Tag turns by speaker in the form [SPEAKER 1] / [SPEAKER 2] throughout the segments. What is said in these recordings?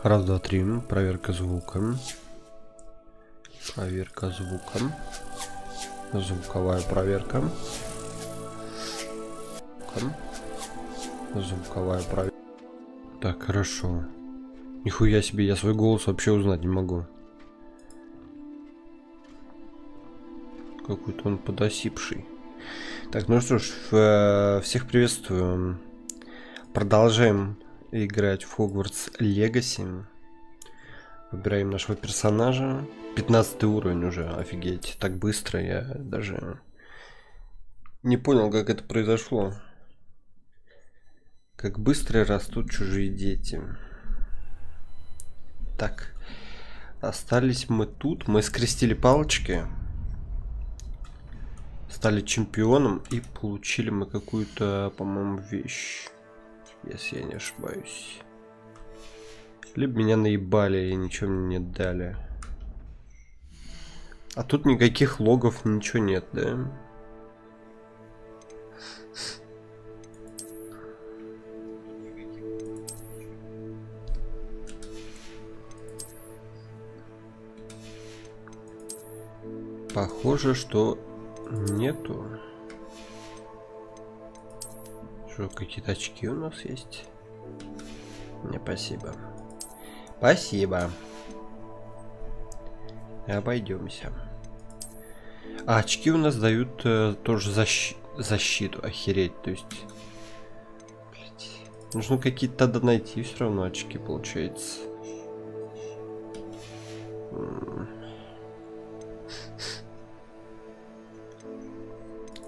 [SPEAKER 1] Раз, два, три. Проверка звука. Проверка звука. Звуковая проверка. Звуковая проверка. Так, хорошо. Нихуя себе, я свой голос вообще узнать не могу. Какой-то он подосипший. Так, ну что ж, всех приветствую. Продолжаем играть в Hogwarts Legacy. Выбираем нашего персонажа. 15 уровень уже, офигеть. Так быстро, я даже не понял, как это произошло. Как быстро растут чужие дети. Так, остались мы тут. Мы скрестили палочки. Стали чемпионом и получили мы какую-то, по-моему, вещь. Если я не ошибаюсь. Либо меня наебали и ничего мне не дали. А тут никаких логов, ничего нет, да? Похоже, что нету. Что, какие-то очки у нас есть? Не, спасибо. Спасибо. Обойдемся. А очки у нас дают тоже защиту. Охереть, то есть... Блять. Нужно какие-то тогда найти все равно очки, получается.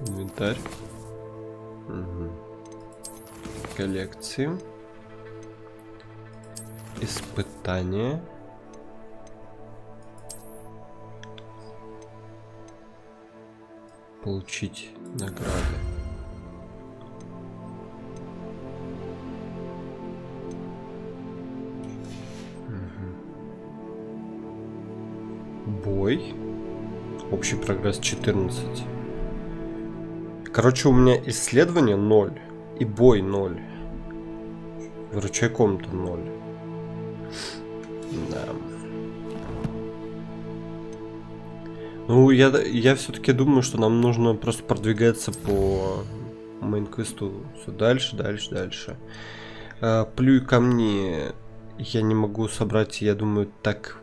[SPEAKER 1] Инвентарь. Угу. Коллекции. Испытания. Получить награды. Угу. Бой. Общий прогресс 14. Короче, у меня исследование 0 и бой 0. Выручай комнату 0. Да. Ну, я все-таки думаю, что нам нужно просто продвигаться по мейн-квесту. Все дальше, дальше. Плюй камни я не могу собрать, я думаю, так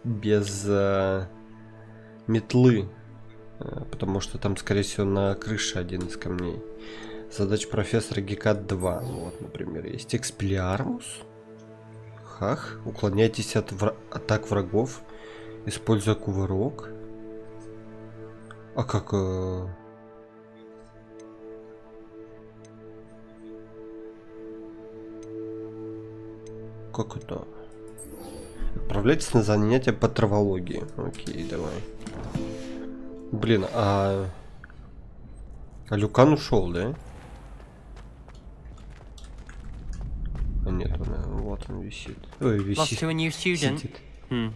[SPEAKER 1] без метлы. Потому что там, скорее всего, на крыше один из камней. Задача профессора Гекат 2. Вот, например, есть Экспеллиармус. Хах. Уклоняйтесь от атак врагов, используя кувырок. А как... Как это? Отправляйтесь на занятия по травологии. Окей, давай. Блин, а Люкан ушел, да? А нет, вот он висит. Ой, висит. Сидит.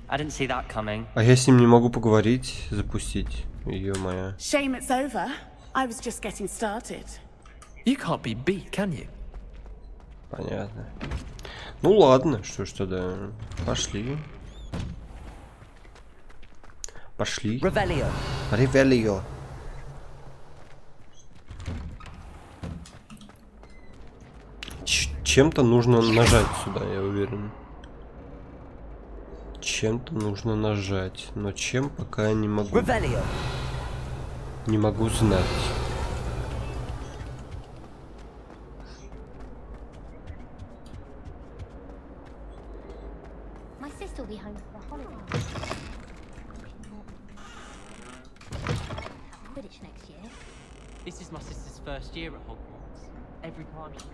[SPEAKER 1] А я с ним не могу поговорить, запустить. Ё-моё.
[SPEAKER 2] Shame it's over. I was just getting started.
[SPEAKER 3] You can't be beat, can you?
[SPEAKER 1] Понятно. Ну ладно, что ж тогда. Пошли. Пошли. Ревелио. Чем-то нужно нажать сюда, я уверен. Чем-то нужно нажать. Но чем пока я не могу. Не могу знать.
[SPEAKER 4] This is my sister's first year at Hogwarts. Every time she...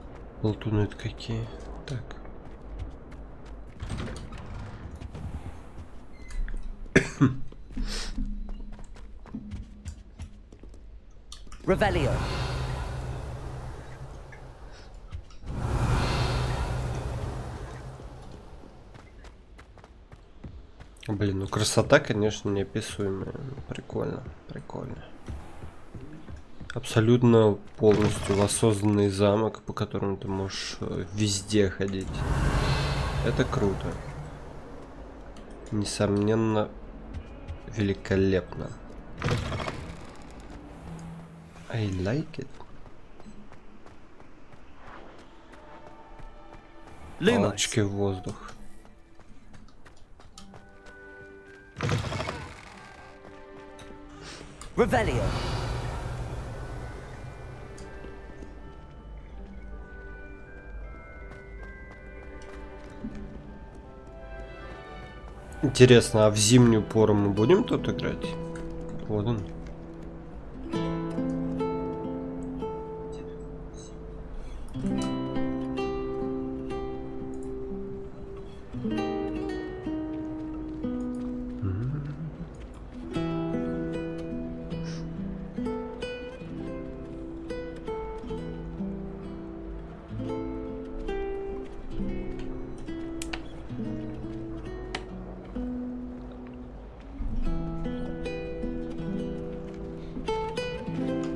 [SPEAKER 1] Болтуны это какие? Так.
[SPEAKER 5] Revelio.
[SPEAKER 1] Блин, ну красота, конечно, неописуемая. Прикольно, прикольно. Абсолютно полностью воссозданный замок, по которому ты можешь везде ходить. Это круто. несомненно, великолепно. I like it. Палочки в воздух.
[SPEAKER 5] Revelio.
[SPEAKER 1] Интересно, а в зимнюю пору мы будем тут играть? Вот он.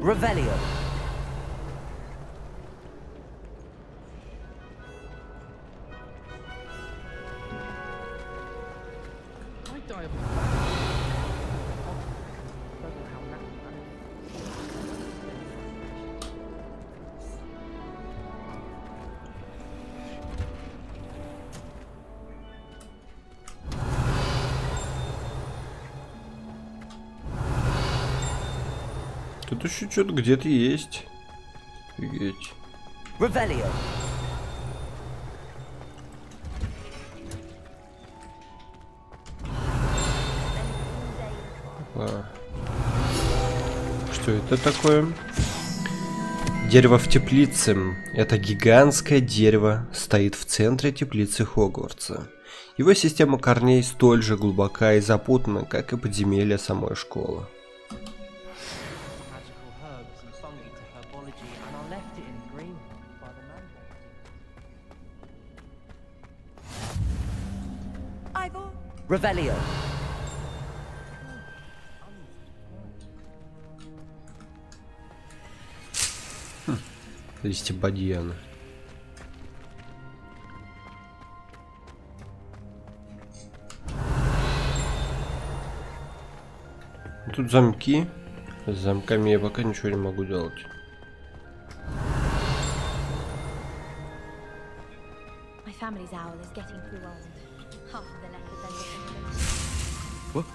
[SPEAKER 5] Revelio.
[SPEAKER 1] Тут еще что-то где-то есть. Офигеть.
[SPEAKER 5] Revelio.
[SPEAKER 1] Что это такое? Дерево в теплице. Это гигантское дерево стоит в центре теплицы Хогвартса. Его система корней столь же глубока и запутана, как и подземелье самой школы.
[SPEAKER 5] Revelio.
[SPEAKER 1] Листья бадьяна. Тут замки. С замками я пока ничего не могу делать.
[SPEAKER 6] My family's owl is getting too old. Half of the letters are
[SPEAKER 3] What?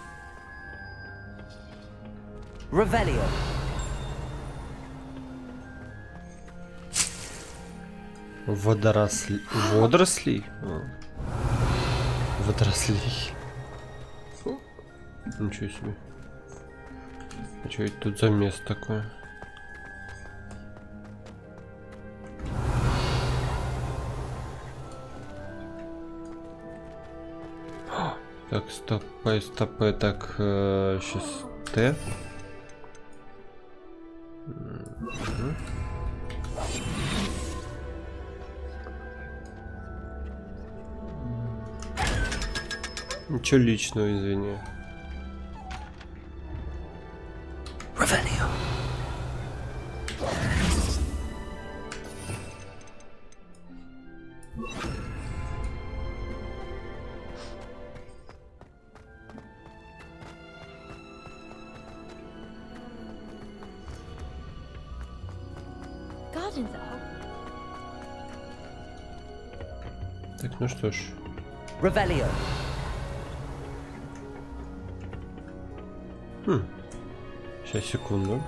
[SPEAKER 5] Revelio.
[SPEAKER 1] Водоросли. Водорослей? Водорослей. Ничего себе. А что это тут за место такое? Так, стопэ, стопэ, так, сейчас Т. Ничего личного, извини.
[SPEAKER 5] Revelio.
[SPEAKER 6] Gardens at Hogwarts.
[SPEAKER 1] Так, ну что ж.
[SPEAKER 5] Revelio.
[SPEAKER 1] Сейчас, секунду.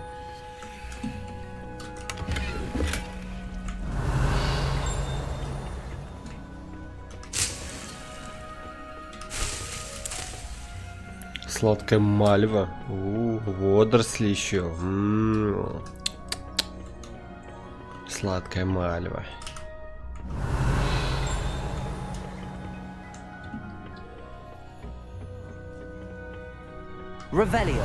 [SPEAKER 1] Сладкая мальва. Водоросли еще. Сладкая мальва.
[SPEAKER 5] Revelio.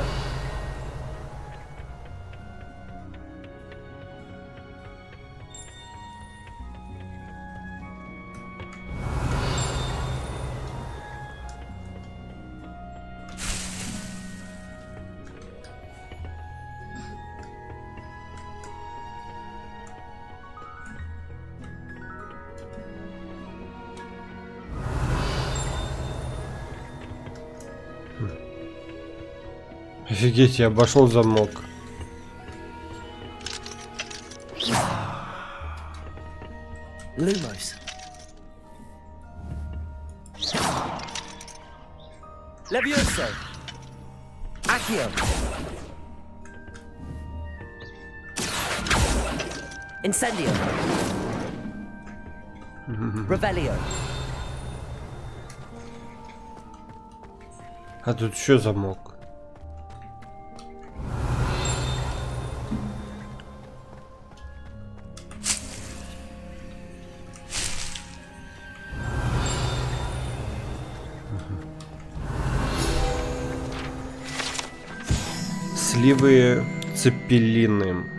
[SPEAKER 1] Офигеть, я обошел замок.
[SPEAKER 3] Lumos.
[SPEAKER 5] Levioso. Accio. Incendio. Revelio.
[SPEAKER 1] А тут еще замок. Сливы цепелины.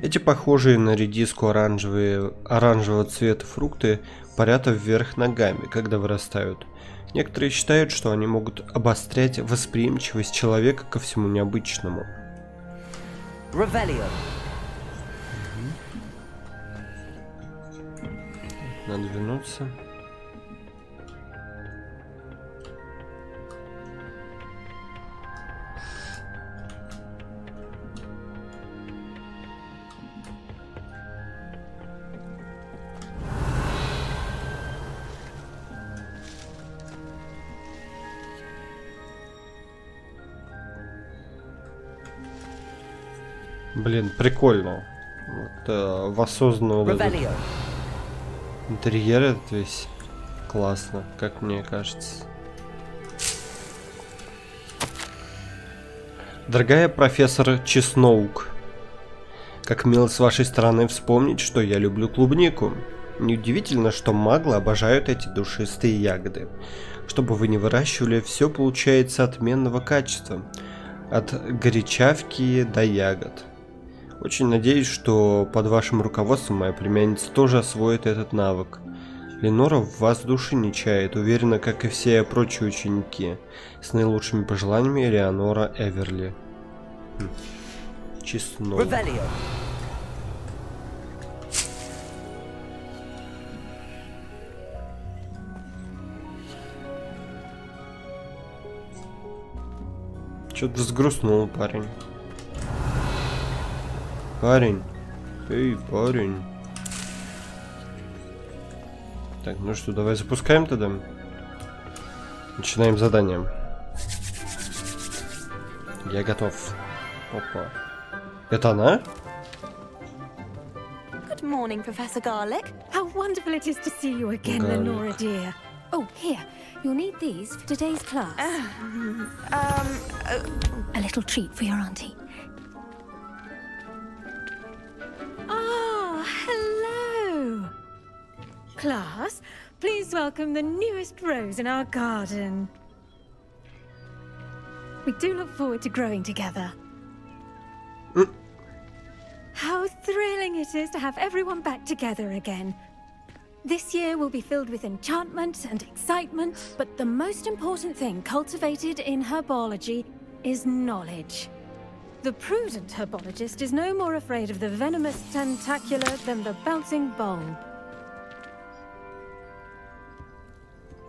[SPEAKER 1] Эти похожие на редиску оранжевого цвета фрукты парят вверх ногами, когда вырастают. Некоторые считают, что они могут обострять восприимчивость человека ко всему необычному.
[SPEAKER 5] Revelio.
[SPEAKER 1] Надо вернуться. Блин, прикольно. Вот, воссозданный вот этот
[SPEAKER 5] Revelio.
[SPEAKER 1] интерьер этот весь. Классно, как мне кажется. Дорогая профессор Чесноук, как мило с вашей стороны вспомнить, что я люблю клубнику. Неудивительно, что маглы обожают эти душистые ягоды. Чтобы вы не выращивали, все получается отменного качества. От горячавки до ягод. Очень надеюсь, что под вашим руководством моя племянница тоже освоит этот навык. Ленора в вас души не чает, уверена, как и все прочие ученики. С наилучшими пожеланиями, Элеонора Эверли. Честно.
[SPEAKER 5] Revelio.
[SPEAKER 1] Что-то взгрустнул парень. Парень. Эй, парень. Так, ну что, давай запускаем тогда. Начинаем задание. Я готов. Опа. Это она?
[SPEAKER 6] Good morning, Professor Garlic.
[SPEAKER 7] How wonderful it is to see you again,
[SPEAKER 1] Garlic.
[SPEAKER 7] Lenora dear.
[SPEAKER 6] Oh, here. You'll need these for today's class. A little treat for your auntie.
[SPEAKER 7] Ah, hello. Class, please welcome the newest rose in our garden. We do look forward to growing together. How thrilling it is to have everyone back together again. This year will be filled with enchantment and excitement,
[SPEAKER 6] But the most important thing cultivated in herbology
[SPEAKER 7] is knowledge. The prudent herbologist is no more afraid of the venomous tentacular than the bouncing bulb.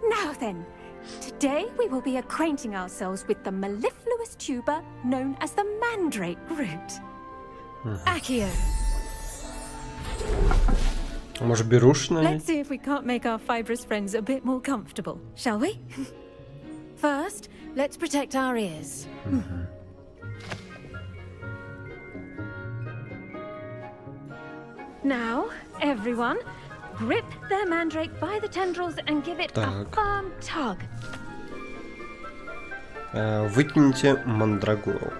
[SPEAKER 7] Now then, today we will be acquainting ourselves with the mellifluous tuber known as the mandrake root. Accio.
[SPEAKER 1] Может, беруши на ней?
[SPEAKER 7] Let's see if we can't make our fibrous friends a bit more comfortable, shall we?
[SPEAKER 6] First, let's protect our ears.
[SPEAKER 7] Now, everyone, grip their mandrake by the tendrils and give it a
[SPEAKER 1] Так.
[SPEAKER 7] firm tug.
[SPEAKER 1] Выкиньте мандрагору.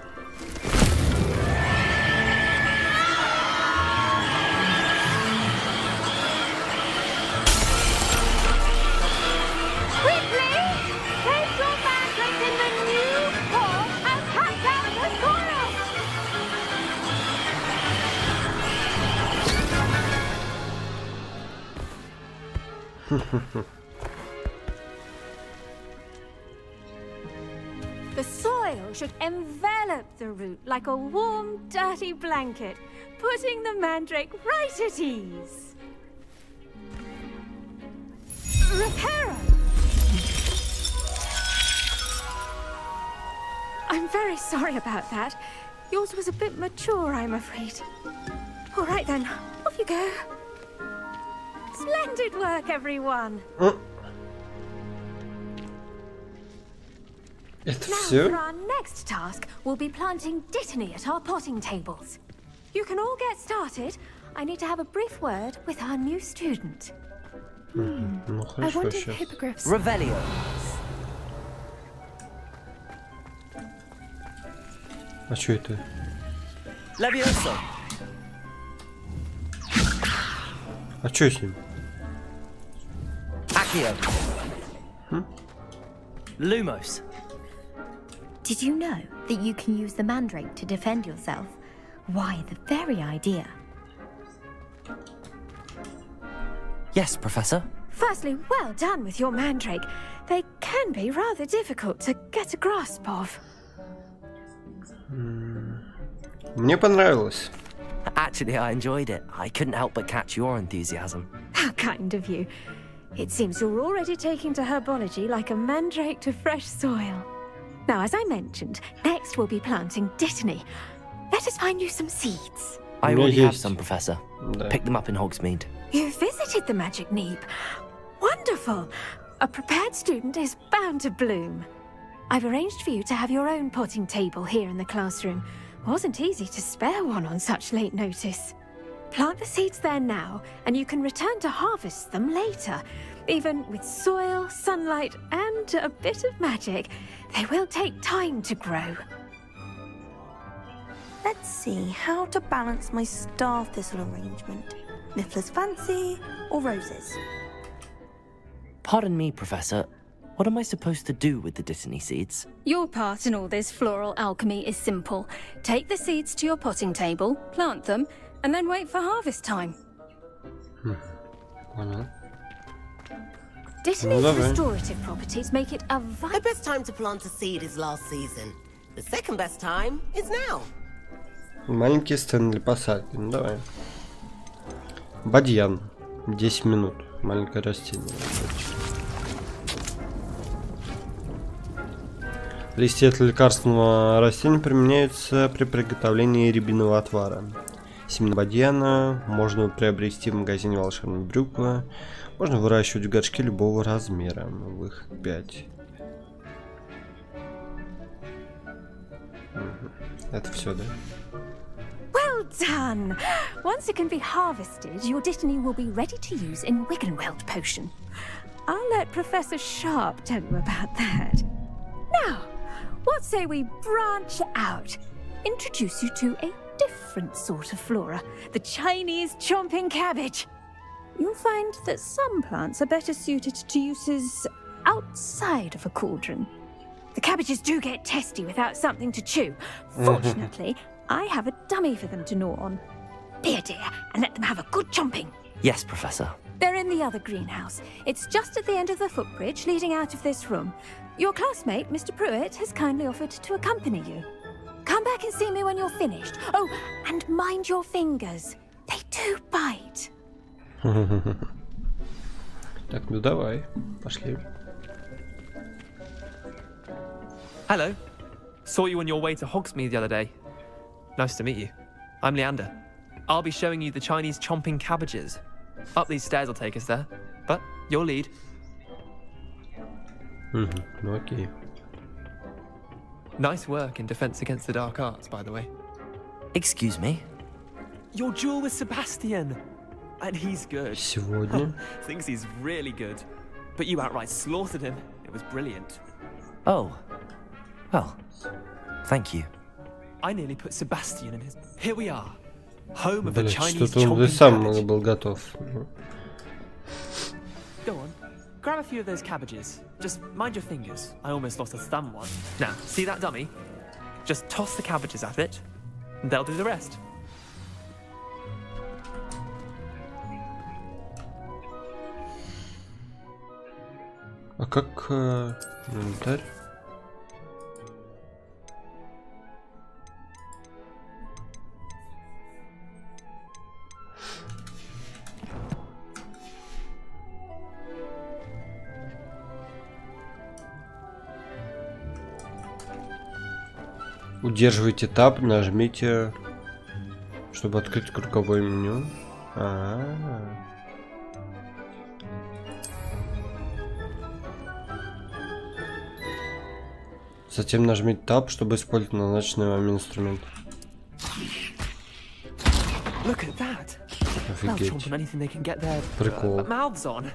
[SPEAKER 7] Quickly! Place your mandrake in the new pot and cut down the soil! The soil should envelop the root like a warm, dirty blanket, putting the mandrake right at ease. Reparo! I'm very sorry about that. Yours was a bit mature, I'm afraid. All right then, off you go. Splendid work, everyone.
[SPEAKER 1] Это
[SPEAKER 7] Now
[SPEAKER 1] все?
[SPEAKER 7] for our next task, we'll be planting dittany at our potting tables. You can all get started. I need to have a brief word with our new student.
[SPEAKER 1] Ну
[SPEAKER 2] I
[SPEAKER 1] хорошо,
[SPEAKER 2] wonder if
[SPEAKER 1] сейчас.
[SPEAKER 2] hippogriffs.
[SPEAKER 5] Revelio.
[SPEAKER 1] А что это?
[SPEAKER 5] Levioso.
[SPEAKER 1] А что с ним?
[SPEAKER 5] Accio. Lumos.
[SPEAKER 6] Did you know that you can use the mandrake to defend yourself? Why, the very idea.
[SPEAKER 5] Yes, Professor.
[SPEAKER 7] Firstly, well done with your mandrake. They can be rather difficult to get a grasp of.
[SPEAKER 1] Мне понравилось.
[SPEAKER 5] Actually, I enjoyed it. I couldn't help but catch your enthusiasm.
[SPEAKER 7] How kind of you. It seems you're already taking to herbology like a mandrake to fresh soil. Now, as I mentioned, next we'll be planting dittany. Let us find you some seeds.
[SPEAKER 5] I
[SPEAKER 1] У меня
[SPEAKER 5] already have
[SPEAKER 1] есть.
[SPEAKER 5] some, Professor.
[SPEAKER 1] Да.
[SPEAKER 5] Pick them up in Hogsmeade.
[SPEAKER 7] You visited the Magic Neep. Wonderful. A prepared student is bound to bloom. I've arranged for you to have your own potting table here in the classroom. Wasn't easy to spare one on such late notice. Plant the seeds there now, and you can return to harvest them later. Even with soil, sunlight, and a bit of magic, they will take time to grow.
[SPEAKER 8] Let's see how to balance my star thistle arrangement. Niffler's fancy or roses?
[SPEAKER 5] Pardon me, Professor. What am I supposed to do with the dittany seeds?
[SPEAKER 9] Your part in all this floral alchemy is simple. Take the seeds to your potting table, plant them, and then wait for harvest time.
[SPEAKER 1] Понял.
[SPEAKER 7] Dittany's
[SPEAKER 1] давай.
[SPEAKER 7] restorative properties make it a
[SPEAKER 10] The
[SPEAKER 7] vital...
[SPEAKER 10] best time to plant a seed is last season. The second best time is now.
[SPEAKER 1] Маленькие сцены для посадки. Ну давай. Бадьян. 10 минут. Маленькое растение. Листья этого лекарственного растения применяются при приготовлении рябинового отвара. Семена бадьяна можно приобрести в магазине «Волшебное брюква». Можно выращивать в горшке любого размера. В их 5. Это все, да?
[SPEAKER 7] Well done! Once it can be harvested, your dittany will be ready to use in Wiggenweld potion. I'll let Professor Sharp tell you about that. Now, what say we branch out? Introduce you to a different sort of flora, the Chinese chomping cabbage. You'll find that some plants are better suited to uses outside of a cauldron. The cabbages do get testy without something to chew. Fortunately, I have a dummy for them to gnaw on. Be a dear and let them have a good chomping.
[SPEAKER 5] Yes, Professor.
[SPEAKER 7] They're in the other greenhouse. It's just at the end of the footbridge leading out of this room. Your classmate, Mr. Pruitt, has kindly offered to accompany you. Come back and see me when you're finished. Oh, and mind your fingers. They do bite.
[SPEAKER 1] Так, ну давай. Пошли.
[SPEAKER 3] Hello. Saw you on your way to Hogsmeade the other day. Nice to meet you. I'm Leander. I'll be showing you the Chinese chomping cabbages. Up these stairs will take us there. But your lead.
[SPEAKER 1] Ну окей.
[SPEAKER 3] Nice work in Defense Against the Dark Arts, by the way.
[SPEAKER 5] Excuse me?
[SPEAKER 3] Your duel with Sebastian. And he's good.
[SPEAKER 1] Сегодня.
[SPEAKER 3] Thinks he's really good. But you outright slaughtered him. It was brilliant.
[SPEAKER 5] Oh. Well, thank you.
[SPEAKER 3] I nearly put Sebastian in his... Here we are. Home of the
[SPEAKER 1] Блин,
[SPEAKER 3] Chinese
[SPEAKER 1] что-то он и
[SPEAKER 3] chomping
[SPEAKER 1] сам
[SPEAKER 3] cabbage.
[SPEAKER 1] был готов.
[SPEAKER 3] Go on. Grab a few of those cabbages. Just mind your fingers. I almost lost a thumb once. Now, see that dummy? Just toss the cabbages at it, and they'll do the rest.
[SPEAKER 1] А как инвентарь? Удерживайте Tab, нажмите, чтобы открыть круговое меню. Затем нажмите Tab, чтобы использовать назначенный вам инструмент.
[SPEAKER 3] Look at that. They'll chomp on anything they can get their mouths on.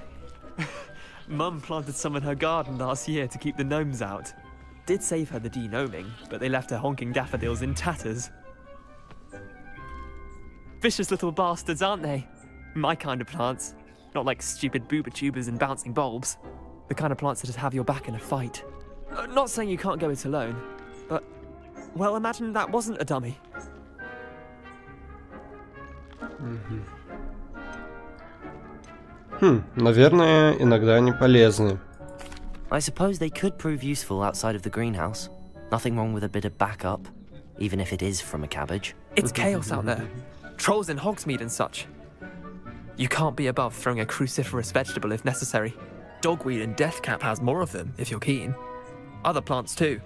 [SPEAKER 3] Mum planted some in her garden last year to keep the gnomes out. Did save her the de-gnoming, but they left her honking daffodils in tatters. Vicious little bastards, aren't they? My kind of plants. Not like stupid booba tubers and bouncing bulbs. The kind of plants that just have your back in a fight. Not saying you can't go it alone, but... Well, imagine that wasn't a dummy.
[SPEAKER 1] Наверное, иногда они полезны.
[SPEAKER 5] I suppose they could prove useful outside of the greenhouse. Nothing wrong with a bit of backup, even if it is from a cabbage.
[SPEAKER 3] It's chaos out there. Trolls in Hogsmeade and such. You can't be above throwing a cruciferous vegetable if necessary. Dogweed and deathcap has more of them, if you're keen. Other plants too.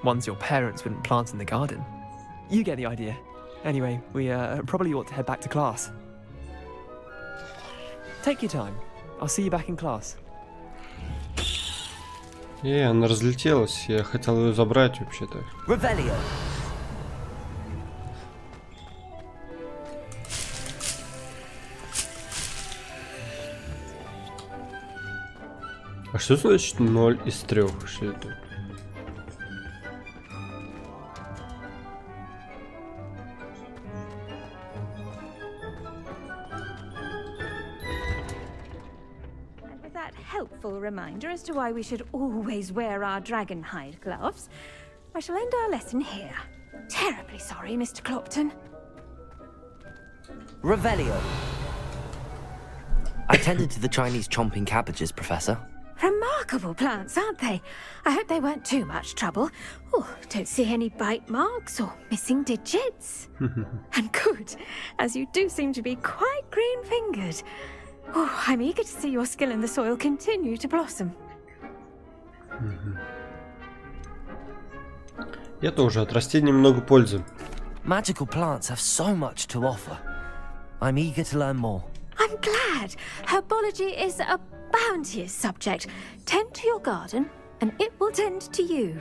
[SPEAKER 3] Ones your parents wouldn't plant in the garden. You get the idea. Anyway, we probably ought to head back to class. Take your time. I'll see you back in class.
[SPEAKER 1] Она разлетелась. Я хотел ее забрать вообще-то.
[SPEAKER 5] Revelio.
[SPEAKER 1] А что значит 0 из 3? Что это?
[SPEAKER 7] Helpful reminder as to why we should always wear our dragon hide gloves, I shall end our lesson here. Terribly sorry, Mr. Clopton.
[SPEAKER 5] Revelio. I tended to the Chinese chomping cabbages, Professor.
[SPEAKER 7] Remarkable plants, aren't they? I hope they weren't too much trouble. Oh, don't see any bite marks or missing digits. And good, as you do seem to be quite green-fingered. Oh, I'm eager to see your skill in the soil continue to blossom.
[SPEAKER 1] Я тоже от растений много пользы.
[SPEAKER 5] Magical plants have so much to offer. I'm eager to learn more.
[SPEAKER 7] I'm glad. Herbology is a bounteous subject. Tend to your garden, and it will tend to you.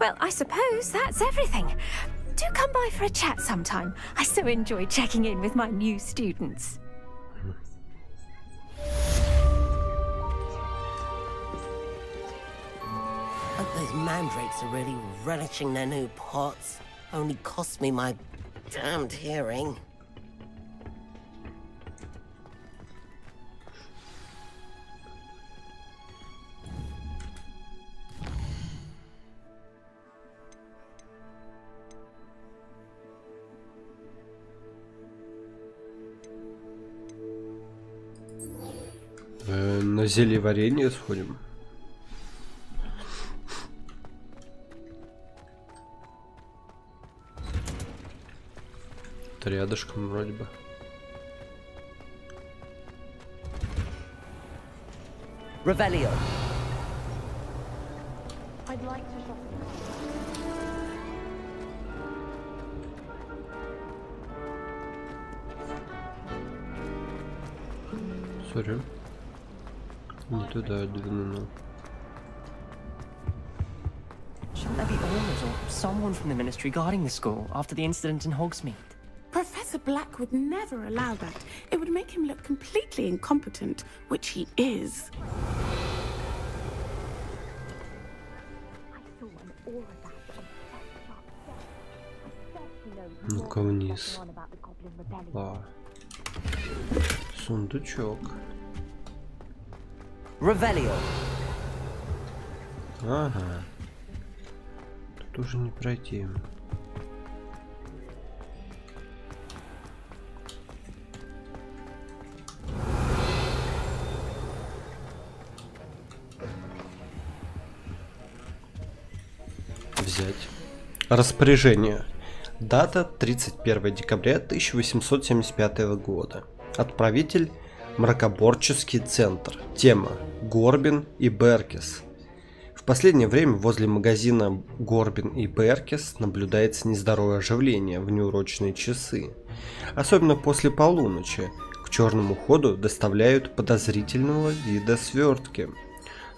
[SPEAKER 7] Well, I suppose that's everything. Do come by for a chat sometime. I so enjoy checking in with my new students.
[SPEAKER 10] Hope those mandrakes are really relishing their new pots. Only cost me my damned hearing.
[SPEAKER 1] На зелье варенье сходим. Это рядышком вроде бы.
[SPEAKER 5] Revelio.
[SPEAKER 2] I'd like to shop.
[SPEAKER 1] Сори. Не туда двинула.
[SPEAKER 4] Shouldn't there be owners or someone from the ministry guarding the school after the incident in Hogsmeade?
[SPEAKER 2] Professor Black would never allow that. It would make him look completely incompetent, which he is.
[SPEAKER 1] Ну-ка вниз. Сундучок.
[SPEAKER 5] Revelio.
[SPEAKER 1] Ага. Тут уже не пройти. Взять. Распоряжение. Дата 31 декабря 1875 года. Отправитель Мракоборческий центр. Тема Горбин и Беркис. В В последнее время возле магазина Горбин и Перкис наблюдается нездоровое оживление в неурочные часы. Особенно после полуночи к черному ходу доставляют подозрительного вида свертки.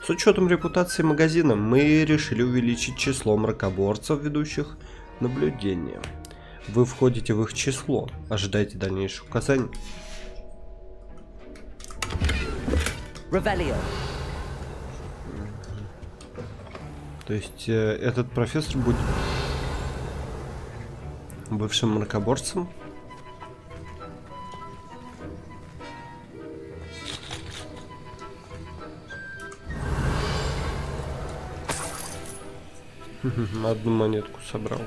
[SPEAKER 1] С учетом репутации магазина мы решили увеличить число мракоборцев, ведущих наблюдение. Вы входите в их число. Ожидайте дальнейших указаний.
[SPEAKER 10] Revelio.
[SPEAKER 1] То есть этот профессор будет бывшим мракоборцем? Одну монетку собрал.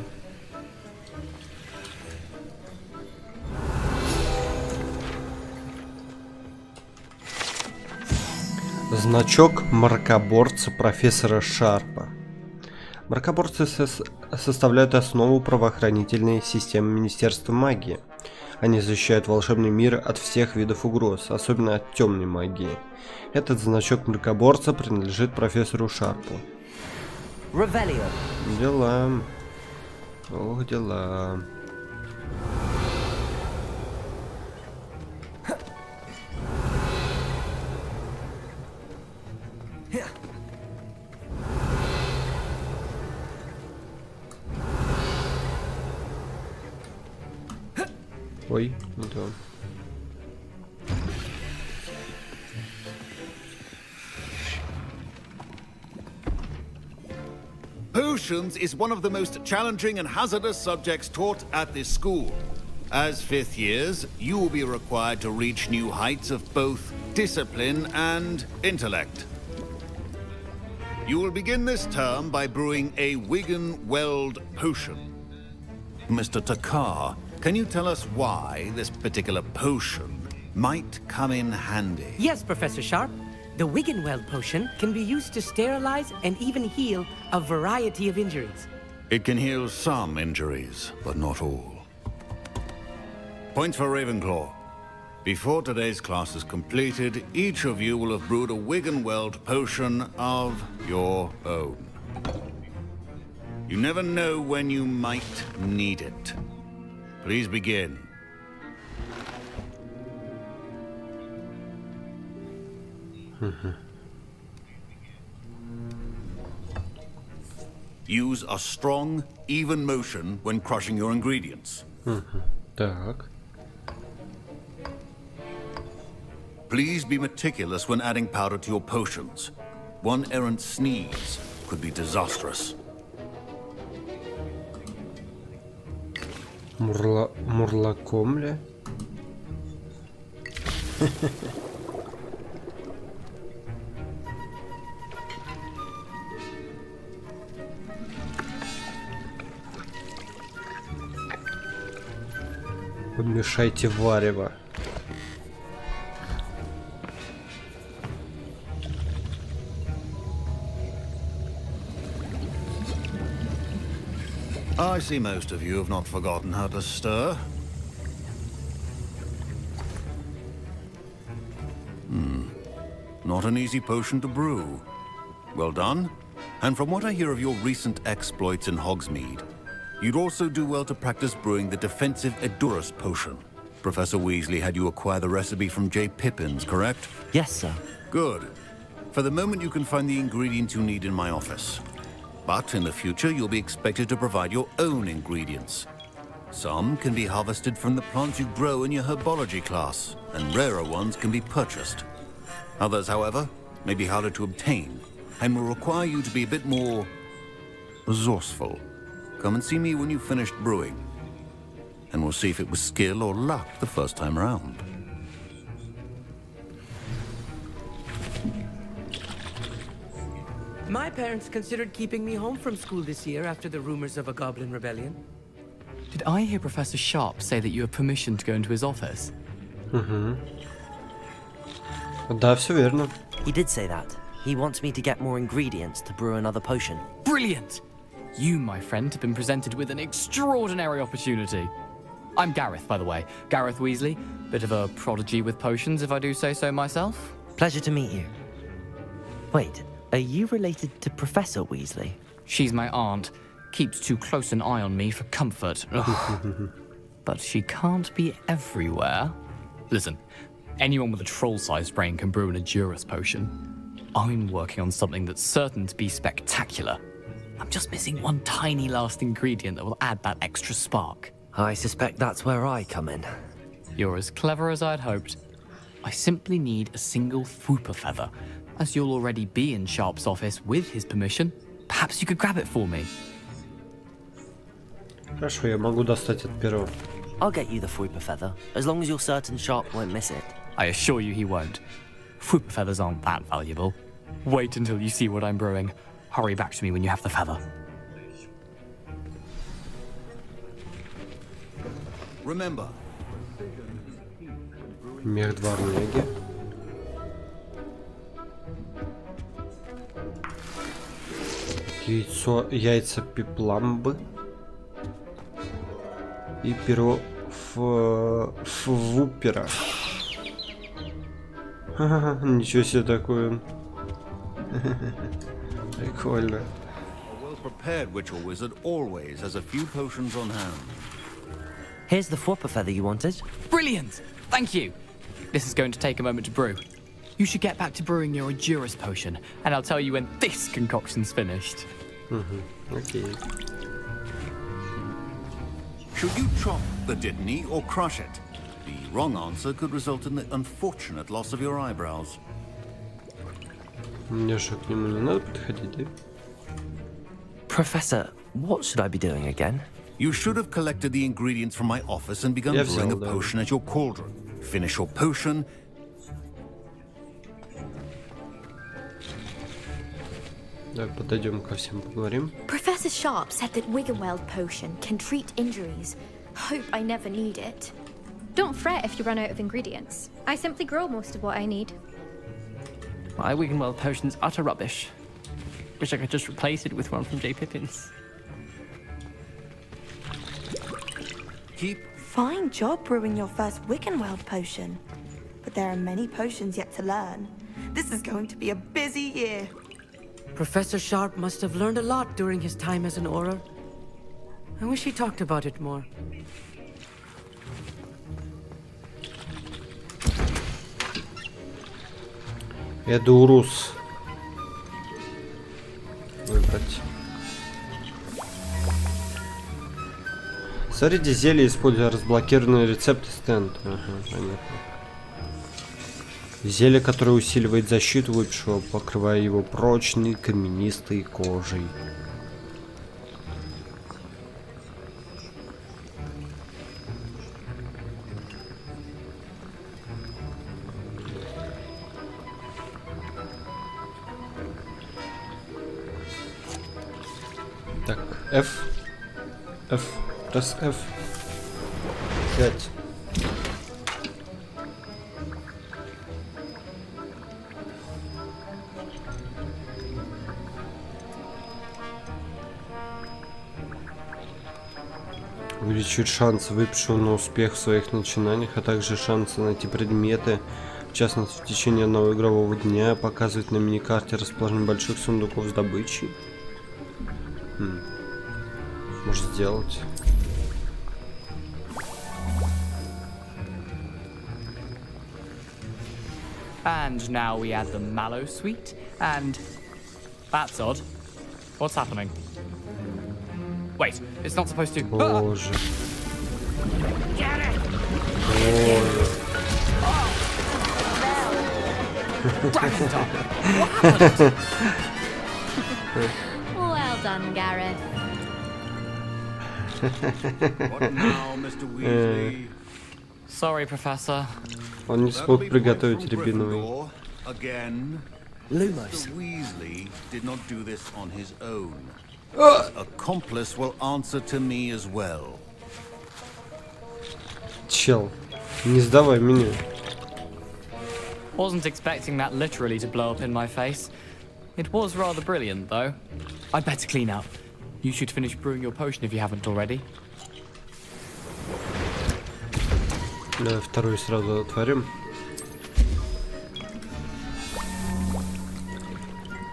[SPEAKER 1] Значок мракоборца профессора Шарпа. Мракоборцы составляют основу правоохранительной системы Министерства магии. Они защищают волшебный мир от всех видов угроз, особенно от темной магии. Этот значок мракоборца принадлежит профессору Шарпу.
[SPEAKER 10] Revelio.
[SPEAKER 1] Дела. Ох, дела. Ой, не то.
[SPEAKER 11] Potions is one of the most challenging and hazardous subjects taught at this school. As fifth years, you will be required to reach new heights of both discipline and intellect. You will begin this term by brewing a Wigan-Weld potion. Mr. Takar, can you tell us why this particular potion might come in handy?
[SPEAKER 12] Yes, Professor Sharp. The Wigan-Weld potion can be used to sterilize and even heal a variety of injuries.
[SPEAKER 11] It can heal some injuries, but not all. Points for Ravenclaw. Before today's class is completed, each of you will have brewed a Wigan-Weld potion of your own. You never know when you might need it. Please begin. Use a strong, even motion when crushing your ingredients.
[SPEAKER 1] Так.
[SPEAKER 11] Please be meticulous when adding powder to your potions. One errant sneeze could be disastrous.
[SPEAKER 1] Мурлаком ли? Подмешайте варево.
[SPEAKER 11] I see most of you have not forgotten how to stir. Not an easy potion to brew. Well done. And from what I hear of your recent exploits in Hogsmeade, you'd also do well to practice brewing the defensive Edurus potion. Professor Weasley had you acquire the recipe from J. Pippin's, correct?
[SPEAKER 5] Yes, sir.
[SPEAKER 11] Good. For the moment, you can find the ingredients you need in my office. But in the future, you'll be expected to provide your own ingredients. Some can be harvested from the plants you grow in your herbology class, and rarer ones can be purchased. Others, however, may be harder to obtain, and will require you to be a bit more resourceful. Come and see me when you've finished brewing, and we'll see if it was skill or luck the first time around.
[SPEAKER 12] My parents considered keeping me home from school this year after the rumors of a goblin rebellion.
[SPEAKER 13] Did I hear Professor Sharp say that you have permission to go into his office?
[SPEAKER 1] Да, все верно.
[SPEAKER 5] He did say that. He wants me to get more ingredients to brew another potion.
[SPEAKER 13] Brilliant! You, my friend, have been presented with an extraordinary opportunity. I'm Gareth, by the way. Gareth Weasley. Bit of a prodigy with potions, if I do say so myself.
[SPEAKER 5] Pleasure to meet you. Wait, Are you related to Professor Weasley?
[SPEAKER 13] She's my aunt. Keeps too close an eye on me for comfort. But she can't be everywhere. Listen, anyone with a troll-sized brain can brew an Endurance potion. I'm working on something that's certain to be spectacular. I'm just missing one tiny last ingredient that will add that extra spark.
[SPEAKER 5] I suspect that's where I come in.
[SPEAKER 13] You're as clever as I'd hoped. I simply need a single Fwooper feather. As you'll already be in Sharp's office with his permission, perhaps you could grab it for me.
[SPEAKER 1] Хорошо, я могу достать от первого.
[SPEAKER 5] I'll get you the Fwooper feather, as long as you're certain Sharp won't miss it.
[SPEAKER 13] I assure you he won't. Fwooper feathers aren't that valuable. Wait until you see what I'm brewing. Hurry back to me when you have the feather.
[SPEAKER 11] Remember.
[SPEAKER 1] Мех дворняги. Яйца пепламбы. И перо Фвупера. Ничего себе такое. Прикольно.
[SPEAKER 11] A well-prepared witch or wizard always has a few potions on hand.
[SPEAKER 5] Here's the Fwooper feather you wanted.
[SPEAKER 13] Brilliant! Thank you. This is going to take a moment to brew. You should get back to brewing your Endurance potion, and I'll tell you when this concoction's finished.
[SPEAKER 1] Okay.
[SPEAKER 11] Should you chop the Dittany or crush it? The wrong answer could result in the unfortunate loss of your eyebrows.
[SPEAKER 1] Мне что, к нему не надо подходить, да?
[SPEAKER 5] Professor, what should I be doing again?
[SPEAKER 11] You should have collected the ingredients from my office and begun brewing a potion at your cauldron. Finish your potion.
[SPEAKER 1] Давай подойдем ко всем поговорим.
[SPEAKER 6] Professor Sharp said that Wiggenweld potion can treat injuries. Hope I never need it.
[SPEAKER 7] Don't fret if you run out of ingredients. I simply grow most of what I need.
[SPEAKER 4] My Wiggenweld potion's utter rubbish. Wish I could just replace it with one from J. Pippin's.
[SPEAKER 8] Fine job brewing your first Wiggenweld potion. But there are many potions yet to learn. This is going to be a busy year.
[SPEAKER 12] Professor Sharp must have learned a lot during his time as an Auror. I wish he talked about it more.
[SPEAKER 1] Эдурус. Выбрать. Смотрите, зелье, используя разблокированные рецепты стенд. Ага, понятно. Зелье, которое усиливает защиту выпившего, покрывая его прочной каменистой кожей. Так, F. F. Раз F. 5. Увеличивает шансы выпившего на успех в своих начинаниях, а также шансы найти предметы, в частности в течение одного игрового дня, показывает на миникарте расположение больших сундуков с добычей. Может сделать.
[SPEAKER 13] And now we add the mallow sweet, and that's odd. What's happening? Wait, it's not supposed to.
[SPEAKER 1] Боже.
[SPEAKER 6] Well done, Gareth.
[SPEAKER 11] What now, Mr. Weasley?
[SPEAKER 13] Sorry, Professor.
[SPEAKER 1] Он не смог приготовить рябиновый.
[SPEAKER 11] Again.
[SPEAKER 5] Lumos.
[SPEAKER 11] Mr. Weasley did not do this on his own. Accomplice will answer to me as well.
[SPEAKER 1] Чел, не сдавай меня.
[SPEAKER 13] Wasn't expecting that literally to blow up in my face. It was rather brilliant, though. I'd better clean up. You should finish brewing your potion if you haven't already.
[SPEAKER 1] Давай второй сразу отварим.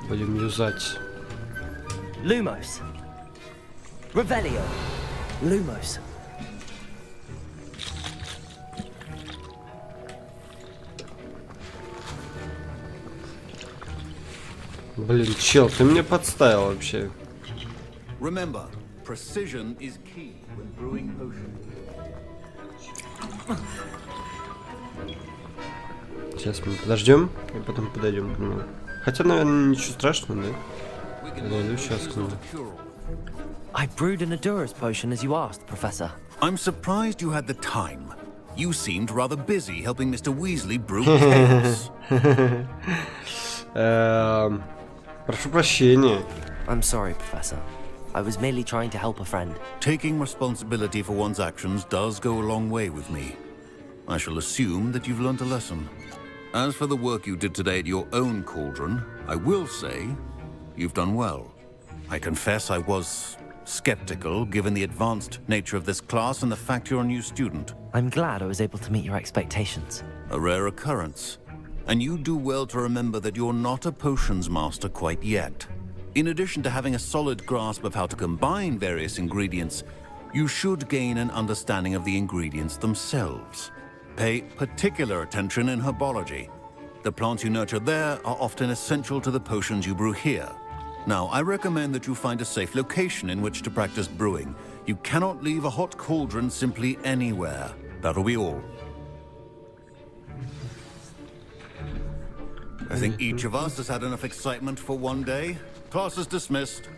[SPEAKER 1] будем юзать.
[SPEAKER 5] Lumos. Revelio. Lumos.
[SPEAKER 1] Блин, чел, ты меня подставил вообще.
[SPEAKER 11] Remember, precision is key when brewing potions.
[SPEAKER 1] Сейчас мы подождем и потом подойдем к нему. Хотя, наверное, ничего страшного, да? Подойду сейчас к нему.
[SPEAKER 5] I brewed an Adura's potion as you asked, Professor.
[SPEAKER 11] I'm surprised you had the time. You seemed rather busy helping Mr. Weasley brew chaos.
[SPEAKER 1] Прошу прощения.
[SPEAKER 5] I'm sorry, Professor. I was merely trying to help a friend.
[SPEAKER 11] Taking responsibility for one's actions does go a long way with me. I shall assume that you've learnt a lesson. As for the work you did today at your own cauldron, I will say you've done well. I confess I was skeptical, given the advanced nature of this class and the fact you're a new student.
[SPEAKER 5] I'm glad I was able to meet your expectations.
[SPEAKER 11] A rare occurrence. And you do well to remember that you're not a potions master quite yet. In addition to having a solid grasp of how to combine various ingredients, you should gain an understanding of the ingredients themselves. Pay particular attention in herbology. The plants you nurture there are often essential to the potions you brew here. Now, I recommend that you find a safe location in which to practice brewing. You cannot leave a hot cauldron simply anywhere. That'll be all. I think each of us has had enough excitement for one day. Class is dismissed.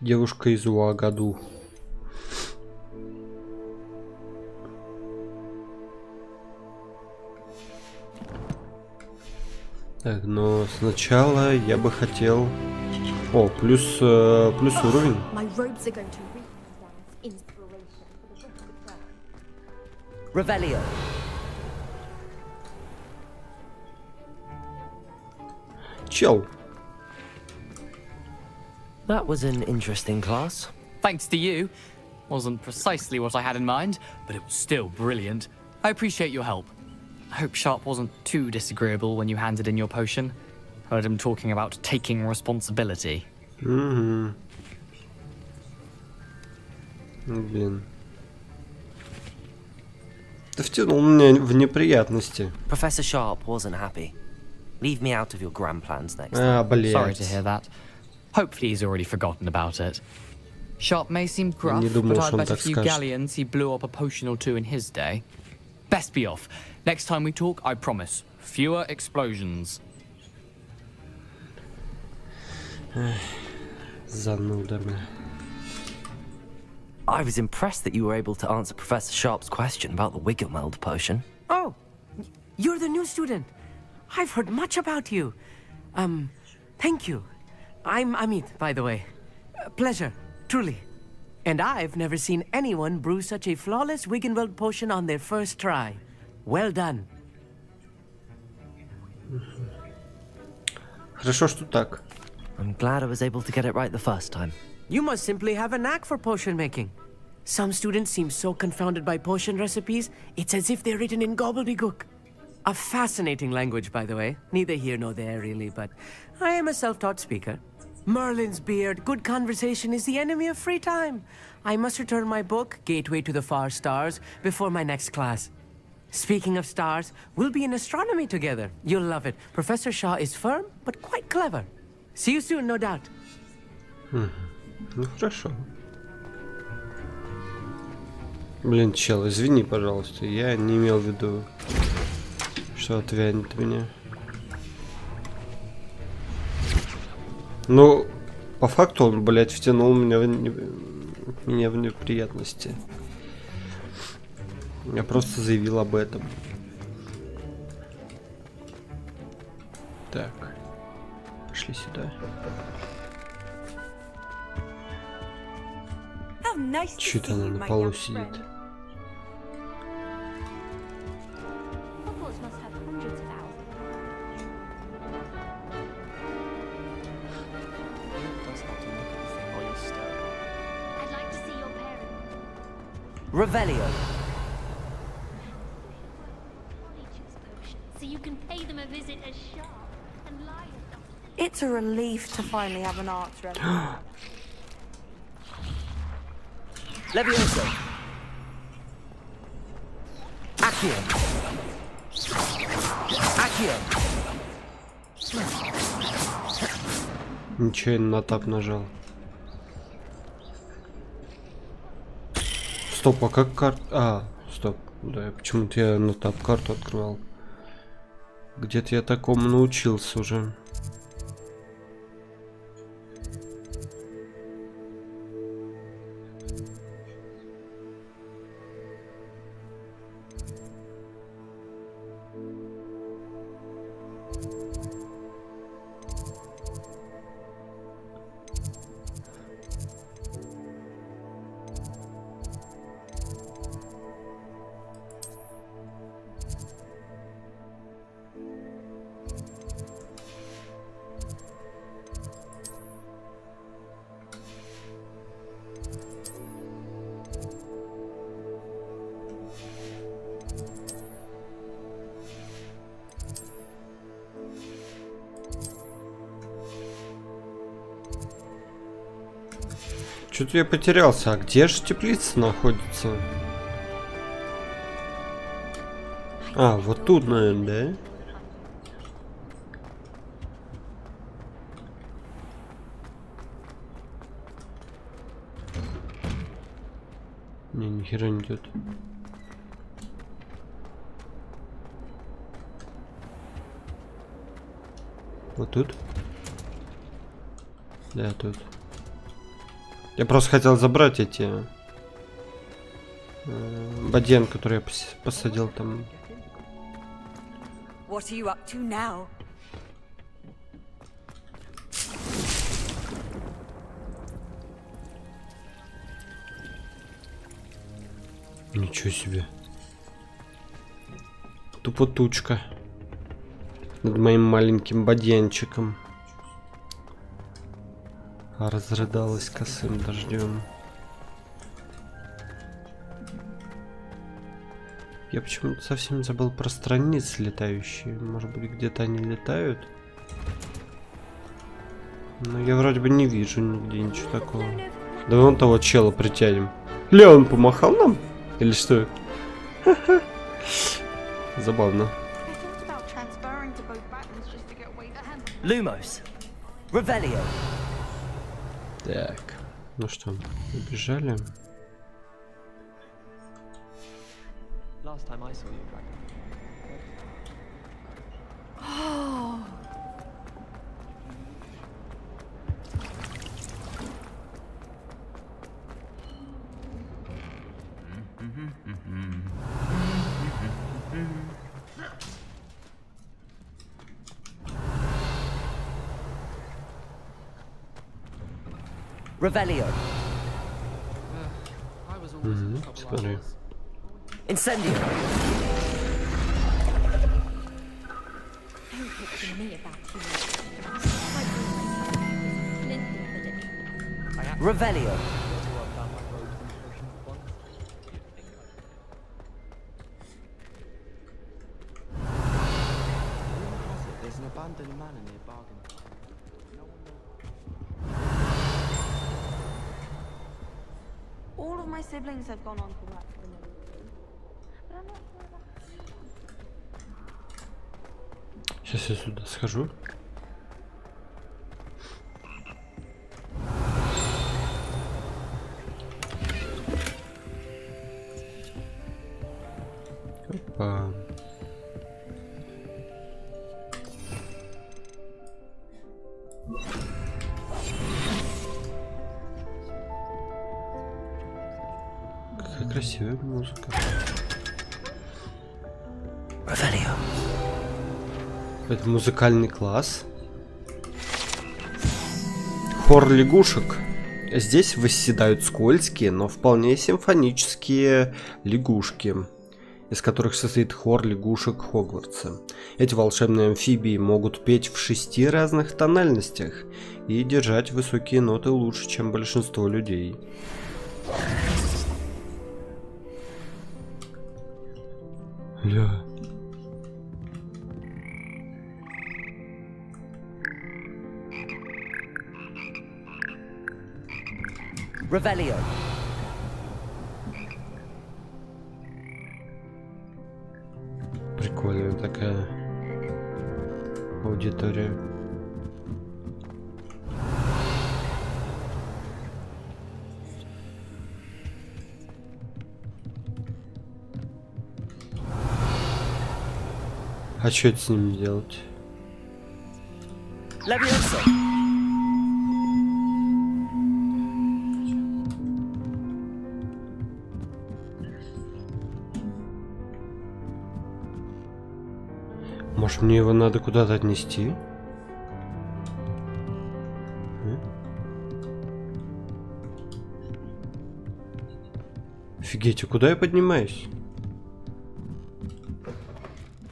[SPEAKER 1] Девушка из Уагаду. Так, но сначала я бы хотел... О, плюс уровень.
[SPEAKER 5] Revelio.
[SPEAKER 1] Чел.
[SPEAKER 5] That was an interesting class.
[SPEAKER 13] Thanks to you. Wasn't precisely what I had in mind, but it was still brilliant. I appreciate your help. I hope Sharp wasn't too disagreeable when you handed in your potion. Heard him talking about taking responsibility.
[SPEAKER 1] Блин. Ты втянул меня в неприятности.
[SPEAKER 5] Professor Sharp wasn't happy. Leave me out of your grand plans next time.
[SPEAKER 1] Блядь.
[SPEAKER 13] Sorry to hear that. Hopefully he's already forgotten about it. Sharp may seem gruff,
[SPEAKER 1] Не думал,
[SPEAKER 13] but
[SPEAKER 1] что
[SPEAKER 13] I
[SPEAKER 1] он
[SPEAKER 13] bet a
[SPEAKER 1] так
[SPEAKER 13] few
[SPEAKER 1] скажет.
[SPEAKER 13] galleons he blew up a potion or two in his day. Best be off. Next time we talk, I promise. Fewer explosions.
[SPEAKER 1] Зануда, бля.
[SPEAKER 5] I was impressed that you were able to answer Professor Sharp's question about the Wiggenweld potion.
[SPEAKER 12] Oh, you're the new student. I've heard much about you. Thank you. I'm Amit, by the way. Pleasure, truly. And I've never seen anyone brew such a flawless Wiggenweld potion on their first try. Well done.
[SPEAKER 1] Хорошо, что так.
[SPEAKER 5] I'm glad I was able to get it right the first time.
[SPEAKER 12] You must simply have a knack for potion making. Some students seem so confounded by potion recipes, it's as if they're written in gobbledygook. A fascinating language, by the way. Neither here nor there, really, but I am a self-taught speaker. Merlin's beard, good conversation is the enemy of free time. I must return my book, Gateway to the Far Stars, before my next class. Speaking of stars, we'll be in astronomy together. You'll love it. Professor Shaw is firm, but quite clever. See you soon, no doubt.
[SPEAKER 1] Ну хорошо. Блин, чел, извини, пожалуйста. Я не имел в виду, что отвянет меня. Ну, по факту он, блядь, втянул меня в неприятности. Я просто заявил об этом. Так. Пошли сюда. Чё-то она на полу сидит.
[SPEAKER 6] Hogwarts must have hundreds of owls. I'd like to see your parents.
[SPEAKER 5] Revelio.
[SPEAKER 14] So you can pay them a visit as sharp and lie about
[SPEAKER 8] It's a relief to finally have an arts ready.
[SPEAKER 5] Levioso. Accio. Accio.
[SPEAKER 1] Ничего, я на тап нажал. Стоп, а как карта... А, стоп. Да, почему-то я на тап карту открывал. Где-то я такому научился уже. Что-то я потерялся. А где же теплица находится? А, вот тут, наверное, да? Не, нихера не идет. Вот тут? Да, тут. Я просто хотел забрать эти бадьян, которые я посадил там.
[SPEAKER 15] What are you up to now?
[SPEAKER 1] Ничего себе. Тупо тучка над моим маленьким бадьянчиком. Разрыдалась косым дождем. Я почему-то совсем забыл про страницы летающие. Может быть, где-то они летают? Но я вроде бы не вижу нигде ничего такого. Да вон того чела притянем. Леон помахал нам? Или что? Забавно.
[SPEAKER 5] Lumos. Revelio.
[SPEAKER 1] Так, ну что, убежали?
[SPEAKER 3] Last time I saw you, Dragon.
[SPEAKER 5] Revelio.
[SPEAKER 1] Смотри.
[SPEAKER 5] Incendio.
[SPEAKER 14] Don't picture me about you.
[SPEAKER 5] Revelio.
[SPEAKER 3] There's an abandoned manor near Bargain.
[SPEAKER 8] All of my siblings have gone on to work for the military. But I'm not sure about...
[SPEAKER 1] Сейчас я сюда схожу. Опа. Какая красивая музыка.
[SPEAKER 5] Revelio.
[SPEAKER 1] Это музыкальный класс. Хор лягушек. Здесь восседают скользкие, но вполне симфонические лягушки, из которых состоит хор лягушек Хогвартса. Эти волшебные амфибии могут петь в 6 разных тональностях и держать высокие ноты лучше, чем большинство людей. Бля.
[SPEAKER 5] Revelio.
[SPEAKER 1] Прикольная такая аудитория. А что с ним делать?
[SPEAKER 5] Levioso.
[SPEAKER 1] Может, мне его надо куда-то отнести? Офигеть, а куда я поднимаюсь?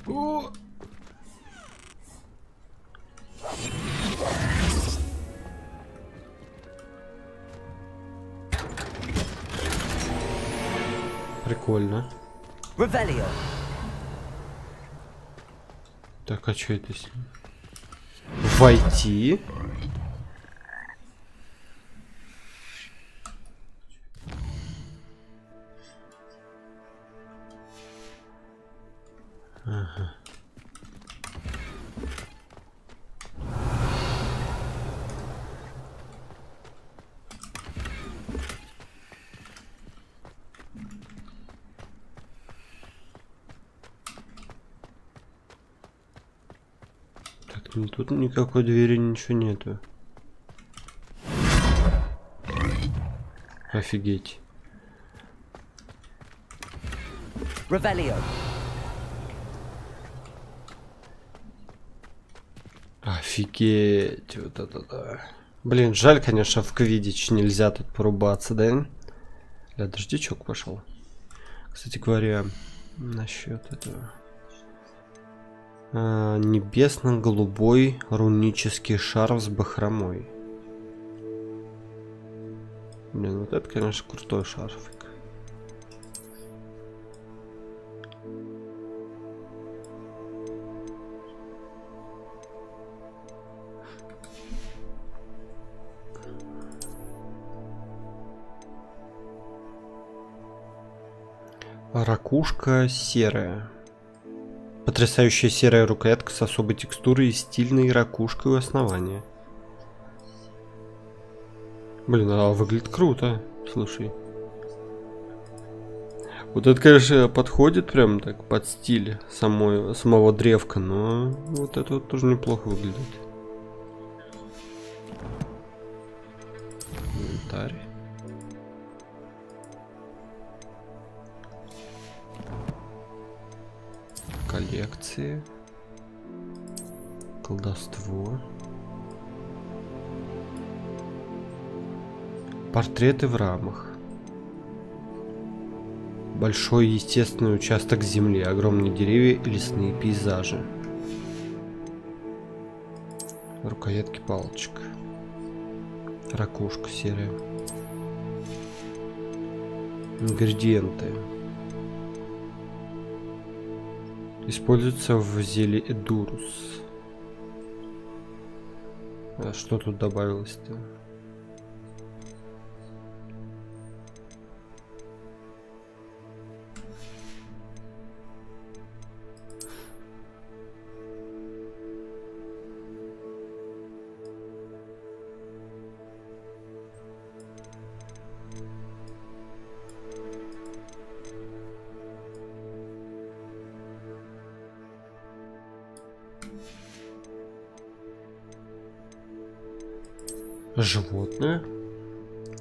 [SPEAKER 1] О! Прикольно.
[SPEAKER 5] Revelio.
[SPEAKER 1] Так, а что это с ним? Войти? Ага. Так, ну тут никакой двери, ничего нету. Офигеть.
[SPEAKER 5] Revelio.
[SPEAKER 1] Офигеть, вот это да. Блин, жаль, конечно, в квиддич нельзя тут порубаться, да? Бля, дождичок пошел. Кстати говоря, насчет этого. Небесно-голубой рунический шар с бахромой. Блин, вот это, конечно, крутой шарфик. Ракушка серая. Потрясающая серая рукоятка с особой текстурой и стильной ракушкой у основания. Блин, а выглядит круто. Слушай. Вот это, конечно, подходит прям так под стиль самого древка, но вот это вот тоже неплохо выглядит. Инвентарь. Коллекции. Колдовство. Портреты в рамах. Большой естественный участок земли, огромные деревья и лесные пейзажи. Рукоятки палочек. Ракушка серая. Ингредиенты. Используется в зелье Эдурус. А что тут добавилось-то? Животное.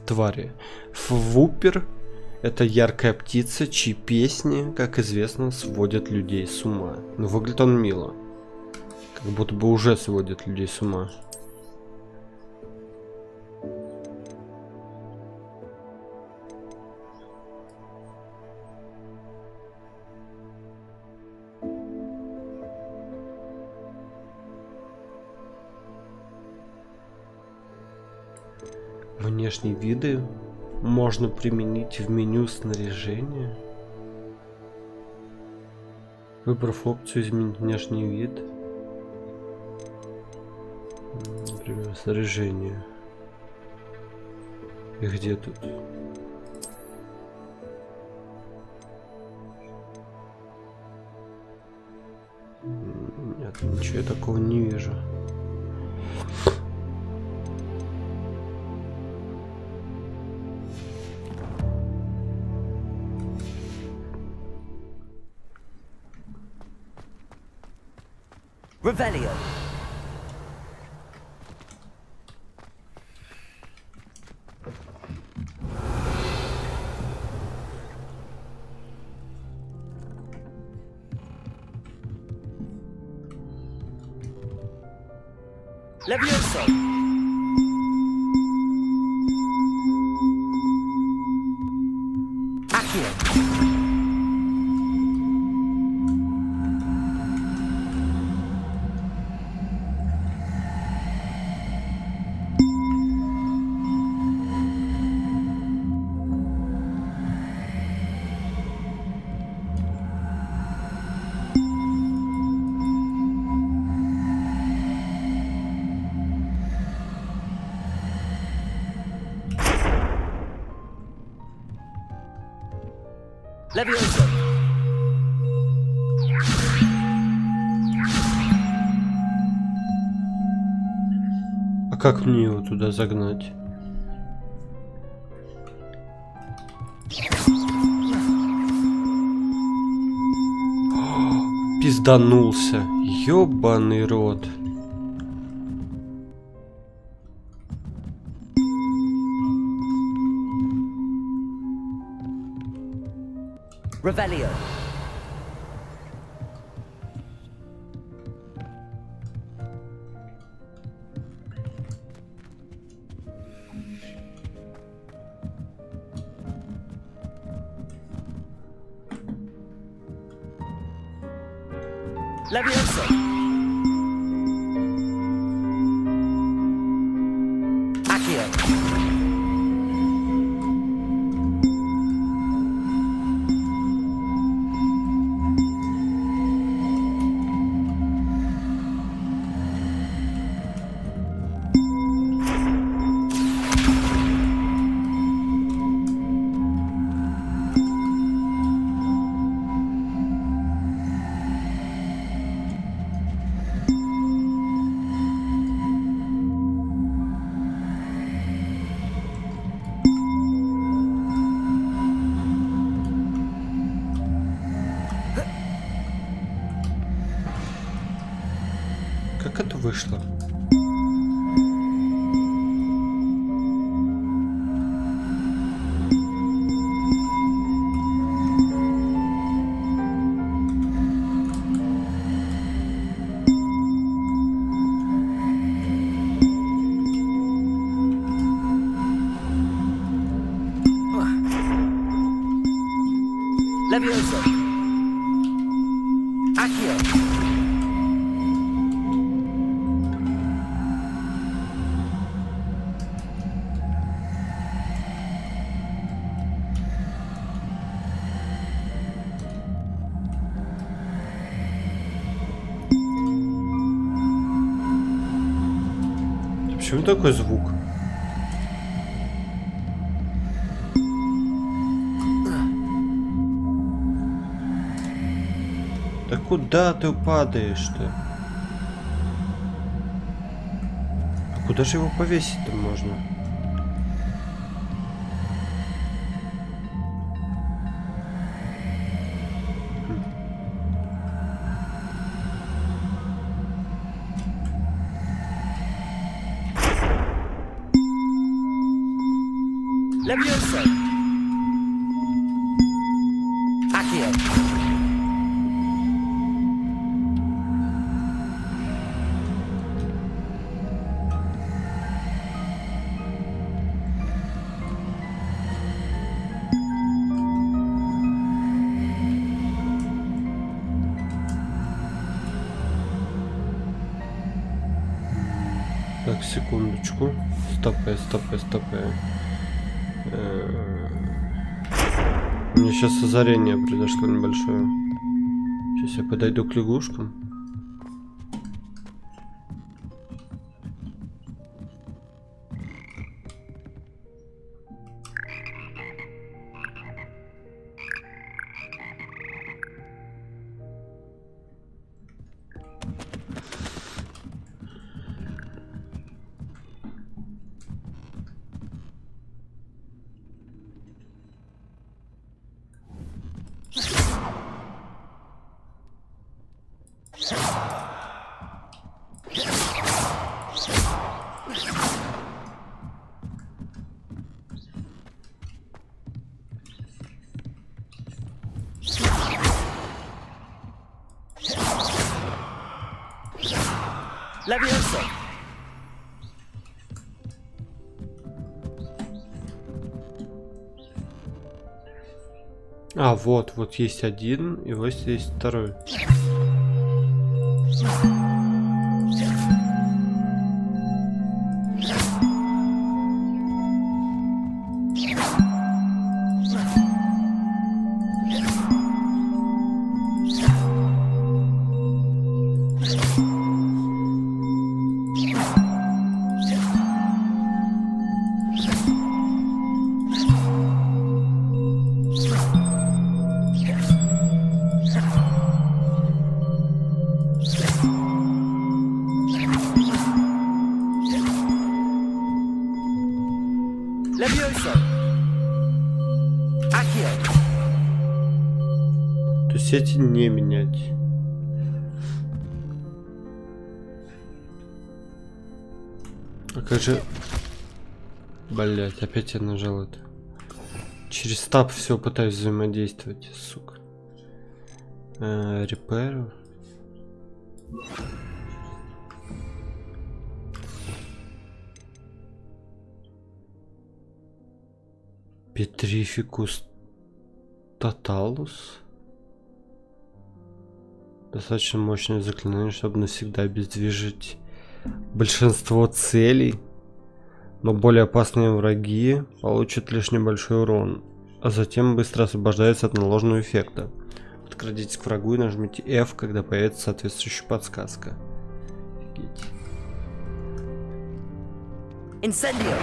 [SPEAKER 1] Твари. Фвупер — это яркая птица, чьи песни, как известно, сводят людей с ума. Но выглядит он мило. Как будто бы уже сводит людей с ума. Внешние виды можно применить в меню снаряжения. Выбрав опцию изменить внешний вид. Например, снаряжение. И где тут? Нет, ничего я такого не вижу.
[SPEAKER 5] Revelio. Levioso. Accio. Levioso.
[SPEAKER 1] А как мне его туда загнать? Пизданулся. Ёбаный рот.
[SPEAKER 5] Revelio. Levioso. Accio.
[SPEAKER 1] Как это вышло?
[SPEAKER 5] Levioso. Accio.
[SPEAKER 1] Почему такой звук? Да куда ты падаешь-то? А куда же его повесить-то можно?
[SPEAKER 5] Levioso. Accio.
[SPEAKER 1] Так, секундочку. Стопэ. У меня сейчас озарение произошло небольшое. Сейчас я подойду к лягушкам.
[SPEAKER 15] Levioso!
[SPEAKER 1] А, вот есть один, и вот есть второй. То есть эти не менять. А как же... Блять, опять я нажал это. Через таб все пытаюсь взаимодействовать, сука. Repair. Petrificus Totalus. Достаточно мощное заклинание, чтобы навсегда обездвижить большинство целей. Но более опасные враги получат лишь небольшой урон, а затем быстро освобождаются от наложенного эффекта. Подкрадитесь к врагу и нажмите F, когда появится соответствующая подсказка. Офигеть.
[SPEAKER 15] Incendio!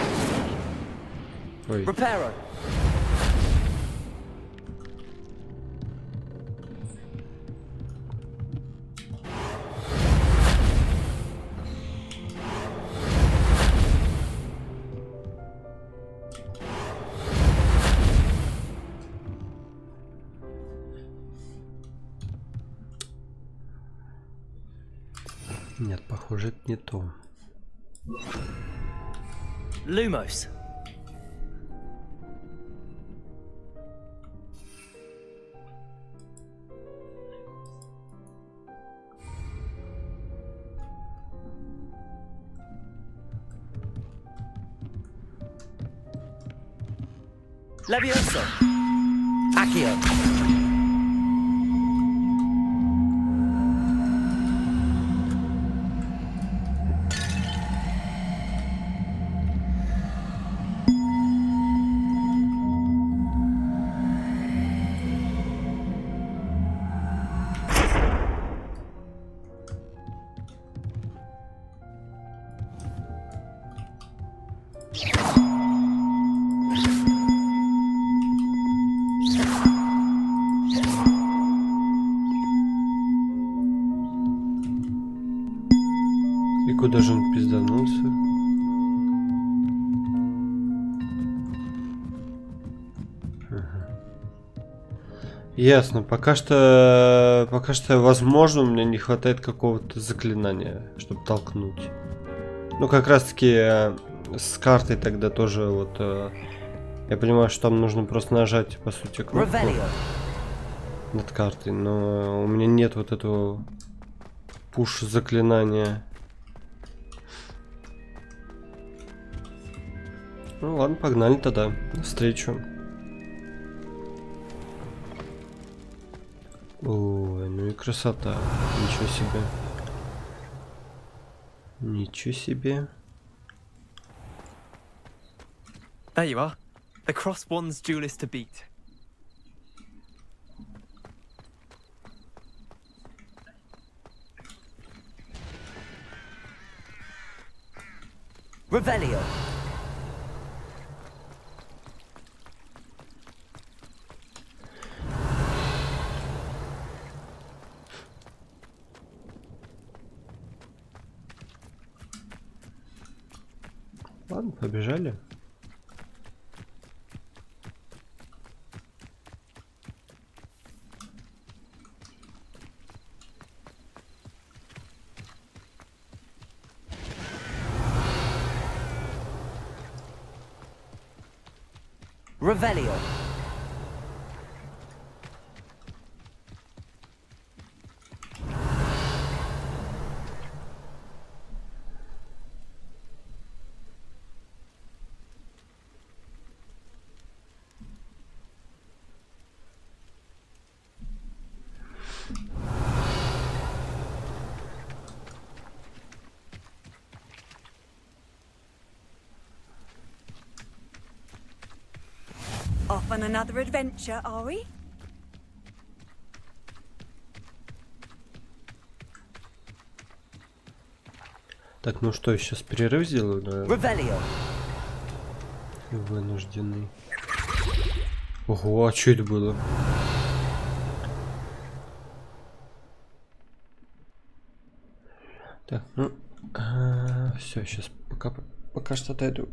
[SPEAKER 1] Ой.
[SPEAKER 15] Reparo!
[SPEAKER 1] Нет, похоже, это не то.
[SPEAKER 15] Lumos! Levioso! Accio!
[SPEAKER 1] И куда же он пизданулся? Ага. Ясно. Пока что, возможно, у меня не хватает какого-то заклинания, чтобы толкнуть. Ну, как раз таки с картой тогда тоже вот... я понимаю, что там нужно просто нажать, по сути, кнопку над картой, но у меня нет вот этого пуш заклинания. Ну ладно, погнали тогда. Навстречу. Ой, ну и красота. Ничего себе. Ничего себе.
[SPEAKER 3] There you are. The cross one's duelist to beat.
[SPEAKER 15] Revelio.
[SPEAKER 1] Ладно, побежали.
[SPEAKER 15] Revelio.
[SPEAKER 16] Off on another adventure, are we?
[SPEAKER 1] Так, ну что, сейчас перерыв сделаю, да?
[SPEAKER 15] Revelio.
[SPEAKER 1] Вынужденный. Ого, а что это было? Так, ну, все, сейчас пока что отойду.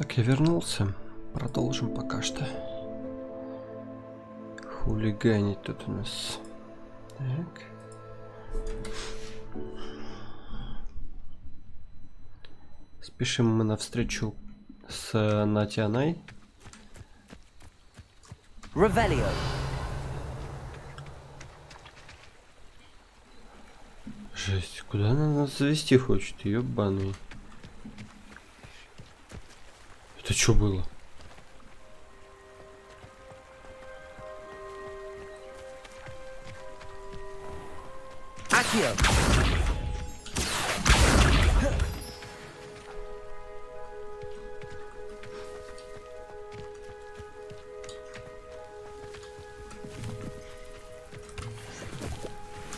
[SPEAKER 1] Так, я вернулся. Продолжим пока что. Хулиганить тут у нас. Так. Спешим мы навстречу с Натианой.
[SPEAKER 15] Revelio.
[SPEAKER 1] Жесть, куда она нас завести хочет, ёбаный. Это что было?
[SPEAKER 15] Accio.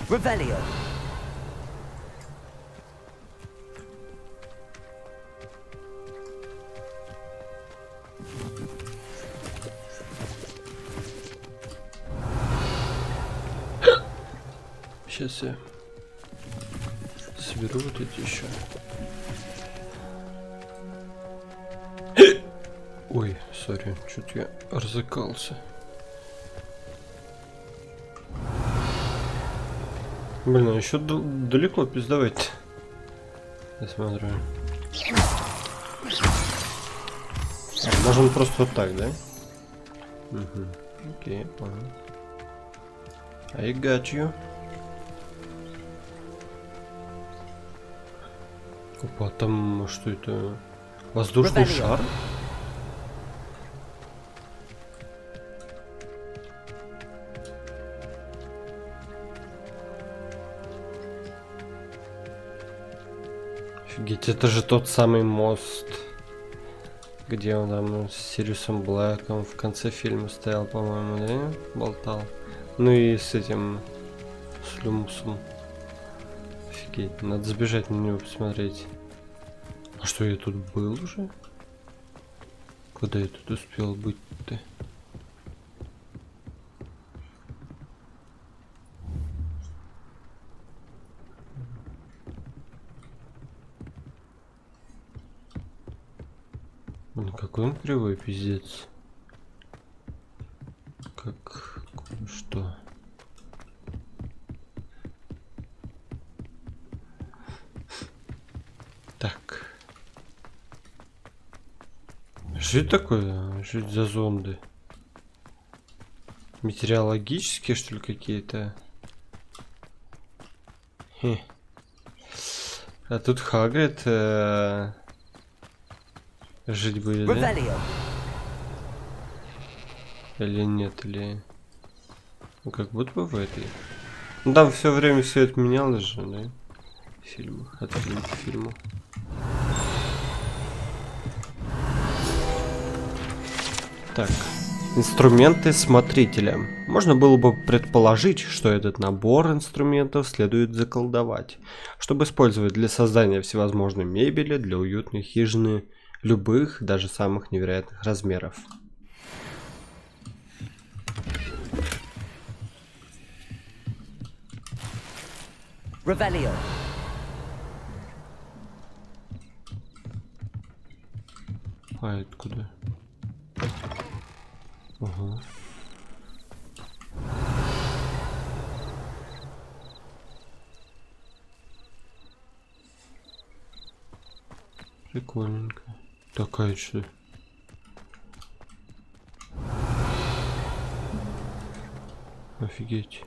[SPEAKER 15] Revelio.
[SPEAKER 1] Сейчас я соберу вот эти еще. Ой, сори, что-то я разыкался. Блин, а еще далеко пиздавать. Я смотрю. Можно просто вот так, да? Угу. Окей, понял. I got you. Опа, там что это? Воздушный шар? Офигеть, это же тот самый мост, где он там с Сириусом Блэком в конце фильма стоял, по-моему, да? Болтал. Ну и с этим, с Люмусом. Офигеть, надо сбежать на него посмотреть. А что, я тут был уже? Куда я тут успел быть-то? Ну какой он кривой, пиздец. Как... что? Так. Что это такое? Что это за зонды? Метеорологические, что ли, какие-то? А тут Хагрид жить будет, да? Или нет, или... Ну, как будто бы в этой. Ну, там все время все это менялось же, да? В фильмах, от фильма к фильму. Так, инструменты смотрителя. Можно было бы предположить, что этот набор инструментов следует заколдовать, чтобы использовать для создания всевозможной мебели для уютной хижины любых, даже самых невероятных размеров.
[SPEAKER 15] Revelio.
[SPEAKER 1] А это куда? Ага. Прикольненько. Такая что? Офигеть.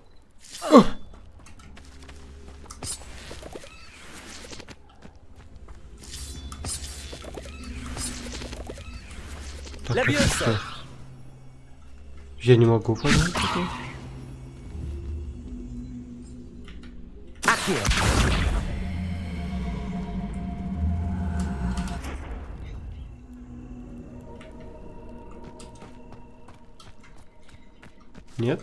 [SPEAKER 1] Так, это что? Я не могу понять это. Нет?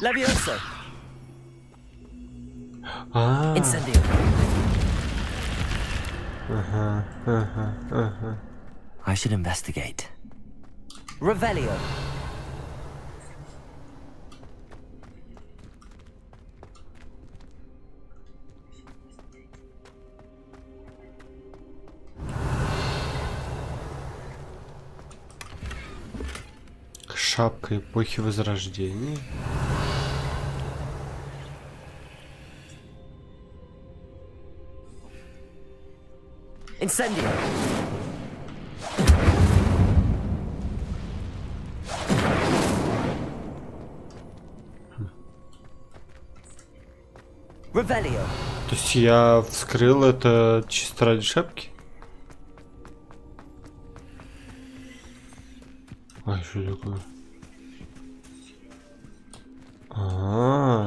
[SPEAKER 15] Levioso.
[SPEAKER 1] А.
[SPEAKER 15] Incendio.
[SPEAKER 1] Ага, ага, ага.
[SPEAKER 5] I should investigate.
[SPEAKER 15] Revelio.
[SPEAKER 1] Шапка эпохи Возрождения.
[SPEAKER 15] Incendio. Revelio.
[SPEAKER 1] То есть я вскрыл это чисто ради шапки? А, что такое?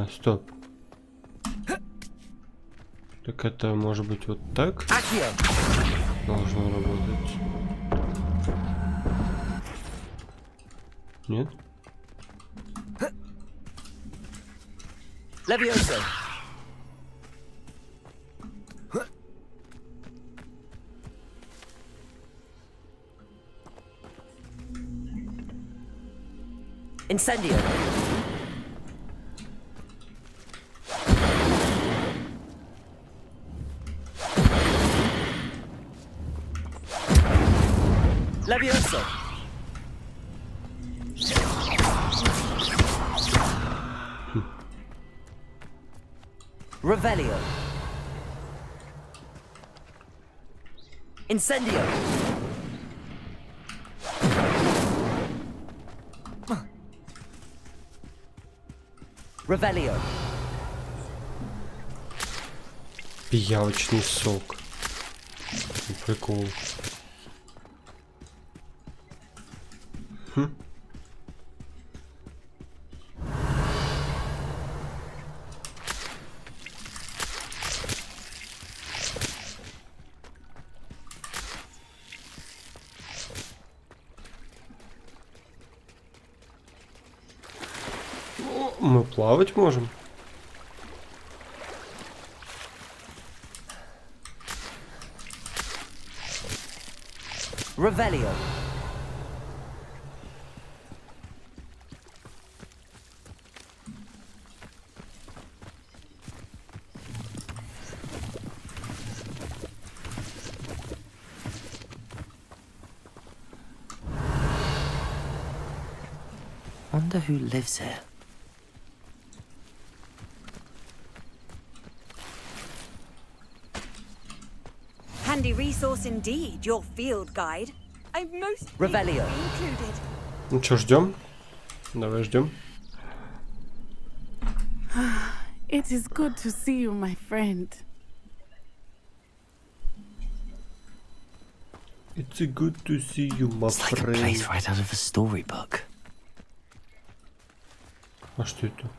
[SPEAKER 1] Стоп. Так это может быть вот так? Должно работать. Нет?
[SPEAKER 15] Levioso. Incendio. Levioso. Revelio. Incendio. Revelio.
[SPEAKER 1] Пиявочный сок. Прикол. Мы плавать можем.
[SPEAKER 15] Revelio.
[SPEAKER 5] Wonder who lives here.
[SPEAKER 16] Handy resource indeed, your field guide. I've most
[SPEAKER 15] Revelio.
[SPEAKER 16] included.
[SPEAKER 1] Ну что, ждем? Давай ждем.
[SPEAKER 2] It is good to see you, my friend.
[SPEAKER 1] It's good to see you, my
[SPEAKER 5] It's like a
[SPEAKER 1] friend.
[SPEAKER 5] place right out of a storybook.
[SPEAKER 1] А что это?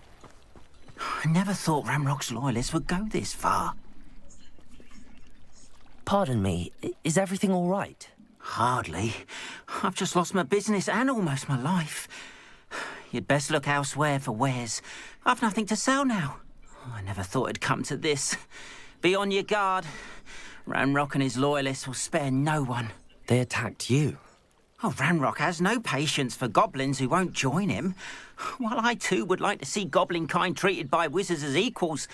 [SPEAKER 17] I never thought Ramrock's loyalists would go this far.
[SPEAKER 5] Pardon me, is everything all right?
[SPEAKER 17] Hardly. I've just lost my business and almost my life. You'd best look elsewhere for wares. I've nothing to sell now. I never thought it'd come to this. Be on your guard. Ramrock and his loyalists will spare no one.
[SPEAKER 5] They attacked you.
[SPEAKER 17] Oh, Ramrock has no patience for goblins who won't join him. While I too would like to see goblin kind treated by wizards as equals,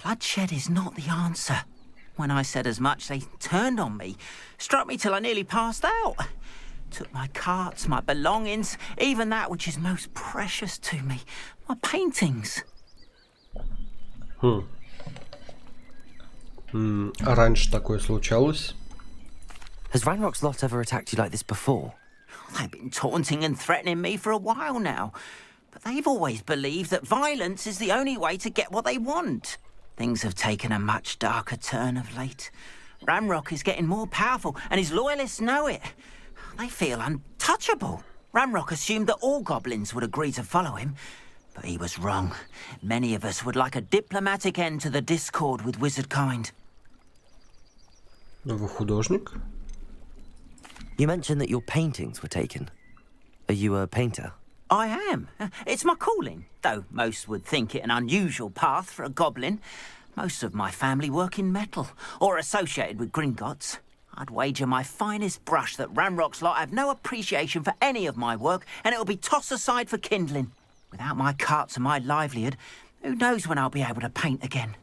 [SPEAKER 17] bloodshed is not the answer. When I said as much, they turned on me, struck me till I nearly passed out. Took my carts, my belongings, even that which is most precious to me, my paintings.
[SPEAKER 1] Раньше такое случалось?
[SPEAKER 5] Has Ranrock's lot ever attacked you like this before?
[SPEAKER 17] They've been taunting and threatening me for a while now, but they've always believed that violence is the only way to get what they want. Things have taken a much darker turn of late. Ramrock is getting more powerful, and his loyalists know it. They feel untouchable. Ramrock assumed that all goblins would agree to follow him, but he was wrong. Many of us would like a diplomatic end to the discord with wizard kind.
[SPEAKER 1] Вы художник?
[SPEAKER 5] You mentioned that your paintings were taken. Are you a painter?
[SPEAKER 17] I am. It's my calling, though most would think it an unusual path for a goblin. Most of my family work in metal, or associated with Gringotts. I'd wager my finest brush that Ramrock's lot have no appreciation for any of my work, and it'll be tossed aside for kindling. Without my carts and my livelihood, who knows when I'll be able to paint again.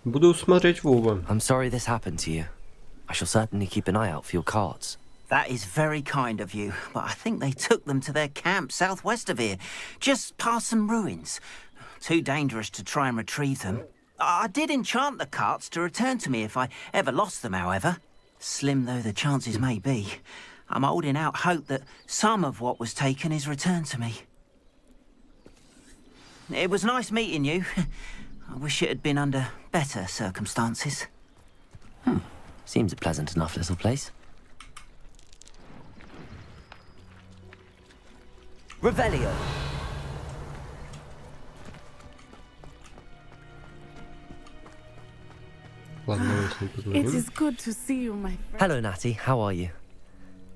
[SPEAKER 1] Буду смотреть в оба.
[SPEAKER 5] I'm sorry this happened to you. I shall certainly keep an eye out for your cards.
[SPEAKER 17] That is very kind of you, but I think they took them to their camp southwest of here, just past some ruins. Too dangerous to try and retrieve them. I did enchant the carts to return to me if I ever lost them, however. Slim though the chances may be, I'm holding out hope that some of what was taken is returned to me. It was nice meeting you. I wish it had been under better circumstances.
[SPEAKER 5] Seems a pleasant enough little place.
[SPEAKER 15] Revelio.
[SPEAKER 2] It is good to see you, my friend.
[SPEAKER 5] Hello, Natty. How are you?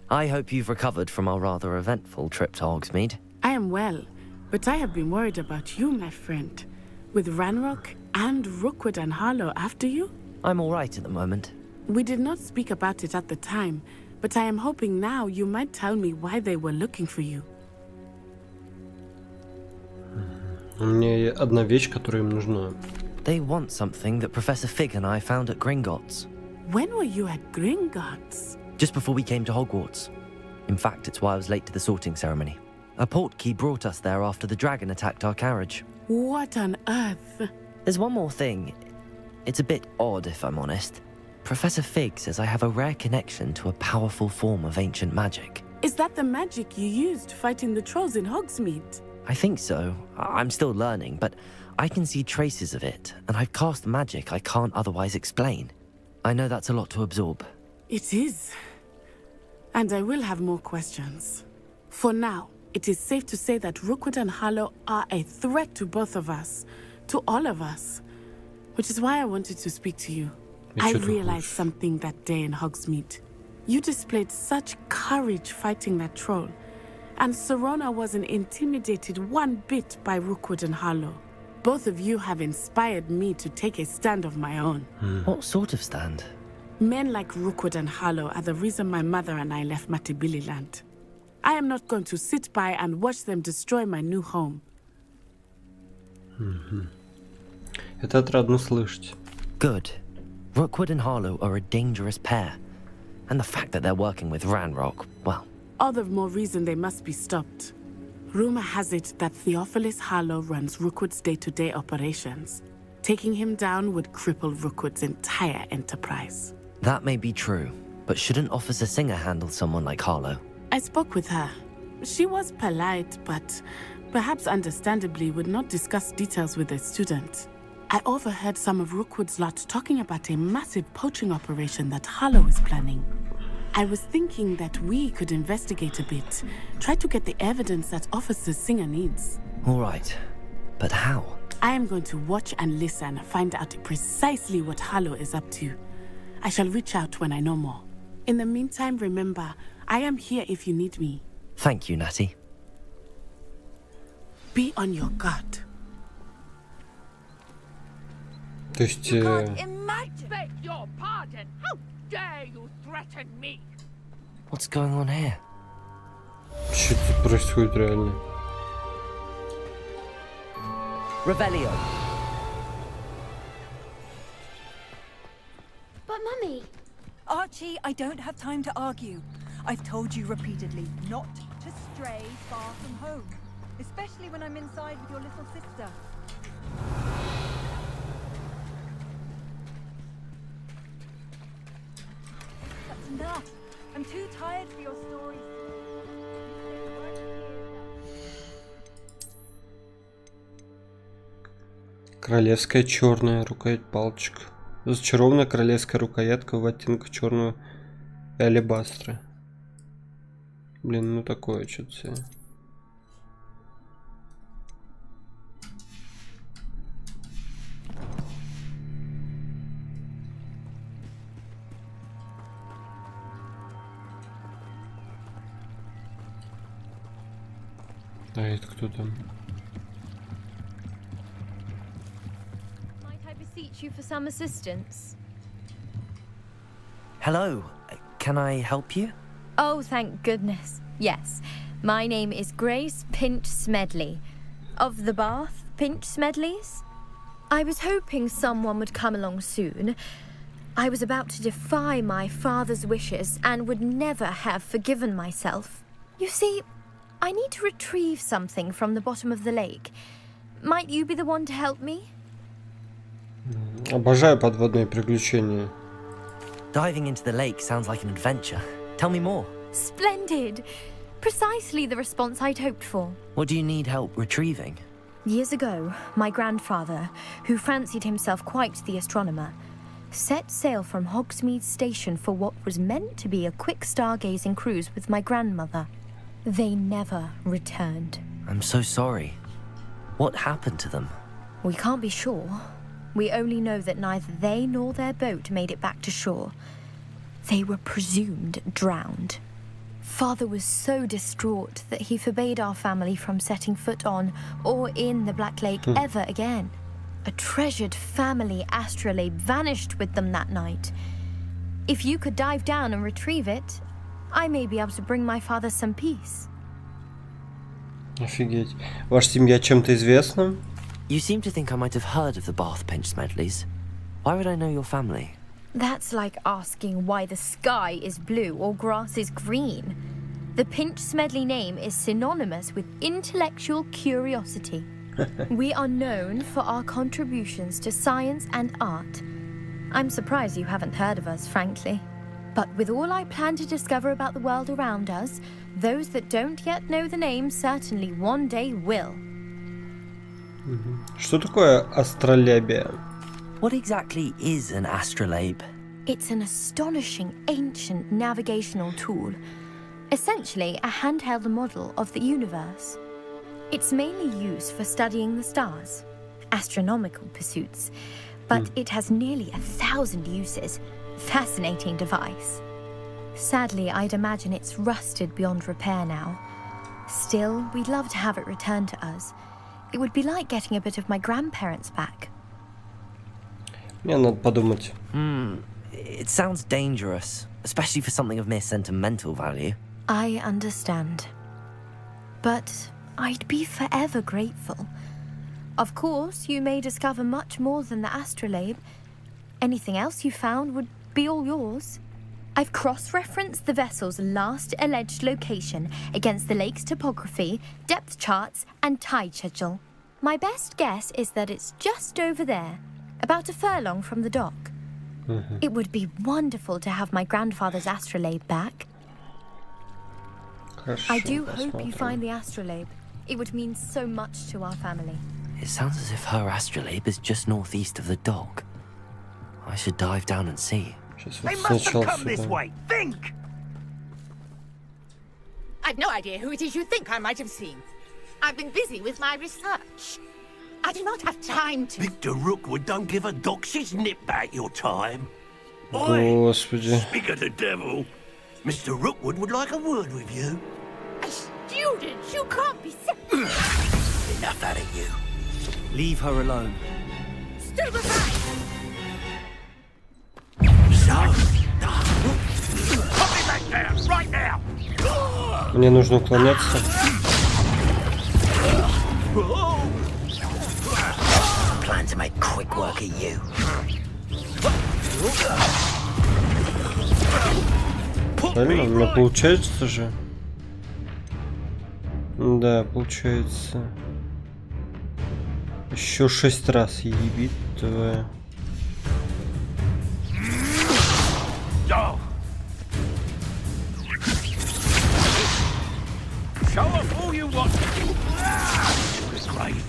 [SPEAKER 5] I hope you've recovered from our rather eventful trip to Hogsmeade.
[SPEAKER 2] I am well, but I have been worried about you, my friend. With Ranrock and Rookwood and Harlow after you?
[SPEAKER 5] I'm all right at the moment.
[SPEAKER 2] We did not speak about it at the time, but I am hoping now you might tell me why they were looking for you.
[SPEAKER 1] У меня одна вещь, которая им нужна.
[SPEAKER 5] They want something that Professor Fig and I found at Gringotts.
[SPEAKER 2] When were you at Gringotts?
[SPEAKER 5] Just before we came to Hogwarts. In fact, it's why I was late to the sorting ceremony. A portkey brought us there after the dragon attacked our carriage.
[SPEAKER 2] What on earth?
[SPEAKER 5] There's one more thing. It's a bit odd, if I'm honest. Professor Fig says I have a rare connection to a powerful form of ancient magic.
[SPEAKER 2] Is that the magic you used fighting the trolls in Hogsmeade?
[SPEAKER 5] I think so. I'm still learning, but I can see traces of it, and I've cast magic I can't otherwise explain. I know that's a lot to absorb.
[SPEAKER 2] It is. And I will have more questions. For now, it is safe to say that Rookwood and Harlow are a threat to both of us, to all of us. Which is why I wanted to speak to you. I realized something that day in Hogsmeade. You displayed such courage fighting that troll. And Serona wasn't intimidated one bit by Rookwood and Harlow. Both of you have inspired me to take a stand of my own.
[SPEAKER 5] What sort of stand?
[SPEAKER 2] Men like Rookwood and Harlow are the reason my mother and I left Matibili-land. I am not going to sit by and watch them destroy my new home.
[SPEAKER 1] Это отрадно слышать.
[SPEAKER 5] Good. Rookwood and Harlow are a dangerous pair. And the fact that they're working with Ranrock, well...
[SPEAKER 2] All the more reason they must be stopped. Rumor has it that Theophilus Harlow runs Rookwood's day-to-day operations. Taking him down would cripple Rookwood's entire enterprise.
[SPEAKER 5] That may be true, but shouldn't Officer Singer handle someone like Harlow?
[SPEAKER 2] I spoke with her. She was polite, but perhaps understandably would not discuss details with a student. I overheard some of Rookwood's lot talking about a massive poaching operation that Harlow is planning. I was thinking that we could investigate a bit, try to get the evidence that Officer Singer needs.
[SPEAKER 5] All right, but how?
[SPEAKER 2] I am going to watch and listen, find out precisely what Harlow is up to. I shall reach out when I know more. In the meantime, remember, I am here if you need me.
[SPEAKER 5] Thank you, Natty.
[SPEAKER 2] Be on your guard.
[SPEAKER 1] То есть...
[SPEAKER 14] Beg your pardon. How dare you threaten me?
[SPEAKER 5] What's going on here?
[SPEAKER 1] Что тут происходит реально?
[SPEAKER 15] Revelio.
[SPEAKER 14] But Mummy...
[SPEAKER 16] Archie, I don't have time to argue. I've told you repeatedly not to stray far from home. Especially when I'm inside with your little sister. That's enough. I'm too tired for your stories.
[SPEAKER 1] Королевская черная рукоять-палочка. Зачарованная королевская рукоятка в оттенках черного и алебастра. Блин, ну такое что-то себе. А это кто там?
[SPEAKER 18] Might I beseech you for some assistance?
[SPEAKER 5] Hello, can I help you?
[SPEAKER 6] Oh, thank goodness. Yes, my name is Grace Pinch Smedley, of the Bath Pinch Smedleys. I was hoping someone would come along soon. I was about to defy my father's wishes and would never have forgiven myself. You see, I need to retrieve something from the bottom of the lake. Might you be the one to help me?
[SPEAKER 1] Обожаю подводные приключения.
[SPEAKER 5] Diving into the lake sounds like an adventure. Tell me more.
[SPEAKER 6] Splendid! Precisely the response I'd hoped for.
[SPEAKER 5] What do you need help retrieving?
[SPEAKER 6] Years ago, my grandfather, who fancied himself quite the astronomer, set sail from Hogsmeade Station for what was meant to be a quick stargazing cruise with my grandmother. They never returned.
[SPEAKER 5] I'm so sorry. What happened to them?
[SPEAKER 6] We can't be sure. We only know that neither they nor their boat made it back to shore. They were presumed drowned. Father was so distraught that he forbade our family from setting foot on or in the Black Lake ever again. A treasured family astrolabe vanished with them that night. If you could dive down and retrieve it, I may be able to bring my father some peace.
[SPEAKER 1] Офигеть. Ваша семья чем-то известна?
[SPEAKER 5] You seem to think I might have heard of the Bath Pinch Smedleys. Why would I know your family?
[SPEAKER 6] That's like asking why the sky is blue or grass is green. The Pinch Smedley name is synonymous with intellectual curiosity. We are known for our contributions to science and art. I'm surprised you haven't heard of us, frankly. But with all I plan to discover about the world around us, those that don't yet know the name certainly one day will.
[SPEAKER 1] Что такое астролябия?
[SPEAKER 5] What exactly is an astrolabe?
[SPEAKER 6] It's an astonishing ancient navigational tool. Essentially, a handheld model of the universe. It's mainly used for studying the stars, astronomical pursuits, but it has nearly 1,000 uses. Fascinating device. Sadly, I'd imagine it's rusted beyond repair now. Still, we'd love to have it returned to us. It would be like getting a bit of my grandparents back.
[SPEAKER 1] Мне надо подумать.
[SPEAKER 5] It sounds dangerous, especially for something of mere sentimental value.
[SPEAKER 6] I understand. But I'd be forever grateful. Of course, you may discover much more than the astrolabe. Anything else you found would be all yours. I've cross-referenced the vessel's last alleged location against the lake's topography, depth charts, and tide schedule. My best guess is that it's just over there, about a furlong from the dock. It would be wonderful to have my grandfather's astrolabe back. I do hope you find the astrolabe. It would mean so much to our family.
[SPEAKER 5] It sounds as if her astrolabe is just northeast of the dock. I should dive down and see.
[SPEAKER 19] They must have come this way. Think!
[SPEAKER 14] I've no idea who it is you think I might have seen. I've been busy with my research. I do not have time to...
[SPEAKER 19] Victor Rookwood don't give a doxy's nip back your time.
[SPEAKER 1] Господи.
[SPEAKER 19] Speak of the devil. Mr. Rookwood would like a word with you.
[SPEAKER 14] A student? You can't be...
[SPEAKER 19] Enough out of you.
[SPEAKER 5] Leave her alone.
[SPEAKER 14] Still behind!
[SPEAKER 19] Put me back down, right now!
[SPEAKER 1] Мне нужно уклоняться.
[SPEAKER 17] Plan to make quick work of you.
[SPEAKER 1] Правильно? У меня получается же. Да, получается. Еще 6 раз, ебит твоя.
[SPEAKER 19] Show off all you want. Great.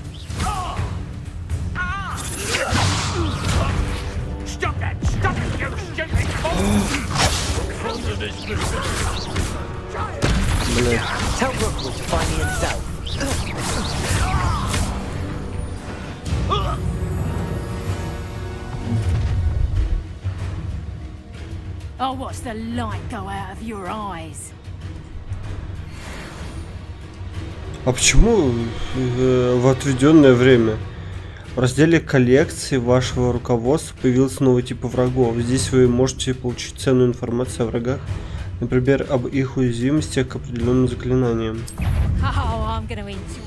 [SPEAKER 19] Stop that! Stop it, you stupid fool!
[SPEAKER 15] Tell Rookwood to find me himself.
[SPEAKER 7] I'll watch the light go out of your eyes.
[SPEAKER 1] А почему в отведенное время в разделе коллекции вашего руководства появился новый тип врагов? Здесь вы можете получить ценную информацию о врагах, например, об их уязвимости к определенным заклинаниям.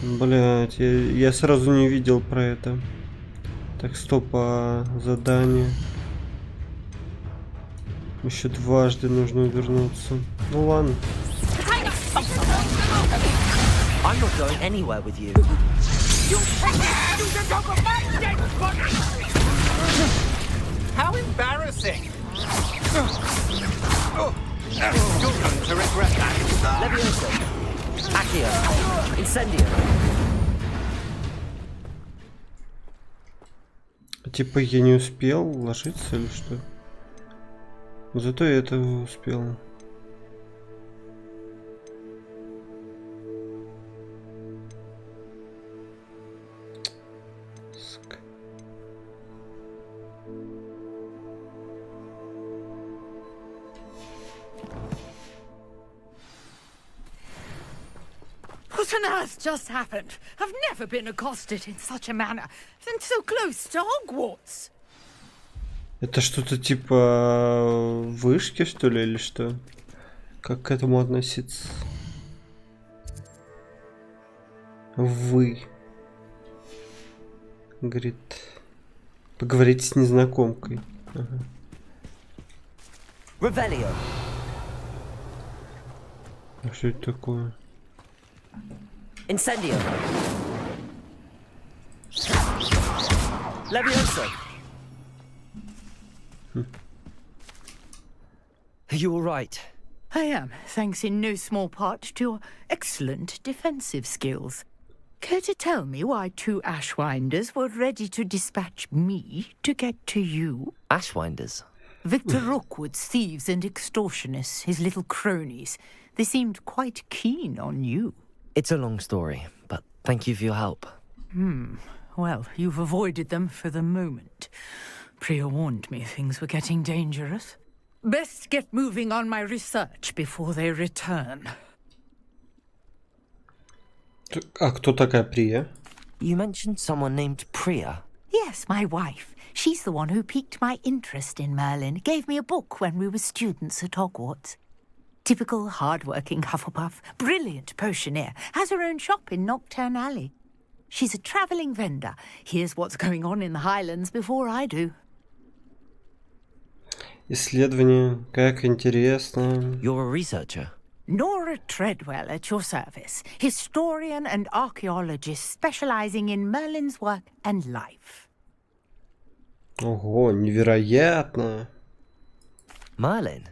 [SPEAKER 1] Блять, я сразу не видел про это. Так, стоп, задание. Еще дважды нужно вернуться. Ну ладно.
[SPEAKER 15] I'm not going anywhere with you.
[SPEAKER 19] How embarrassing! You're going to regret that.
[SPEAKER 15] Levioso. Accio. Incendio.
[SPEAKER 1] Типа я не успел ложиться или что? Зато я это успел.
[SPEAKER 14] What on earth just happened? I've never been accosted in such a manner, and so close to Hogwarts.
[SPEAKER 1] Это что-то типа вышки, что ли, или что? Как к этому относиться? Вы. Говорит, поговорите с незнакомкой. Ага.
[SPEAKER 15] Revelio.
[SPEAKER 1] А что это такое?
[SPEAKER 15] Incendio. Levioso.
[SPEAKER 5] Are you all right?
[SPEAKER 14] I am, thanks in no small part to your excellent defensive skills. Care to tell me why two Ashwinders were ready to dispatch me to get to you?
[SPEAKER 5] Ashwinders?
[SPEAKER 14] Victor Rookwood's thieves and extortionists, his little cronies. They seemed quite keen on you.
[SPEAKER 5] It's a long story, but thank you for your help.
[SPEAKER 14] Well, you've avoided them for the moment. Priya warned me things were getting dangerous. Best get moving on my research before they return.
[SPEAKER 1] А кто такая Прия?
[SPEAKER 5] You mentioned someone named Priya.
[SPEAKER 14] Yes, my wife. She's the one who piqued my interest in Merlin. Gave me a book when we were students at Hogwarts. Typical hard-working Hufflepuff, brilliant potioneer, has her own shop in Nocturne Alley. She's a travelling vendor. Hears what's going on in the Highlands before I do.
[SPEAKER 1] Исследование, как интересно.
[SPEAKER 5] You're a researcher?
[SPEAKER 14] Nora Treadwell at your service, historian and archaeologist specializing in Merlin's work and life.
[SPEAKER 1] Ого, невероятно.
[SPEAKER 5] Merlin?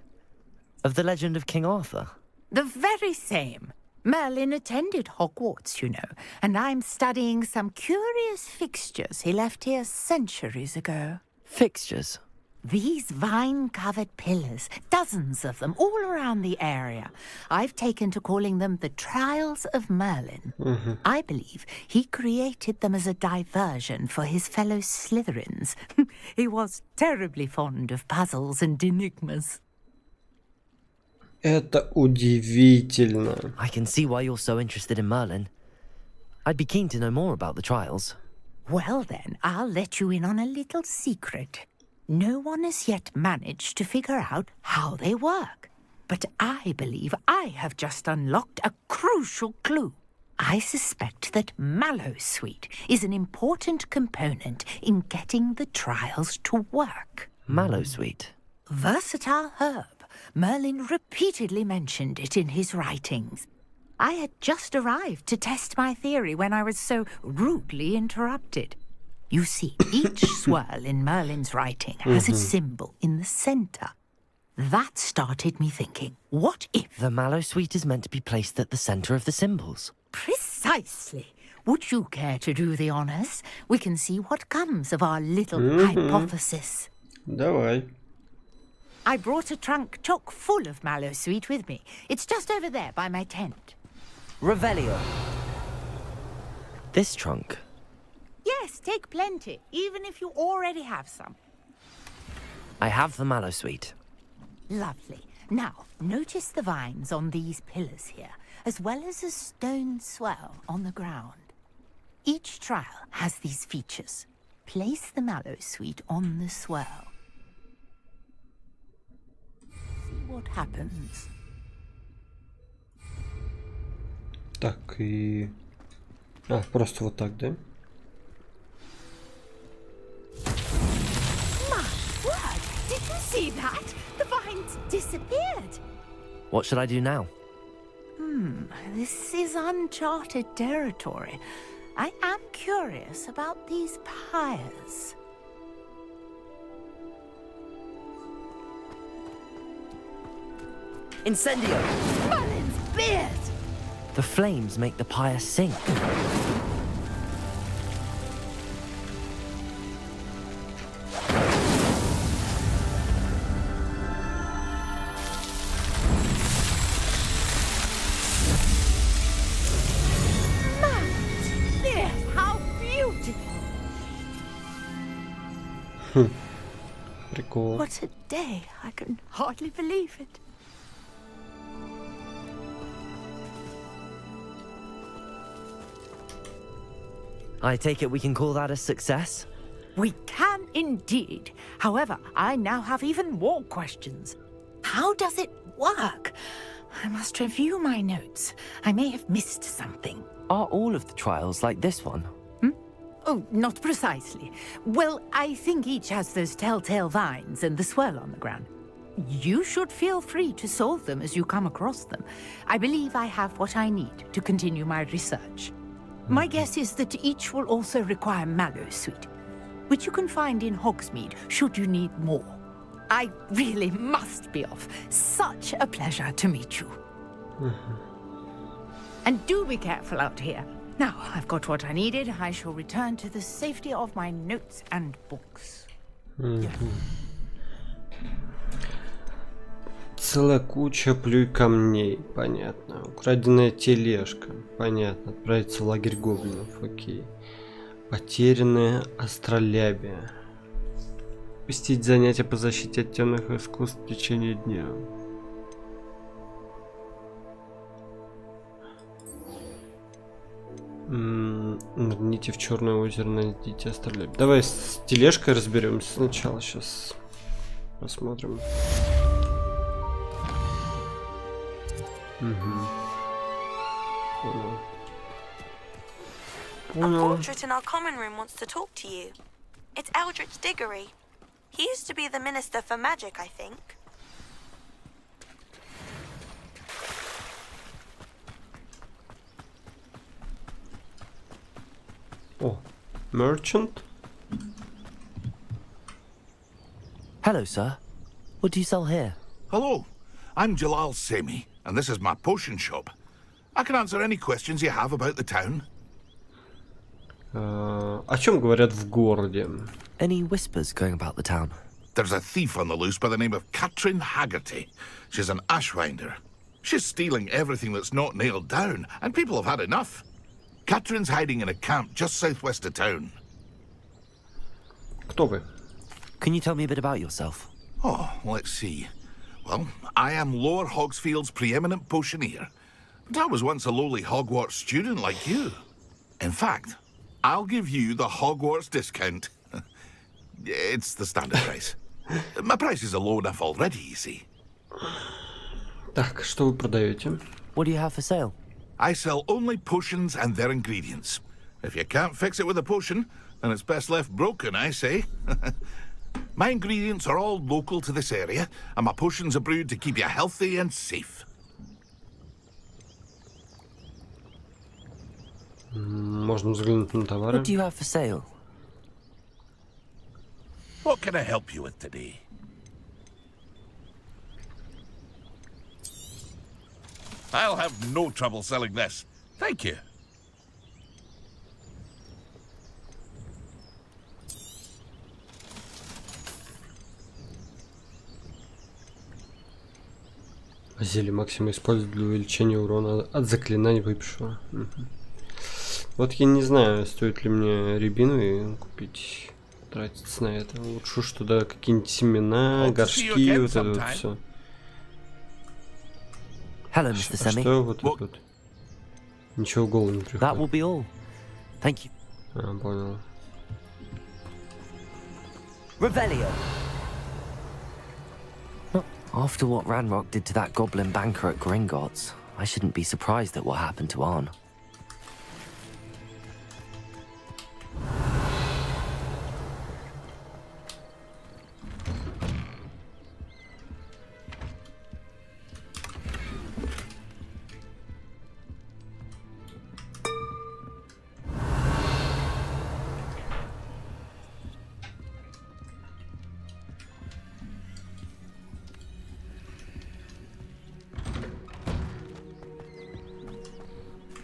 [SPEAKER 5] Of the legend of King Arthur?
[SPEAKER 14] The very same. Merlin attended Hogwarts, you know, and I'm studying some curious fixtures he left here centuries ago.
[SPEAKER 5] Fixtures?
[SPEAKER 14] These vine-covered pillars, dozens of them, all around the area. I've taken to calling them the Trials of Merlin. I believe he created them as a diversion for his fellow Slytherins. He was terribly fond of puzzles and enigmas.
[SPEAKER 1] Это удивительно.
[SPEAKER 5] I can see why you're so interested in Merlin. I'd be keen to know more about the trials.
[SPEAKER 14] Well then, I'll let you in on a little secret. No one has yet managed to figure out how they work. But I believe I have just unlocked a crucial clue. I suspect that Mallowsweet is an important component in getting the trials to work.
[SPEAKER 5] Mallowsweet?
[SPEAKER 14] Versatile herb. Merlin repeatedly mentioned it in his writings. I had just arrived to test my theory when I was so rudely interrupted. You see, each swirl in Merlin's writing has a symbol in the center. That started me thinking, what if...
[SPEAKER 5] The Mallowsweet is meant to be placed at the center of the symbols.
[SPEAKER 14] Precisely. Would you care to do the honors? We can see what comes of our little hypothesis.
[SPEAKER 1] Давай.
[SPEAKER 14] I brought a trunk chock full of Mallowsweet with me. It's just over there by my tent.
[SPEAKER 15] Revelio.
[SPEAKER 5] This trunk?
[SPEAKER 14] Yes, take plenty, even if you already have some.
[SPEAKER 5] I have the Mallowsweet.
[SPEAKER 14] Lovely. Now, notice the vines on these pillars here, as well as a stone swell on the ground. Each trial has these features. Place the Mallowsweet on the swell. See what happens.
[SPEAKER 1] Так, и... А, просто вот так, да?
[SPEAKER 14] My word! Did you see that? The vines It's disappeared.
[SPEAKER 5] What should I do now?
[SPEAKER 14] This is uncharted territory. I am curious about these pyres.
[SPEAKER 15] Incendio!
[SPEAKER 14] Merlin's beard!
[SPEAKER 5] The flames make the pyre sink.
[SPEAKER 1] Прикол.
[SPEAKER 14] What a day. I can hardly believe it.
[SPEAKER 5] I take it we can call that a success?
[SPEAKER 14] We can indeed. However, I now have even more questions. How does it work? I must review my notes. I may have missed something.
[SPEAKER 5] Are all of the trials like this one?
[SPEAKER 14] Oh, not precisely. Well, I think each has those telltale vines and the swirl on the ground. You should feel free to solve them as you come across them. I believe I have what I need to continue my research. My guess is that each will also require mallow sweet, which you can find in Hogsmeade should you need more. I really must be off. Such a pleasure to meet you. And do be careful out here. Now, I've got what I needed. I shall return to the safety of my notes and books.
[SPEAKER 1] Целая куча плюй камней, понятно. Украденная тележка, понятно. Отправиться в лагерь гоблинов, окей. Потерянное астролябия. Пустить занятия по защите от темных искусств в течение дня. Нырните в черное озеро, найдите астролябию. Давай с тележкой разберемся сначала, сейчас посмотрим.
[SPEAKER 8] A portrait in our common room wants to talk to you. It's Eldritch Diggory. He used to be the Minister for Magic, I think.
[SPEAKER 1] Oh, merchant?
[SPEAKER 5] Hello, sir. What do you sell here?
[SPEAKER 19] Hello, I'm Jalal Semi, and this is my potion shop. I can answer any questions you have about the town.
[SPEAKER 1] О чем говорят в городе?
[SPEAKER 5] Any whispers going about the town?
[SPEAKER 19] There's a thief on the loose by the name of Katrin Haggerty. She's an ashwinder. She's stealing everything that's not nailed down, and people have had enough. Katrin's hiding in a camp just southwest of town.
[SPEAKER 1] Кто вы?
[SPEAKER 5] Can you tell me a bit about yourself?
[SPEAKER 19] Oh, let's see. Well, I am Lower Hogsfield's preeminent potioneer. But I was once a lowly Hogwarts student like you. In fact, I'll give you the Hogwarts discount. It's the standard price. My prices are low enough already, you see.
[SPEAKER 1] Так, что вы продаете?
[SPEAKER 5] What do you have for sale?
[SPEAKER 19] I sell only potions and their ingredients. If you can't fix it with a potion, then it's best left broken, I say. My ingredients are all local to this area, and my potions are brewed to keep you healthy and safe.
[SPEAKER 1] Можно взглянуть на товары.
[SPEAKER 5] What do you have for sale?
[SPEAKER 19] What can I help you with today? I'll have no trouble selling this. Thank you.
[SPEAKER 1] Зелье максимум используют для увеличения урона от заклинаний выпившего. Вот я не знаю, стоит ли мне рябину купить, тратиться на это. Лучше уж туда какие-нибудь семена, горшки, вот это вот все.
[SPEAKER 5] Hello, Mr. Semi.
[SPEAKER 1] Что вот это вот? Ничего в голову не приходит.
[SPEAKER 5] That will be all. Thank you.
[SPEAKER 1] Понял.
[SPEAKER 15] Revelio.
[SPEAKER 5] After what Ranrock did to that goblin banker at Gringotts, I shouldn't be surprised at what happened to Arn.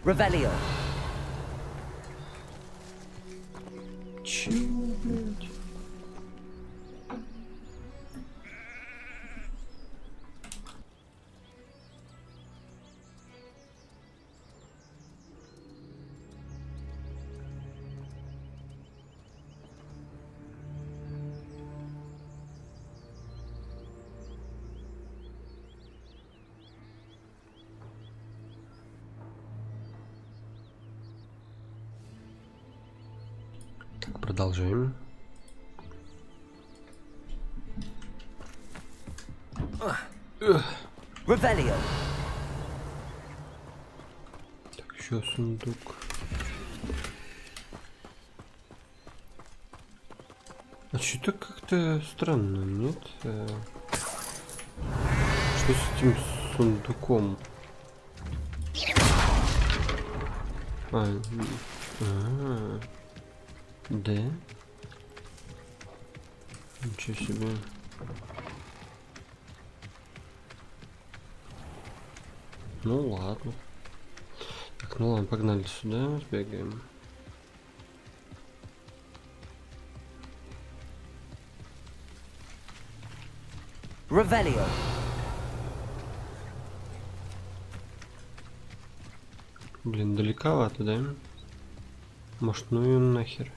[SPEAKER 15] Revelio.
[SPEAKER 1] Чего, блядь? Так, продолжаем.
[SPEAKER 15] Revelio.
[SPEAKER 1] Так, еще сундук. А что-то как-то странно, нет? Что с этим сундуком? Да? Ничего себе. Ну ладно. Так, ну ладно, погнали сюда, сбегаем.
[SPEAKER 15] Revelio.
[SPEAKER 1] Блин, далековато, да? Может, ну и нахер.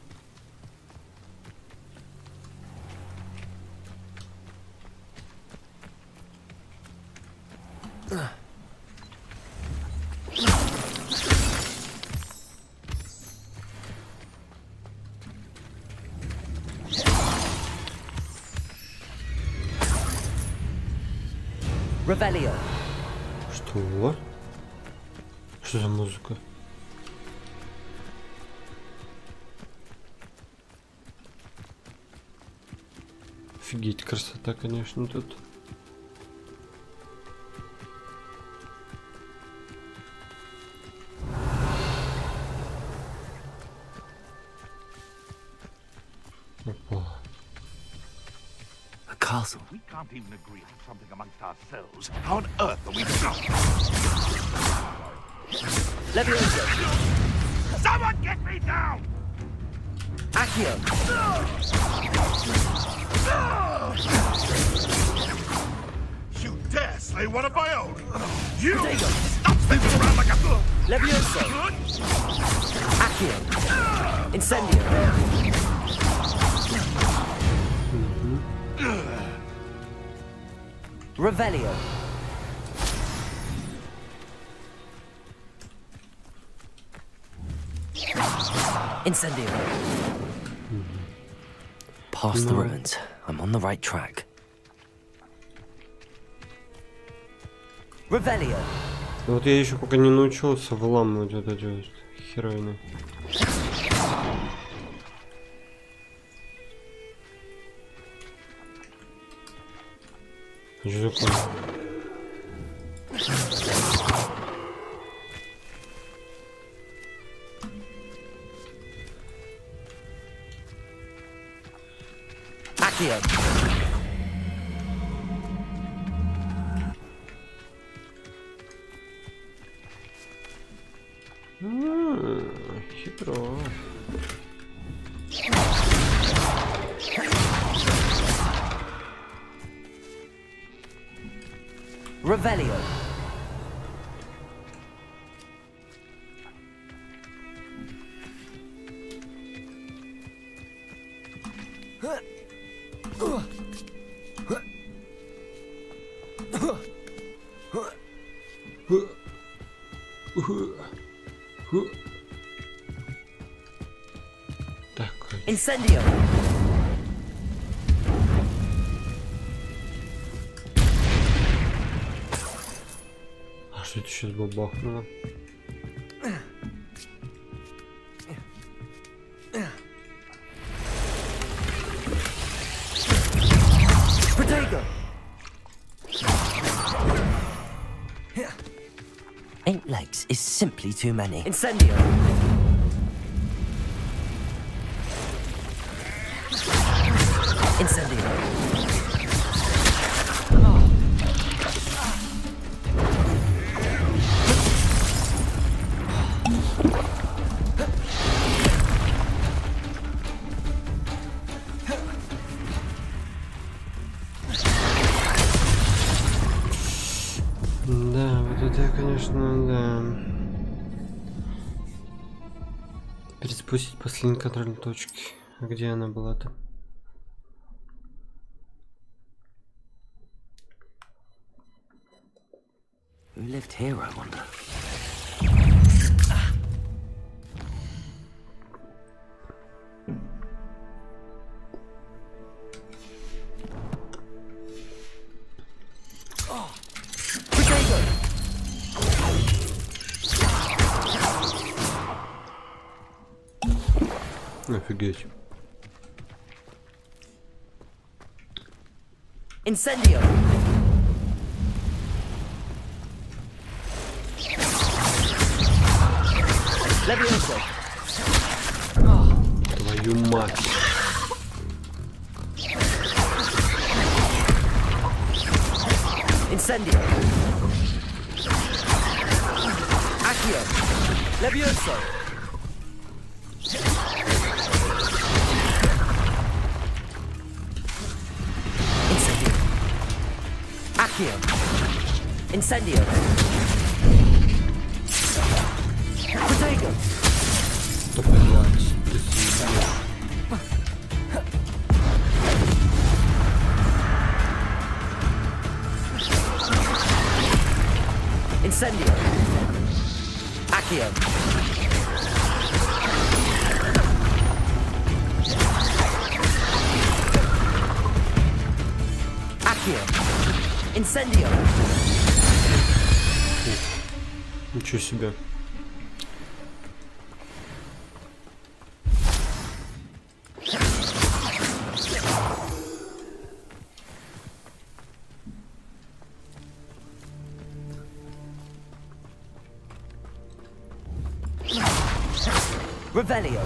[SPEAKER 15] Revelio.
[SPEAKER 1] Что? Что за музыка? Офигеть, красота, конечно, тут. Опа.
[SPEAKER 15] A castle.
[SPEAKER 19] We can't even agree on something amongst ourselves. How on earth are we to...
[SPEAKER 15] Leviosa.
[SPEAKER 19] Someone get me down!
[SPEAKER 15] Accio.
[SPEAKER 19] You dare slay one of my own! You! Stop spinning around like a...
[SPEAKER 15] Leviosa. Accio. Incendio. Revelio. Incendio.
[SPEAKER 5] Past the ruins. I'm on the right track.
[SPEAKER 15] Revelio.
[SPEAKER 1] Вот я еще пока не научился выламывать вот эти вот херовины. Что такое?
[SPEAKER 15] Accio.
[SPEAKER 1] Хитро.
[SPEAKER 15] Revelio. Incendio.
[SPEAKER 1] А что это сейчас бабахнуло?
[SPEAKER 15] Protego.
[SPEAKER 5] 8 legs is simply too many.
[SPEAKER 15] Incendio. Incendio.
[SPEAKER 1] конечно, да. Перезапустить последней контрольной точки. А где она была-то?
[SPEAKER 5] Who lived here, I wonder?
[SPEAKER 1] Офигеть.
[SPEAKER 15] Incendio. Levioso.
[SPEAKER 1] Твою мать.
[SPEAKER 15] Incendio. Accio. Levioso. Incendio. Accio. Incendio. Protego.
[SPEAKER 1] Да блядь, ты съебал.
[SPEAKER 15] Incendio. Accio. Accio. Incendio.
[SPEAKER 1] Ничего себе.
[SPEAKER 15] Revelio.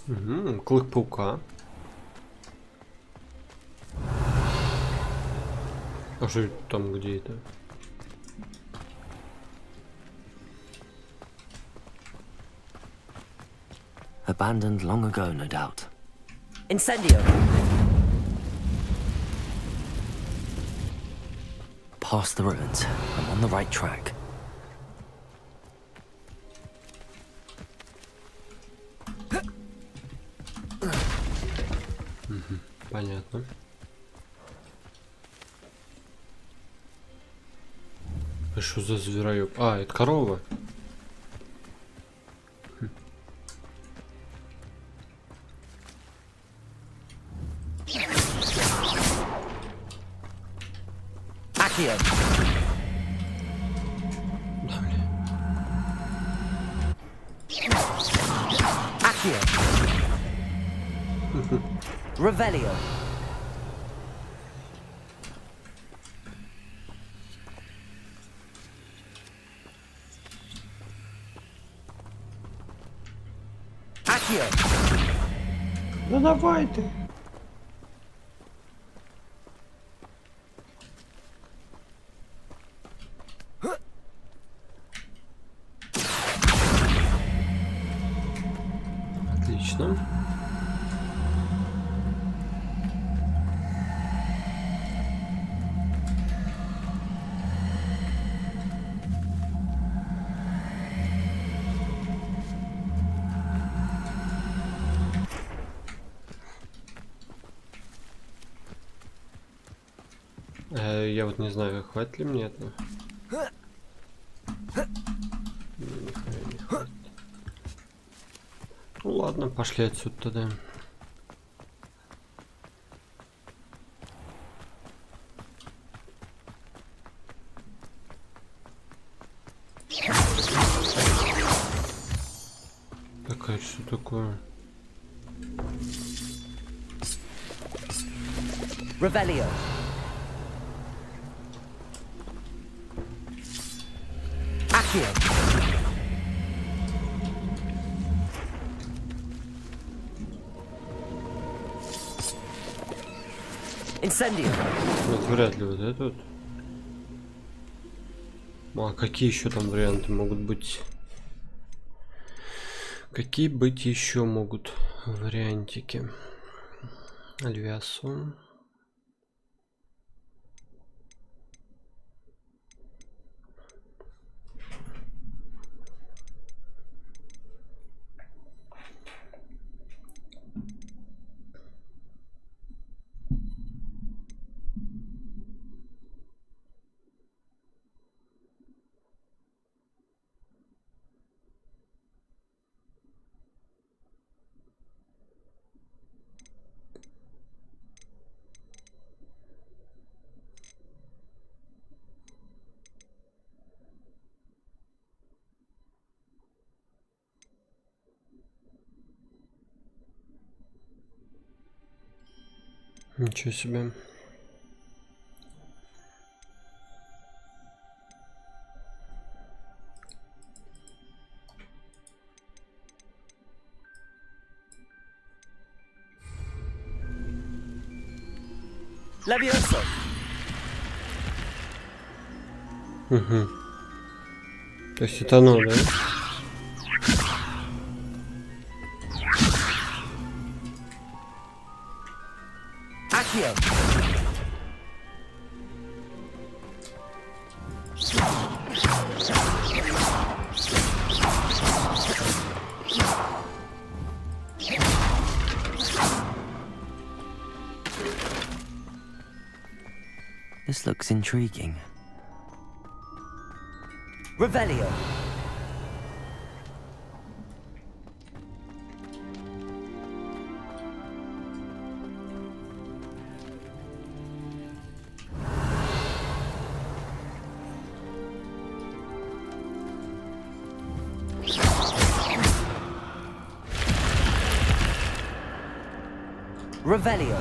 [SPEAKER 1] Угу, клык паука. А что там, где это?
[SPEAKER 5] Abandoned long ago, no doubt.
[SPEAKER 15] Incendio.
[SPEAKER 5] Past the ruins. I'm on the right track.
[SPEAKER 1] Понятно. А что за звероёб? А, это корова.
[SPEAKER 15] Accio. Accio. Revelio. Accio.
[SPEAKER 1] Ну давай ты. Отлично. Я вот не знаю, хватит ли мне этого. Не хватит. Ну ладно, пошли отсюда тогда. Такая, что такое?
[SPEAKER 15] Revelio. Accio. Incendio.
[SPEAKER 1] Вот вряд ли вот это вот. Ну, а какие еще там варианты могут быть? Какие быть еще могут вариантики? Альвиасу. Ничего себе.
[SPEAKER 15] Levioso.
[SPEAKER 1] Угу. То есть это оно, да?
[SPEAKER 15] Accio.
[SPEAKER 5] This looks intriguing.
[SPEAKER 15] Revelio. Revelio.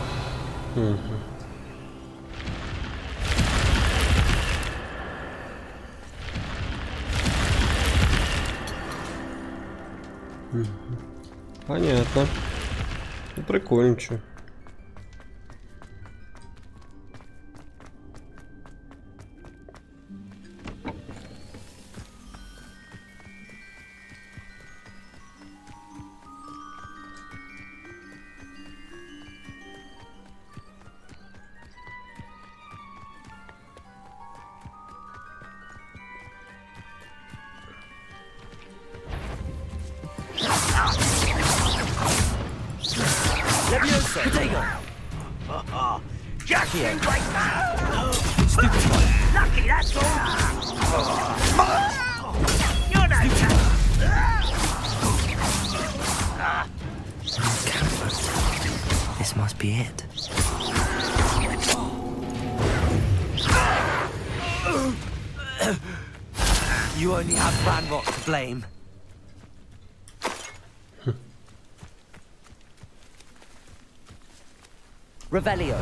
[SPEAKER 1] Понятно. Ну, прикольно, чё.
[SPEAKER 15] Levioso. Potato.
[SPEAKER 10] Just
[SPEAKER 15] Accio.
[SPEAKER 10] like that!
[SPEAKER 15] Stupid one.
[SPEAKER 10] Lucky, that's all! You're not
[SPEAKER 5] This must be it.
[SPEAKER 15] You only have Ranrock to blame. Revelio.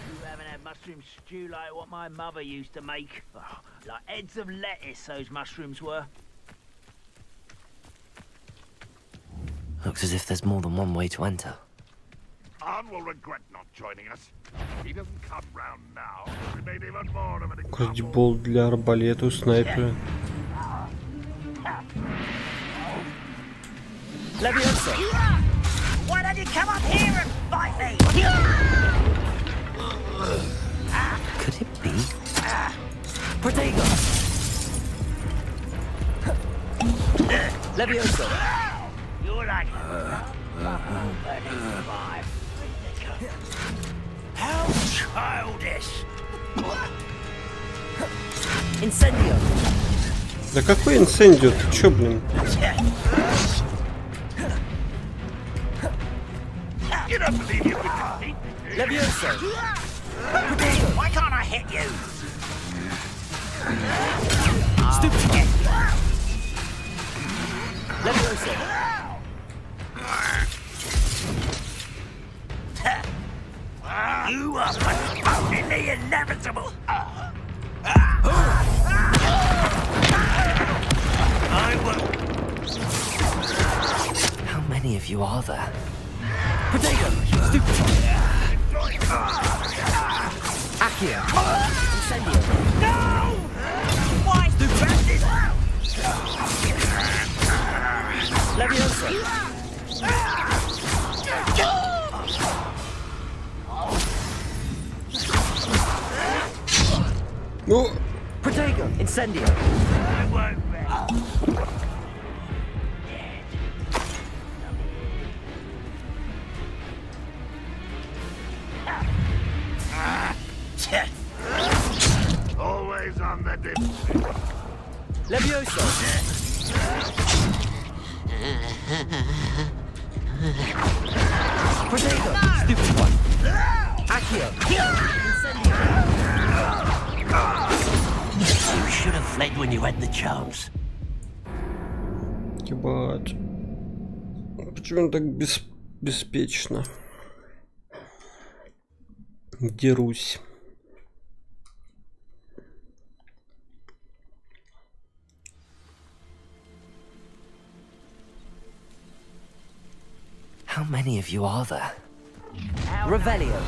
[SPEAKER 10] You haven't had mushroom stew like what my mother used to make. Oh, like heads of lettuce, those mushrooms were.
[SPEAKER 5] Looks as if there's more than one way to enter.
[SPEAKER 19] Anne will regret not joining us. He doesn't come round now. We made even more of an example.
[SPEAKER 1] Крадибол для арбалета у снайпера.
[SPEAKER 15] Levioso.
[SPEAKER 10] Why don't you come up here and fight me?
[SPEAKER 5] Could it be?
[SPEAKER 15] Protego. Levioso.
[SPEAKER 10] You're like... How childish!
[SPEAKER 15] Incendio.
[SPEAKER 1] Да какой инцендио? Ты чё, блин?
[SPEAKER 19] You don't believe you could compete?
[SPEAKER 15] Levioso.
[SPEAKER 10] Why can't I hit you?
[SPEAKER 15] Stupid. Levioso.
[SPEAKER 10] You are postponing the inevitable. I will.
[SPEAKER 5] How many of you are there?
[SPEAKER 15] Potato. Stupid. Accio. Incendio.
[SPEAKER 10] No! Why? Stupid.
[SPEAKER 15] Leviosa!
[SPEAKER 1] Ну!
[SPEAKER 15] Protego! Incendio!
[SPEAKER 19] Always on the defense.
[SPEAKER 15] Leviosa! Protego! Stupid one! Accio!
[SPEAKER 10] You should have fled when you had the chance.
[SPEAKER 1] Ебать. Почему он так беспечно? Дерусь.
[SPEAKER 5] How many of you are there?
[SPEAKER 15] Revelio!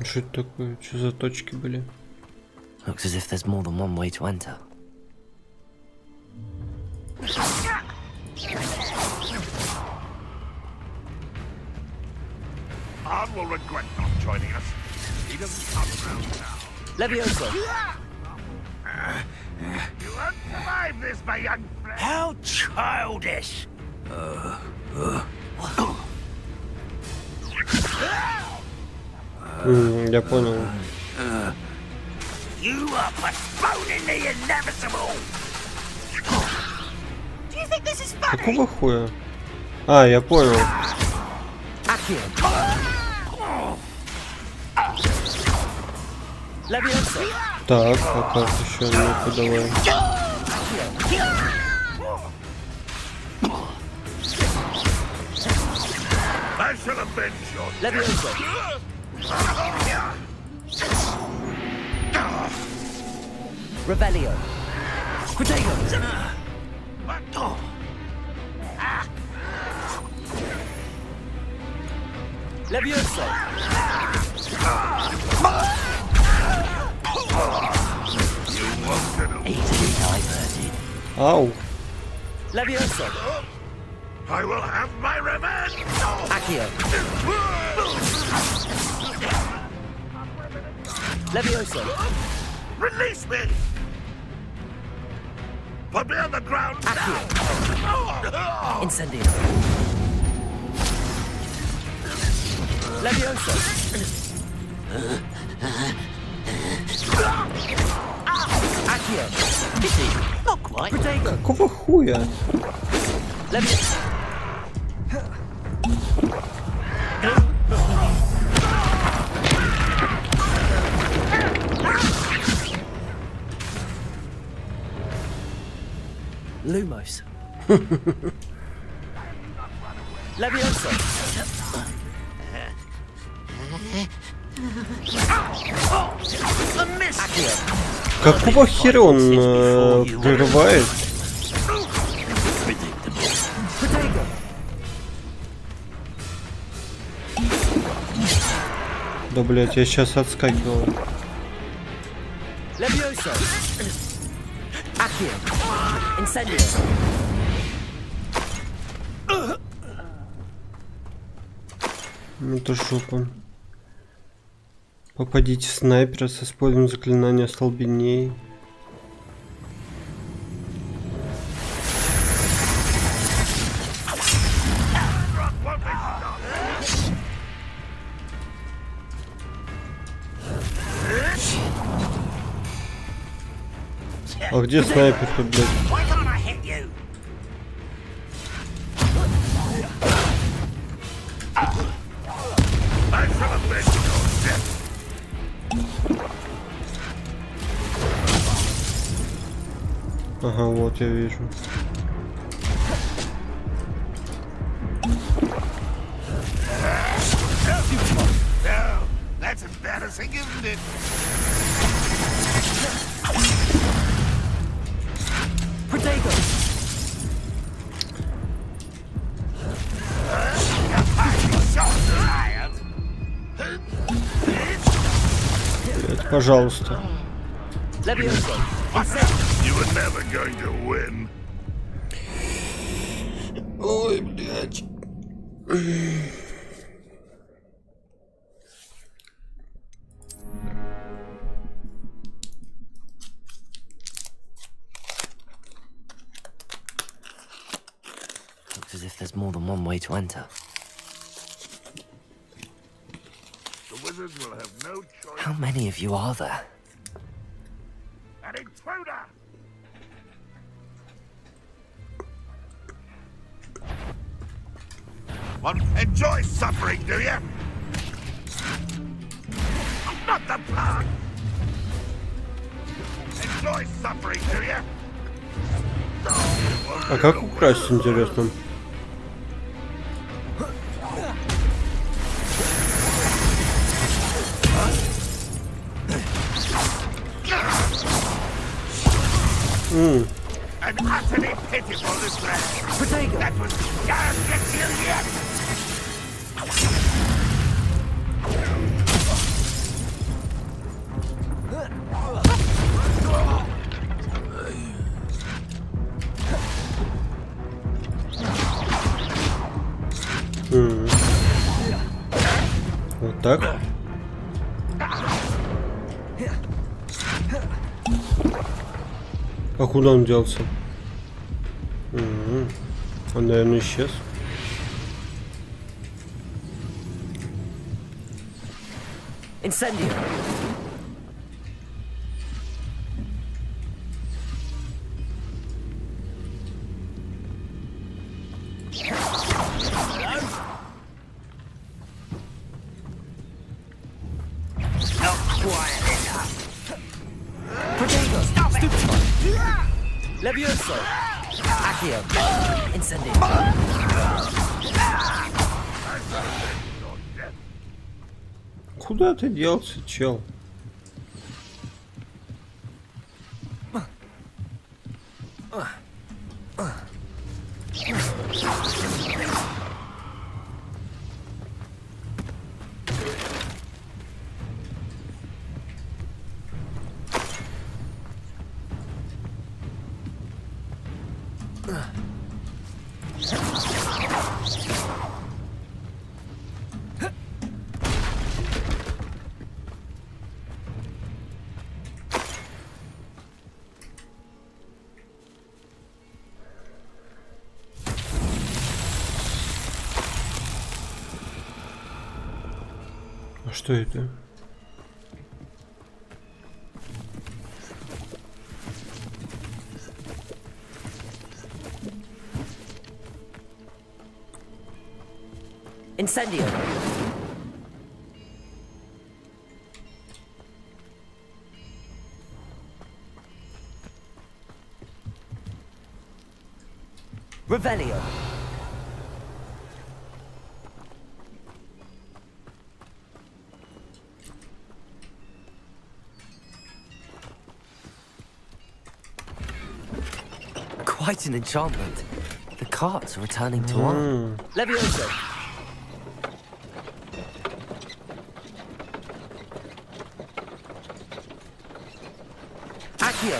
[SPEAKER 1] Что это такое? Что за точки были?
[SPEAKER 5] Looks as if there's more than one way to enter.
[SPEAKER 19] Arn will regret not joining us. He doesn't come around now.
[SPEAKER 15] Leviosa!
[SPEAKER 19] You won't survive this, my young friend.
[SPEAKER 10] How childish!
[SPEAKER 1] Я понял.
[SPEAKER 10] You are postponing the inevitable. Do you think this is funny?
[SPEAKER 1] Какого хуя? А, я понял.
[SPEAKER 15] Accio! Leviosa!
[SPEAKER 1] Так, а как еще? Ну-ка, давай.
[SPEAKER 19] I shall avenge your
[SPEAKER 15] Leviosa! Revelio! Protego! Leviosa!
[SPEAKER 10] Easily diverted.
[SPEAKER 1] Ау.
[SPEAKER 15] Leviosa!
[SPEAKER 19] I will have my revenge.
[SPEAKER 15] Accio! Leviosa!
[SPEAKER 19] Release me. Put me on the ground.
[SPEAKER 15] Accio! Incendio! Leviosa! Accio!
[SPEAKER 10] Not quite.
[SPEAKER 15] Protego!
[SPEAKER 1] Какого хуя?
[SPEAKER 15] Leviosa! Lumos! Leviosa! Accio!
[SPEAKER 1] Какого хера он прерывает?
[SPEAKER 15] Protego!
[SPEAKER 1] Да, блять, я сейчас отскакивал.
[SPEAKER 15] Leviosa! Accio! Incendio!
[SPEAKER 1] Это жопа. Попадите в снайпера с использованием заклинания столбеней. А где снайпер тут, блядь? Ага, вот я вижу.
[SPEAKER 19] That's embarrassing, isn't it?
[SPEAKER 15] Protego!
[SPEAKER 1] Блядь, пожалуйста.
[SPEAKER 15] Leviosa!
[SPEAKER 19] You were never going to win.
[SPEAKER 1] Ой, блядь.
[SPEAKER 5] Looks as if there's more than one way to enter.
[SPEAKER 19] The wizards will have no choice.
[SPEAKER 5] How many of you are there?
[SPEAKER 19] An intruder! Well, enjoy suffering, do you? Not the blood! Enjoy suffering, do you?
[SPEAKER 1] А как украсть, интересно?
[SPEAKER 19] An utterly pitiful display. That was can't get you yet.
[SPEAKER 1] Вот так. А куда он делся? Он, наверное, исчез.
[SPEAKER 15] Incendio.
[SPEAKER 10] Not quiet enough.
[SPEAKER 15] Protego. Stupefy. Levioso. Accio. Incendio.
[SPEAKER 1] Куда ты делся, чел? А что это?
[SPEAKER 15] Incendio. Revelio.
[SPEAKER 5] Quite an enchantment. The carts are returning to honor.
[SPEAKER 15] Levioso. Accio.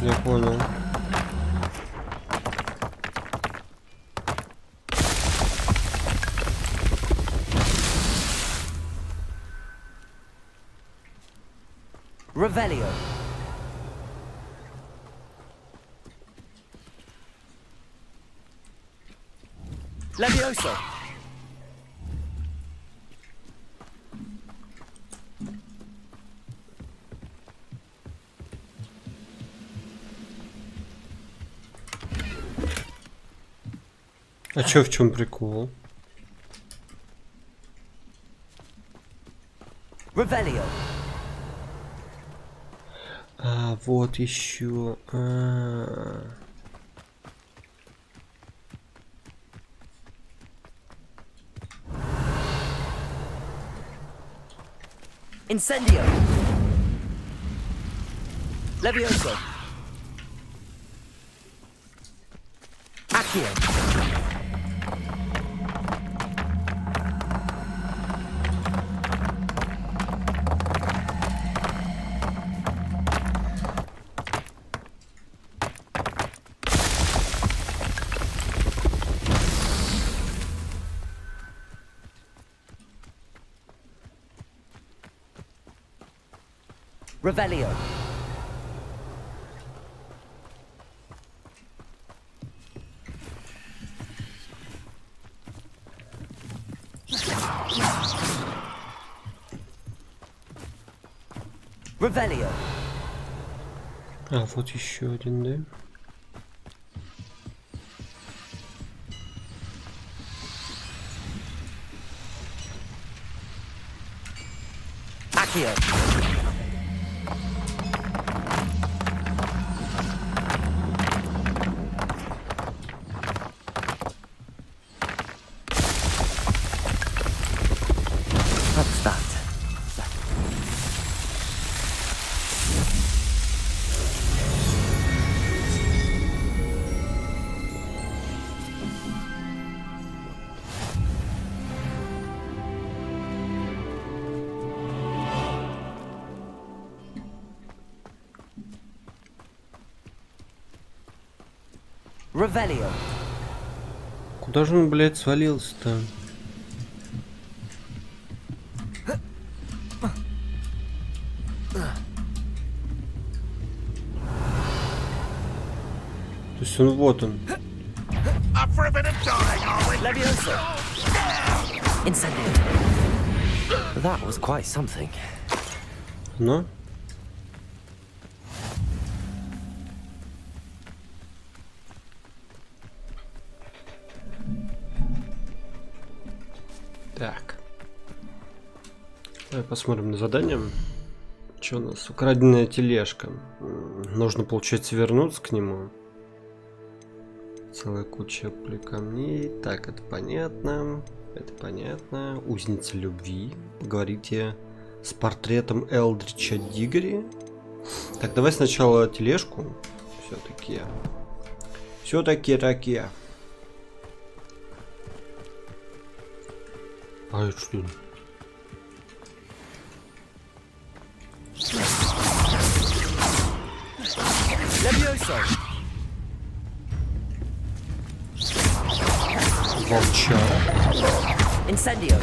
[SPEAKER 1] Я понял.
[SPEAKER 15] Revelio. Levioso.
[SPEAKER 1] А чё, в чем прикол?
[SPEAKER 15] Revelio.
[SPEAKER 1] А, вот еще.
[SPEAKER 15] Incendio. Levioso. Accio. Revelio. Revelio.
[SPEAKER 1] А, вот еще один, да?
[SPEAKER 15] Accio.
[SPEAKER 5] What's that?
[SPEAKER 15] Revelio.
[SPEAKER 1] Куда же он, блядь, свалился-то? То есть он вот он.
[SPEAKER 19] Up for a bit of dying, are we?
[SPEAKER 15] Levioso. Incendio.
[SPEAKER 5] That was quite something.
[SPEAKER 1] Но? Так. Давай посмотрим на задание. Что у нас? Украденная тележка. Нужно, получается, вернуться к нему. Целая куча камней. Так, это понятно. Это понятно. Узница любви. Поговорите с портретом Элдрича Дигори. Так, давай сначала тележку. Все-таки. Все-таки такие. А это что?
[SPEAKER 15] Levioso.
[SPEAKER 1] Волчара.
[SPEAKER 15] Incendio.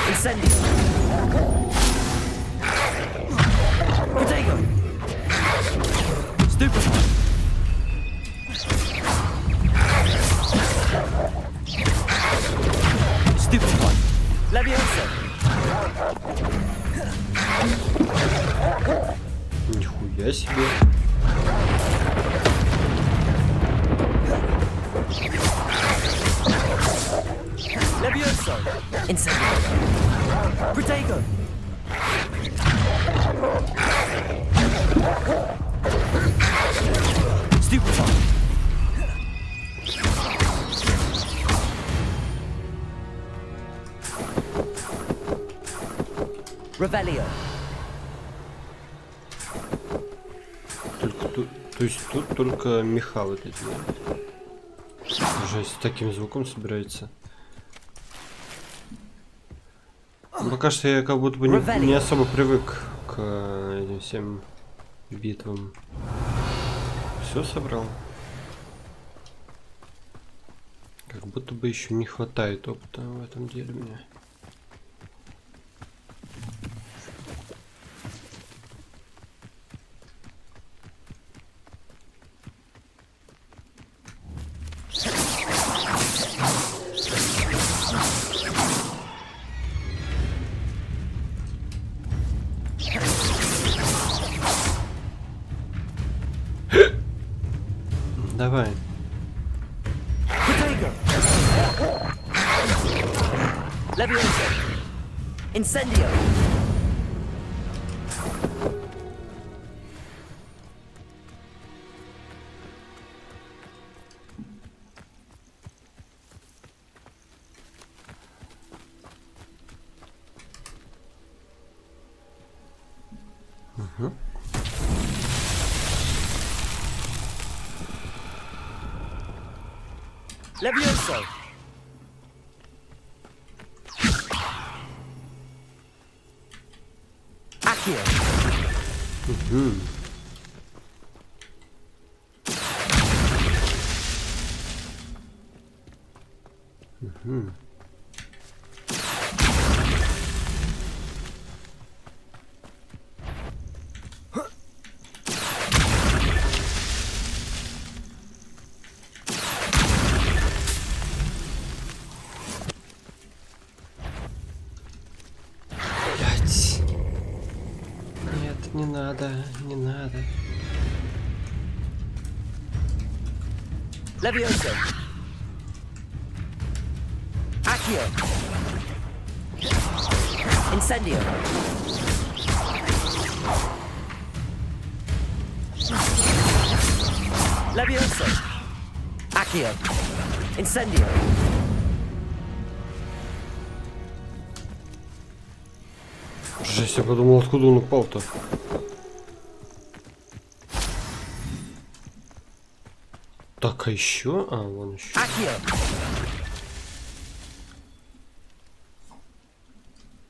[SPEAKER 15] Incendio. Protego. Stupefy. Stupefy. Levioso.
[SPEAKER 1] Нихуя себе.
[SPEAKER 15] Levioso. Incendio. Protego. Stupefy. Revelio.
[SPEAKER 1] То есть тут только меха вот эти. Жесть, с таким звуком собирается. Пока что я как будто бы не особо привык к этим всем битвам. Все собрал. Как будто бы еще не хватает опыта в этом деле мне. Давай.
[SPEAKER 15] Levioso. Incendio. Levioso. Accio.
[SPEAKER 1] Угу. Блять. Нет, не надо, не надо.
[SPEAKER 15] Levioso. Accio. Incendio. Levioso. Accio. Incendio.
[SPEAKER 1] Жесть, я подумал, откуда он упал-то. Так, а еще? А, вон еще.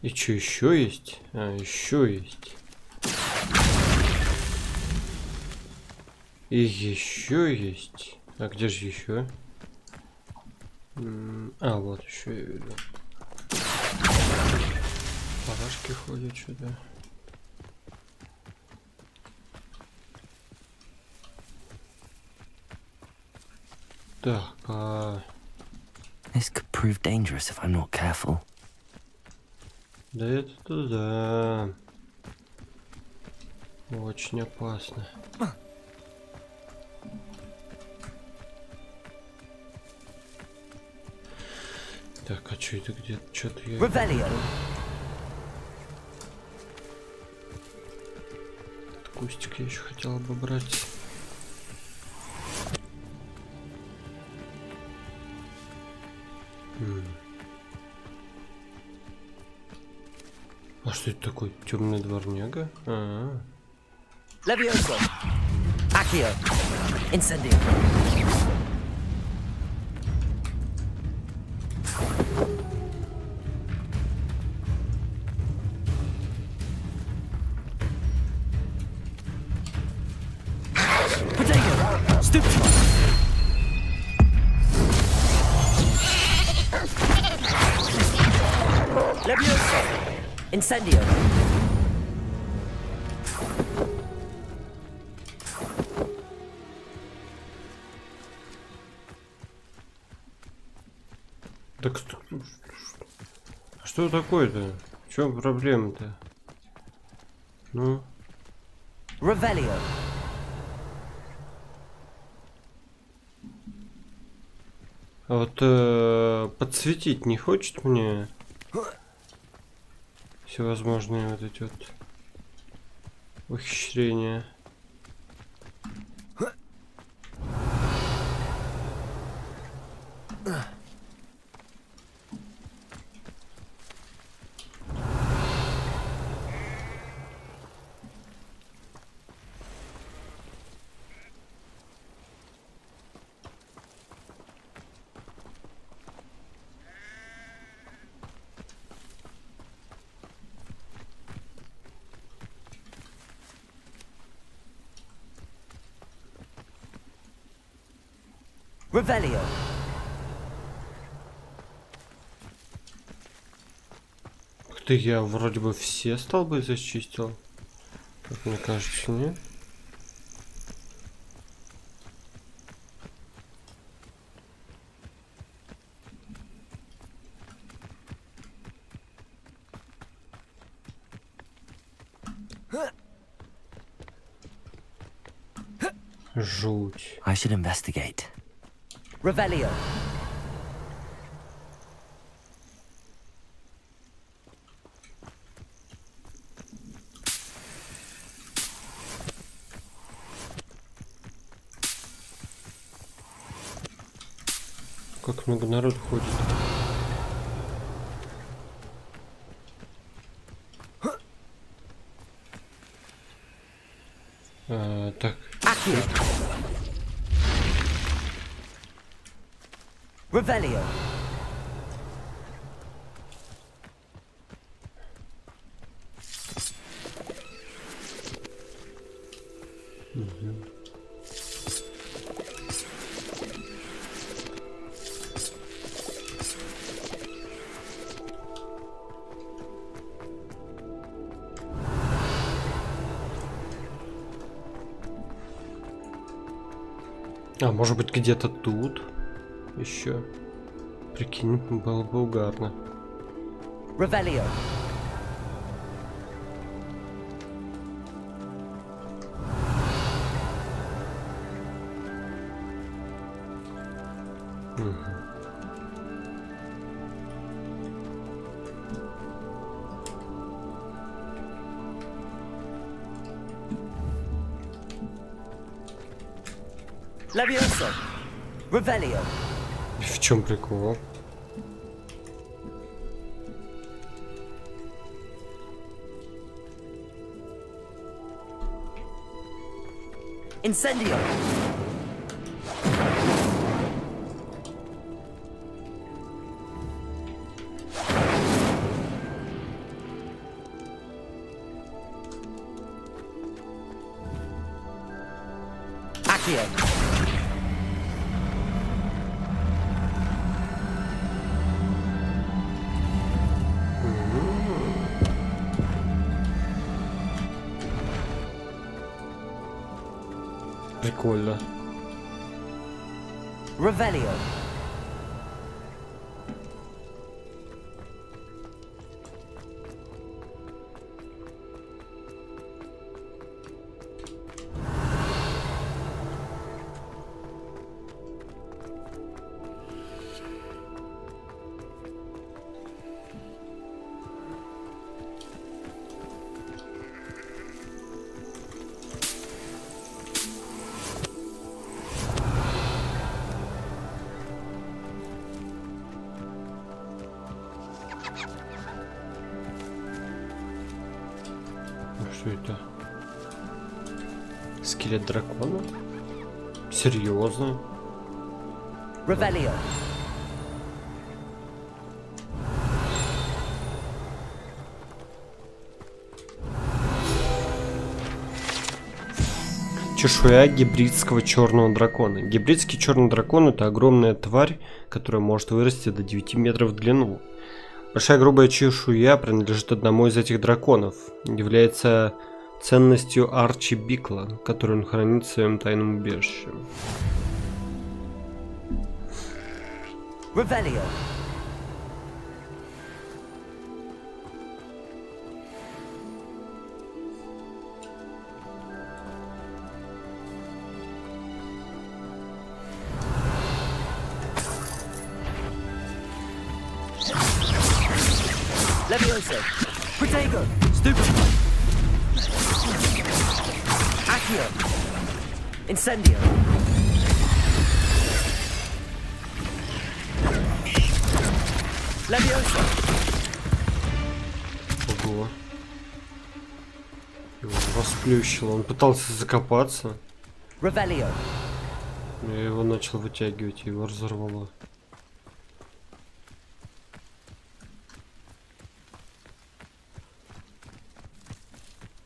[SPEAKER 1] И что, еще есть? А, еще есть. И еще есть. А где же еще? А, вот еще я видел. Парашки ходят сюда. Так,
[SPEAKER 5] This could prove dangerous if I'm not careful.
[SPEAKER 1] Да это туда. Очень опасно. Так, а что это где-то? Что-то я... Этот кустик я еще хотел обобрать. А что это такое? Темный дворняга?
[SPEAKER 15] Levioso. Accio. Incendio. Potato. Stupid. Levioso. Incendio.
[SPEAKER 1] Так что такое-то? В чем проблема-то? Ну?
[SPEAKER 15] Revelio.
[SPEAKER 1] А вот подсветить не хочет мне всевозможные вот эти вот ухищрения.
[SPEAKER 15] Revelio.
[SPEAKER 1] Ух ты, я вроде бы все столбы зачистил. Как мне кажется, нет? Жуть.
[SPEAKER 5] I should investigate.
[SPEAKER 15] Revelio.
[SPEAKER 1] Как много народу ходит. Так.
[SPEAKER 15] Revelio.
[SPEAKER 1] А может быть где-то тут еще? Прикинь, было бы угарно.
[SPEAKER 15] Revelio. Levioso. Revelio.
[SPEAKER 1] В чем прикол?
[SPEAKER 15] Incendio. Accio.
[SPEAKER 1] Прикольно.
[SPEAKER 15] Revelio.
[SPEAKER 1] Что это? Скелет дракона? Серьезно?
[SPEAKER 15] Revelio.
[SPEAKER 1] Чешуя гибридского черного дракона. Гибридский черный дракон — это огромная тварь, которая может вырасти до 9 метров в длину. Большая грубая чешуя принадлежит одному из этих драконов. Является ценностью Арчи Бикла, которую он хранит в своем тайном убежище.
[SPEAKER 15] Revelio. Levioso. Protego. Stupid. Accio. Incendio. Levioso.
[SPEAKER 1] Ого. Его расплющило. Он пытался закопаться.
[SPEAKER 15] Revelio.
[SPEAKER 1] Я его начал вытягивать, его разорвало.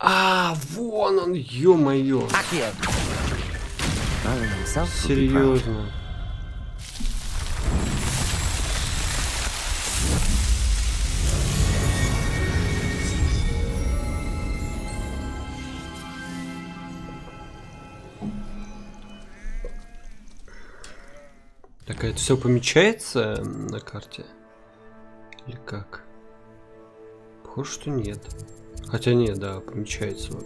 [SPEAKER 1] А, вон он, ё-моё. Серьезно. Так, а это все помечается на карте? Или как? Похоже, что нет. Хотя нет, да, помечается вот.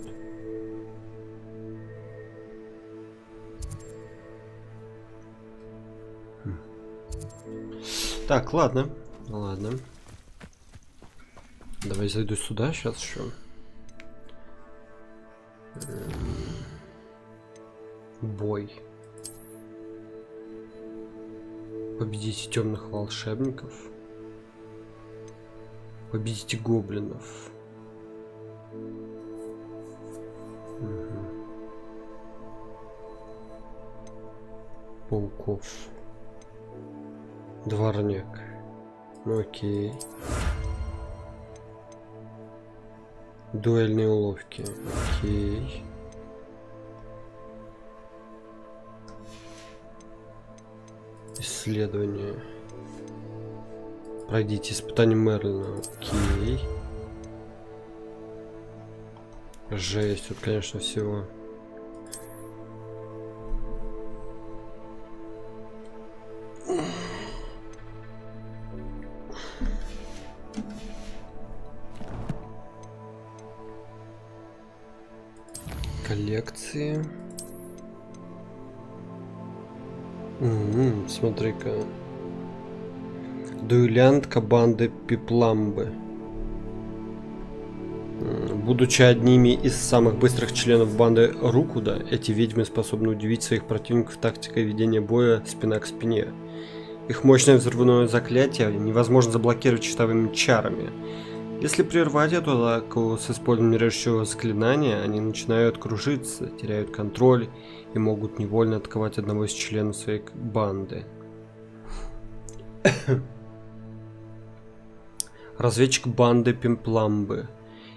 [SPEAKER 1] Так, ладно. Ладно. Давай зайду сюда сейчас еще. Бой. Победите темных волшебников. Победите гоблинов. Пауков. Дворняк. Ну окей. Дуэльные уловки. Окей. Исследование. Пройдите испытание Мерлина. Окей. Жесть, тут, конечно, всего. лекции. Смотри-ка. Дуэлянтка банды Пипламбы. Будучи одними из самых быстрых членов банды Рукуда, эти ведьмы способны удивить своих противников тактикой ведения боя спина к спине. Их мощное взрывное заклятие невозможно заблокировать щитовыми чарами. Если прервать эту атаку с использованием режущего заклинания, они начинают кружиться, теряют контроль и могут невольно атаковать одного из членов своей банды. Разведчик банды Пимпламбы.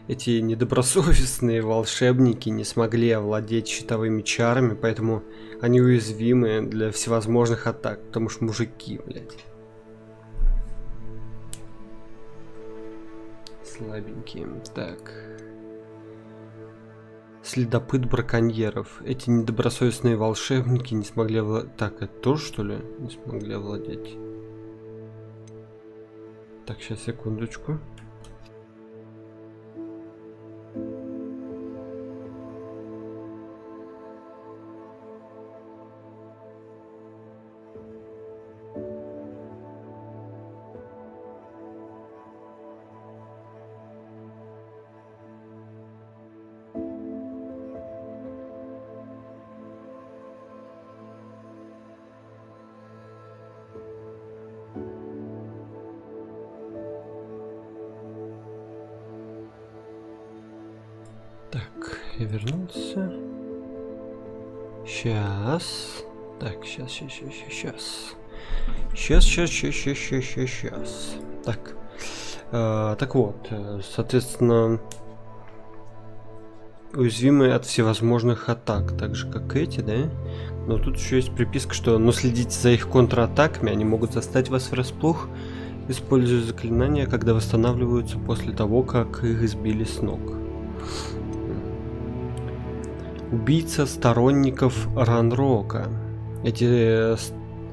[SPEAKER 1] Эти недобросовестные волшебники не смогли овладеть щитовыми чарами, поэтому они уязвимы для всевозможных атак, потому что мужики, блядь. Слабенькие. Так. Следопыт браконьеров. Эти недобросовестные волшебники не смогли овладеть... Так, это тоже, что ли? Не смогли овладеть. Так, сейчас, секундочку. Так, я вернулся. Сейчас. Так, сейчас. Сейчас. Так. Так вот, соответственно, уязвимые от всевозможных атак, так же как эти, да? Но тут еще есть приписка, что следите за их контратаками, они могут застать вас врасплох, используя заклинания, когда восстанавливаются после того, как их сбили с ног. Убийца сторонников Ранрока. Эти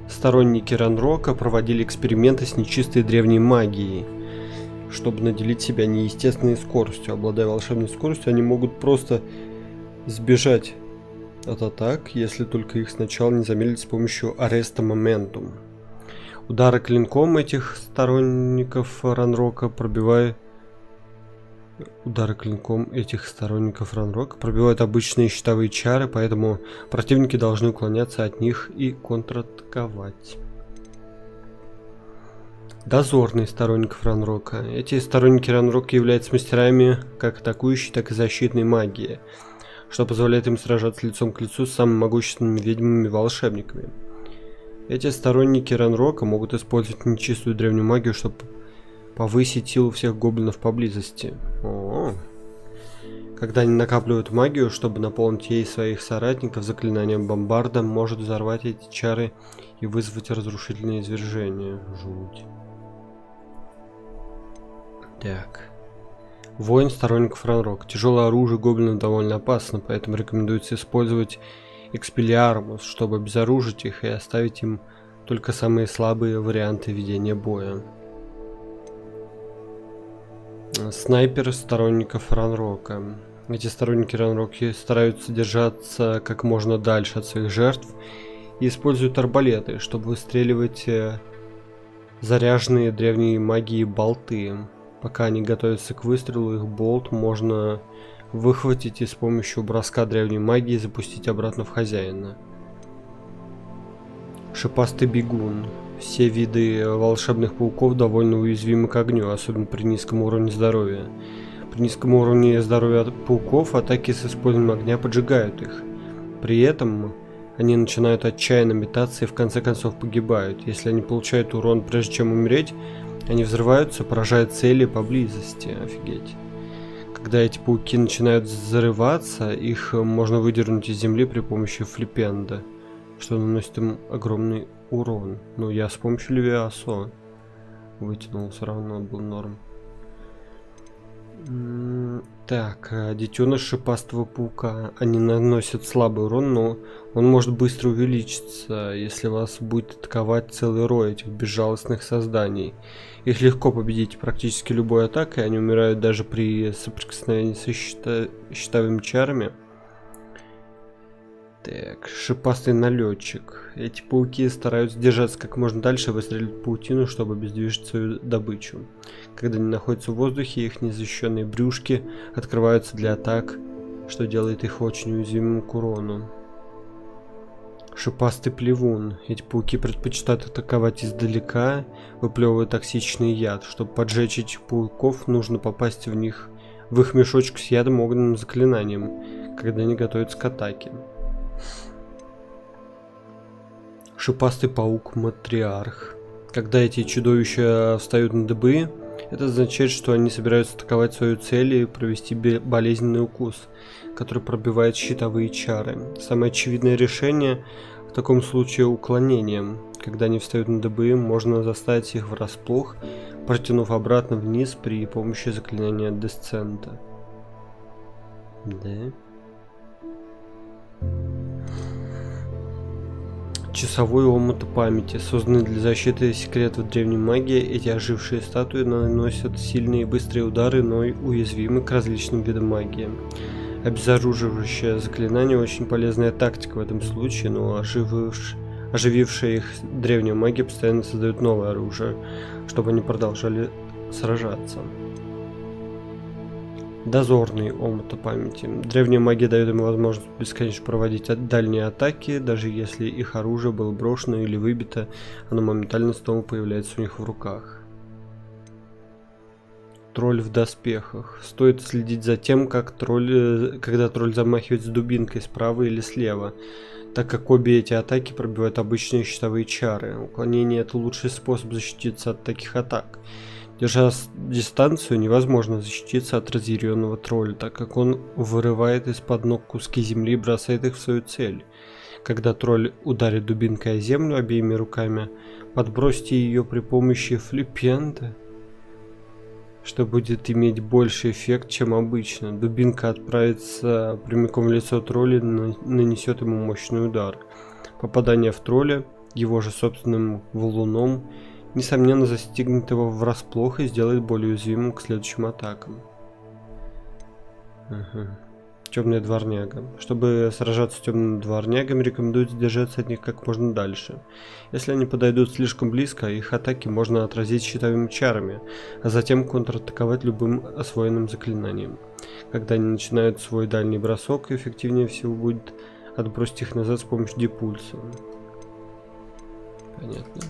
[SPEAKER 1] сторонники Ранрока проводили эксперименты с нечистой древней магией, чтобы наделить себя неестественной скоростью. Обладая волшебной скоростью, они могут просто сбежать от атак, если только их сначала не замедлить с помощью ареста моментум. Удары клинком этих сторонников Ранрока пробивают обычные щитовые чары, поэтому противники должны уклоняться от них и контратаковать. Дозорные сторонников Ранрока. Эти сторонники Ранрока являются мастерами как атакующей, так и защитной магии, что позволяет им сражаться лицом к лицу с самыми могущественными ведьмами и волшебниками. Эти сторонники Ранрока могут использовать нечистую древнюю магию, чтобы повысить силу всех гоблинов поблизости. Когда они накапливают магию, чтобы наполнить ей своих соратников, заклинанием бомбарда может взорвать эти чары и вызвать разрушительные извержения. Жуть. Так. Воин сторонников Ранрока. Тяжелое оружие гоблинов довольно опасно, поэтому рекомендуется использовать экспеллиармус, чтобы обезоружить их и оставить им только самые слабые варианты ведения боя. Снайперы сторонников Ранрока. Эти сторонники Ранрока стараются держаться как можно дальше от своих жертв и используют арбалеты, чтобы выстреливать заряженные древней магией болты. Пока они готовятся к выстрелу, их болт можно выхватить и с помощью броска древней магии запустить обратно в хозяина. Шипастый бегун. Все виды волшебных пауков довольно уязвимы к огню, особенно при низком уровне здоровья. При низком уровне здоровья пауков атаки с использованием огня поджигают их. При этом они начинают отчаянно метаться и в конце концов погибают. Если они получают урон прежде чем умереть, они взрываются, поражая цели поблизости. Офигеть. Когда эти пауки начинают взрываться, их можно выдернуть из земли при помощи флипенда, что наносит им огромный урон. Ну, я с помощью Левиасо вытянул, все равно был норм. Так, детеныш шипастого паука. Они наносят слабый урон, но он может быстро увеличиться, если вас будет атаковать целый рой этих безжалостных созданий. Их легко победить практически любой атакой, они умирают даже при соприкосновении со щитовыми чарами. Так, шипастый налетчик. Эти пауки стараются держаться как можно дальше и выстреливать паутину, чтобы обездвижить свою добычу. Когда они находятся в воздухе, их незащищенные брюшки открываются для атак, что делает их очень уязвимым к урону. Шипастый плевун. Эти пауки предпочитают атаковать издалека, выплевывая токсичный яд. Чтобы поджечь этих пауков, нужно попасть в их мешочек с ядом огненным заклинанием, когда они готовятся к атаке. Шипастый паук-матриарх. Когда эти чудовища встают на дыбы, это означает, что они собираются атаковать свою цель и провести болезненный укус, который пробивает щитовые чары. Самое очевидное решение в таком случае уклонением. Когда они встают на дыбы, можно заставить их врасплох, протянув обратно вниз при помощи заклинания десцента. Да. Часовой омут памяти. Созданные для защиты секретов древней магии, эти ожившие статуи наносят сильные и быстрые удары, но и уязвимы к различным видам магии. Обезоруживающее заклинание очень полезная тактика в этом случае, но оживившая их древняя магия постоянно создает новое оружие, чтобы они продолжали сражаться. Дозорный омута памяти. Древняя магия дает им возможность бесконечно проводить дальние атаки, даже если их оружие было брошено или выбито, оно моментально снова появляется у них в руках. Тролль в доспехах. Стоит следить за тем, когда тролль замахивается дубинкой справа или слева, так как обе эти атаки пробивают обычные щитовые чары. Уклонение — это лучший способ защититься от таких атак. Держа дистанцию, невозможно защититься от разъяренного тролля, так как он вырывает из-под ног куски земли и бросает их в свою цель. Когда тролль ударит дубинкой о землю обеими руками, подбросьте ее при помощи флипента, что будет иметь больший эффект, чем обычно. Дубинка отправится прямиком в лицо тролля и нанесет ему мощный удар. Попадание в тролля его же собственным валуном несомненно застигнет его врасплох и сделает более уязвимым к следующим атакам. Темная дворняга. Чтобы сражаться с темными дворнягами, рекомендуется держаться от них как можно дальше. Если они подойдут слишком близко, их атаки можно отразить щитовыми чарами, а затем контратаковать любым освоенным заклинанием. Когда они начинают свой дальний бросок, эффективнее всего будет отбросить их назад с помощью депульса. Понятно.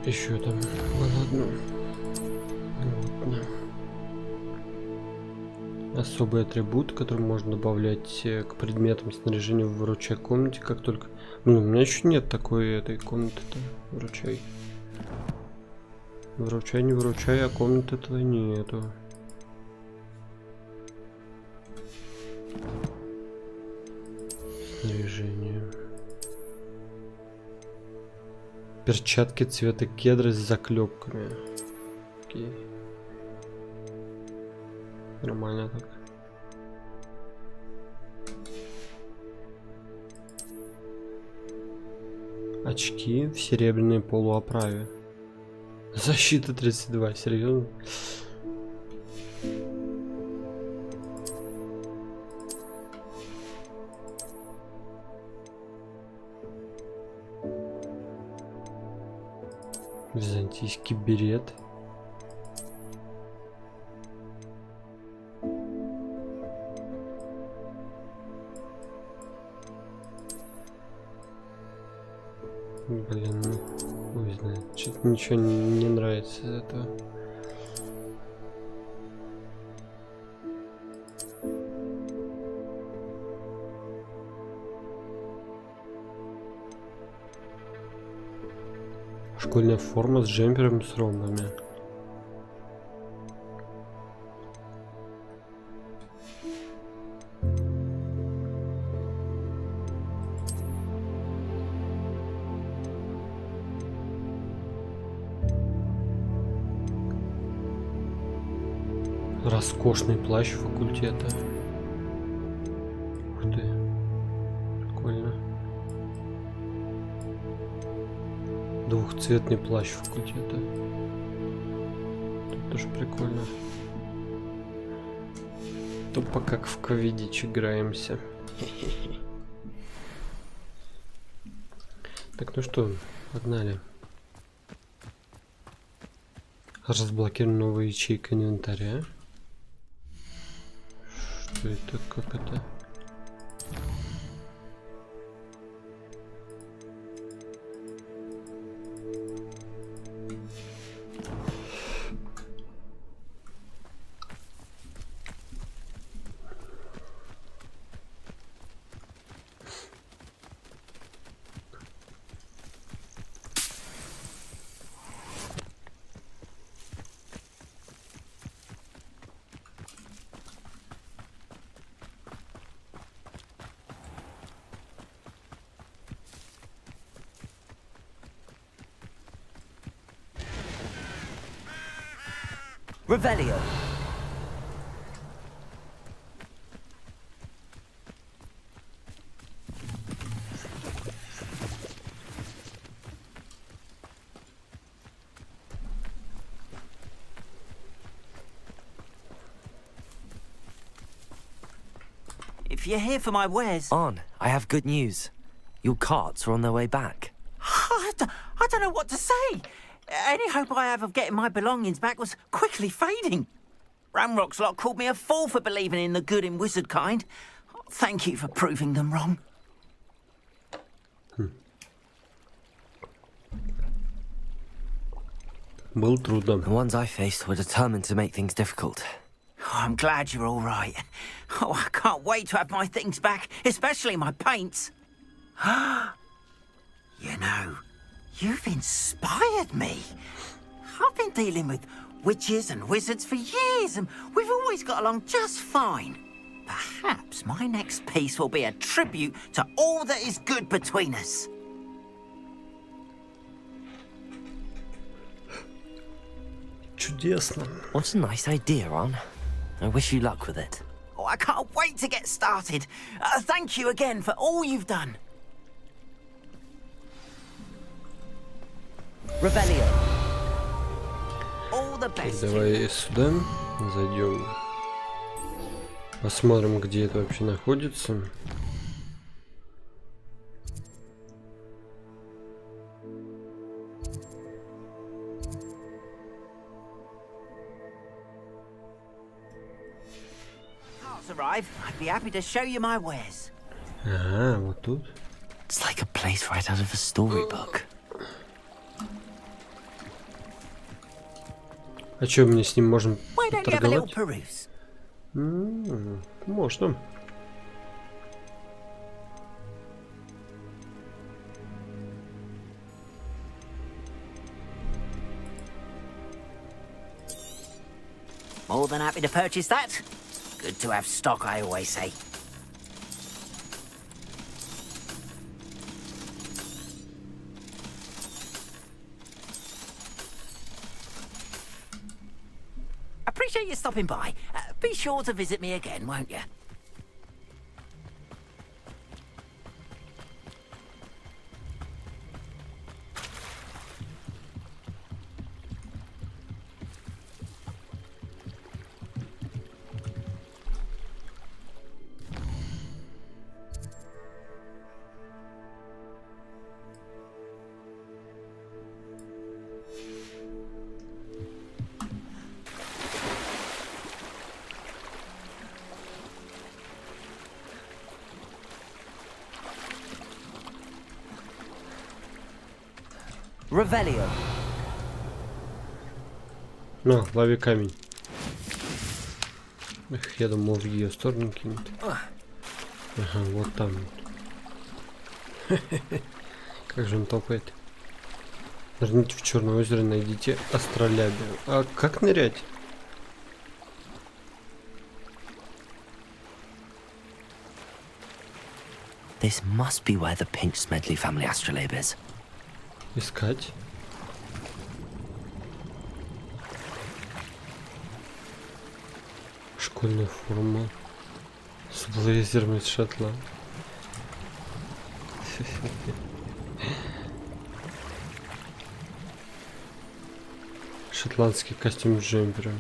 [SPEAKER 1] Еще там было одно. Вот, да. Особый атрибут, который можно добавлять к предметам снаряжения в выручай комнате, как только... Ну, у меня еще нет такой этой комнаты-то. Выручай. Выручай, не выручай, а комнаты этого нету. Снаряжение. Перчатки цвета кедра с заклепками. Окей. Нормально так. Очки в серебряной полуоправе. Защита 32, серьезно? Византийский берет. Блин, ну, хуй знает. Что-то ничего не нравится из этого. Школьная форма с джемпером с ромбами. Роскошный плащ факультета. Ух ты. Прикольно. Двухцветный плащ факультета. Тут тоже прикольно. Тупо как в ковидич играемся. Так, ну что, погнали. Разблокируем новую ячейку инвентаря. Что это? Как это?
[SPEAKER 15] Revelio.
[SPEAKER 17] If you're here for my wares...
[SPEAKER 5] On, I have good news. Your carts are on their way back.
[SPEAKER 17] I don't know what to say. Any hope I have of getting my belongings back was quickly fading. Ramrock's lot called me a fool for believing in the good in wizard kind. Thank you for proving them wrong.
[SPEAKER 1] Был трудно.
[SPEAKER 5] The ones I faced were determined to make things difficult.
[SPEAKER 17] Oh, I'm glad you're all right. Oh, I can't wait to have my things back, especially my paints. You know, you've inspired me. I've been dealing with witches and wizards for years, and we've always got along just fine. Perhaps my next piece will be a tribute to all that is good between us.
[SPEAKER 1] Чудесно.
[SPEAKER 5] What a nice idea, Ron. I wish you luck with it.
[SPEAKER 17] Oh, I can't wait to get started. Thank you again for all you've done.
[SPEAKER 15] Revelio.
[SPEAKER 17] All the best.
[SPEAKER 1] Давай сюда зайдем. Посмотрим, где это вообще находится.
[SPEAKER 17] Arrive, I'd be happy to show you my wares.
[SPEAKER 1] Ага, вот тут.
[SPEAKER 5] It's like a place right out of a storybook.
[SPEAKER 1] А что, мне с ним можем
[SPEAKER 17] Why don't you have a little
[SPEAKER 1] торговать?
[SPEAKER 17] peruse?
[SPEAKER 1] Можно.
[SPEAKER 17] More than happy to purchase that. Good to have stock, I always say. Appreciate you stopping by. Be sure to visit me again, won't you?
[SPEAKER 15] Revelio.
[SPEAKER 1] На, лови камень. Эх, я думал, в ее сторону кинет. Ага, вот там. Как же он топает. Нырните в Черное озеро, найдите астролябию. А как нырять?
[SPEAKER 5] This must be where the Pinch Smedley family astrolabe is.
[SPEAKER 1] Искать. Прикольная форма. С блейзером из Шотландии. Шотландский костюм джемпера.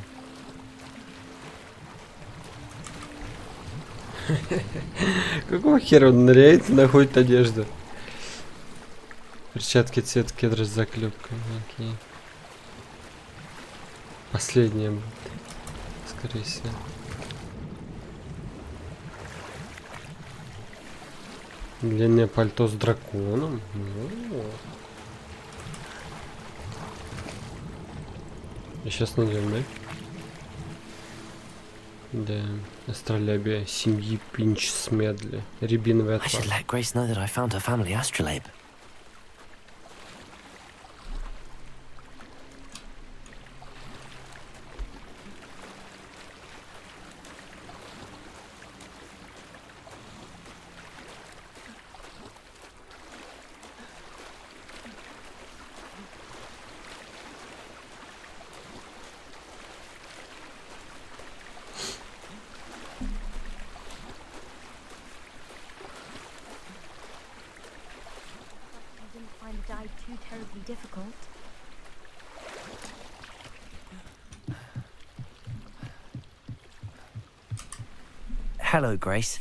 [SPEAKER 1] Какого хера он ныряет и находит одежду? Перчатки цвет кедра с заклепкой. Окей. Последняя будет. Скорее всего. Длинное пальто с драконом. И сейчас найдем, да? Да. Астролябия семьи Пинч Смедли. Рябиновый
[SPEAKER 5] I should
[SPEAKER 1] отвар.
[SPEAKER 5] let Grace know that I found her family astrolabe.
[SPEAKER 6] Find the dive too terribly difficult.
[SPEAKER 5] Hello, Grace.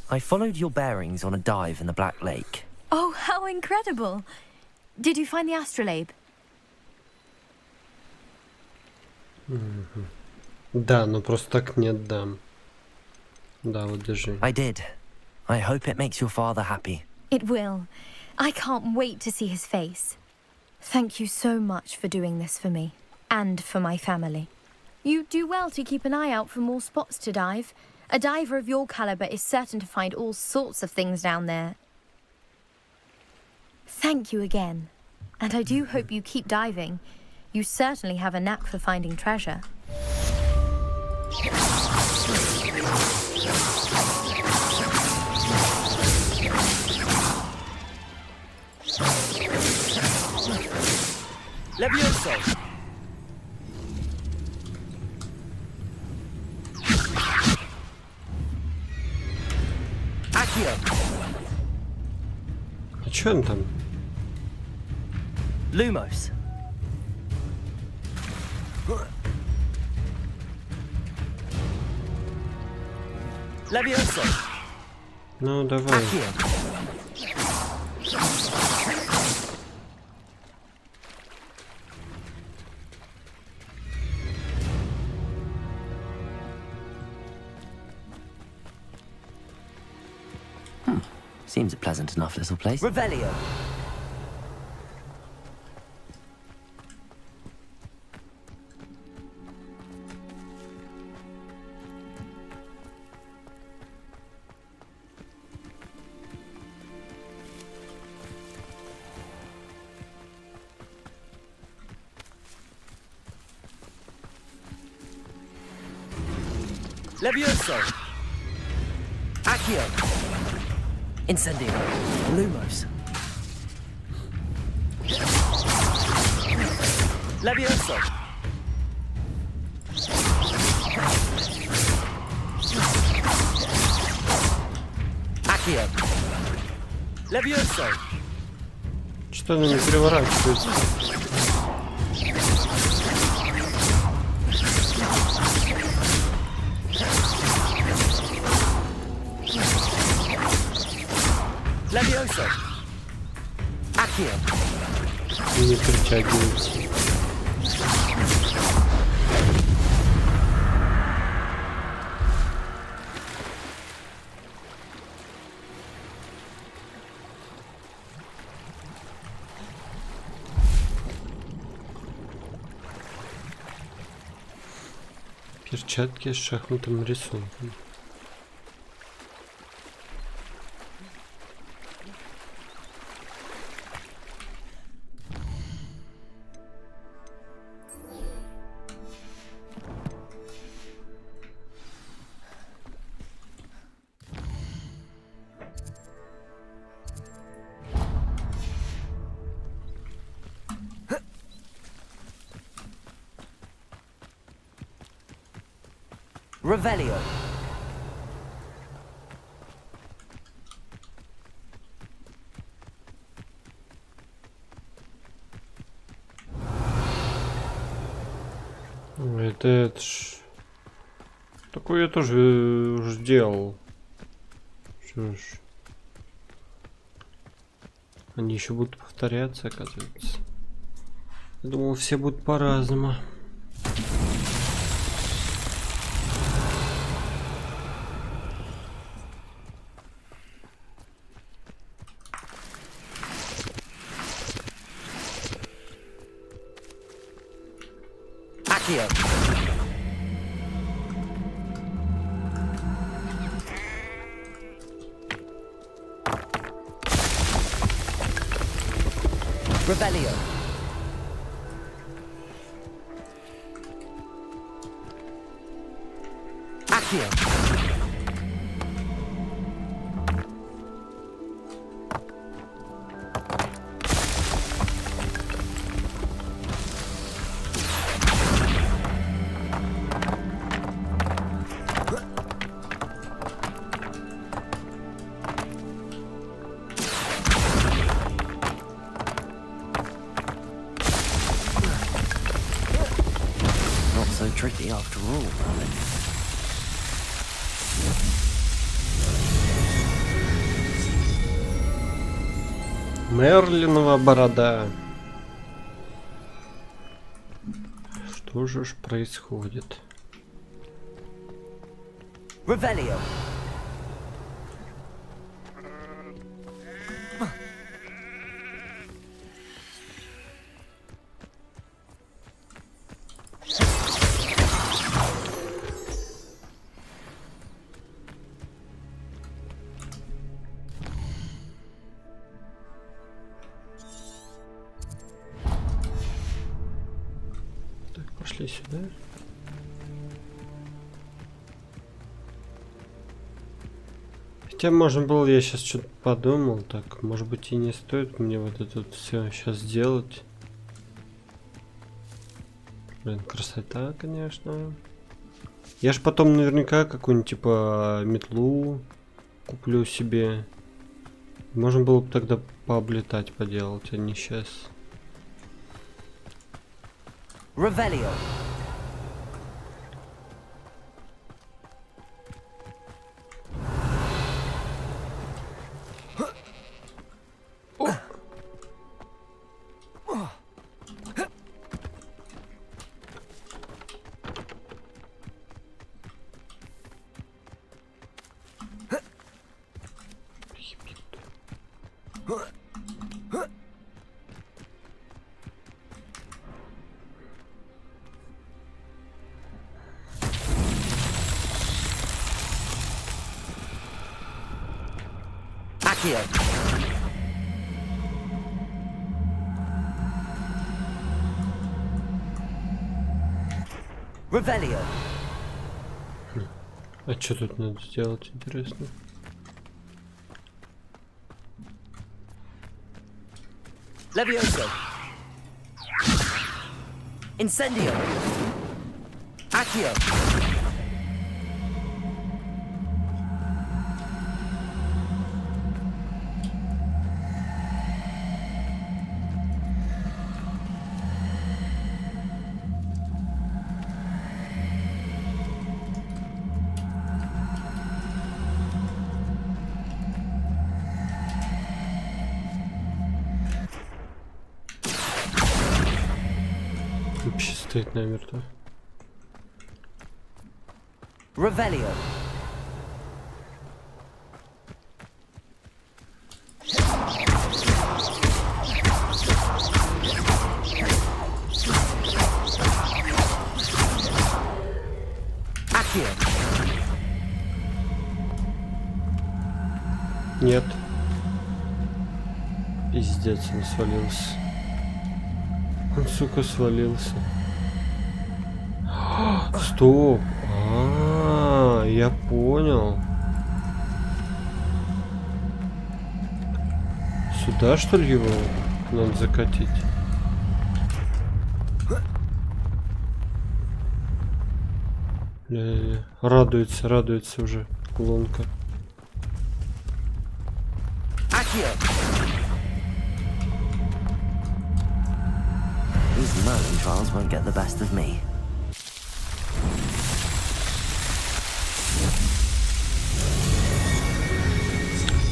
[SPEAKER 5] I followed your bearings on a dive in the Black Lake.
[SPEAKER 6] Oh, how incredible! Did you find the astrolabe?
[SPEAKER 1] Да, но просто так не отдам. Да, вот держи.
[SPEAKER 5] I did. I hope it makes your father happy.
[SPEAKER 6] It will. I can't wait to see his face. Thank you so much for doing this for me, and for my family. You do well to keep an eye out for more spots to dive. A diver of your caliber is certain to find all sorts of things down there. Thank you again. And I do hope you keep diving. You certainly have a knack for finding treasure.
[SPEAKER 5] Levioso! Accio!
[SPEAKER 1] А чё он там?
[SPEAKER 5] Lumos! Levioso!
[SPEAKER 1] Ну, давай.
[SPEAKER 5] Seems a pleasant enough little place.
[SPEAKER 15] Revelio.
[SPEAKER 5] Levioso! Accio! Incendio! Lumos! Levioso! Accio! Levioso!
[SPEAKER 1] Что она не переворачивается?
[SPEAKER 5] Levioso! Accio!
[SPEAKER 1] Не притягивается. Перчатки с шахматным рисунком.
[SPEAKER 15] Revelio.
[SPEAKER 1] Это ж... Такое я тоже уже делал. Что ж. Они еще будут повторяться, оказывается. Я думал, все будут по-разному.
[SPEAKER 15] Accio. Revelio. Accio. Not so tricky after all, Merlin.
[SPEAKER 1] Мерлинова борода. Что же ж происходит?
[SPEAKER 15] Revelio.
[SPEAKER 1] Так, пошли сюда. Хотя можно было, я сейчас что-то подумал, так, может быть и не стоит мне вот это вот все сейчас делать. Блин, красота, конечно. Я ж потом наверняка какую-нибудь типа метлу куплю себе. Можно было бы тогда пооблетать, поделать, а не сейчас.
[SPEAKER 15] Revelio. Accio. Revelio.
[SPEAKER 1] А что тут надо сделать, интересно?
[SPEAKER 15] Levioso. Incendio. Accio.
[SPEAKER 1] Вообще стоит намертво.
[SPEAKER 15] Revelio. Accio.
[SPEAKER 1] Нет. Пиздец, он свалился. Он, сука, свалился. Стоп! Я понял. Сюда, что ли, его надо закатить? Радуется уже Лунка.
[SPEAKER 5] These Merlin trials won't get the best of me.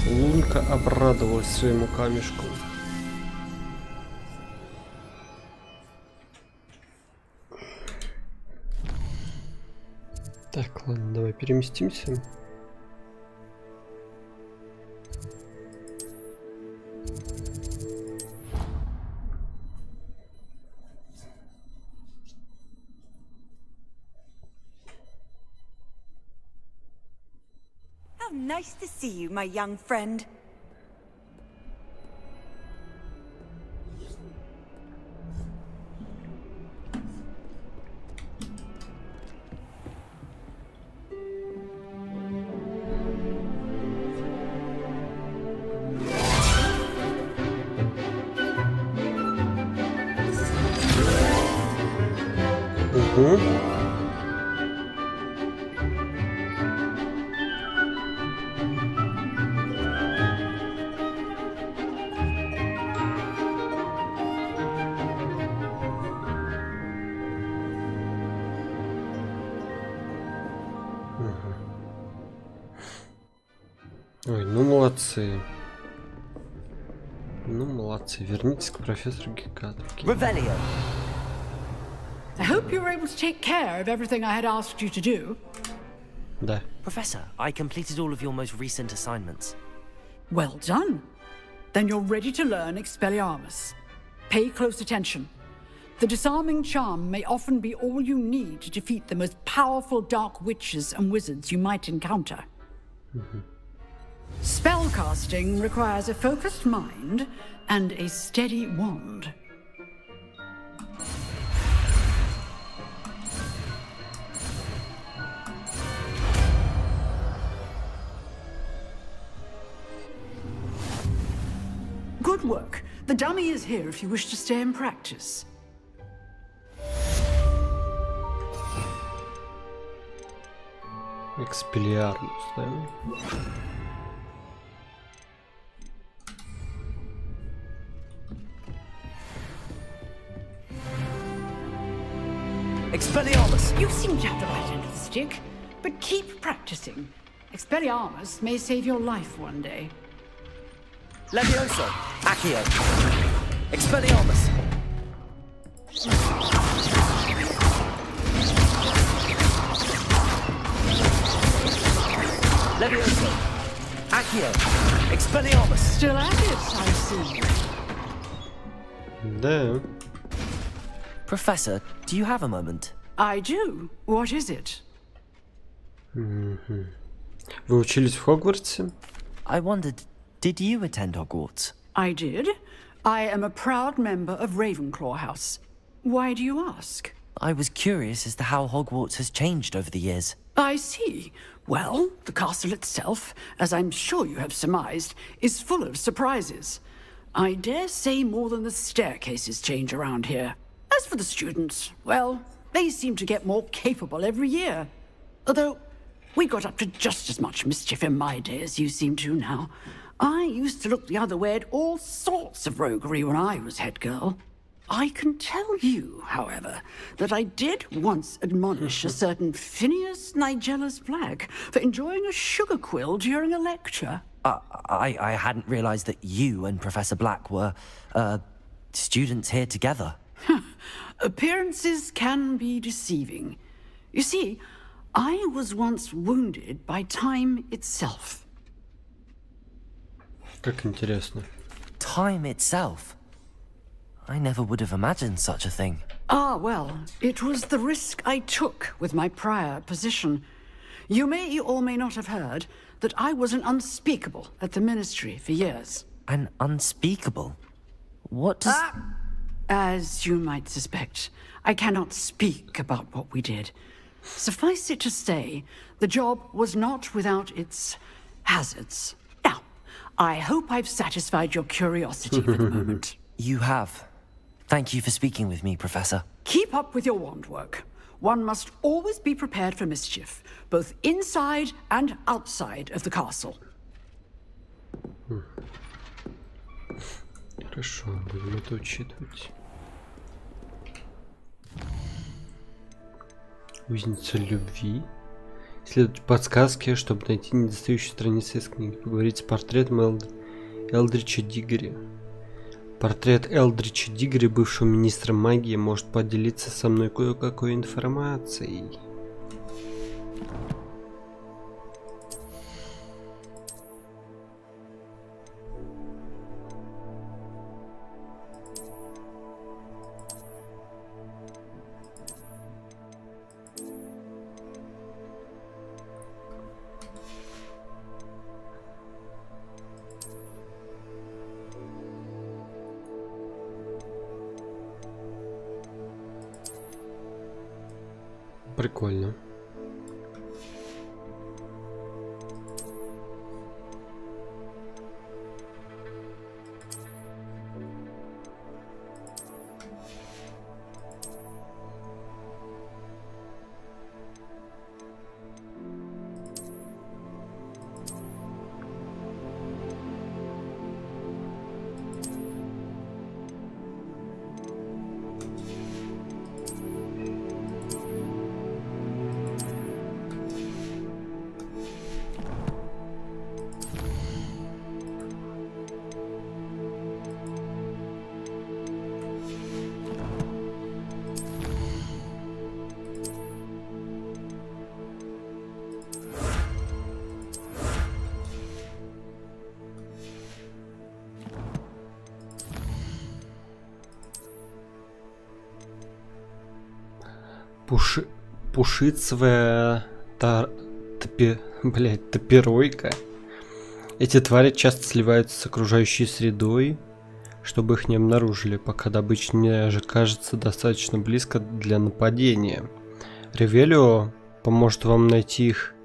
[SPEAKER 1] Лунка обрадовалась своему камешку. Так, ладно, давай переместимся.
[SPEAKER 16] How nice to see you, my young friend.
[SPEAKER 1] Ой, ну молодцы. Ну молодцы. Вернитесь к профессору Гекату.
[SPEAKER 15] Revelio.
[SPEAKER 20] I hope you were able to take care of everything I had asked you to do.
[SPEAKER 1] Да.
[SPEAKER 5] Professor, I completed all of your most recent assignments.
[SPEAKER 20] Well done. Then you're ready to learn Expelliarmus. Pay close attention. The disarming charm may often be all you need to defeat the most powerful dark witches and wizards you might encounter. Spellcasting requires a focused mind and a steady wand. Good work. The dummy is here if you wish to stay and practice.
[SPEAKER 1] Expelliarmus, да?
[SPEAKER 20] Expelliarmus! You seem to have the right end of the stick, but keep practicing. Expelliarmus may save your life one day.
[SPEAKER 15] Levioso. Accio. Expelliarmus. Levioso. Accio. Expelliarmus.
[SPEAKER 20] Still at it, I see.
[SPEAKER 1] Да.
[SPEAKER 5] Professor, do you have a moment?
[SPEAKER 20] I do. What is it?
[SPEAKER 1] Вы учились в Хогвартсе?
[SPEAKER 5] I wondered, did you attend Hogwarts?
[SPEAKER 20] I did. I am a proud member of Ravenclaw House. Why do you ask?
[SPEAKER 5] I was curious as to how Hogwarts has changed over the years.
[SPEAKER 20] I see. Well, the castle itself, as I'm sure you have surmised, is full of surprises. I dare say more than the staircases change around here. As for the students, well, they seem to get more capable every year. Although, we got up to just as much mischief in my day as you seem to now. I used to look the other way at all sorts of roguery when I was head girl. I can tell you, however, that I did once admonish a certain Phineas Nigellus Black for enjoying a sugar quill during a lecture.
[SPEAKER 5] I hadn't realized that you and Professor Black were, students here together.
[SPEAKER 20] Appearances can be deceiving. You see, I was once wounded by time itself.
[SPEAKER 1] Как интересно.
[SPEAKER 5] Time itself? I never would have imagined such a thing.
[SPEAKER 20] Ah, well, it was the risk I took with my prior position. You may or may not have heard that I was an unspeakable at the Ministry for years.
[SPEAKER 5] An unspeakable? What does...
[SPEAKER 20] As you might suspect, I cannot speak about what we did. Suffice it to say, the job was not without its hazards. Now, I hope I've satisfied your curiosity for the moment.
[SPEAKER 5] You have. Thank you for speaking with me, Professor.
[SPEAKER 20] Keep up with your wand work. one must always be prepared for mischief, both inside and outside of the castle.
[SPEAKER 1] Хорошо, будем это учитывать. Узница любви. Следуйте подсказке, чтобы найти недостающие страницы из книги. Поговорить с портретом Элдрича Диггери. Портрет Элдрича Диггери, бывшего министра магии, может поделиться со мной кое-какой информацией. Прикольно. Пушицевая топиройка. Эти твари часто сливаются с окружающей средой, чтобы их не обнаружили, пока добыча не кажется достаточно близко для нападения. Ревелио поможет вам найти их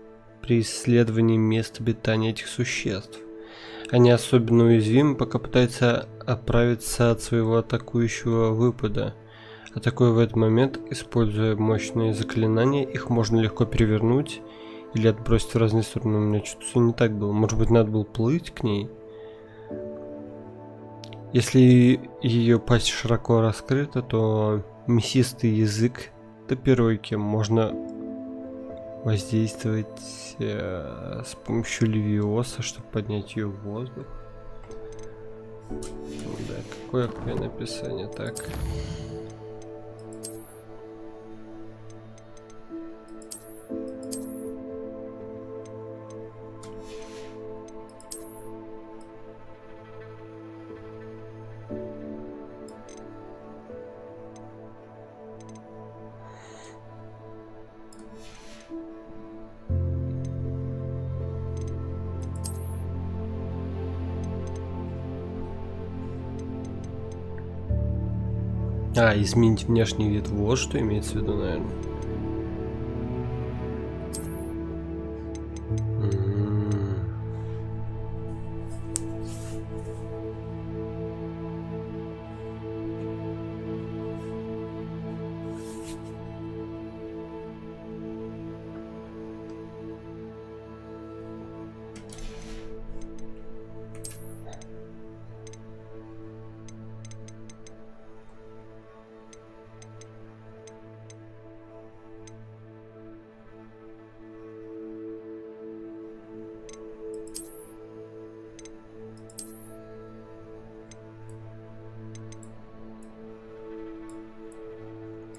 [SPEAKER 1] при исследовании мест обитания этих существ. Они особенно уязвимы, пока пытаются оправиться от своего атакующего выпада. Атакуя в этот момент, используя мощные заклинания, их можно легко перевернуть или отбросить в разные стороны. У меня что-то все не так было. Может быть, надо было плыть к ней? Если ее пасть широко раскрыта, то мясистый язык топиройки можно воздействовать с помощью левиоса, чтобы поднять ее в воздух. Да, какое охуенное описание. Так. Изменить внешний вид, вот что имеется в виду, наверное.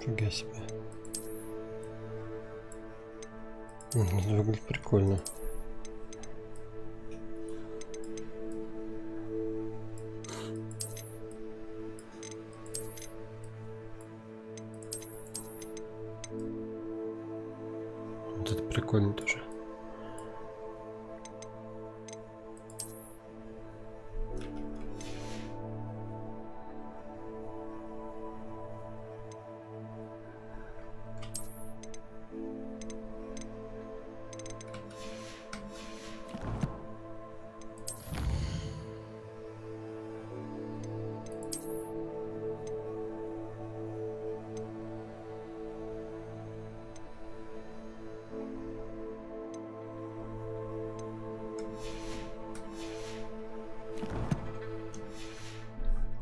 [SPEAKER 1] Фига себе. Это выглядит прикольно. Вот это прикольно тоже.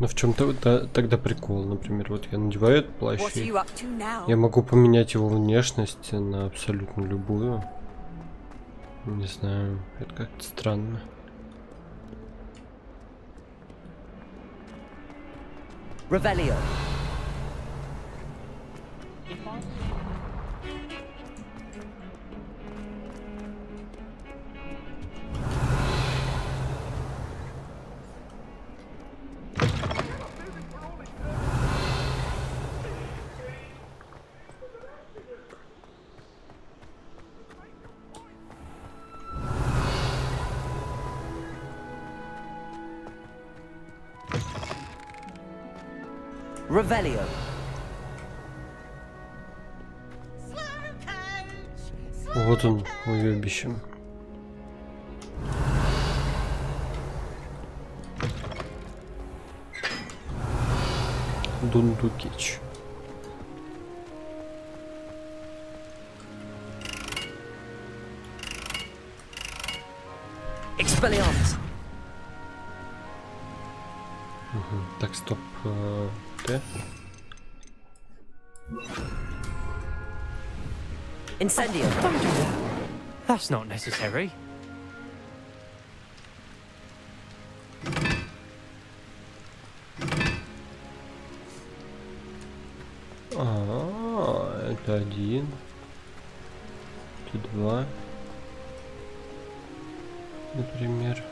[SPEAKER 1] Но в чем-то тогда прикол, например, вот я надеваю этот плащ,
[SPEAKER 16] What are
[SPEAKER 1] и
[SPEAKER 16] you up to now?
[SPEAKER 1] я могу поменять его внешность на абсолютно любую. Не знаю, это как-то странно.
[SPEAKER 15] Revelio. Revelio.
[SPEAKER 1] Вот он, уебище. Дундукич.
[SPEAKER 15] Expelliarmus.
[SPEAKER 1] Так, стоп. Т.
[SPEAKER 15] Incendio.
[SPEAKER 4] Don't do that. That's not necessary.
[SPEAKER 1] Это один. Это два. Например.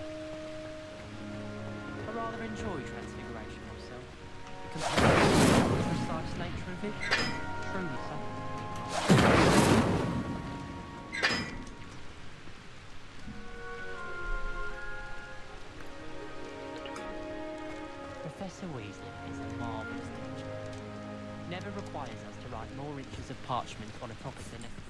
[SPEAKER 4] I rather enjoy transfiguration myself. The precise nature of it. Truly so. Professor Weasley is a marvellous teacher. Never requires us to write more inches of parchment on a topic than necessary.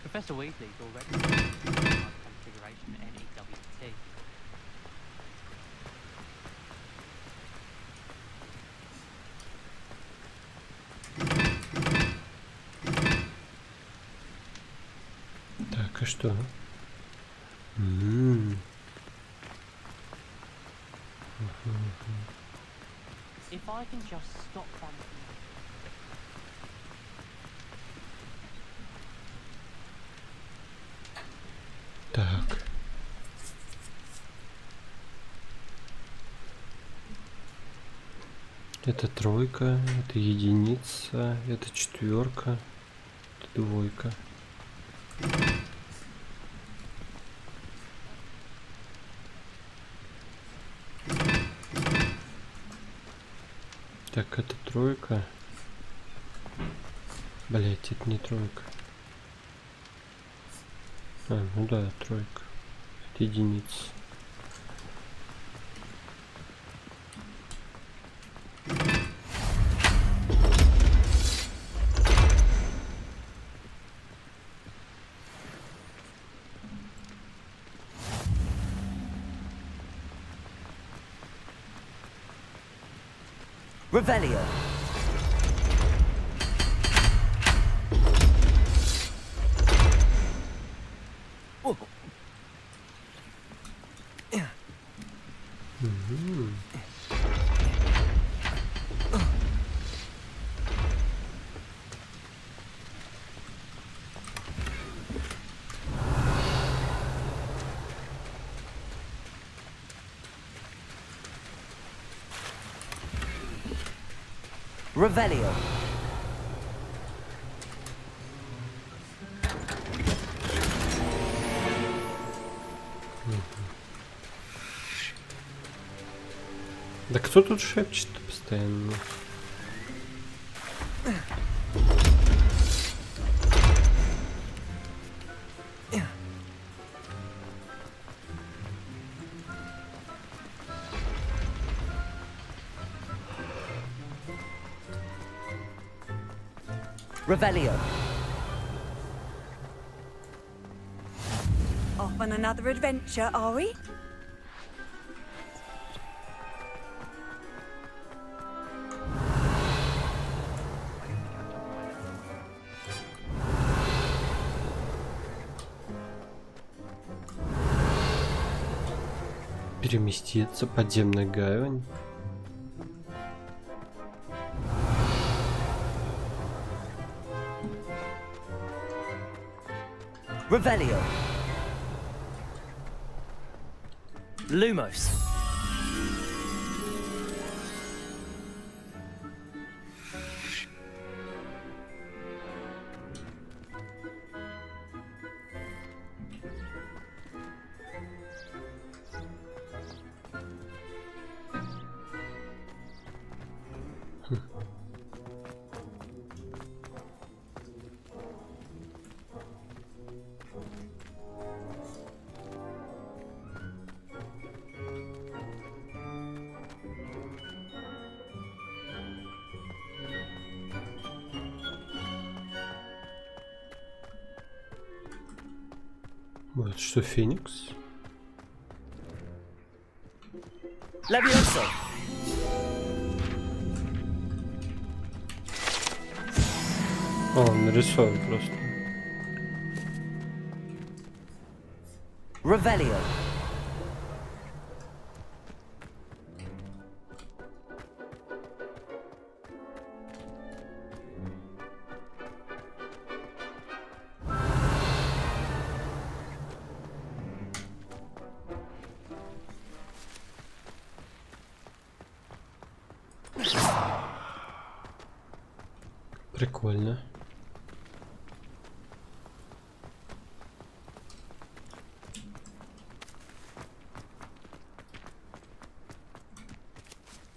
[SPEAKER 4] Professor Weasley's already configuration at NEWT.
[SPEAKER 1] Так, и что?
[SPEAKER 4] If I can just stop bumping.
[SPEAKER 1] Так. Это тройка, это единица, это четверка, это двойка. Так, это тройка. Блять, это не тройка. Ну да, тройка. Это единица.
[SPEAKER 15] Revelio. Oh. Revelio.
[SPEAKER 1] Да кто тут шепчет постоянно?
[SPEAKER 15] Revelio.
[SPEAKER 16] Off on another adventure, are we?
[SPEAKER 1] Переместиться, подземная гавань.
[SPEAKER 15] Revelio. Lumos.
[SPEAKER 1] Вот что, Феникс?
[SPEAKER 15] Levioso.
[SPEAKER 1] Он нарисован просто.
[SPEAKER 15] Revelio.
[SPEAKER 1] Прикольно.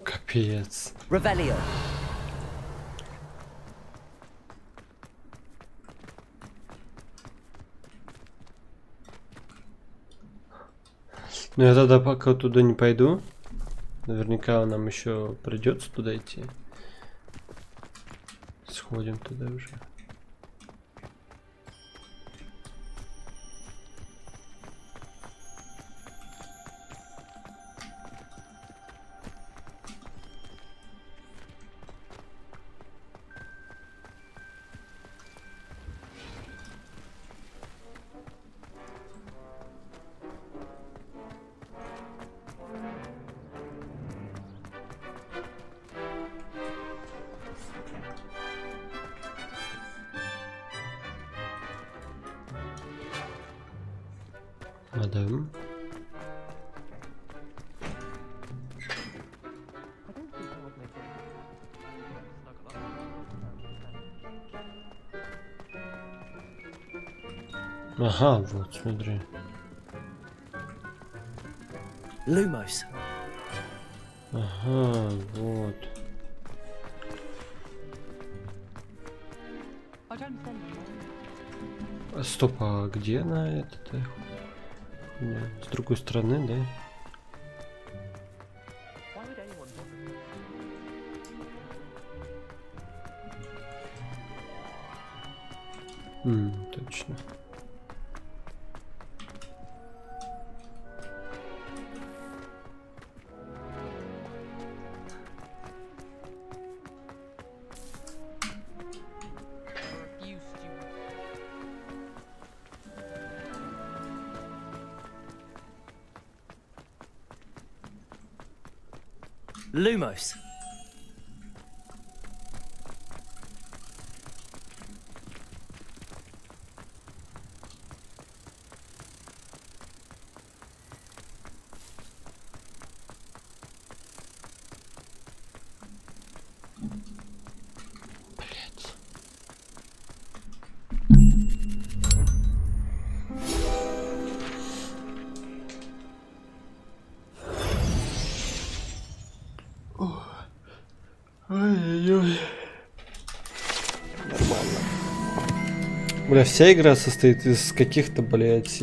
[SPEAKER 1] Капец.
[SPEAKER 15] Revelio.
[SPEAKER 1] Ну я тогда пока туда не пойду. Наверняка нам еще придется туда идти. Сходим туда уже. Мадам. Ага, вот, смотри.
[SPEAKER 15] Lumos.
[SPEAKER 1] Ага, вот. Стоп, а где она это-то? С другой стороны, да? Точно.
[SPEAKER 15] Lumos.
[SPEAKER 1] Ой-ой-ой. Нормально. Бля, вся игра состоит из каких-то, блять,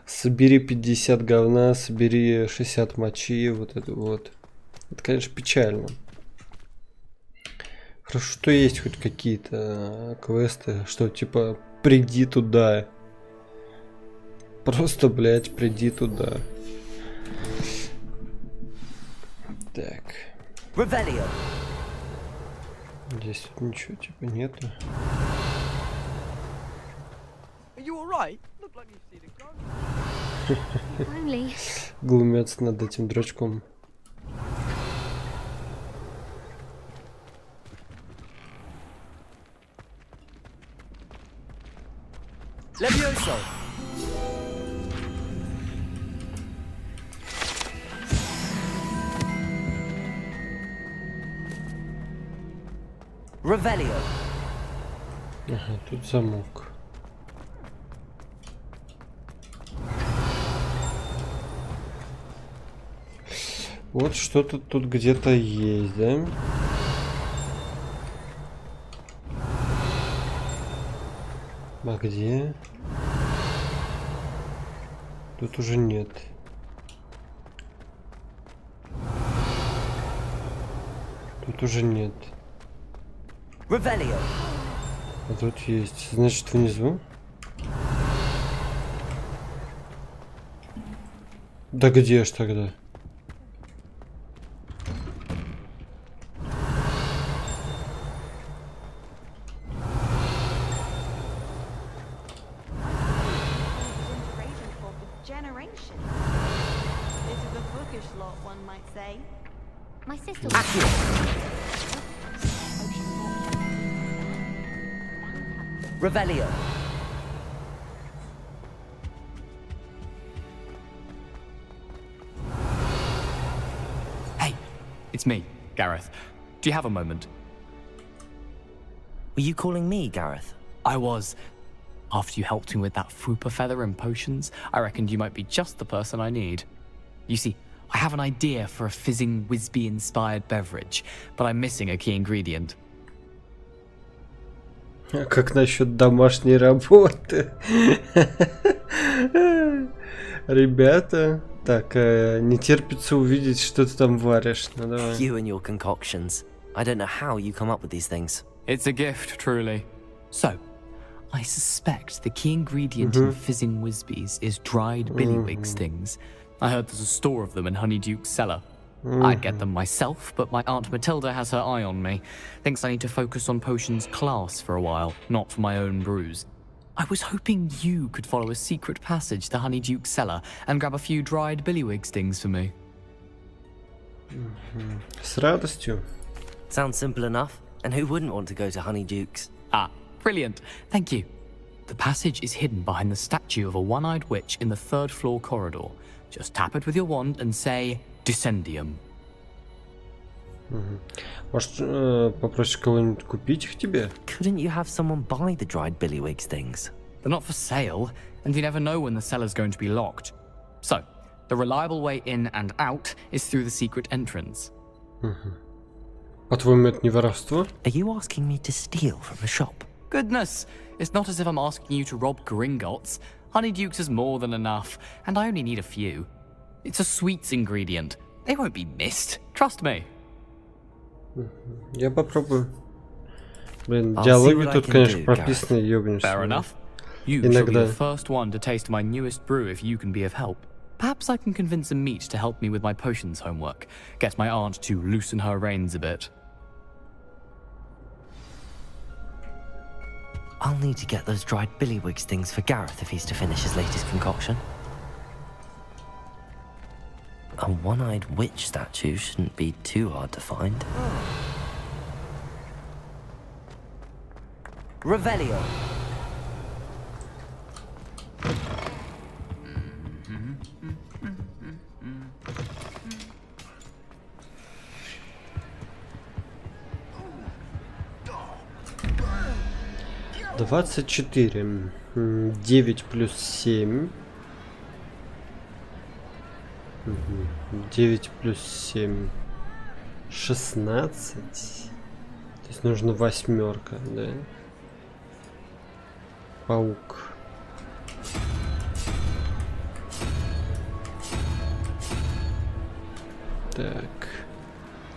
[SPEAKER 1] собери 50 говна, собери 60 мочи, вот это вот. Это, конечно, печально. Хорошо, что есть хоть какие-то квесты, что типа приди туда. Просто, блять, приди туда. Так.
[SPEAKER 15] Revelio.
[SPEAKER 1] Здесь тут ничего типа нету.
[SPEAKER 3] Are you alright? Look like you've seen a ghost.
[SPEAKER 6] Only.
[SPEAKER 1] Глумятся над этим дурачком.
[SPEAKER 15] Levioso! Revelio!
[SPEAKER 1] Ага, тут замок. Вот что-то тут где-то есть, да? А где? Тут уже нет. Тут уже нет.
[SPEAKER 15] Revelio!
[SPEAKER 1] А тут есть. Значит, внизу? Да где ж тогда?
[SPEAKER 6] My sister.
[SPEAKER 15] Revelio!
[SPEAKER 13] Hey, it's me, Gareth. Do you have a moment?
[SPEAKER 5] Were you calling me, Gareth?
[SPEAKER 13] I was. After you helped me with that Fupa feather and potions, I reckoned you might be just the person I need. You see, I have an idea for a fizzing Whizbee-inspired beverage, but I'm missing a key ingredient.
[SPEAKER 1] А как насчет домашней работы? Ребята, так, не терпится увидеть, что ты там варишь. Ну давай.
[SPEAKER 5] You and your concoctions. I don't know how you come up with these things.
[SPEAKER 13] It's a gift, truly. So, I suspect the key ingredient in fizzing Whizbees is dried billywig stings. I heard there's a store of them in Honeyduke's cellar. I'd get them myself, but my Aunt Matilda has her eye on me. Thinks I need to focus on potions class for a while, not for my own brews. I was hoping you could follow a secret passage to Honeyduke's cellar and grab a few dried billywig stings for me.
[SPEAKER 1] С радостью.
[SPEAKER 5] Sounds simple enough. And who wouldn't want to go to Honeyduke's?
[SPEAKER 13] Ah, brilliant. Thank you. The passage is hidden behind the statue of a one-eyed witch in the third floor corridor. Just tap it with your wand and say, Descendium.
[SPEAKER 1] Может, попросишь кого-нибудь купить их тебе?
[SPEAKER 5] Couldn't you have someone buy the dried billywig stings?
[SPEAKER 13] They're not for sale, and you never know when the cellar's going to be locked. So, the reliable way in and out is through the secret entrance.
[SPEAKER 1] По-твоему, это не воровство?
[SPEAKER 5] Are you asking me to steal from a shop?
[SPEAKER 13] Goodness, it's not as if I'm asking you to rob Gringotts. Honeyduke's is more than enough, and I only need a few. It's a sweets ingredient. They won't be missed. Trust me.
[SPEAKER 1] Я попробую. Блин, диалоги тут, конечно, прописаны, ёбнешься.
[SPEAKER 13] Fair enough. You shall be the first one to taste my newest brew if you can be of help. Perhaps I can convince a meat to help me with my potions homework. Get my aunt to loosen her reins a bit.
[SPEAKER 5] I'll need to get those dried billywig stings for Gareth if he's to finish his latest concoction. A one-eyed witch statue shouldn't be too hard to find.
[SPEAKER 15] Revelio!
[SPEAKER 1] Двадцать 24. 9 плюс 7. 9 плюс 7. 16. То есть нужно восьмерка, да? Паук. Так.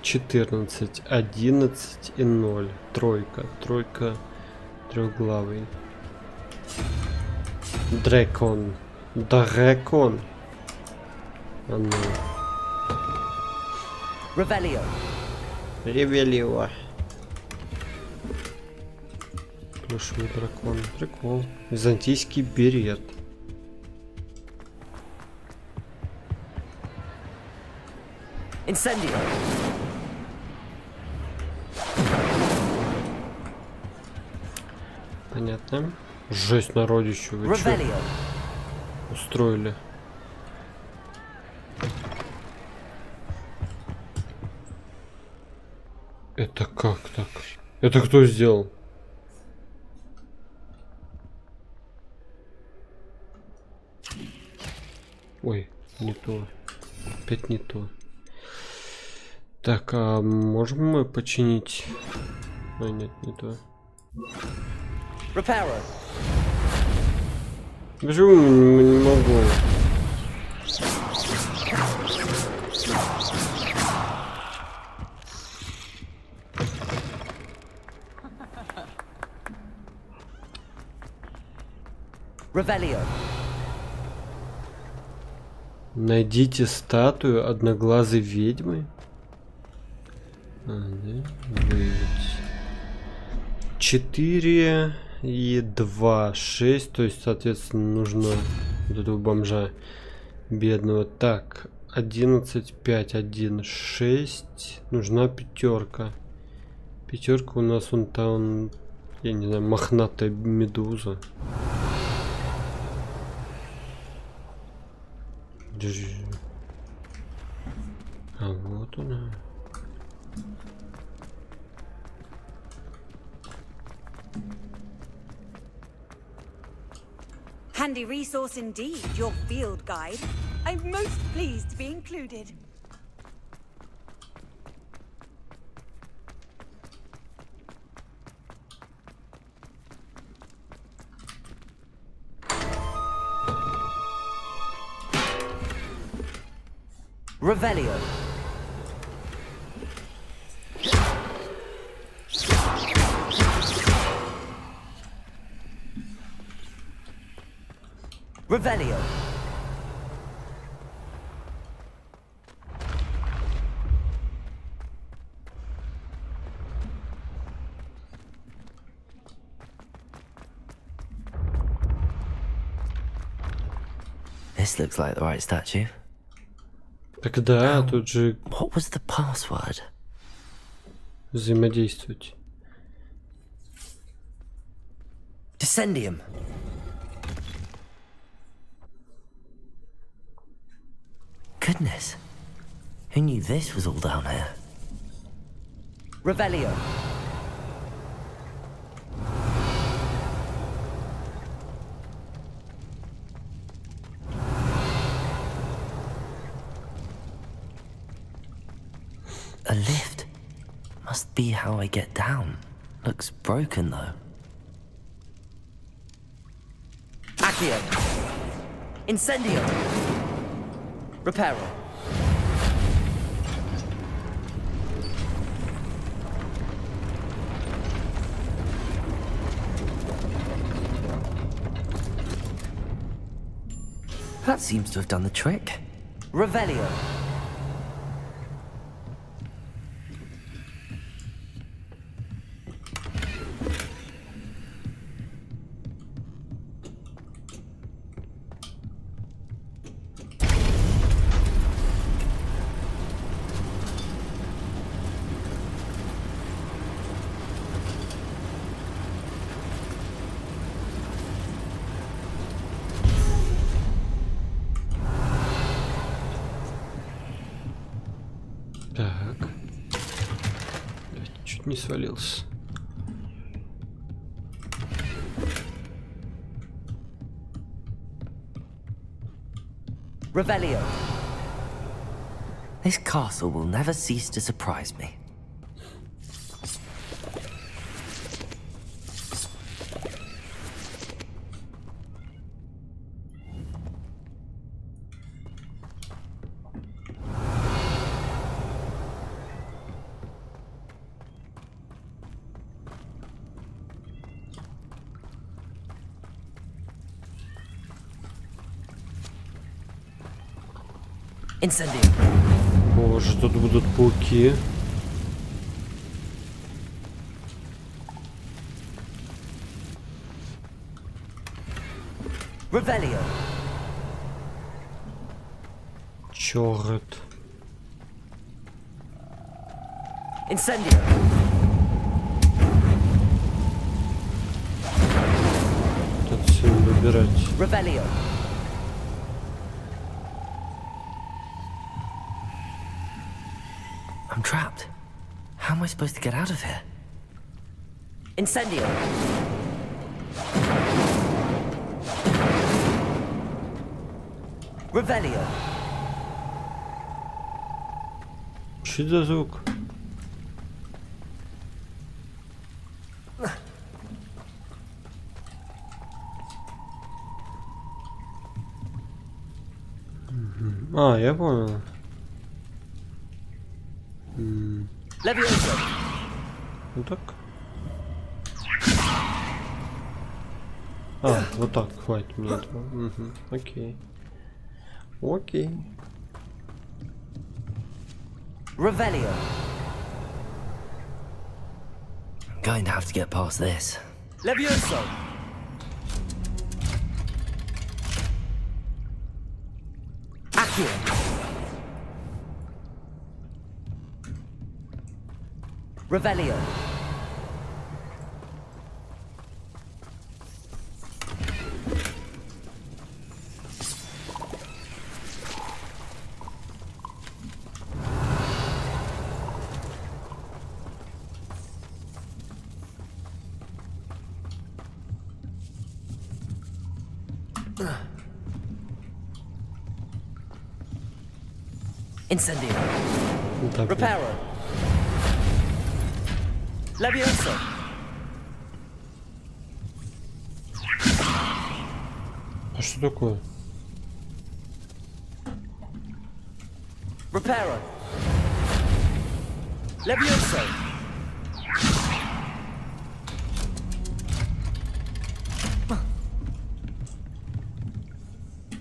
[SPEAKER 1] 14, 11 и 0. Тройка. Тройка. Трехглавый. Дракон. Дракон. А ну.
[SPEAKER 15] Revelio.
[SPEAKER 1] Ревелио. Плюшевый дракон. Прикол. Византийский берет.
[SPEAKER 15] Incendio.
[SPEAKER 1] Понятно. Жесть, народищу, вы чё
[SPEAKER 15] Revelio.
[SPEAKER 1] устроили? Это как так? Это кто сделал? Ой, не то. Опять не то. Так, а можем мы починить? А, нет, не то.
[SPEAKER 15] Reparo.
[SPEAKER 1] Почему не могу?
[SPEAKER 15] Revelio.
[SPEAKER 1] Найдите статую одноглазой ведьмы. А, да? Выявить. 4 и 2, 6. То есть, соответственно, нужно вот этого бомжа бедного. Так, 11, 5, 1, 6. Нужна пятерка. Пятерка у нас вон там, я не знаю, мохнатая медуза. А вот она.
[SPEAKER 16] Handy resource indeed, your field guide. I'm most pleased to be included.
[SPEAKER 15] Revelio. Revelio.
[SPEAKER 5] This looks like the right statue.
[SPEAKER 1] Так да, тут же
[SPEAKER 5] What was the password?
[SPEAKER 1] взаимодействовать.
[SPEAKER 15] Descendium.
[SPEAKER 5] Goodness. Who knew this was all down here?
[SPEAKER 15] Revelio.
[SPEAKER 5] A lift. Must be how I get down. Looks broken though.
[SPEAKER 15] Accio. Incendio. Reparo.
[SPEAKER 5] That seems to have done the trick.
[SPEAKER 15] Revelio.
[SPEAKER 1] Так. Чуть не свалился.
[SPEAKER 15] Revelio.
[SPEAKER 5] This castle will never cease to surprise me.
[SPEAKER 15] Incendio.
[SPEAKER 1] Боже, тут будут пауки.
[SPEAKER 15] Revelio. Incendio.
[SPEAKER 1] Тут все выбирать.
[SPEAKER 15] Revelio.
[SPEAKER 5] I'm trapped. How am I supposed to get out of here?
[SPEAKER 15] Incendio. Revelio.
[SPEAKER 1] Что за звук? А, я понял.
[SPEAKER 15] Levioso.
[SPEAKER 1] Вот так. А, вот так, хватит мне этого. Угу. Окей. Окей.
[SPEAKER 15] Revelio.
[SPEAKER 5] I'm going to have to get past this.
[SPEAKER 15] Levioso. Accio. Revelio. Incendio. Reparo. Levioso.
[SPEAKER 1] А что такое?
[SPEAKER 15] Reparo. Levioso.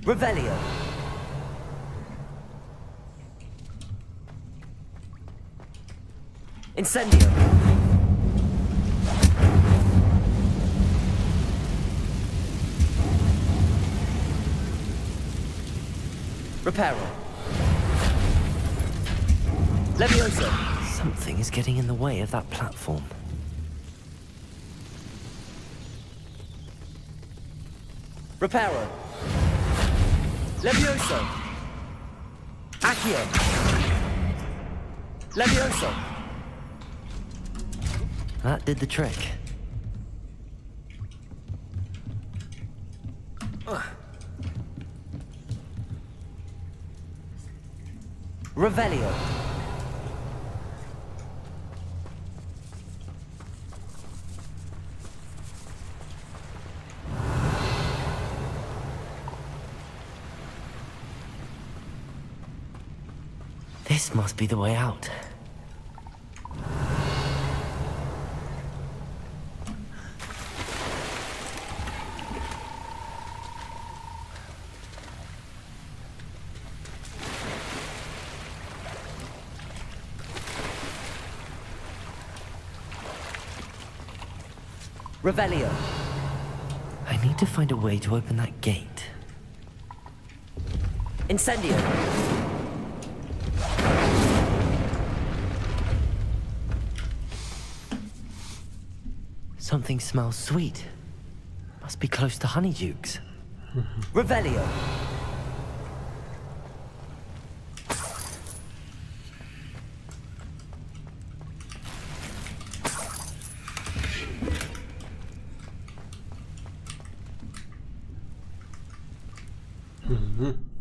[SPEAKER 15] Revelio. Incendio. Reparo. Levioso.
[SPEAKER 5] Something is getting in the way of that platform.
[SPEAKER 15] Reparo. Levioso. Accio. Levioso.
[SPEAKER 5] That did the trick.
[SPEAKER 15] Revelio.
[SPEAKER 5] This must be the way out.
[SPEAKER 15] Revelio.
[SPEAKER 5] I need to find a way to open that gate.
[SPEAKER 15] Incendio.
[SPEAKER 5] Something smells sweet. Must be close to Honeydukes.
[SPEAKER 15] Revelio.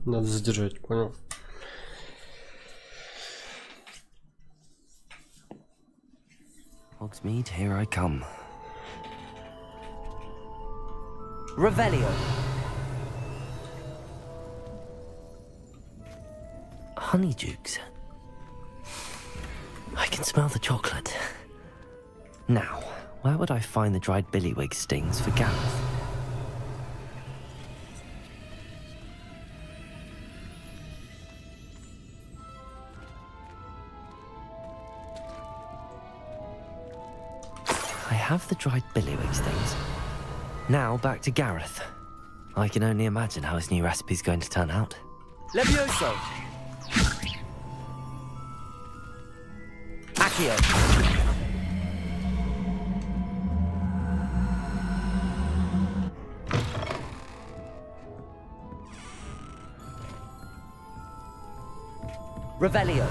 [SPEAKER 1] Надо задержать, понял?
[SPEAKER 5] Hogsmeade, here I come.
[SPEAKER 15] Revelio.
[SPEAKER 5] Honeydukes. I can smell the chocolate. Now, where would I find the dried billywig stings for Gareth? I have the dried billywig stings. Now back to Gareth. I can only imagine how his new recipe's going to turn out.
[SPEAKER 15] Accio. Revelio.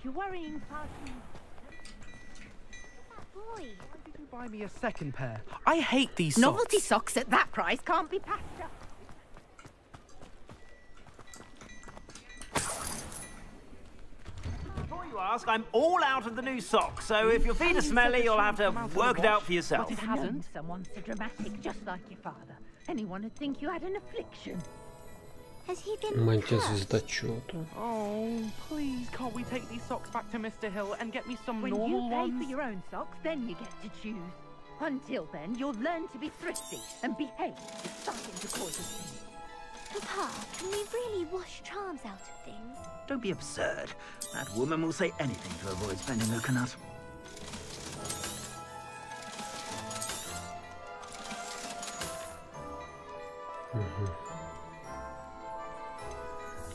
[SPEAKER 21] You're worrying, Parky. Boy. Why did you buy me a second pair? I hate these socks.
[SPEAKER 14] Novelty socks at that price can't be patched up.
[SPEAKER 22] Before you ask, I'm all out of the new socks, so if your feet are smelly, you'll have to work it out for yourself.
[SPEAKER 14] But it hasn't. Someone so dramatic, just like your father. Anyone would think you had an affliction.
[SPEAKER 21] Has he been
[SPEAKER 1] Мантия звездочета.
[SPEAKER 21] Oh, please, can't we take these socks back to Mr. Hill and get me some
[SPEAKER 14] When
[SPEAKER 21] normal
[SPEAKER 14] you pay
[SPEAKER 21] ones?
[SPEAKER 14] for your own socks, then you get to choose. Until then, you'll learn to be thrifty and behave. It's starting to cause a scene.
[SPEAKER 21] Papa, can we really wash charms out of things?
[SPEAKER 17] Don't be absurd. That woman will say anything to avoid spending her canut.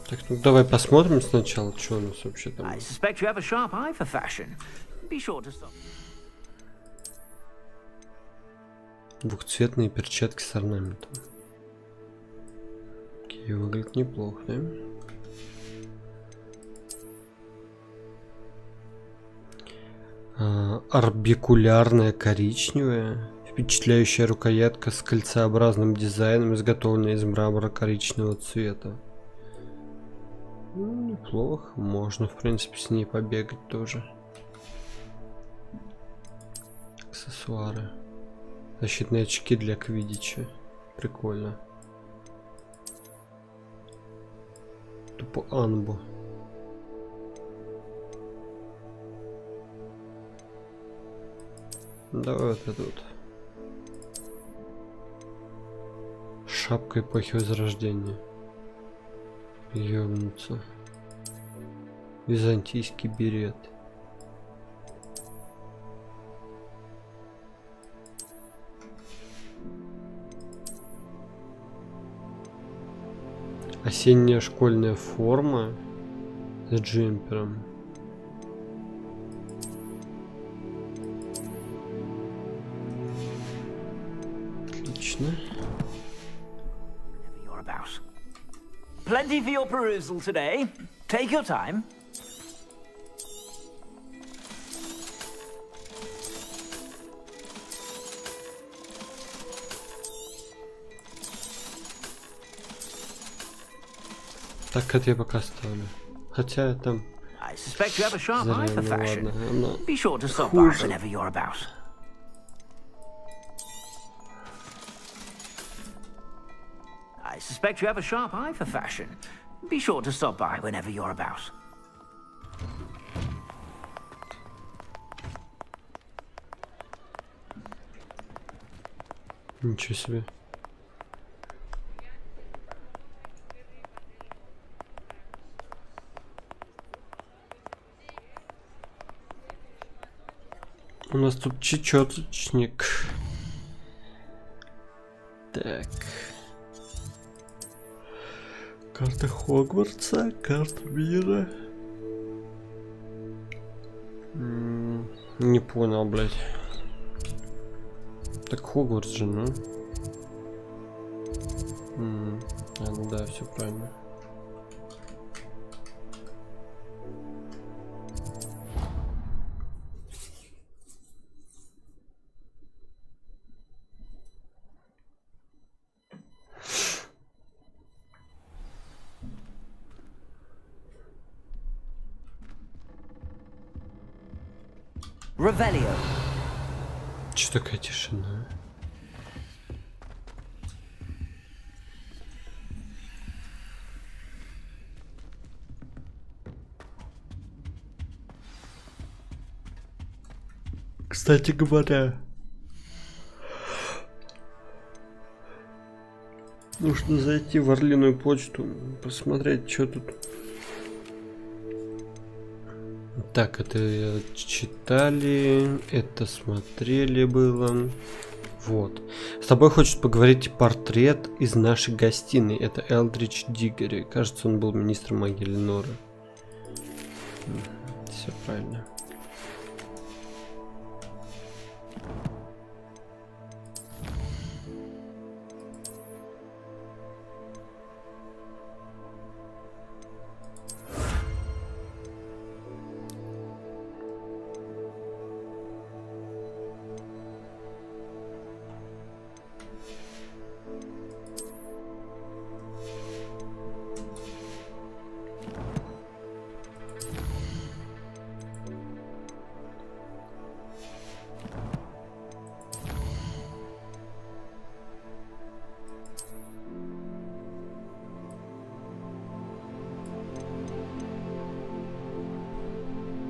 [SPEAKER 1] Так, ну давай посмотрим сначала, что у нас вообще там.
[SPEAKER 17] I suspect you have a sharp eye for fashion. Be sure to stop.
[SPEAKER 1] Двухцветные перчатки с орнаментом. Окей, выглядит неплохо, да? Орбикулярная коричневая. Впечатляющая рукоятка с кольцеобразным дизайном, изготовленная из мрамора коричневого цвета. Ну, неплохо. Можно, в принципе, с ней побегать тоже. Аксессуары. Защитные очки для квиддича. Прикольно. Тупо анбу. Давай вот это вот. Шапка эпохи Возрождения. Ёбнуться. Византийский берет. Осенняя школьная форма с джемпером. Отлично.
[SPEAKER 17] Plenty for your perusal today. Take your time.
[SPEAKER 1] Так это я пока ставлю. Хотя там.
[SPEAKER 17] I suspect you have a sharp eye for fashion.
[SPEAKER 1] Ладно,
[SPEAKER 17] Be sure to stop by whenever you're about. I suspect you have a sharp eye for fashion. Be sure to stop by whenever you're about.
[SPEAKER 1] Ничего себе. У нас тут чечеточник. Так. Карта Хогвартса, карта мира. Не понял, блядь. Так Хогвартс же, ну? Ну да, все правильно.
[SPEAKER 15] Revelio.
[SPEAKER 1] Что такая тишина? Кстати говоря, нужно зайти в Орлиную почту, посмотреть, что тут. Так, это читали, это смотрели было. Вот. С тобой хочет поговорить портрет из нашей гостиной. Это Элдридж Диггери. Кажется, он был министром магии Ленора. Все правильно.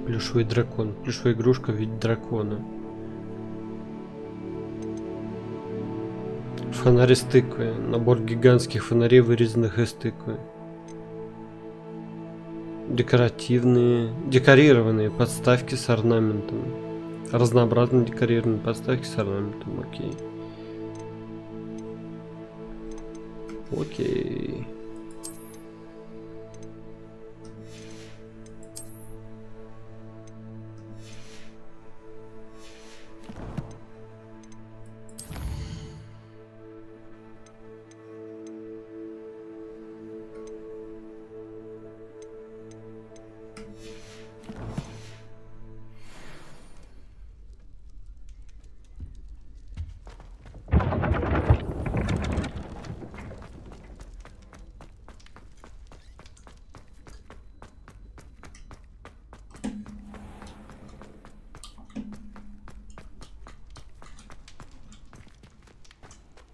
[SPEAKER 1] Плюшевый дракон. Плюшевая игрушка в виде дракона. Фонарь из тыквы. Набор гигантских фонарей, вырезанных из тыквы. Декорированные подставки с орнаментом. Разнообразно декорированные подставки с орнаментом. Окей. Окей.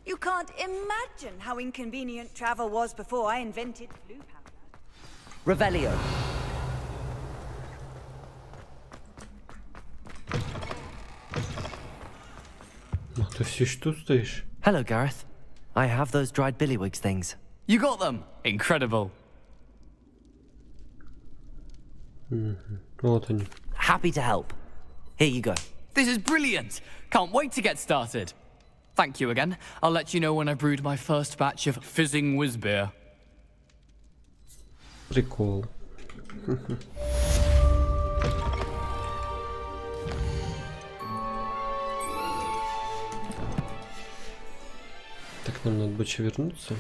[SPEAKER 16] You can't imagine how inconvenient travel was before I invented blue powder.
[SPEAKER 15] Revelio.
[SPEAKER 1] Ты все еще тут стоишь?
[SPEAKER 5] Hello, Gareth. I have those dried billywigs things.
[SPEAKER 13] You got them! Incredible.
[SPEAKER 1] Вот они.
[SPEAKER 5] Happy to help. Here you go.
[SPEAKER 13] This is brilliant! Can't wait to get started. Thank you again. I'll let you know when I brewed my first batch of fizzing whiz beer.
[SPEAKER 1] Прикол. Так, нам надо бы вернуться.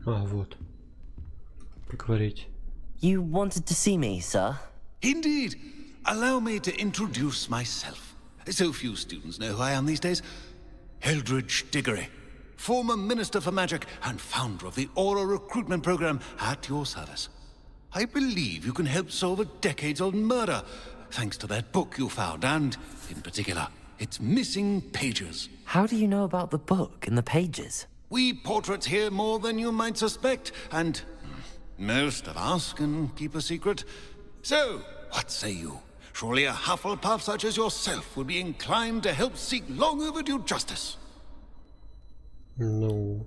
[SPEAKER 1] А, вот. Поговорить.
[SPEAKER 15] You wanted to see me, sir?
[SPEAKER 9] Indeed. Allow me to introduce myself. So few students know who I am these days. Eldridge Diggory, former Minister for Magic and founder of the Aura Recruitment Program, at your service. I believe you can help solve a decades-old murder, thanks to that book you found, and, in particular, its missing pages.
[SPEAKER 5] How do you know about the book and the pages?
[SPEAKER 9] We portraits hear more than you might suspect, and most of us can keep a secret. So, what say you? Surely a Hufflepuff such as yourself would be inclined to help seek long overdue justice.
[SPEAKER 1] Ну,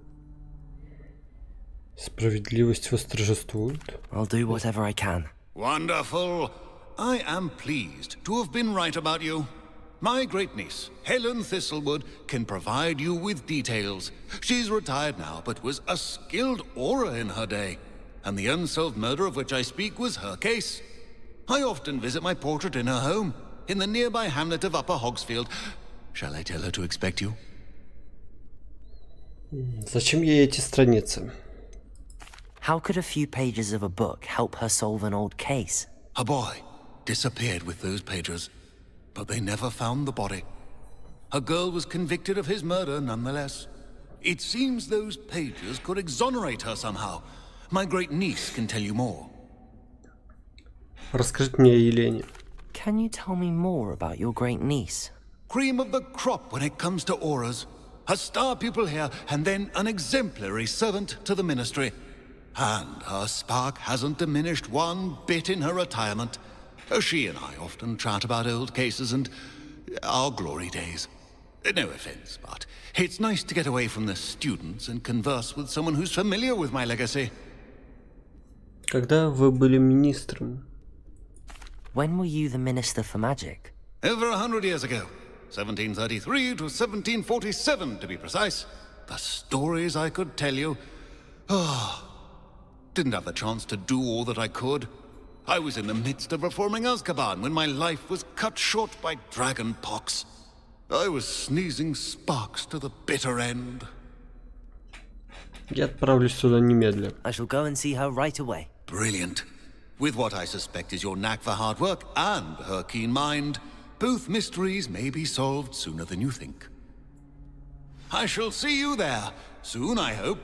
[SPEAKER 1] справедливость восторжествует.
[SPEAKER 5] I'll do whatever I can.
[SPEAKER 9] Wonderful. I am pleased to have been right about you. My great niece, Helen Thistlewood, can provide you with details. She's retired now, but was a skilled aura in her day. And the unsolved murder of which I speak was her case. I often visit my portrait in her home, in the nearby hamlet of Upper Hogsfield. Shall I tell her to expect you?
[SPEAKER 1] Зачем ей эти страницы?
[SPEAKER 15] How could a few pages of a book help her solve an old case?
[SPEAKER 9] A boy disappeared with those pages, but they never found the body. A girl was convicted of his murder nonetheless. It seems those pages could exonerate her somehow. My great niece can tell you more.
[SPEAKER 1] Расскажите мне о Елене.
[SPEAKER 15] Can you tell me more about your great niece?
[SPEAKER 9] Cream of the crop when it comes to auras. A star pupil here, and then an exemplary servant to the ministry. And her spark hasn't diminished one bit in her retirement. She and I often chat about old cases and our glory days. No offense, but it's nice to get away from the students and converse with someone who's familiar with my legacy.
[SPEAKER 1] Когда вы были министром?
[SPEAKER 15] When were you the Minister for Magic?
[SPEAKER 9] Over 100 years ago. 1733 to 1747, to be precise. The stories I could tell you. Didn't have the chance to do all that I could. I was in the midst of reforming Azkaban when my life was cut short by dragon pox. I was sneezing sparks to the bitter end.
[SPEAKER 1] Я отправлюсь туда немедля.
[SPEAKER 15] I shall go and see her right away.
[SPEAKER 9] Brilliant. With what I suspect is your knack for hard work and her keen mind, both mysteries may be solved sooner than you think. I shall see you there soon, I hope.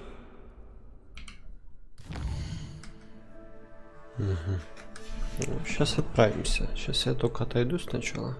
[SPEAKER 1] Сейчас отправимся. Сейчас я только отойду сначала.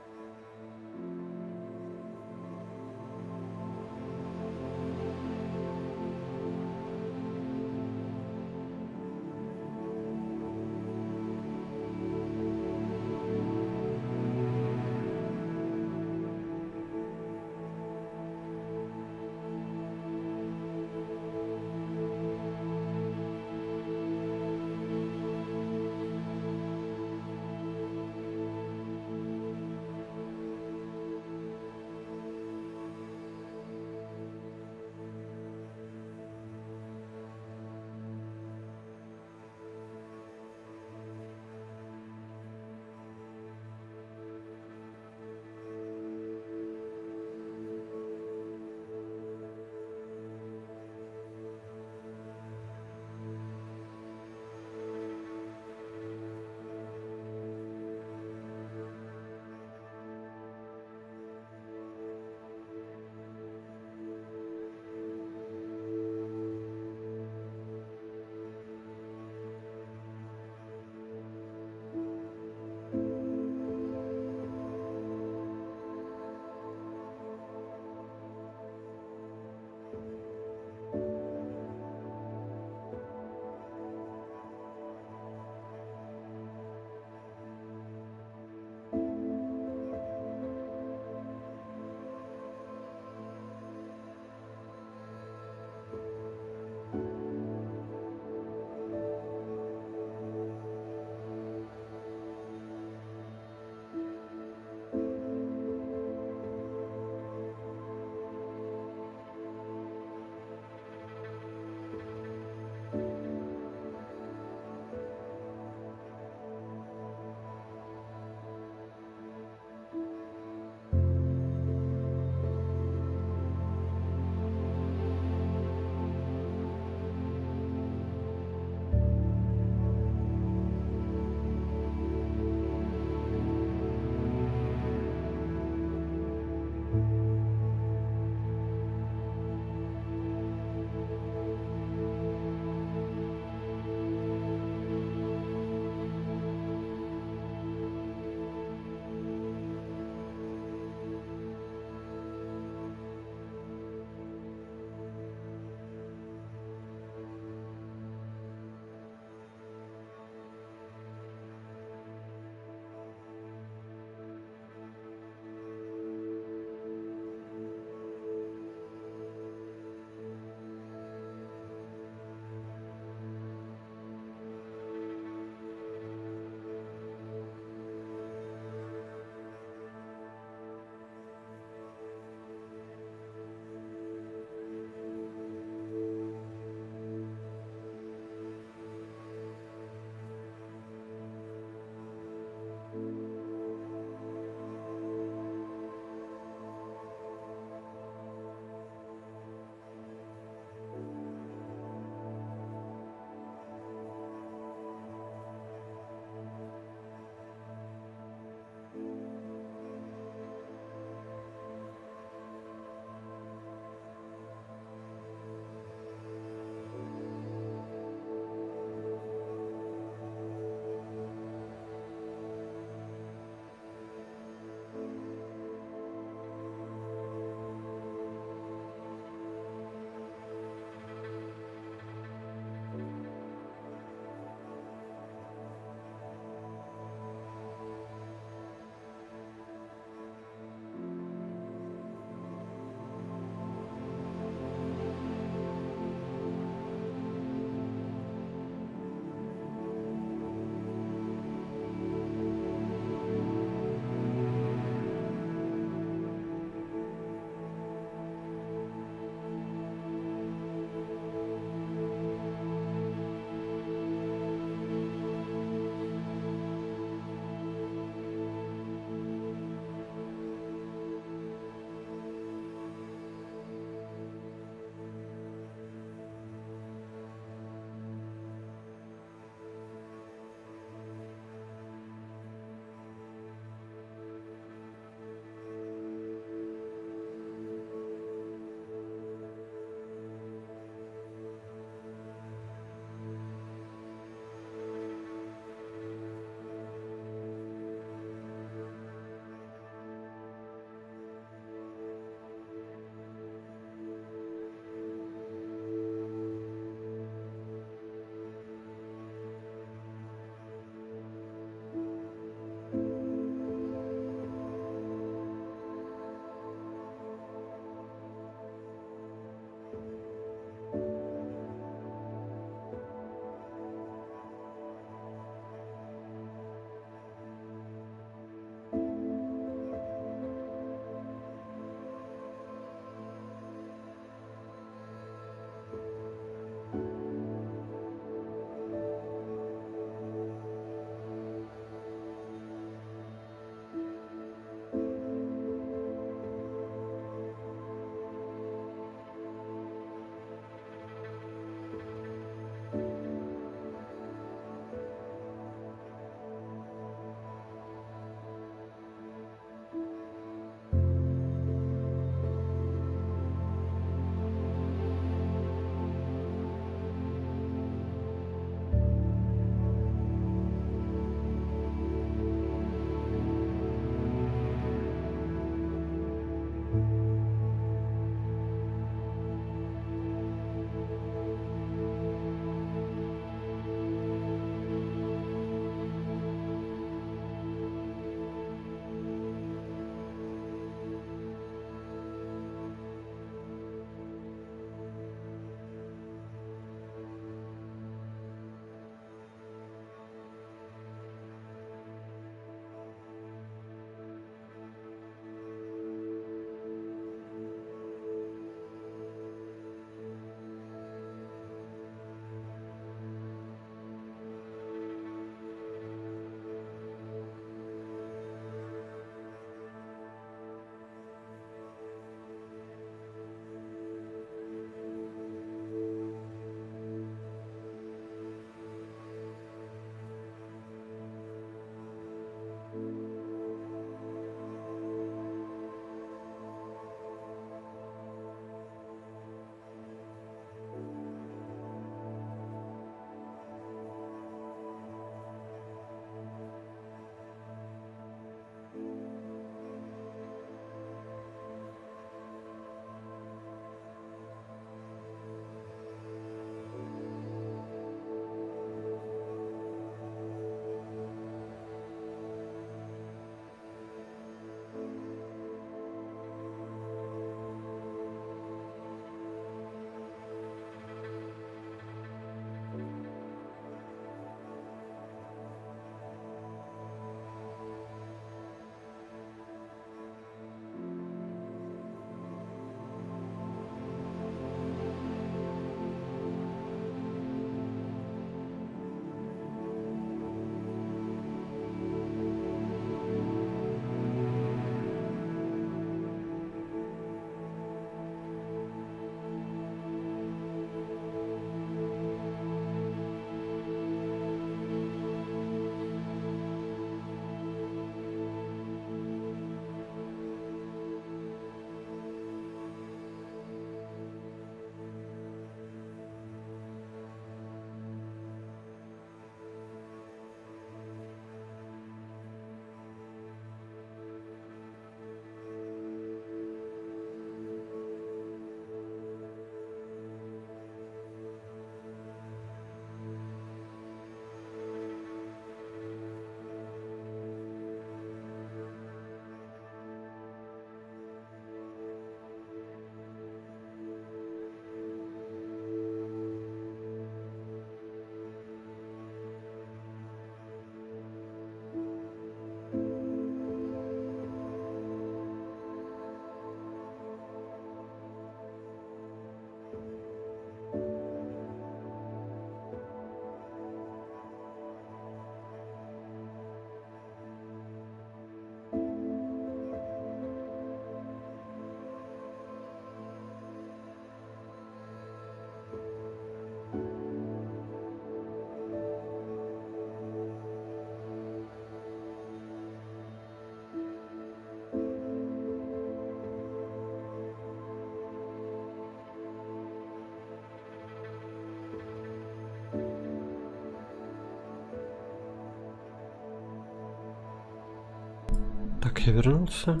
[SPEAKER 1] Так, я вернулся.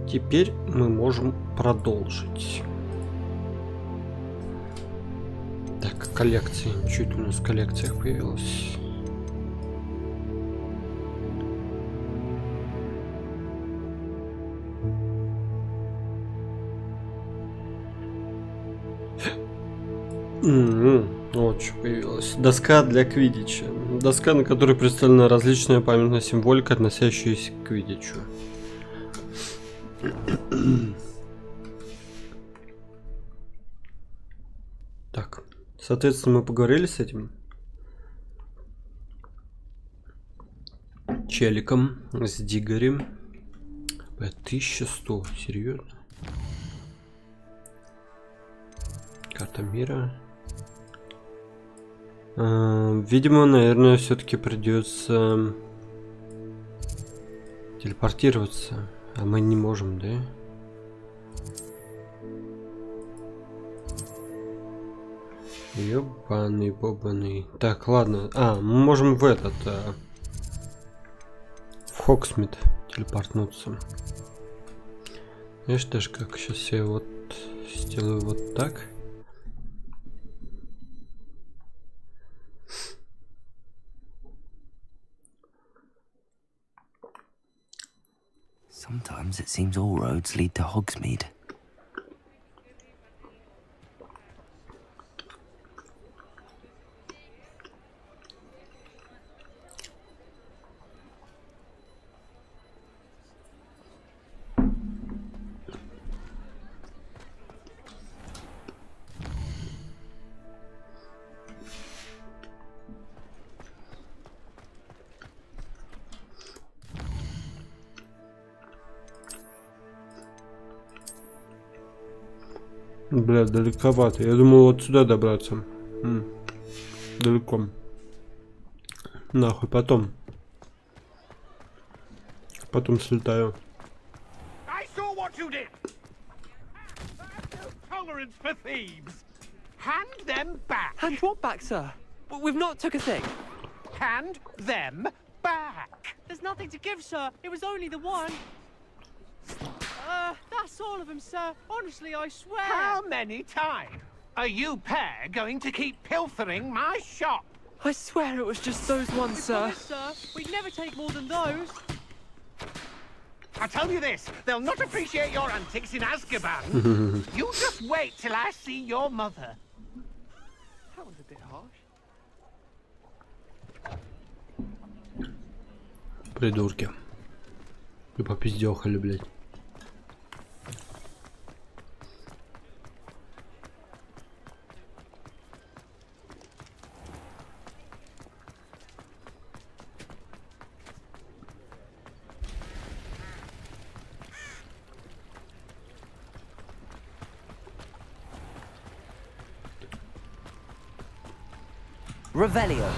[SPEAKER 1] Теперь мы можем продолжить. Так, коллекции. Что это у нас в коллекциях появилось? Вот что появилось. Доска для квиддича. Доска, на которой представлена различная памятная символика, относящаяся к квиддичу. Так, соответственно, мы поговорили с этим челиком, с Дигорем. 1100, серьезно? Карта мира. Видимо, наверное, все-таки придется телепортироваться, а мы не можем, да? Ёбаный бобаный. Так, ладно. Мы можем в этот в Хогсмит телепортнуться. Знаешь, даже как сейчас я вот сделаю вот так.
[SPEAKER 15] Sometimes it seems all roads lead to Hogsmeade.
[SPEAKER 1] Бля, далековато. Я думал вот сюда добраться. Далеко. Нахуй, потом. Потом слетаю.
[SPEAKER 21] I saw what you did. No tolerance for thieves. Hand them back.
[SPEAKER 3] Hand what back, sir? We've not took a thing.
[SPEAKER 21] Hand them back.
[SPEAKER 11] There's nothing to give, sir. It was only the one. That's all of them, sir. Honestly, I swear.
[SPEAKER 21] How many times are you pair going to keep pilfering my shop?
[SPEAKER 3] I swear it was just those ones, sir.
[SPEAKER 11] Promise, sir. We'd never take more than those.
[SPEAKER 21] I tell you this, they'll not appreciate your antics in Azkaban. You just wait till I see your mother. That was a bit harsh.
[SPEAKER 1] Придурки. И попиздёхали, блядь.
[SPEAKER 15] Revelio.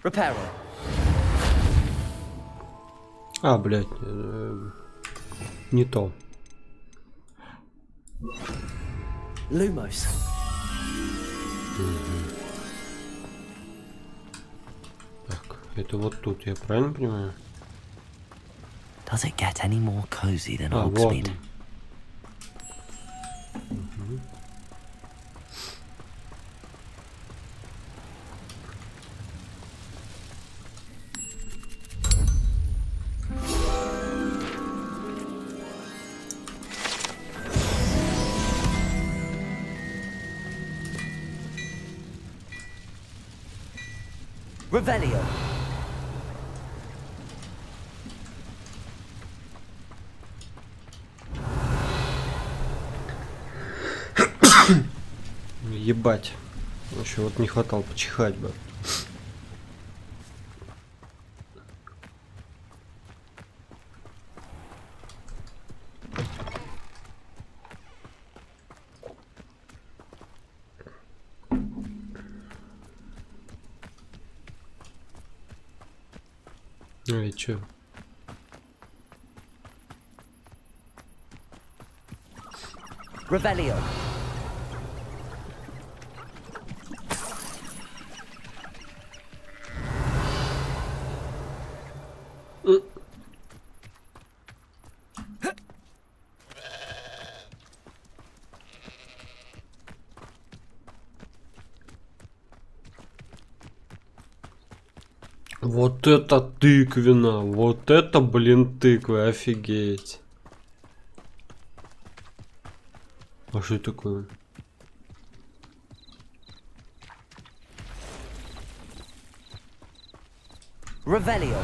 [SPEAKER 15] Reparo.
[SPEAKER 1] Блядь. Не то.
[SPEAKER 15] Lumos.
[SPEAKER 1] Так, это вот тут, я правильно понимаю?
[SPEAKER 15] Does it get any more cozy than
[SPEAKER 1] Вот.
[SPEAKER 15] Hogsmeade? Revelio.
[SPEAKER 1] Ебать. Еще вот не хватало почихать бы. Ну и чё?
[SPEAKER 5] Revelio.
[SPEAKER 1] Вот это тыквина, вот это, блин, тыквы, офигеть. А что это такое?
[SPEAKER 5] Revelio.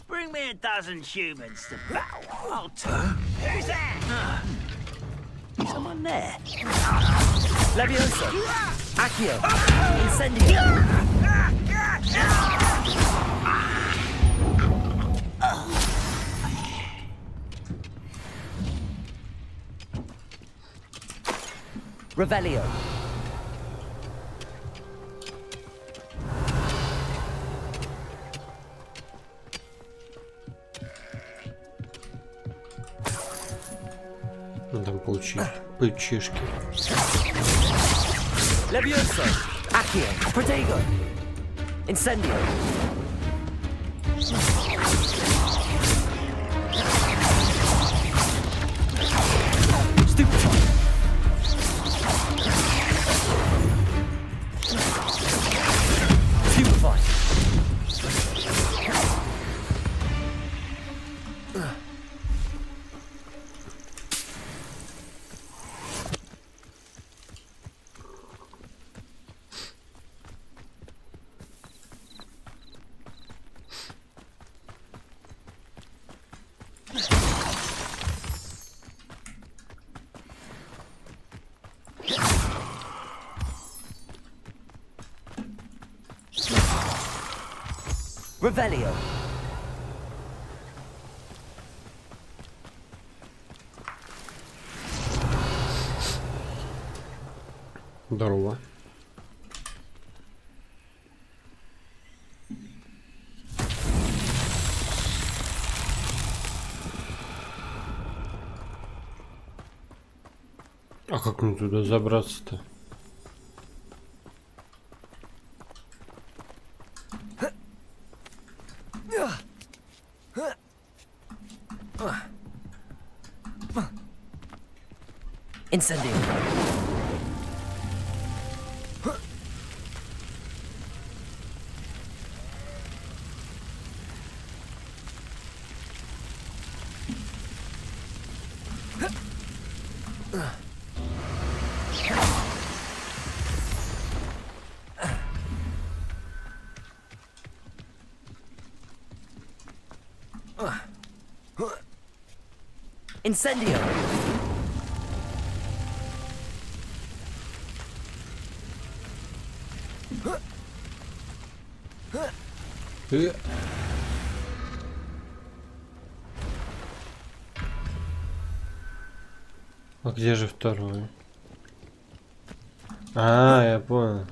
[SPEAKER 17] Bring me a dozen humans to battle. I'll turn. Who's that? Someone there.
[SPEAKER 5] Levioso. Accio. Incendio. Revelio.
[SPEAKER 1] Ну там получи пычишки.
[SPEAKER 5] Levioso. Accio. Protego. Incendio. Stupefy. Stupefy. Revelio.
[SPEAKER 1] Здорово. А как мне туда забраться-то?
[SPEAKER 5] Incendio. Incendio.
[SPEAKER 1] А где же второй? А, я понял.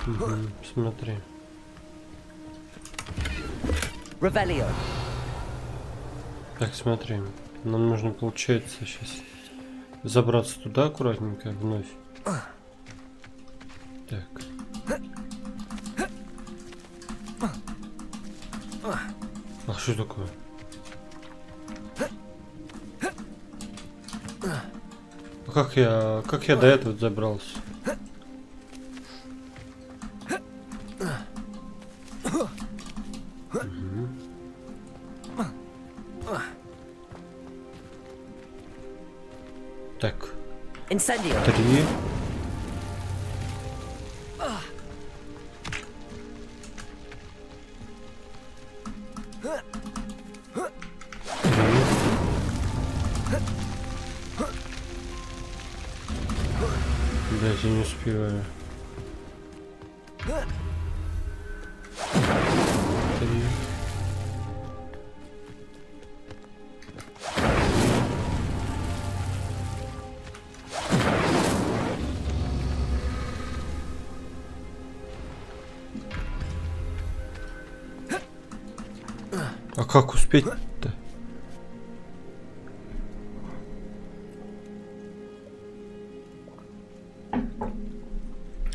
[SPEAKER 1] Угу, смотри.
[SPEAKER 5] Revelio.
[SPEAKER 1] Так, смотри. Нам нужно, получается, сейчас забраться туда аккуратненько вновь. Так. А что такое? А как я до этого забрался? Так.
[SPEAKER 5] Incendio.
[SPEAKER 1] 3. Блять, я не успеваю. 3. А как успеть-то?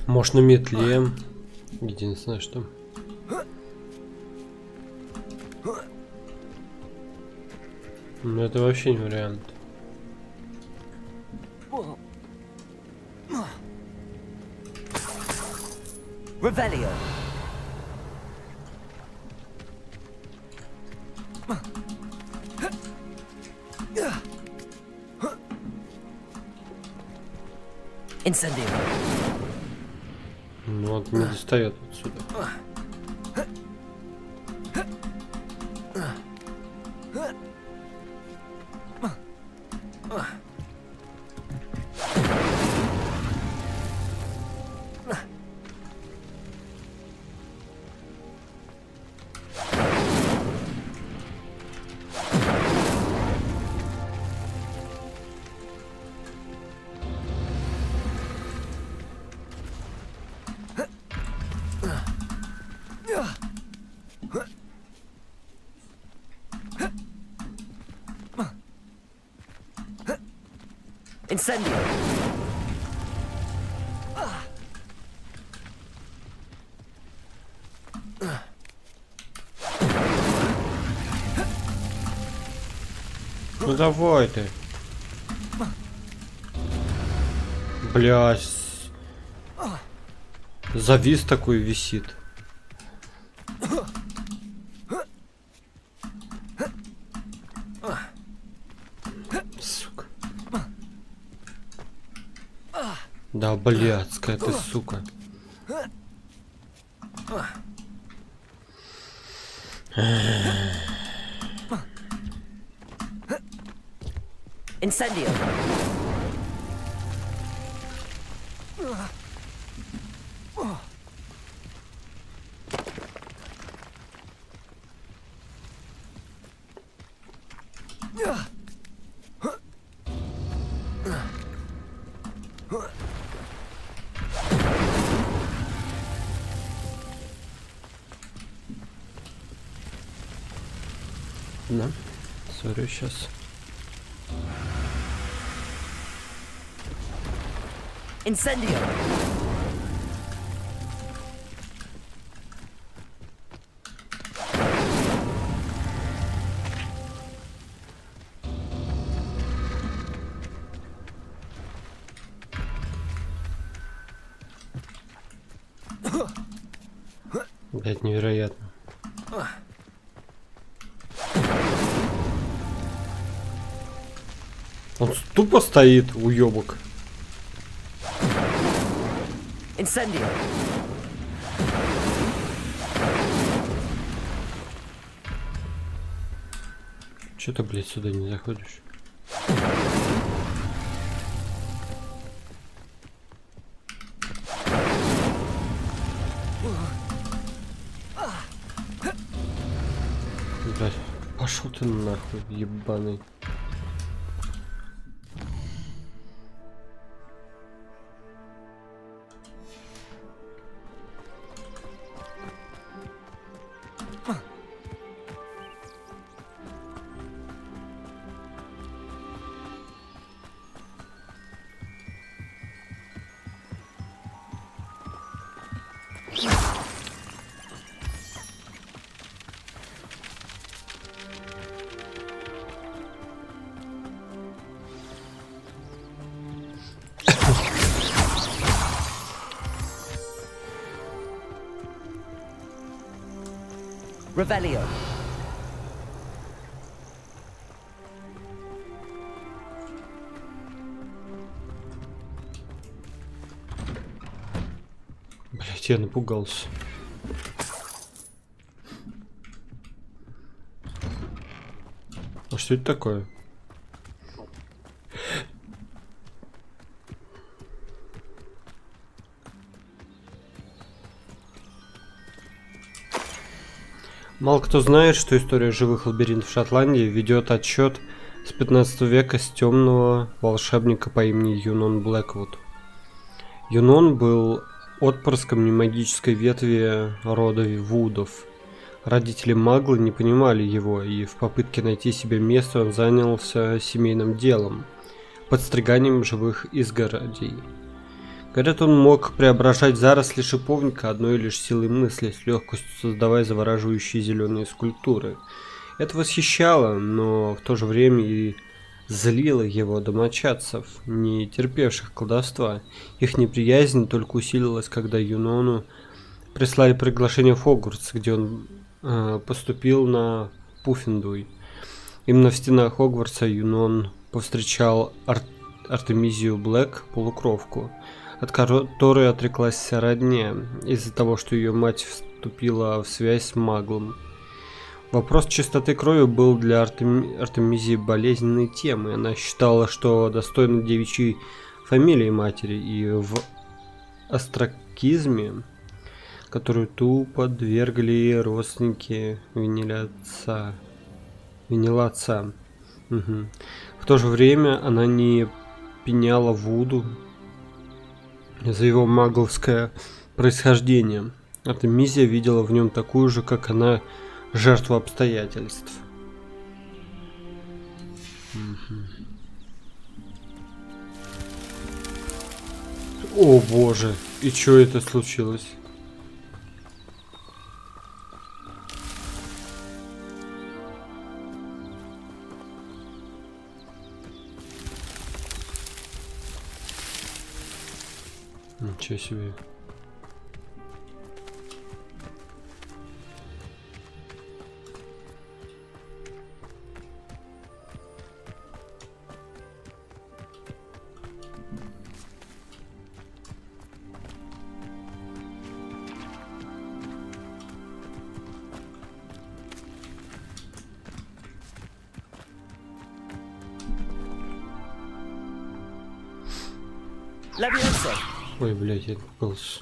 [SPEAKER 1] Может, на метле. Единственное, что... Ну, это вообще не вариант.
[SPEAKER 5] Revelio. Incendio.
[SPEAKER 1] Ну, вот не достает отсюда.
[SPEAKER 5] Incendio.
[SPEAKER 1] Ну давай ты. Блядь. Завис такой висит. Сука. Да, блядская ты, сука.
[SPEAKER 5] Incendio.
[SPEAKER 1] Да, сори, сейчас.
[SPEAKER 5] Incendio.
[SPEAKER 1] Блять, невероятно. Он тупо стоит, уёбок.
[SPEAKER 5] Incendio.
[SPEAKER 1] Чё ты, блядь, сюда не заходишь? Блядь, пошел ты нахуй, ебаный.
[SPEAKER 5] Revelio.
[SPEAKER 1] Блять, я напугался. А что это такое? Мало кто знает, что история живых лабиринтов в Шотландии ведет отсчет с 15 века с темного волшебника по имени Юнон Блэквуд. Юнон был отпрыском немагической ветви рода Вудов, Родители Маглы не понимали его, и в попытке найти себе место он занялся семейным делом – подстриганием живых изгородей. Говорят, он мог преображать заросли шиповника одной лишь силой мысли, с легкостью создавая завораживающие зеленые скульптуры. Это восхищало, но в то же время и злило его домочадцев, не терпевших колдовства. Их неприязнь только усилилась, когда Юнону прислали приглашение в Хогвартс, где он поступил на Пуффендуй. Именно в стенах Хогвартса Юнон повстречал Артемизию Блэк, полукровку, от которой отреклась вся родня, из-за того, что ее мать вступила в связь с Маглом. Вопрос чистоты крови был для Артемизии болезненной темой. Она считала, что достойна девичьей фамилии матери, и в остракизме, которую тупо подвергли родственники, винила отца. Угу. В то же время она не пеняла Вуду за его магловское происхождение. Артемизия видела в нем такую же, как она, жертву обстоятельств. О боже, и что это случилось? Ничего себе. Ой, блядь, я попался.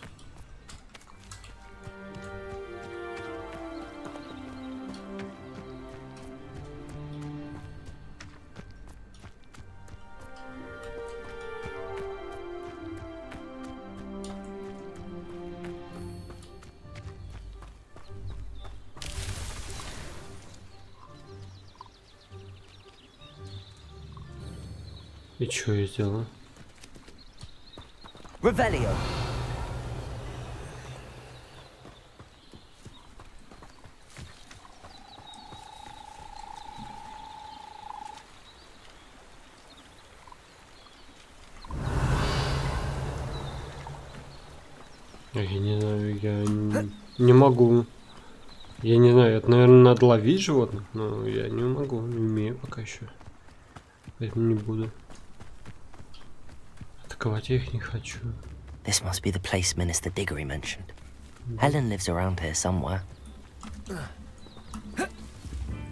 [SPEAKER 1] И что я сделал?
[SPEAKER 15] Revelio.
[SPEAKER 1] Я не знаю, я не могу. Я не знаю, это, наверное, надо ловить животных, но я не могу, не умею пока еще. Поэтому не буду. Атаковать я их не хочу.
[SPEAKER 15] This must be the place Minister Diggory mentioned. Helen lives around here somewhere.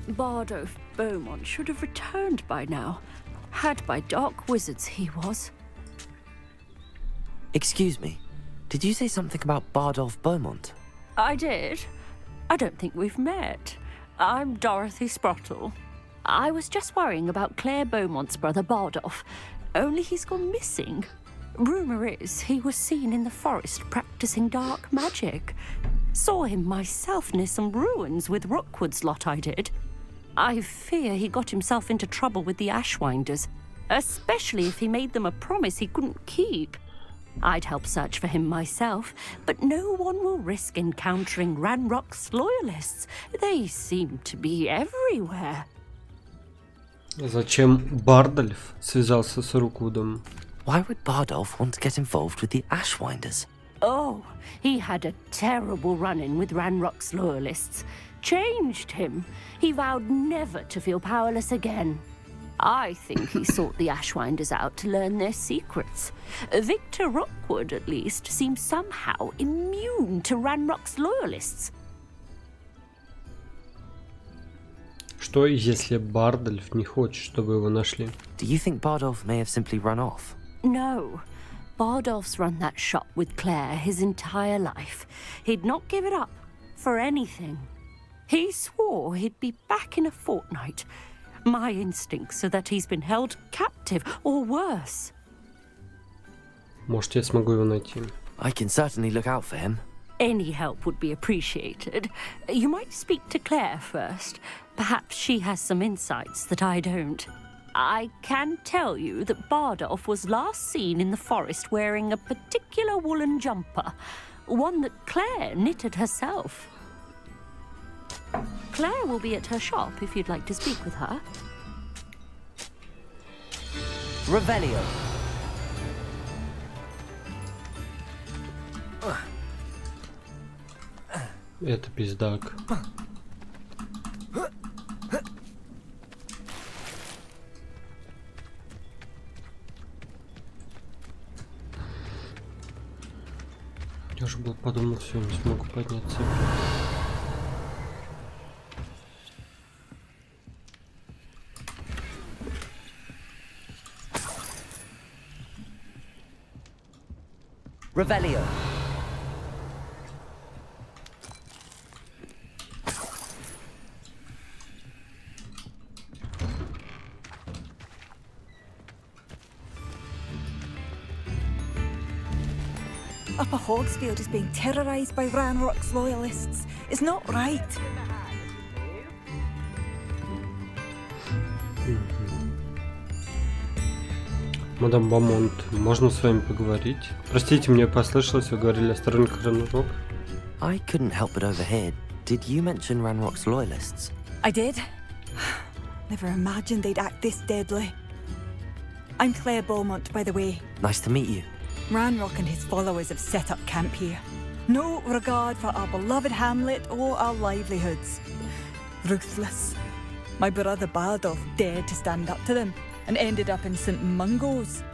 [SPEAKER 14] Bardolph Beaumont should have returned by now. Had by dark wizards he was.
[SPEAKER 5] Excuse me, did you say something about Bardolph Beaumont?
[SPEAKER 14] I did. I don't think we've met. I'm Dorothy Sprottle. I was just worrying about Claire Beaumont's brother Bardolph, only he's gone missing. Rumour is he was seen in the forest practicing dark magic. Saw him myself near some ruins with Rookwood's lot I did. I fear he got himself into trouble with the Ashwinders, especially if he made them a promise he couldn't keep. I'd help search for him myself, but no one will risk encountering Ranrock's loyalists. They seem to be everywhere.
[SPEAKER 1] Зачем Бардольф связался с Руквудом?
[SPEAKER 5] Why would Bardolph want to get involved with the Ashwinders?
[SPEAKER 14] Oh, he had a terrible run-in with Ranrock's loyalists. Changed him. He vowed never to feel powerless again. I think he sought the Ashwinders out to learn their secrets. Victor Rookwood, at least, seems somehow immune to Ranrock's loyalists.
[SPEAKER 1] Что, если Бардольф не хочет, чтобы его нашли?
[SPEAKER 5] Do you think Bardolph may have simply run off?
[SPEAKER 14] No. Bardolph's run that shop with Claire his entire life. He'd not give it up for anything. He swore he'd be back in a fortnight. My instincts are that he's been held captive, or worse.
[SPEAKER 1] Может, я смогу его найти.
[SPEAKER 5] I can certainly look out for him.
[SPEAKER 2] Any help would be appreciated. You might speak to Claire first. Perhaps she has some insights that I don't. I can tell you that Bardolph was last seen in the forest wearing a particular woolen jumper, one that Claire knitted herself. Claire will be at her shop if you'd like to speak with her.
[SPEAKER 15] Revelio.
[SPEAKER 1] Это пиздак. Я уже был подумал, все, не смогу подняться.
[SPEAKER 15] Revelio.
[SPEAKER 16] Upper Hogsfield is being terrorised by Ranrock's loyalists. It's not right.
[SPEAKER 1] Мадам Бамонт, можно с вами поговорить? Простите, мне послышалось, вы говорили о сторонниках Ранрок.
[SPEAKER 15] I couldn't help but overhear. Did you mention Ranrock's loyalists?
[SPEAKER 16] I did. Never imagined they'd act this deadly. I'm Claire Beaumont, by the way.
[SPEAKER 15] Nice to meet you.
[SPEAKER 16] Ranrock and his followers have set up camp here. No regard for our beloved hamlet or our livelihoods. Ruthless. My brother Bardolph dared to stand up to them and ended up in St. Mungo's.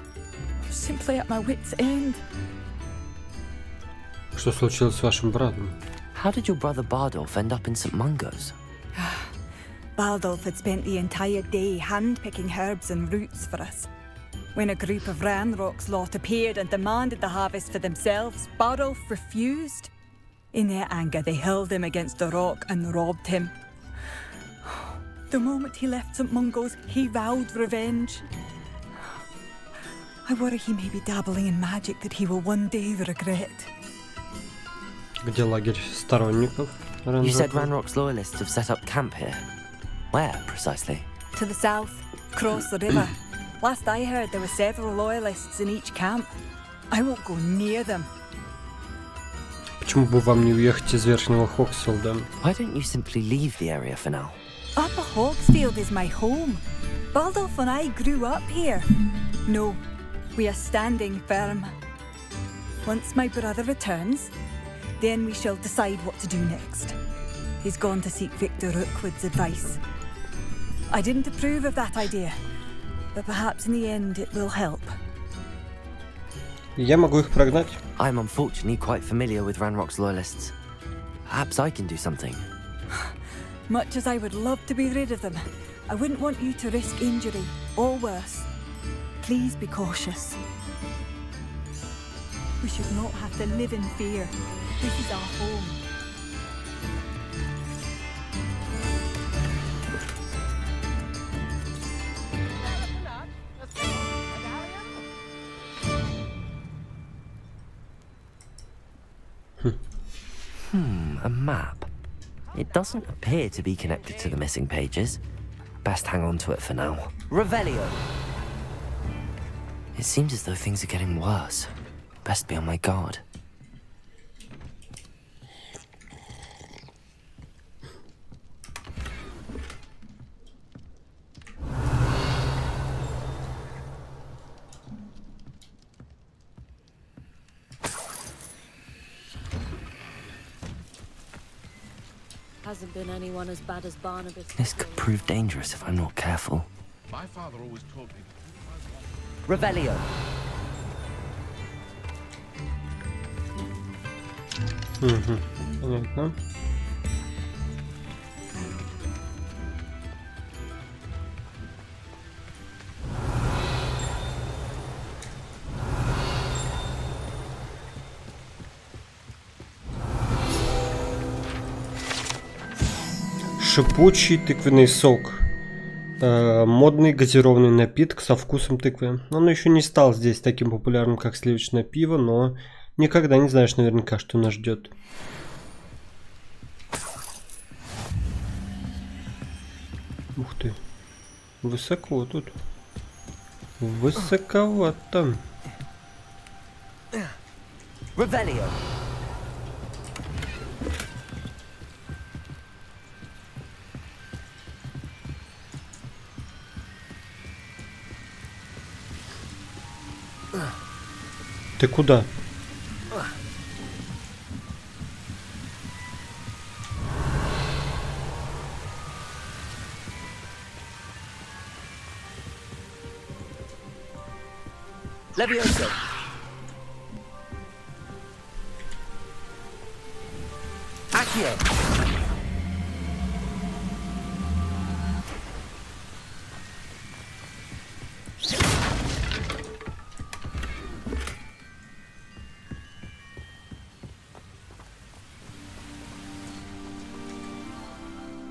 [SPEAKER 16] Simply at my wit's end.
[SPEAKER 1] Что случилось с вашим братом?
[SPEAKER 15] How did your brother Bardolph end up in St. Mungo's?
[SPEAKER 16] Bardolph had spent the entire day hand-picking herbs and roots for us. When a group of Ranrock's lot appeared and demanded the harvest for themselves, Bardolph refused. In their anger, they hurled him against the rock and robbed him. The moment he left St. Mungo's, he vowed revenge. I worry he may be dabbling in magic that he will one day regret.
[SPEAKER 1] Где лагерь сторонников Ranrock?
[SPEAKER 15] You said Ranrock's loyalists have set up camp here. Where, precisely?
[SPEAKER 16] To the south, across the river. Last I heard, there were several loyalists in each camp. I won't go near them.
[SPEAKER 1] Почему бы вам не уехать из Верхнего Хоксфилда?
[SPEAKER 15] Why don't you simply leave the area for now?
[SPEAKER 16] Upper Hogsfield is my home. Bardolph and I grew up here. No, we are standing firm. Once my brother returns, then we shall decide what to do next. He's gone to seek Victor Rookwood's advice. I didn't approve of that idea, but perhaps in the end it will help.
[SPEAKER 1] Я могу их прогнать.
[SPEAKER 15] I'm unfortunately quite familiar with Ranrock's loyalists. Perhaps I can do something.
[SPEAKER 16] Much as I would love to be rid of them, I wouldn't want you to risk injury, or worse. Please be cautious. We should not have to live in fear. This is our home.
[SPEAKER 15] A map. It doesn't appear to be connected to the missing pages. Best hang on to it for now. Revelio! It seems as though things are getting worse. Best be on my guard.
[SPEAKER 2] Hasn't been anyone as bad as Barnabas.
[SPEAKER 15] This could prove dangerous if I'm not careful.
[SPEAKER 19] My father always told me.
[SPEAKER 15] Revelio!
[SPEAKER 1] Понятно. Шипучий тыквенный сок. Модный газированный напиток со вкусом тыквы. Он еще не стал здесь таким популярным, как сливочное пиво, но Никогда не знаешь наверняка, что нас ждет. Ух ты. Высоко тут. Высоковато.
[SPEAKER 15] Revelio.
[SPEAKER 1] Ты куда?
[SPEAKER 15] Levioso. Accio.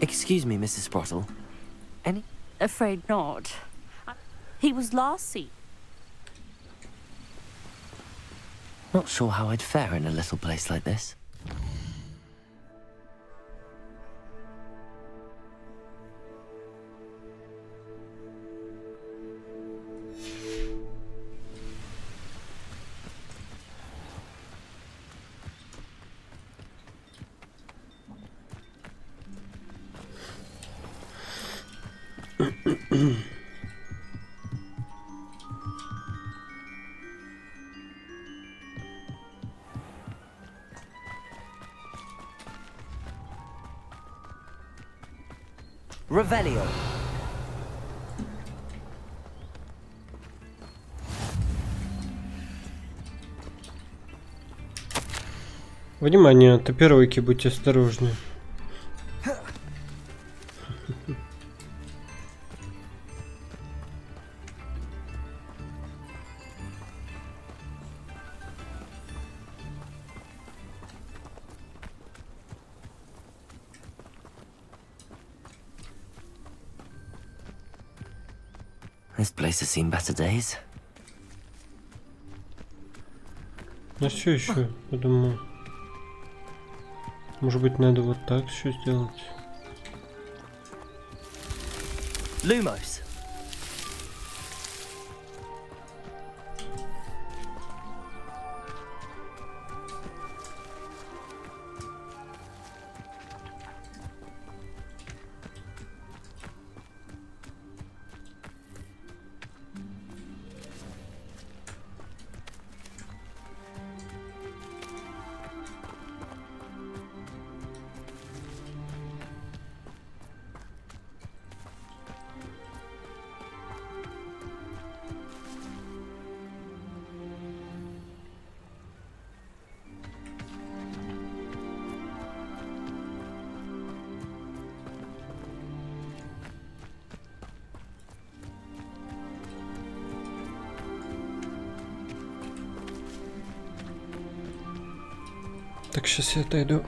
[SPEAKER 15] Excuse me, Mrs. Sprottle. Any?
[SPEAKER 2] Afraid not. He was last seen.
[SPEAKER 15] Not sure how I'd fare in a little place like this. Revelio.
[SPEAKER 1] Внимание, топировки, будьте осторожны.
[SPEAKER 15] This place has seen better days.
[SPEAKER 1] Ну что еще? Я думаю, может быть, надо вот так еще сделать.
[SPEAKER 15] Lumos.
[SPEAKER 1] Так, сейчас я отойду.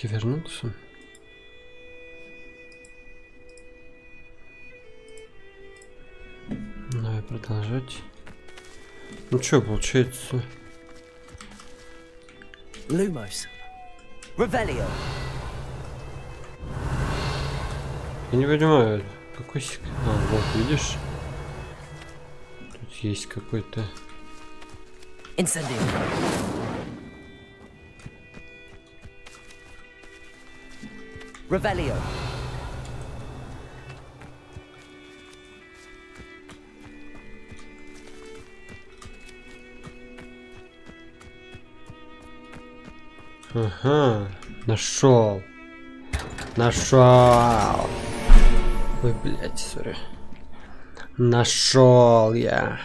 [SPEAKER 1] все-таки вернулся. Давай продолжать. Ну что, получается?
[SPEAKER 15] Lumos. Revelio.
[SPEAKER 1] Я не понимаю, какой сик... А, вот, видишь? Тут есть какой-то...
[SPEAKER 15] Incendio. Revelio.
[SPEAKER 1] Ага, нашел. Нашел. Ой, блядь, сори. Нашел я.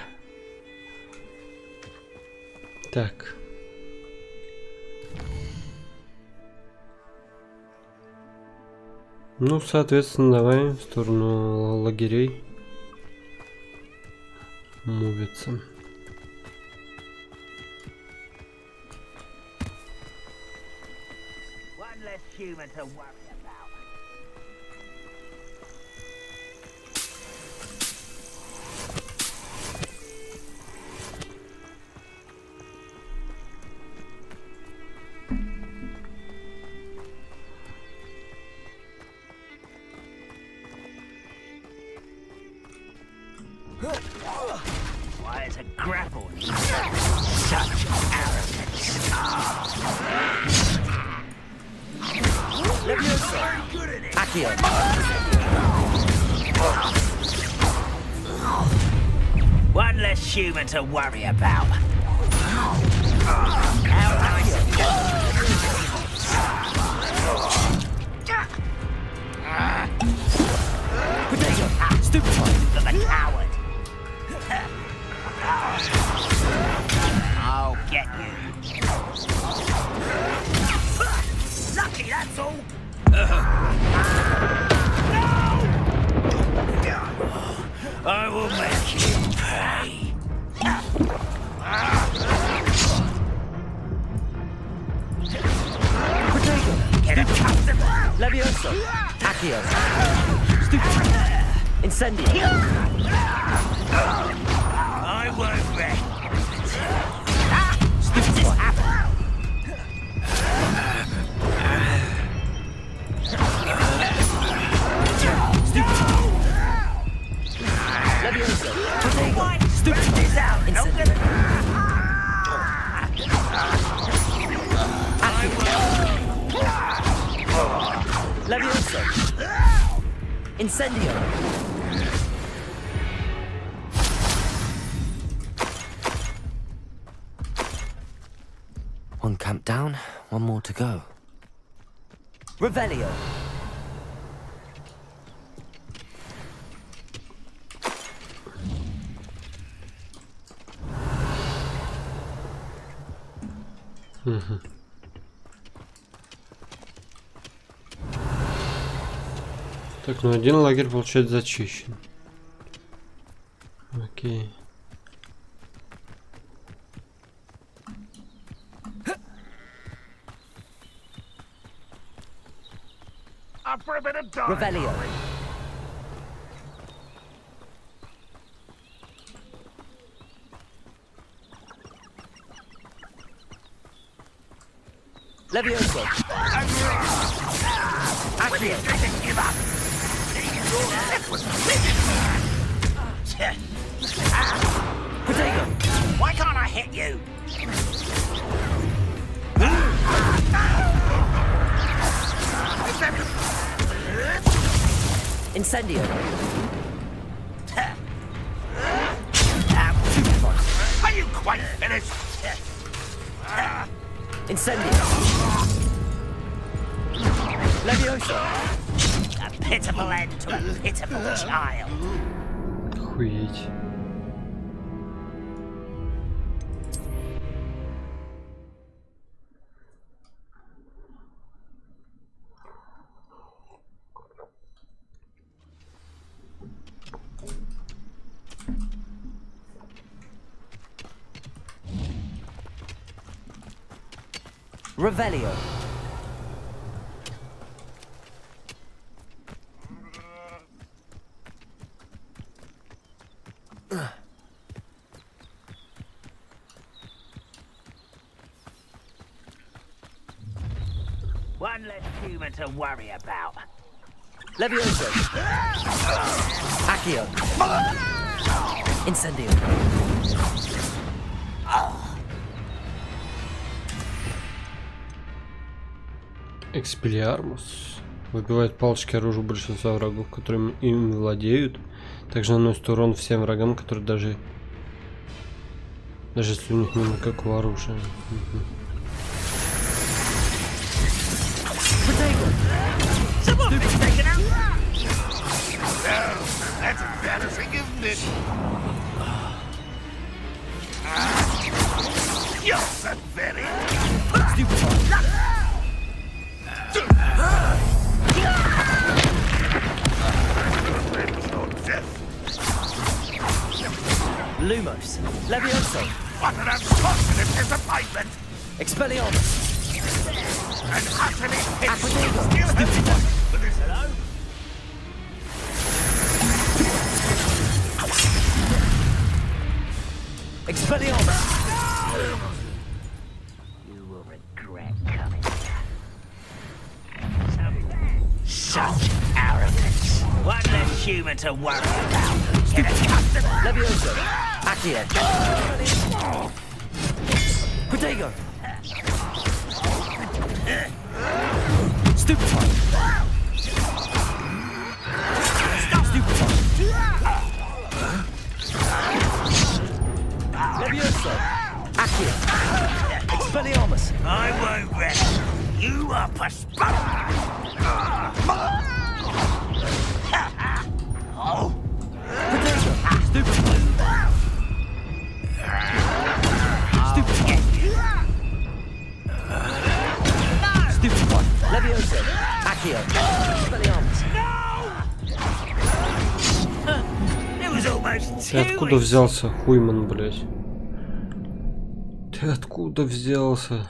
[SPEAKER 1] Так. Ну, соответственно, давай в сторону лагерей мувиться.
[SPEAKER 17] Human to worry about. Why is a grapple such arrogance?
[SPEAKER 15] Accio.
[SPEAKER 17] One less human to worry about. Stupefy the coward. I'll get you. Lucky, that's all. I will make you pay. Get a customer.
[SPEAKER 15] Levioso. Accio. Stupefy. Incendio.
[SPEAKER 17] I won't wreck.
[SPEAKER 15] Levioso.
[SPEAKER 17] Stupid is out.
[SPEAKER 15] Levioso. Incendio. One camp down, one more to go. Revelio.
[SPEAKER 1] Угу. Так, ну один лагерь, получается, зачищен. Окей.
[SPEAKER 15] Revelio. Levioso. Accio.
[SPEAKER 17] Give up.
[SPEAKER 15] Protego.
[SPEAKER 17] Why can't I hit you?
[SPEAKER 15] Incendio.
[SPEAKER 17] Are you quite finished?
[SPEAKER 15] Incendio. Levioso.
[SPEAKER 17] A pitiful end to a pitiful child.
[SPEAKER 1] Охуеть.
[SPEAKER 15] Revelio.
[SPEAKER 17] less human to worry about.
[SPEAKER 15] Levioso. Accio. Incendio.
[SPEAKER 1] Экспеллиармус. Выбивает палочки оружия большинства врагов, которыми им владеют. Также наносит урон всем врагам, которые даже если у них нет никакого оружия.
[SPEAKER 19] That's embarrassing, isn't it? You're so very
[SPEAKER 15] Lumos. Levioso.
[SPEAKER 19] What an unfortunate disappointment!
[SPEAKER 15] Expelliarmus.
[SPEAKER 19] And utterly
[SPEAKER 15] Aquadego.
[SPEAKER 19] still have for this. Hello?
[SPEAKER 15] Expelliarmus.
[SPEAKER 17] You will regret coming here. Such arrogance. One less human to worry about. Get accustomed.
[SPEAKER 15] Levioso. Accio. Protego. Stupefy. Stupefy. Levioso. Accio. Expelliarmus.
[SPEAKER 17] I won't rest. You are postponed. Oh.
[SPEAKER 15] Protego. Stupefy. Stupefy. Stupefy. Levioso. Accio. Expelliarmus.
[SPEAKER 17] It was almost
[SPEAKER 1] Ты откуда взялся, хуйман, блядь? Ты откуда взялся?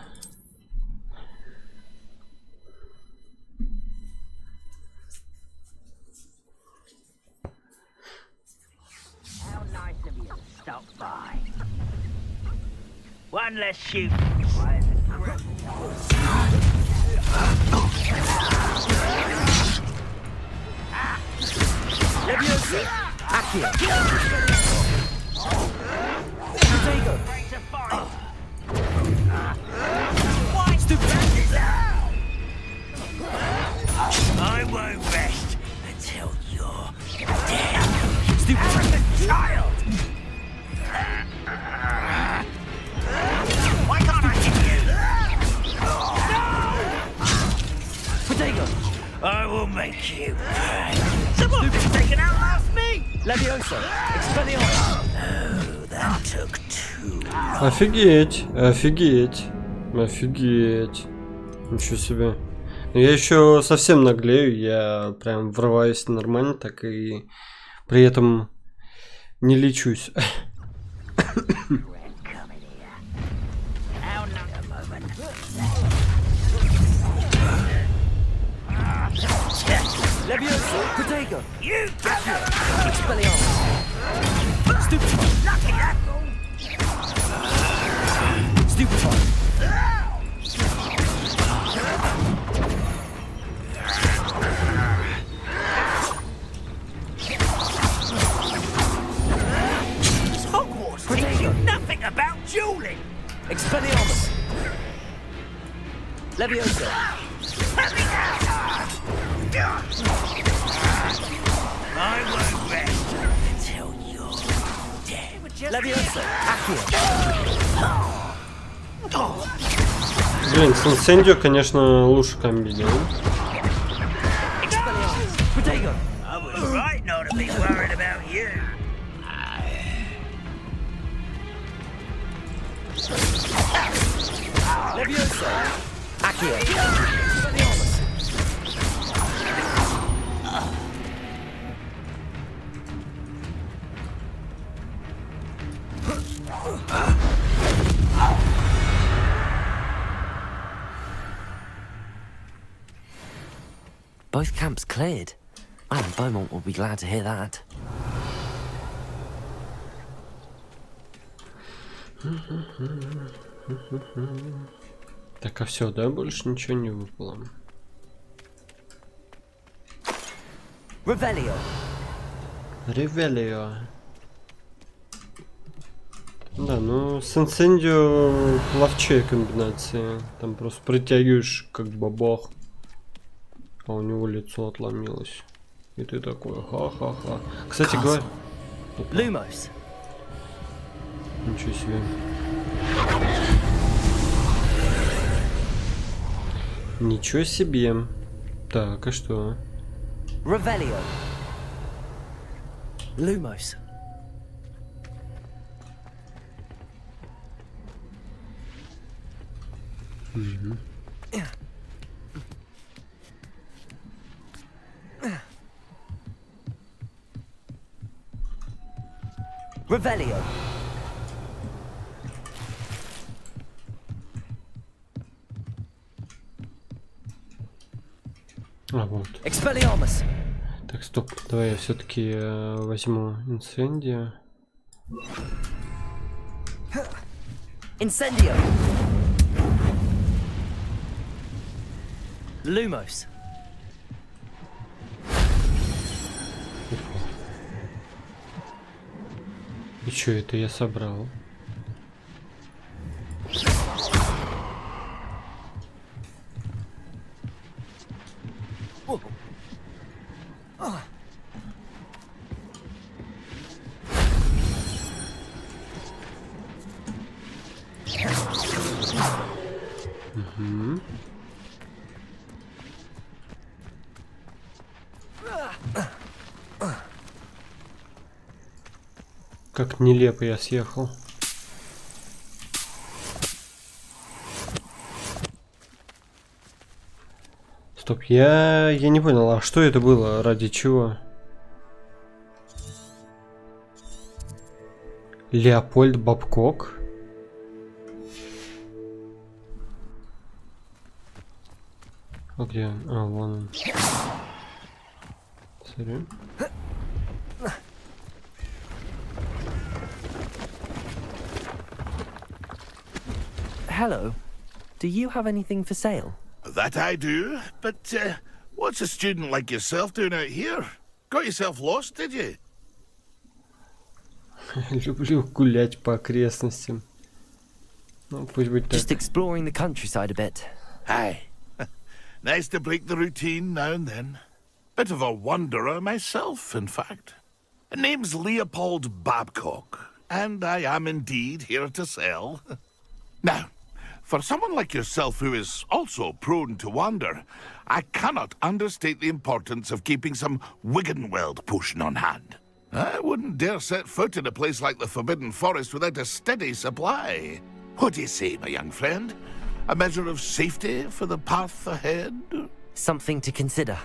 [SPEAKER 17] How nice of you to stop by. One less shoot.
[SPEAKER 15] Levioso. Accio. Protego.
[SPEAKER 17] I won't rest until you're dead. Stupid child! Why can't I hit you?
[SPEAKER 15] Protego.
[SPEAKER 17] I will make you pay. Someone taken out last me!
[SPEAKER 15] Levioso. Expelliarmus.
[SPEAKER 17] Oh, that took too long.
[SPEAKER 1] Офигеть, офигеть, офигеть. Ничего себе. Но я еще совсем наглею, я прям врываюсь нормально, так и при этом не лечусь.
[SPEAKER 15] Levioso. Protego.
[SPEAKER 17] You
[SPEAKER 15] Expelliarmus. Stupefy.
[SPEAKER 17] lucky that
[SPEAKER 15] Stupefy.
[SPEAKER 17] Hogwarts
[SPEAKER 15] Protego.
[SPEAKER 17] teach you nothing about dueling.
[SPEAKER 15] Expelliarmus. Levioso.
[SPEAKER 17] I won't rest until you're dead.
[SPEAKER 15] Levioso. Accio.
[SPEAKER 1] Блин, с инцендио, конечно, лучше комбинировал.
[SPEAKER 15] Expelliarmus. Protego.
[SPEAKER 17] I was right not to be worried about you.
[SPEAKER 15] Levioso. Accio. Expelliarmus. Both camps cleared. Alan Beaumont will be glad to hear that.
[SPEAKER 1] Так, а все, да, больше ничего не выпало.
[SPEAKER 15] Revelio.
[SPEAKER 1] Ревелио. Да, ну с инцендио ловчее комбинация. Там просто притягиваешь как бабах, а у него лицо отломилось. И ты такой, ха-ха-ха. Кстати говоря...
[SPEAKER 15] Lumos.
[SPEAKER 1] Ничего себе. Ничего себе. Так, а что?
[SPEAKER 15] Revelio. Lumos.
[SPEAKER 1] Угу.
[SPEAKER 15] Revelio.
[SPEAKER 1] А, вот.
[SPEAKER 15] Expelliarmus.
[SPEAKER 1] Так, стоп. Давай я все-таки возьму инцендию.
[SPEAKER 15] Incendio. Lumos.
[SPEAKER 1] И что это я собрал? Угу. Как нелепо я съехал. Стоп, я не понял, а что это было? Ради чего? Леопольд Бабкок? А где? А, вон он. Смотри.
[SPEAKER 15] Hello. Do you have anything for sale?
[SPEAKER 19] That I do, but what's a student like yourself doing out here? Got yourself lost, did you?
[SPEAKER 1] Люблю гулять по окрестностям. Ну, пусть будет так.
[SPEAKER 15] Just exploring the countryside a bit.
[SPEAKER 19] Aye. Nice to break the routine now and then. Bit of a wanderer myself, in fact. Name's Leopold Babcock, and I am indeed here to sell. Now, for someone like yourself who is also prone to wander, I cannot understate the importance of keeping some Wiggenweld potion on hand. I wouldn't dare set foot in a place like the Forbidden Forest without a steady supply. What do you say, my young friend? A measure of safety for the path ahead?
[SPEAKER 15] Something to consider.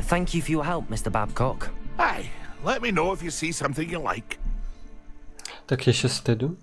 [SPEAKER 15] Thank you for your help, Mr. Babcock.
[SPEAKER 19] Aye, let me know if you see something you like.
[SPEAKER 1] Так, я сейчас отойду.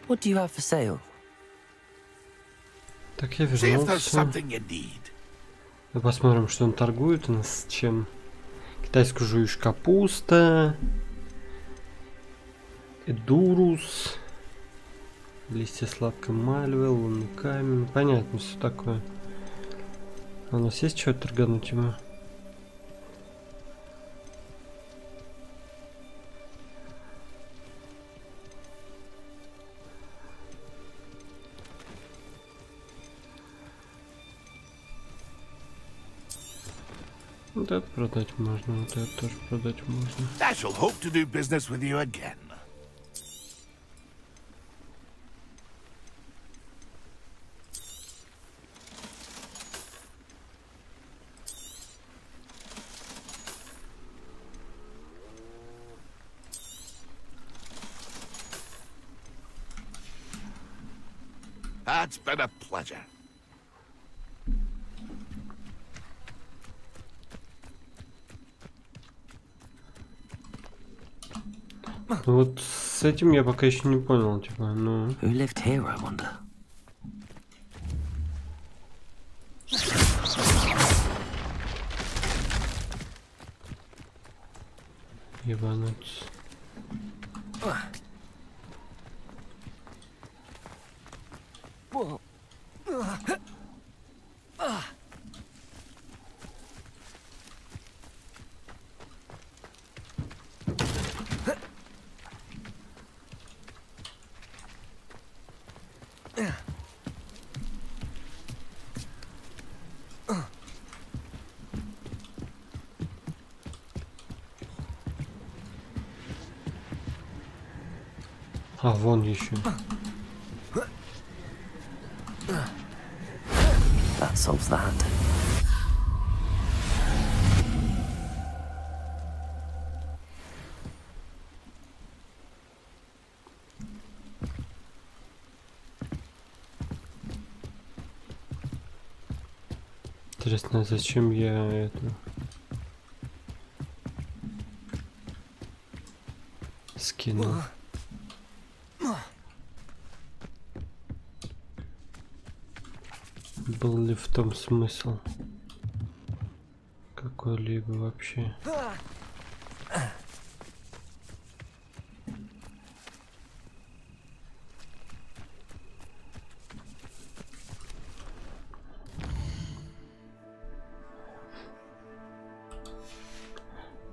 [SPEAKER 15] What do you have for sale?
[SPEAKER 1] Так, я
[SPEAKER 19] See if there's
[SPEAKER 1] вернулся.
[SPEAKER 19] something you need.
[SPEAKER 1] Мы посмотрим, что он торгует у нас с чем. Китайскую жующая капуста. Эдурус. Листья сладкой мальвы, лунный камень. Понятно, все такое. А у нас есть что торгануть ему? Вот это продать можно, вот это тоже продать можно.
[SPEAKER 19] I shall hope to do business with you again. It's been a pleasure.
[SPEAKER 1] Вот с этим я пока еще не понял, типа, ну...
[SPEAKER 15] Who lived here, I wonder?
[SPEAKER 1] Ебануться. А, вон еще.
[SPEAKER 15] That solves that.
[SPEAKER 1] Интересно, зачем я это скинул? Был ли в том смысл какой-либо вообще?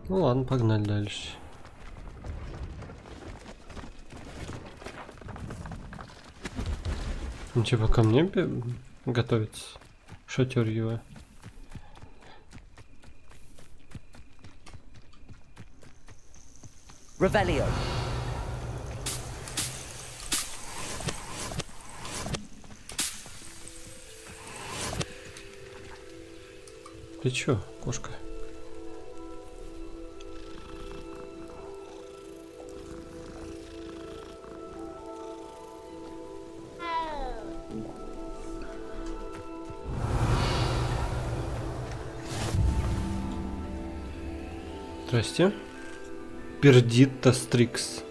[SPEAKER 1] Ну ладно, погнали дальше. Ну типа ко мне готовится шатер его.
[SPEAKER 15] Revelio.
[SPEAKER 1] Ты чё, кошка? Здрасте. Пердитта Стрикс.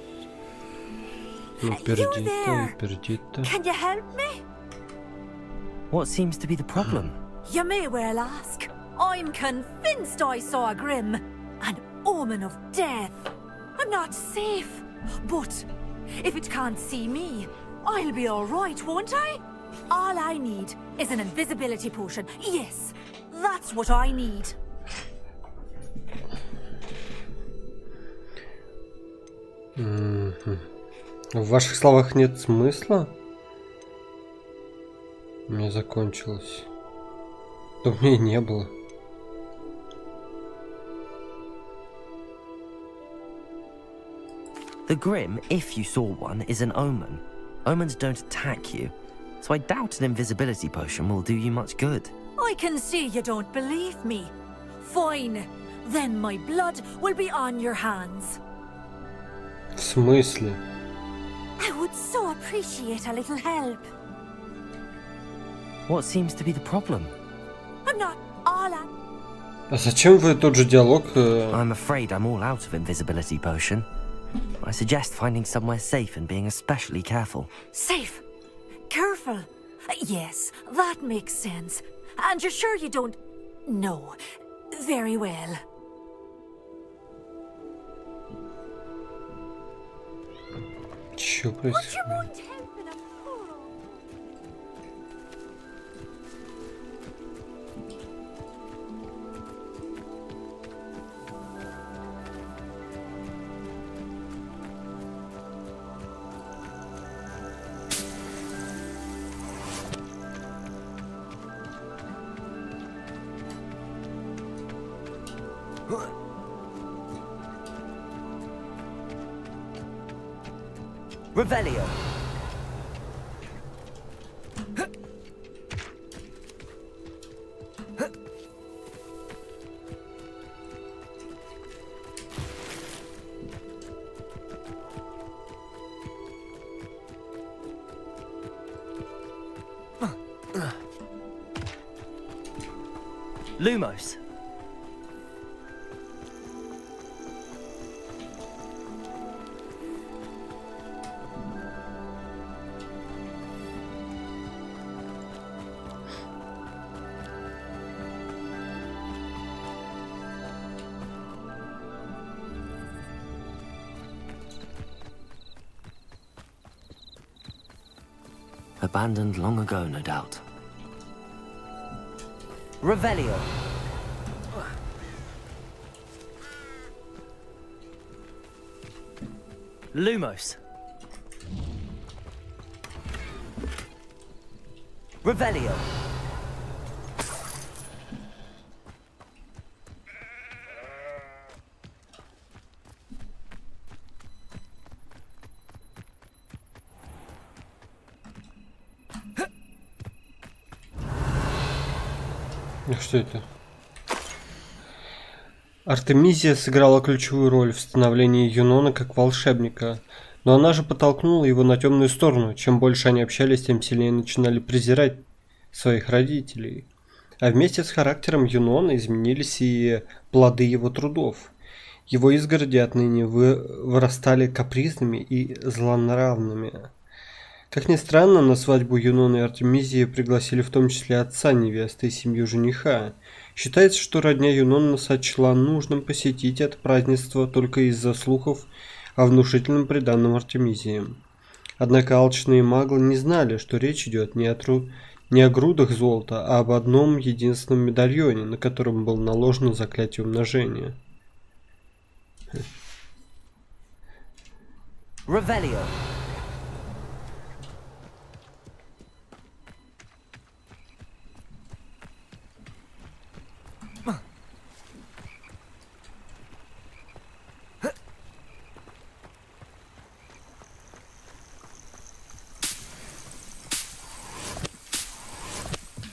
[SPEAKER 1] Ну, пердитта.
[SPEAKER 14] Can you help me?
[SPEAKER 15] What seems to be the problem?
[SPEAKER 14] You may well ask. I'm convinced I saw a grim, an omen of death. I'm not safe, but if it can't see me, I'll be all right, won't I? All I need is an invisibility potion. Yes, that's what I need.
[SPEAKER 1] В ваших словах нет смысла? У меня закончилось. Да у меня и не было.
[SPEAKER 15] The Grim, if you saw one, is an omen. Omens don't attack you, so I doubt an invisibility potion will do you much good.
[SPEAKER 14] I can see you don't believe me. Fine. Then my blood will be on your hands.
[SPEAKER 1] В смысле?
[SPEAKER 14] I would so appreciate a little help.
[SPEAKER 15] What seems to be the problem?
[SPEAKER 14] I'm not all I...
[SPEAKER 1] А зачем вы тот же диалог?
[SPEAKER 15] I'm afraid I'm all out of invisibility potion. I suggest finding somewhere safe and being especially careful.
[SPEAKER 12] Safe. Careful. Yes, that makes sense. And you're sure you don't... No. Very well.
[SPEAKER 1] Чё происходит?
[SPEAKER 15] Revelio.
[SPEAKER 18] Lumos.
[SPEAKER 15] Abandoned long ago, no doubt. Revelio.
[SPEAKER 18] Lumos.
[SPEAKER 15] Revelio.
[SPEAKER 1] Что это? Артемизия сыграла ключевую роль в становлении Юнона как волшебника, но она же подтолкнула его на темную сторону. Чем больше они общались, тем сильнее начинали презирать своих родителей. А вместе с характером Юнона изменились и плоды его трудов. Его изгороди отныне вырастали капризными и злонравными. Как ни странно, на свадьбу Юнона и Артемизии пригласили в том числе отца невесты и семью жениха. Считается, что родня Юнона сочла нужным посетить это празднество только из-за слухов о внушительном приданном Артемизии. Однако алчные маглы не знали, что речь идет не о грудах золота, а об одном единственном медальоне, на котором было наложено заклятие умножения.
[SPEAKER 15] Revelio.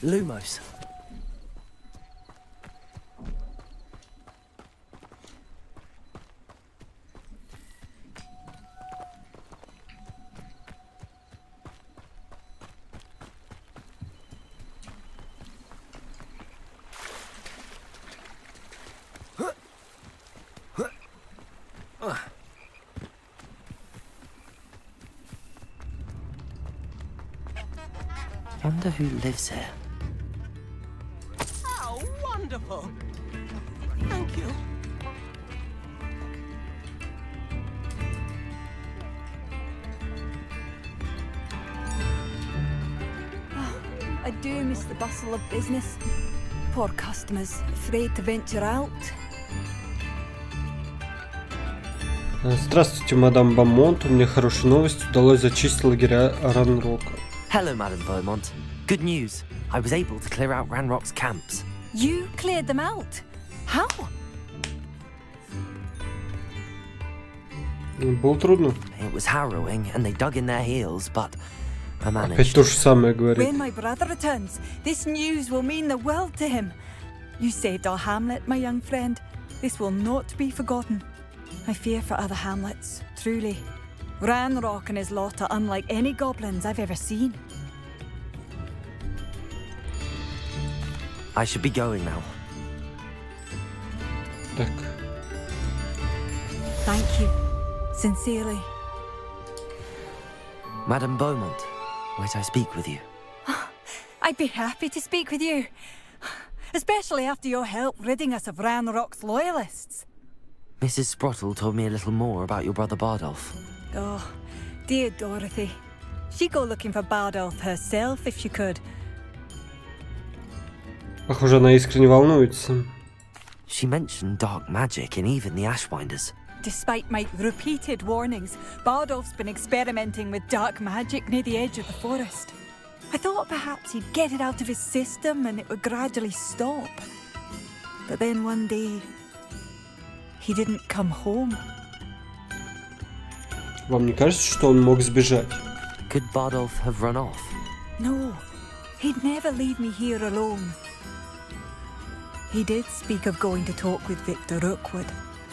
[SPEAKER 18] Lumos.
[SPEAKER 15] Wonder who lives here.
[SPEAKER 10] Oh, wonderful. Thank you.
[SPEAKER 16] I do miss the bustle of business. Poor customers, afraid to venture out.
[SPEAKER 1] Здравствуйте, мадам Бамонт. У меня хорошая новость. Удалось зачистить лагеря Ранрока.
[SPEAKER 15] Hello, Madam Beaumont. Good news. I was able to clear out Ranrock's camps.
[SPEAKER 16] You cleared them out? How?
[SPEAKER 1] Было трудно.
[SPEAKER 15] It was harrowing, and they dug in their heels, but I
[SPEAKER 1] Опять
[SPEAKER 15] managed.
[SPEAKER 1] то же самое говорит.
[SPEAKER 16] When my brother returns, this news will mean the world to him. You saved our hamlet, my young friend. This will not be forgotten. I fear for other hamlets, truly. Ranrock and his lot are unlike any goblins I've ever seen.
[SPEAKER 15] I should be going now.
[SPEAKER 1] Так.
[SPEAKER 16] Thank you. Sincerely.
[SPEAKER 15] Madame Beaumont, might I speak with you?
[SPEAKER 16] I'd be happy to speak with you. Especially after your help ridding us of Ranrock's loyalists.
[SPEAKER 15] Mrs. Sprottle told me a little more about your brother Bardolph.
[SPEAKER 16] Oh, dear Dorothy. She'd go looking for Bardolph herself if she could.
[SPEAKER 1] Похоже, она искренне волнуется.
[SPEAKER 15] She mentioned dark magic in even the Ashwinders.
[SPEAKER 16] Despite my repeated warnings, Bardolph's been experimenting with dark magic near the edge of the forest. I thought perhaps he'd get it out of his system and it would gradually stop. But then one day, he didn't come home.
[SPEAKER 1] Вам не кажется, что он мог сбежать?
[SPEAKER 15] Could Bardolph have run off?
[SPEAKER 16] No, he'd never leave me here alone. He did speak of going to talk with Victor Rookwood.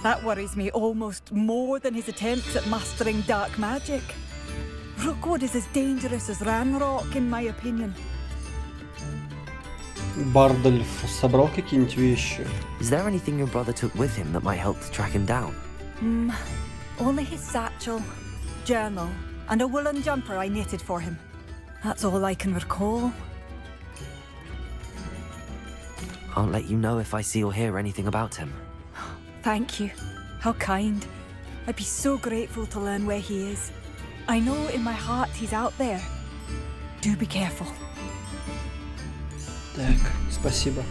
[SPEAKER 16] That worries me almost more than his attempts at mastering dark magic. Rookwood is as dangerous as Ranrock, in my opinion.
[SPEAKER 1] Бардольф собрал какие-нибудь вещи?
[SPEAKER 15] Is there anything your brother took with him that might help to track him down?
[SPEAKER 16] Only his satchel, journal, and a woolen jumper I knitted for him. That's all I can recall.
[SPEAKER 15] I'll let you know if I see or hear anything about him.
[SPEAKER 16] Thank you. How kind. I'd be so grateful to learn where he is. I know in my heart he's out there. Do be careful.
[SPEAKER 1] Так, спасибо.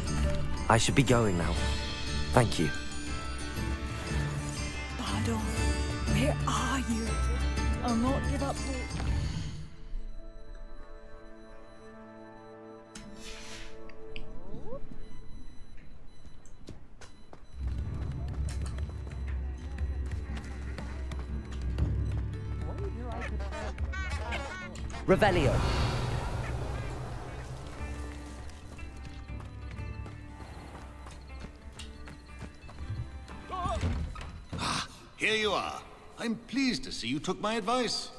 [SPEAKER 15] I should be going now. Thank you.
[SPEAKER 16] Bardolph, where are you? I'll not give up hope.
[SPEAKER 15] Revelio.
[SPEAKER 9] Here you are. I'm pleased to see you took my advice.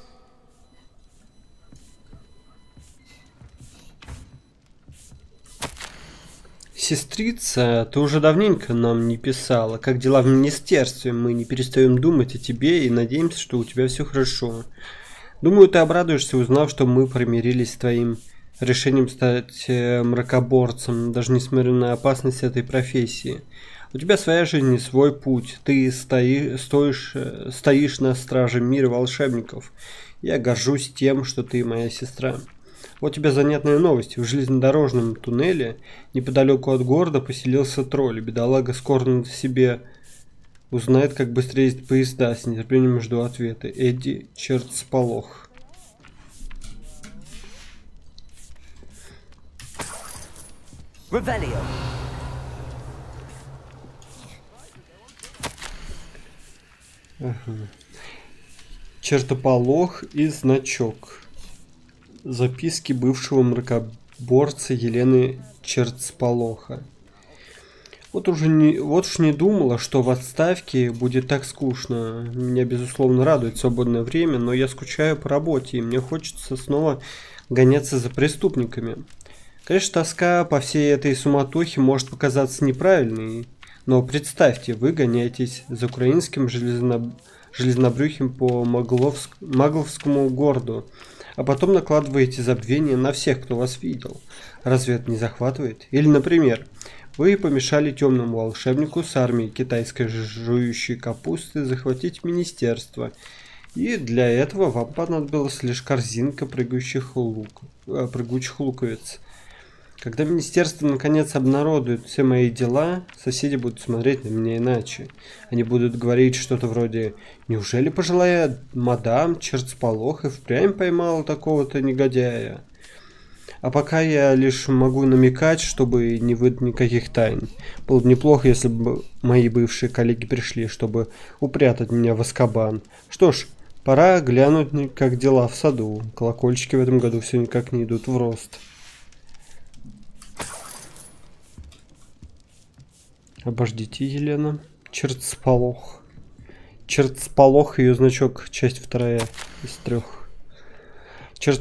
[SPEAKER 1] Сестрица, ты уже давненько нам не писала. Как дела в министерстве? Мы не перестаем думать о тебе и надеемся, что у тебя все хорошо. Думаю, ты обрадуешься, узнав, что мы примирились с твоим решением стать мракоборцем, даже несмотря на опасность этой профессии. У тебя своя жизнь и свой путь. Ты стоишь на страже мира волшебников. Я горжусь тем, что ты моя сестра. Вот тебе занятная новость. В железнодорожном туннеле неподалеку от города поселился тролль. Бедолага скоро на себе узнает, как быстро ездят поезда. С нетерпением жду ответа. Эдди Чертсполох.
[SPEAKER 15] Revelio.
[SPEAKER 1] Ага. Чертополох и значок. Записки бывшего мракоборца Елены Чертсполоха. Вот уж не думала, что в отставке будет так скучно. Меня, безусловно, радует свободное время, но я скучаю по работе, и мне хочется снова гоняться за преступниками. Конечно, тоска по всей этой суматохе может показаться неправильной, но представьте, вы гоняетесь за украинским железнобрюхим по Магловскому городу, а потом накладываете забвение на всех, кто вас видел. Разве это не захватывает? Или, например, вы помешали темному волшебнику с армией китайской жующей капусты захватить министерство, и для этого вам понадобилась лишь корзинка прыгающих луковиц. Когда министерство наконец обнародует все мои дела, соседи будут смотреть на меня иначе. Они будут говорить что-то вроде: «Неужели пожилая мадам Чертсполох и впрямь поймала такого-то негодяя?» А пока я лишь могу намекать, чтобы не выдать никаких тайн. Было бы неплохо, если бы мои бывшие коллеги пришли, чтобы упрятать меня в Азкабан. Что ж, пора глянуть, как дела в саду. Колокольчики в этом году все никак не идут в рост. Обождите, Елена. Чертсполох. Чертсполох, ее значок, часть 2 из 3.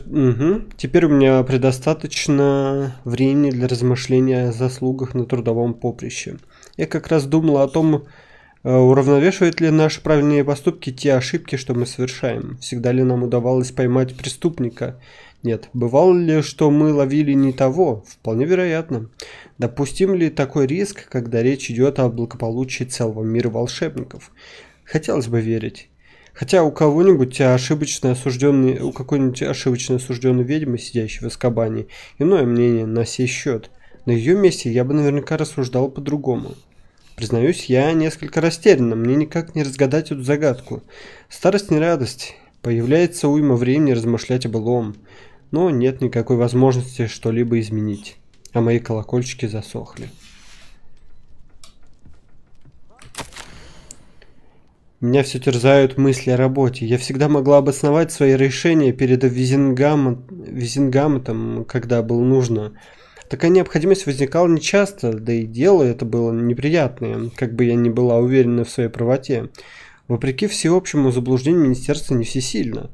[SPEAKER 1] Угу. Теперь у меня предостаточно времени для размышления о заслугах на трудовом поприще. Я как раз думала о том, Уравновешивают ли наши правильные поступки те ошибки, что мы совершаем? Всегда ли нам удавалось поймать преступника? Нет. Бывало ли, что мы ловили не того? Вполне вероятно. Допустим ли такой риск, когда речь идет о благополучии целого мира волшебников? Хотелось бы верить. Хотя у какой-нибудь ошибочно осужденной ведьмы, сидящей в Азкабане, иное мнение на сей счет. На ее месте я бы наверняка рассуждал по-другому. Признаюсь, я несколько растерян, мне никак не разгадать эту загадку. Старость не радость. Появляется уйма времени размышлять о былом. Но нет никакой возможности что-либо изменить. А мои колокольчики засохли. Меня все терзают мысли о работе. Я всегда могла обосновать свои решения перед Визенгамотом, когда было нужно. Такая необходимость возникала нечасто, да и дело это было неприятное, как бы я ни была уверена в своей правоте. Вопреки всеобщему заблуждению, министерство не всесильно.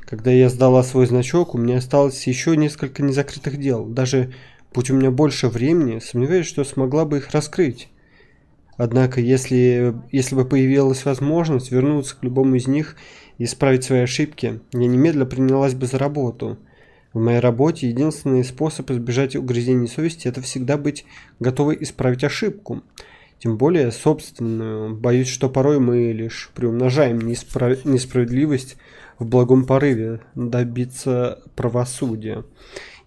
[SPEAKER 1] Когда я сдала свой значок, у меня осталось еще несколько незакрытых дел. Даже будь у меня больше времени, сомневаюсь, что смогла бы их раскрыть. Однако, если бы появилась возможность вернуться к любому из них и исправить свои ошибки, я немедленно принялась бы за работу. В моей работе единственный способ избежать угрызений совести – это всегда быть готовой исправить ошибку. Тем более собственную. Боюсь, что порой мы лишь приумножаем несправедливость в благом порыве добиться правосудия.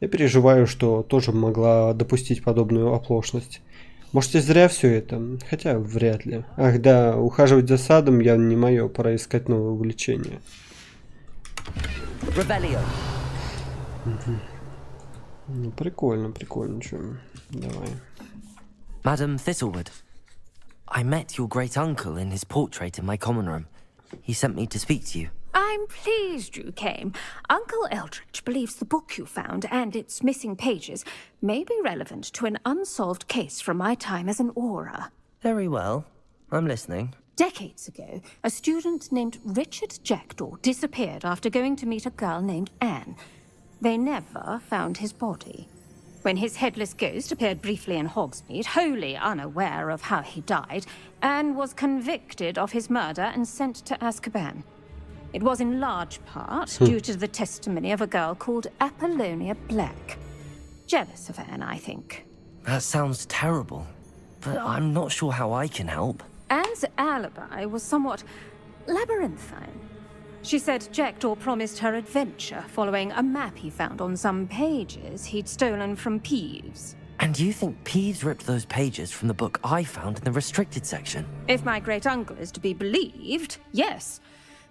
[SPEAKER 1] Я переживаю, что тоже могла допустить подобную оплошность. Может, и зря все это? Хотя вряд ли. Ах да, ухаживать за садом явно не мое, пора искать новое увлечение. Ну, прикольно, чё. Давай.
[SPEAKER 15] Madam Thistlewood, I met your great uncle in his portrait in my common room. He sent me to speak to you.
[SPEAKER 6] I'm pleased you came. Uncle Eldridge believes the book you found and its missing pages may be relevant to an unsolved case from my time as an aura.
[SPEAKER 15] Very well. I'm listening.
[SPEAKER 6] Decades ago, a student named Richard Jackdaw disappeared after going to meet a girl named Anne. They never found his body. When his headless ghost appeared briefly in Hogsmeade, wholly unaware of how he died, Anne was convicted of his murder and sent to Azkaban. It was in large part due to the testimony of a girl called Apollonia Black. Jealous of Anne, I think.
[SPEAKER 15] That sounds terrible, but I'm not sure how I can help.
[SPEAKER 6] Anne's alibi was somewhat labyrinthine. She said Jackdaw promised her adventure following a map he found on some pages he'd stolen from Peeves.
[SPEAKER 15] And you think Peeves ripped those pages from the book I found in the restricted section?
[SPEAKER 6] If my great-uncle is to be believed, yes.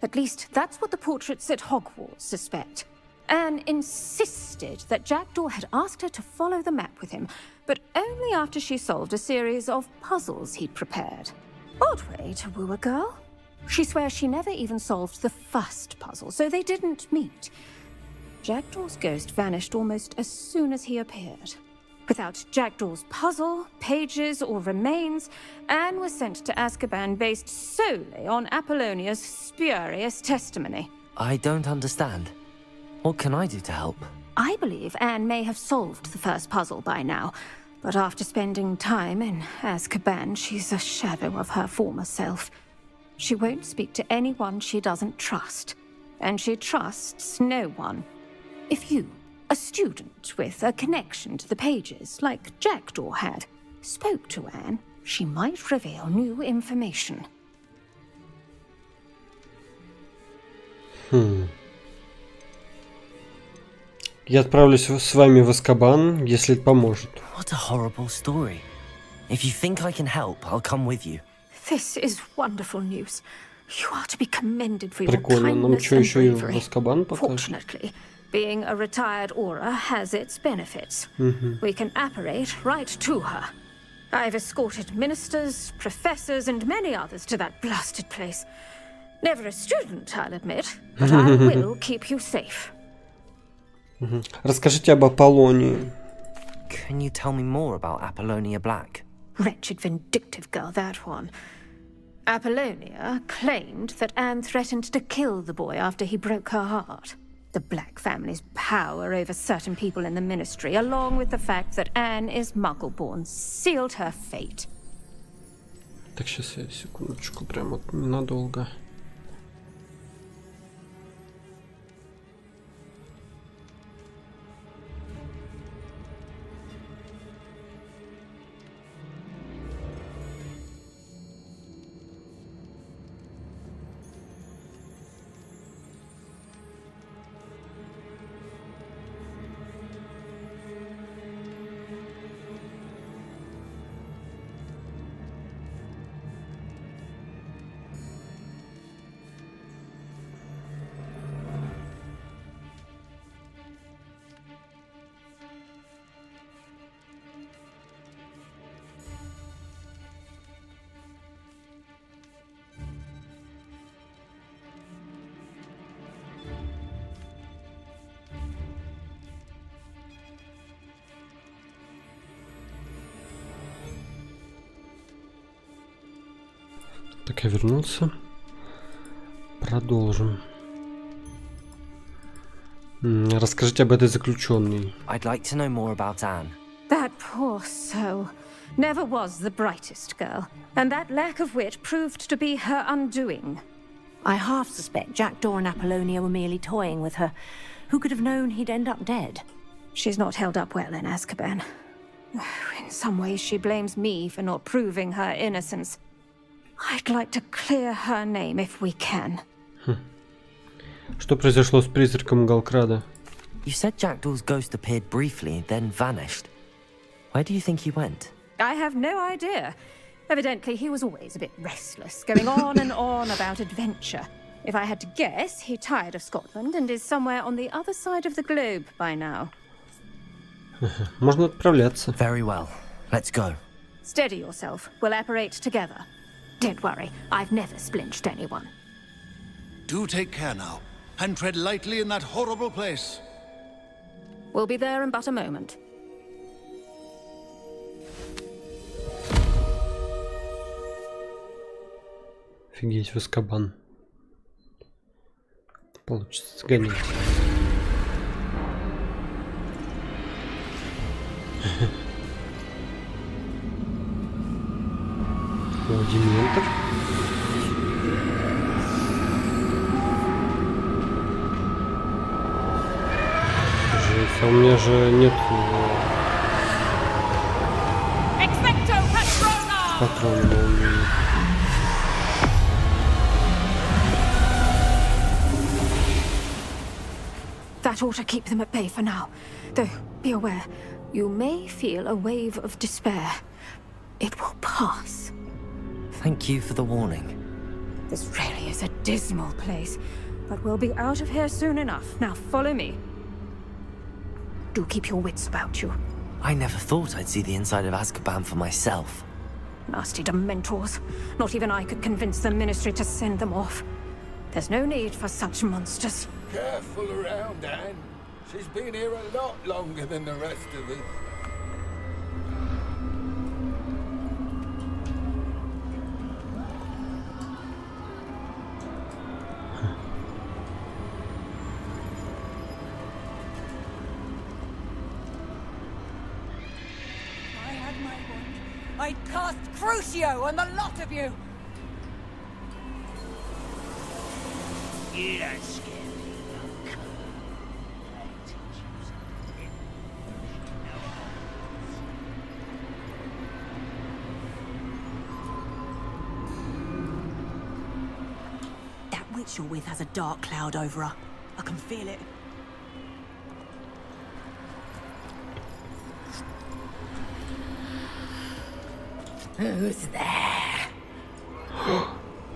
[SPEAKER 6] At least that's what the portraits at Hogwarts suspect. Anne insisted that Jackdaw had asked her to follow the map with him, but only after she solved a series of puzzles he'd prepared. Odd way to woo a girl. She swears she never even solved the first puzzle, so they didn't meet. Jackdaw's ghost vanished almost as soon as he appeared. Without Jackdaw's puzzle, pages, or remains, Anne was sent to Azkaban based solely on Apollonia's spurious testimony.
[SPEAKER 15] I don't understand. What can I do to help?
[SPEAKER 6] I believe Anne may have solved the first puzzle by now, but after spending time in Azkaban, she's a shadow of her former self. She won't speak to anyone she doesn't trust, and she trusts no one. If you, a student with a connection to the pages, like Jackdaw had, spoke to Anne, she might reveal new information.
[SPEAKER 1] Я отправлюсь с вами в Азкабан, если это поможет.
[SPEAKER 15] What a horrible story. If you think I can help, I'll come with you.
[SPEAKER 6] This is wonderful news. You are to be commended for your
[SPEAKER 1] Прикольно, нам
[SPEAKER 6] kindness
[SPEAKER 1] что,
[SPEAKER 6] and
[SPEAKER 1] еще и в
[SPEAKER 6] bravery.
[SPEAKER 1] Азкабан покажут?
[SPEAKER 6] Fortunately, being a retired aura has its benefits.
[SPEAKER 1] Мгм.
[SPEAKER 6] We can apparate right to her. I've escorted ministers, professors, and many others to that blasted place. Never a student, I'll admit, but I will keep you safe.
[SPEAKER 1] Расскажите об Аполлонии.
[SPEAKER 15] Can you tell me more about Apollonia Black?
[SPEAKER 6] Wretched, vindictive girl, that one. Apollonia claimed that Anne threatened to kill the boy after he broke her heart. The Black family's power over certain people in the ministry, along with the fact that Anne is Muggle-born, sealed her fate.
[SPEAKER 1] Так, сейчас я секундочку, прям вот ненадолго. Так, я вернулся. Продолжим. Расскажите об этой заключенной.
[SPEAKER 15] I'd like to know more about Anne.
[SPEAKER 7] That poor soul never was the brightest girl, and that lack of wit proved to be her undoing.
[SPEAKER 8] I half suspect Jackdaw and Apollonia were merely toying with her. Who could have known he'd end up dead?
[SPEAKER 7] She's not held up well in Azkaban. In some ways, she blames me for not proving her innocence. I'd like to clear her name if we can.
[SPEAKER 1] Что произошло с призраком Галкрада?
[SPEAKER 15] You said Jackdaw's ghost appeared briefly, then vanished. Where do you think he went?
[SPEAKER 7] I have no idea. Evidently, he was always a bit restless, going on and on about adventure. If I had to guess, he tired of Scotland and is somewhere on the other side of the globe by now.
[SPEAKER 1] Можно отправляться.
[SPEAKER 15] Very well. Let's go.
[SPEAKER 7] Steady yourself. We'll apparate together. Don't worry, I've never splinched anyone.
[SPEAKER 9] Do take care now, and tread lightly in that horrible place.
[SPEAKER 7] We'll be there in but a moment.
[SPEAKER 1] Офигеть, в Азкабан. Получится сгонять. Дементор. Жесть, а у меня же нет патрона молнии.
[SPEAKER 7] That ought to keep them at bay for now. Though, be aware, you may feel a wave of despair. It will pass.
[SPEAKER 15] Thank you for the warning.
[SPEAKER 7] This really is a dismal place, but we'll be out of here soon enough. Now follow me. Do keep your wits about you.
[SPEAKER 15] I never thought I'd see the inside of Azkaban for myself.
[SPEAKER 7] Nasty Dementors. Not even I could convince the Ministry to send them off. There's no need for such monsters.
[SPEAKER 23] Careful around, Anne. She's been here a lot longer than the rest of us.
[SPEAKER 12] I'd cast Crucio on the lot of you!
[SPEAKER 21] You don't scare me, Uncle. I teach you something.
[SPEAKER 8] That witch you're with has a dark cloud over her. I can feel it.
[SPEAKER 14] Who's there?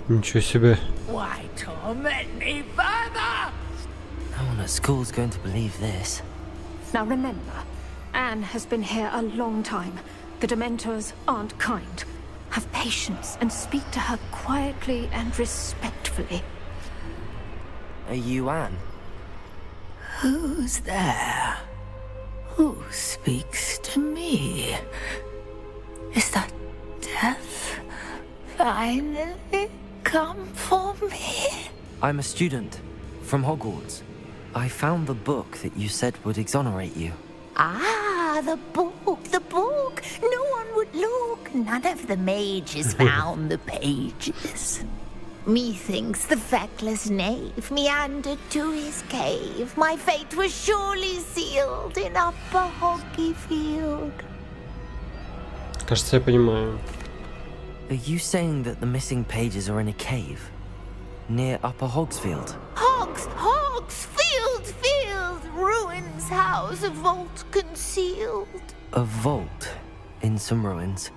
[SPEAKER 1] Ничего себе.
[SPEAKER 14] Why torment me further?
[SPEAKER 15] No one at school's going to believe this.
[SPEAKER 7] Now remember, Anne has been here a long time. The Dementors aren't kind. Have patience and speak to her quietly and respectfully.
[SPEAKER 15] Are you Anne?
[SPEAKER 14] Who's there? Who speaks to me? Is that death finally come for me?
[SPEAKER 15] I'm a student from Hogwarts. I found the book that you said would exonerate you.
[SPEAKER 14] Ah, the book, the book. No one would look, none of the mages found the pages. Methinks the feckless knave meandered to his cave. My fate was surely sealed in Upper Hoggyfield.
[SPEAKER 1] Кажется, я понимаю.
[SPEAKER 15] Are you saying that the missing pages are in a cave? Near Upper Hogsfield?
[SPEAKER 14] Hogsfield, ruins house, a vault concealed.
[SPEAKER 15] A vault in some ruins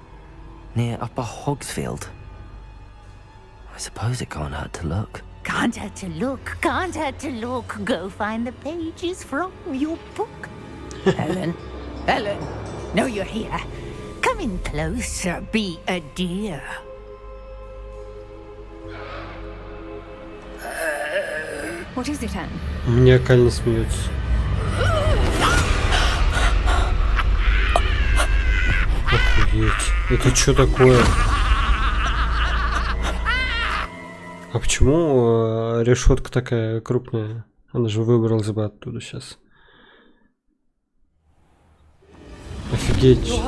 [SPEAKER 15] near Upper Hogsfield? I suppose it can't hurt to look.
[SPEAKER 14] Can't hurt to look, can't hurt to look. Go find the pages from your book. Helen, no, you're here. Come in closer, be a dear.
[SPEAKER 7] What is it, Anne?
[SPEAKER 1] Маниакально смеется. Охуеть. Это что такое? А почему решетка такая крупная? Она же выбралась бы оттуда сейчас. Офигеть.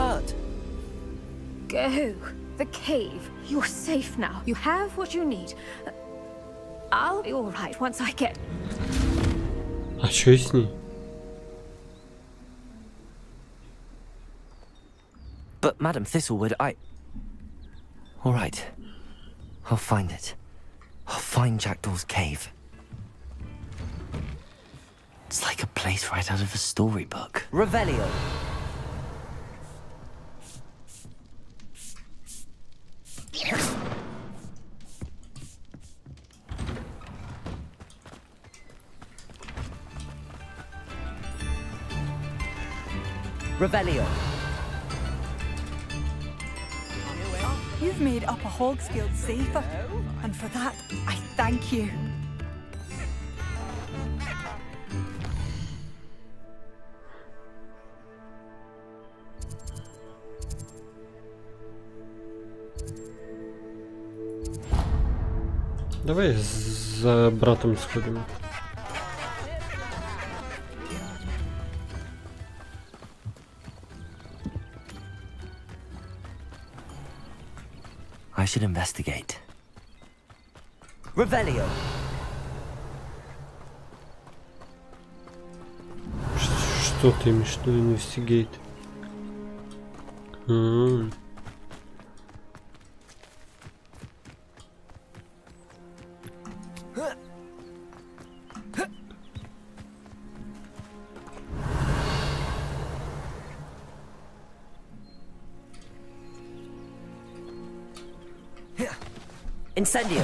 [SPEAKER 7] Go. The cave. You're safe now. You have what you need. I'll be all right once I get...
[SPEAKER 1] А что с ней?
[SPEAKER 15] But Madam Thistlewood, All right. I'll find it. I'll find Jackdaw's cave. It's like a place right out of a storybook. Revelio. Revelio.
[SPEAKER 16] You've made Upper Hogsfield safer, and for that, I thank you.
[SPEAKER 1] Давай за братом сходим.
[SPEAKER 15] I should investigate. Revelio.
[SPEAKER 1] Что ты имеешь в виду, investigate?
[SPEAKER 15] Incendio.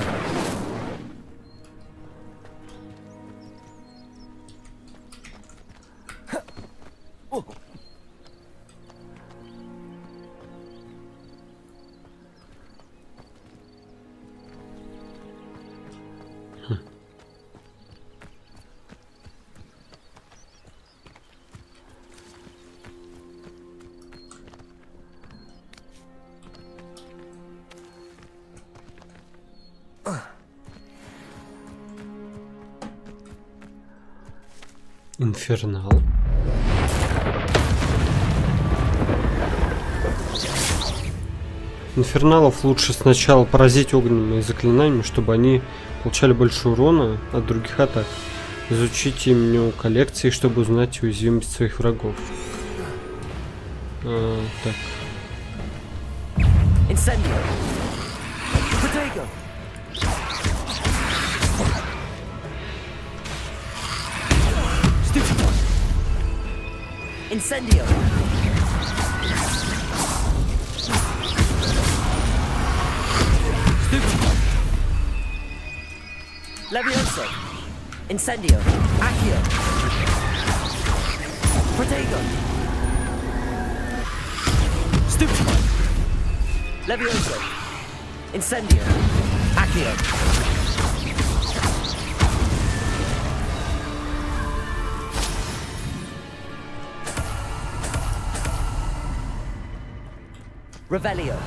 [SPEAKER 1] Инфернал. Инферналов лучше сначала поразить огненными заклинаниями, чтобы они получали больше урона от других атак. Изучите меню коллекции, чтобы узнать уязвимость своих врагов. Так.
[SPEAKER 15] Incendio. Protego. Incendio. Levioso. Incendio. Accio. Protego. Stupid. Levioso. Incendio. Accio. Revelio.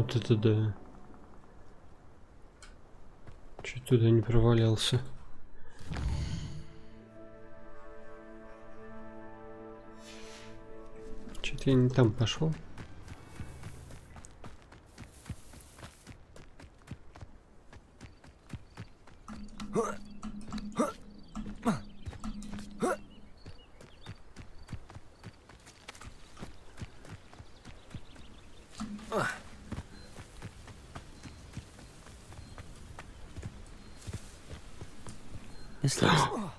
[SPEAKER 1] Вот это да. Чуть туда не провалялся. Что-то я не там пошел.
[SPEAKER 15] This looks...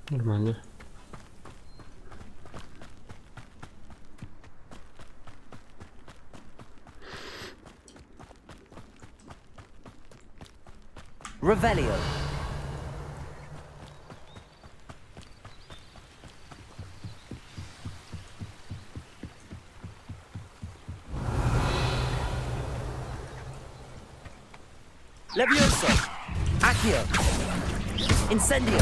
[SPEAKER 1] Нормально.
[SPEAKER 15] Revelio. Levioso. Accio. Incendio.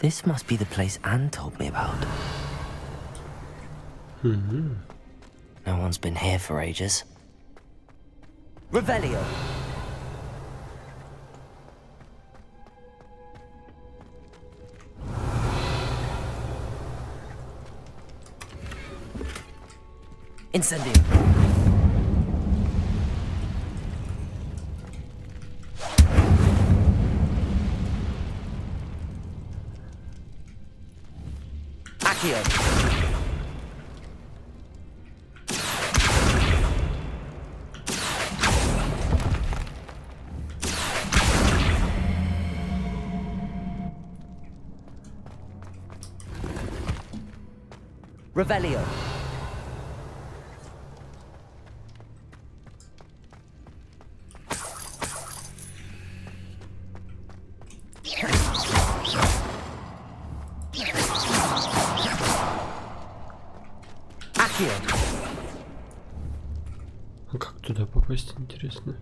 [SPEAKER 15] This must be the place Anne told me about. No one's been here for ages. Revelio. Incendio. Accio. Revelio. Accio.
[SPEAKER 1] А как туда попасть, интересно?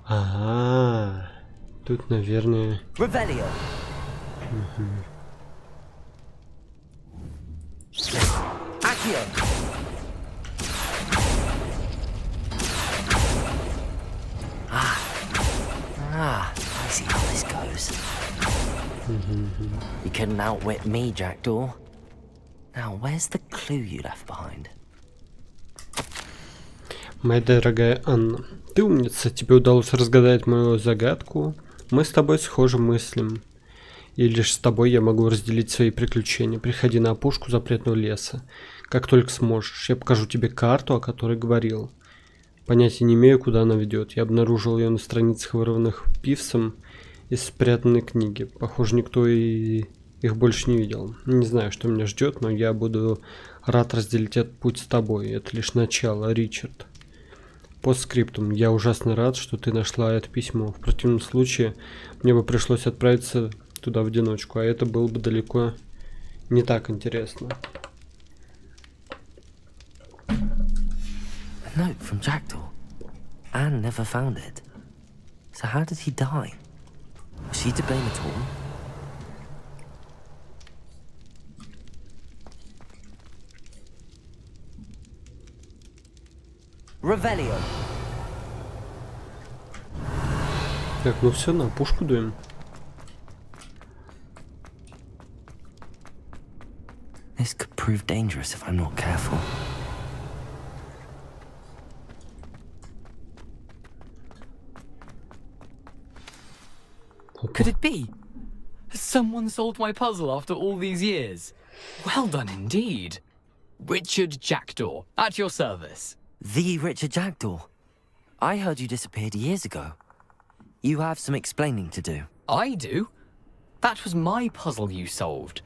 [SPEAKER 1] Ага, тут, наверное...
[SPEAKER 15] Revelio. Accio. I see how this goes. You couldn't outwit me, Jackdaw. Now, where's the clue you left behind?
[SPEAKER 1] Моя дорогая Анна, ты умница, тебе удалось разгадать мою загадку. Мы с тобой схожи мыслям. И лишь с тобой я могу разделить свои приключения. Приходи на опушку запретного леса. Как только сможешь. Я покажу тебе карту, о которой говорил. Понятия не имею, куда она ведет. Я обнаружил ее на страницах, вырванных Пивсом из спрятанной книги. Похоже, никто и их больше не видел. Не знаю, что меня ждет, но я буду рад разделить этот путь с тобой. Это лишь начало, Ричард. Постскриптум. Я ужасно рад, что ты нашла это письмо. В противном случае мне бы пришлось отправиться туда в одиночку, а это было бы далеко не так интересно.
[SPEAKER 15] A note from Jackdaw. Anne never found it. So how did he die? Was she to blame at all? Revelio.
[SPEAKER 1] Так, ну все, на пушку дуем.
[SPEAKER 15] This could prove dangerous if I'm not careful.
[SPEAKER 13] Could it be? Has someone solved my puzzle after all these years? Well done indeed. Richard Jackdaw, at your service.
[SPEAKER 15] The Richard Jackdaw. I heard you disappeared years ago. You have some explaining to do.
[SPEAKER 13] I do? That was my puzzle you solved.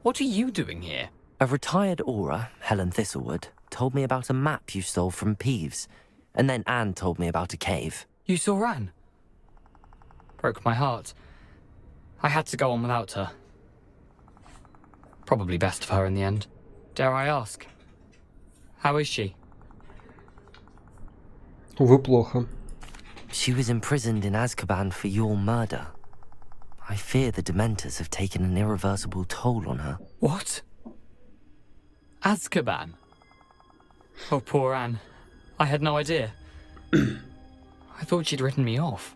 [SPEAKER 13] What are you doing here?
[SPEAKER 15] A retired aura, Helen Thistlewood, told me about a map you stole from Peeves. And then Anne told me about a cave.
[SPEAKER 13] You saw Anne? Broke my heart. I had to go on without her. Probably best for her in the end. Dare I ask? How is she?
[SPEAKER 1] Увы, плохо.
[SPEAKER 15] She was imprisoned in Azkaban for your murder. I fear the Dementors have taken an irreversible toll on her.
[SPEAKER 13] What? Azkaban? Oh, poor Anne. I had no idea. I thought she'd written me off.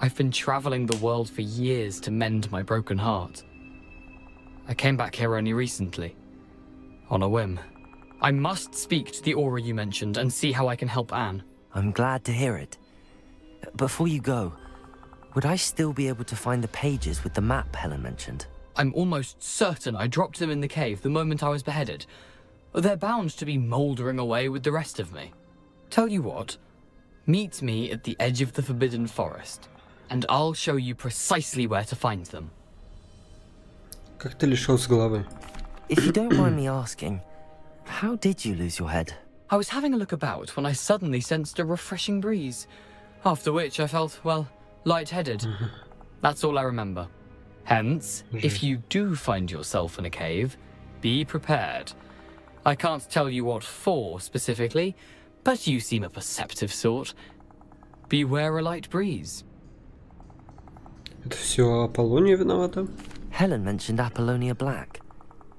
[SPEAKER 13] I've been traveling the world for years to mend my broken heart. I came back here only recently. On a whim. I must speak to the aura you mentioned and see how I can help Anne.
[SPEAKER 15] I'm glad to hear it. Before you go, would I still be able to find the pages with the map Helen mentioned?
[SPEAKER 13] I'm almost certain I dropped them in the cave the moment I was beheaded. They're bound to be mouldering away with the rest of me. Tell you what, meet me at the edge of the Forbidden Forest, and I'll show you precisely where to find them.
[SPEAKER 1] Как ты лишился головы?
[SPEAKER 15] If you don't mind me asking, how did you lose your head?
[SPEAKER 13] I was having a look about when I suddenly sensed a refreshing breeze, after which I felt, well, lightheaded. That's all I remember. Hence, if you do find yourself in a cave, be prepared. I can't tell you what for specifically, but you seem a perceptive sort. Beware a light breeze.
[SPEAKER 1] Это все Аполлония виновата?
[SPEAKER 15] Helen mentioned Apollonia Black.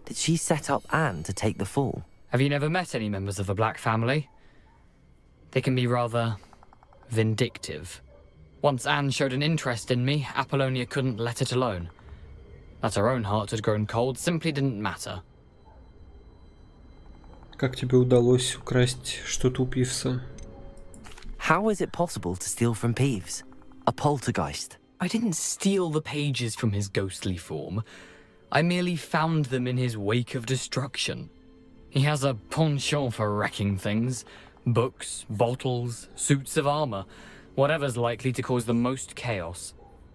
[SPEAKER 15] Did she set up Anne to take the fall?
[SPEAKER 13] Have you never met any members of the Black family? They can be rather vindictive. Once Anne showed an interest in me, Apollonia couldn't let it alone. That her own heart had grown cold simply didn't matter.
[SPEAKER 1] Как тебе удалось украсть что-то у Пивса?
[SPEAKER 15] How is it possible to steal from Peeves? A poltergeist?
[SPEAKER 13] I didn't steal the pages from his ghostly form. I merely found them in his wake of destruction. He has a penchant for wrecking things. Books, bottles, suits of armor. Whatever's likely to cause the most chaos.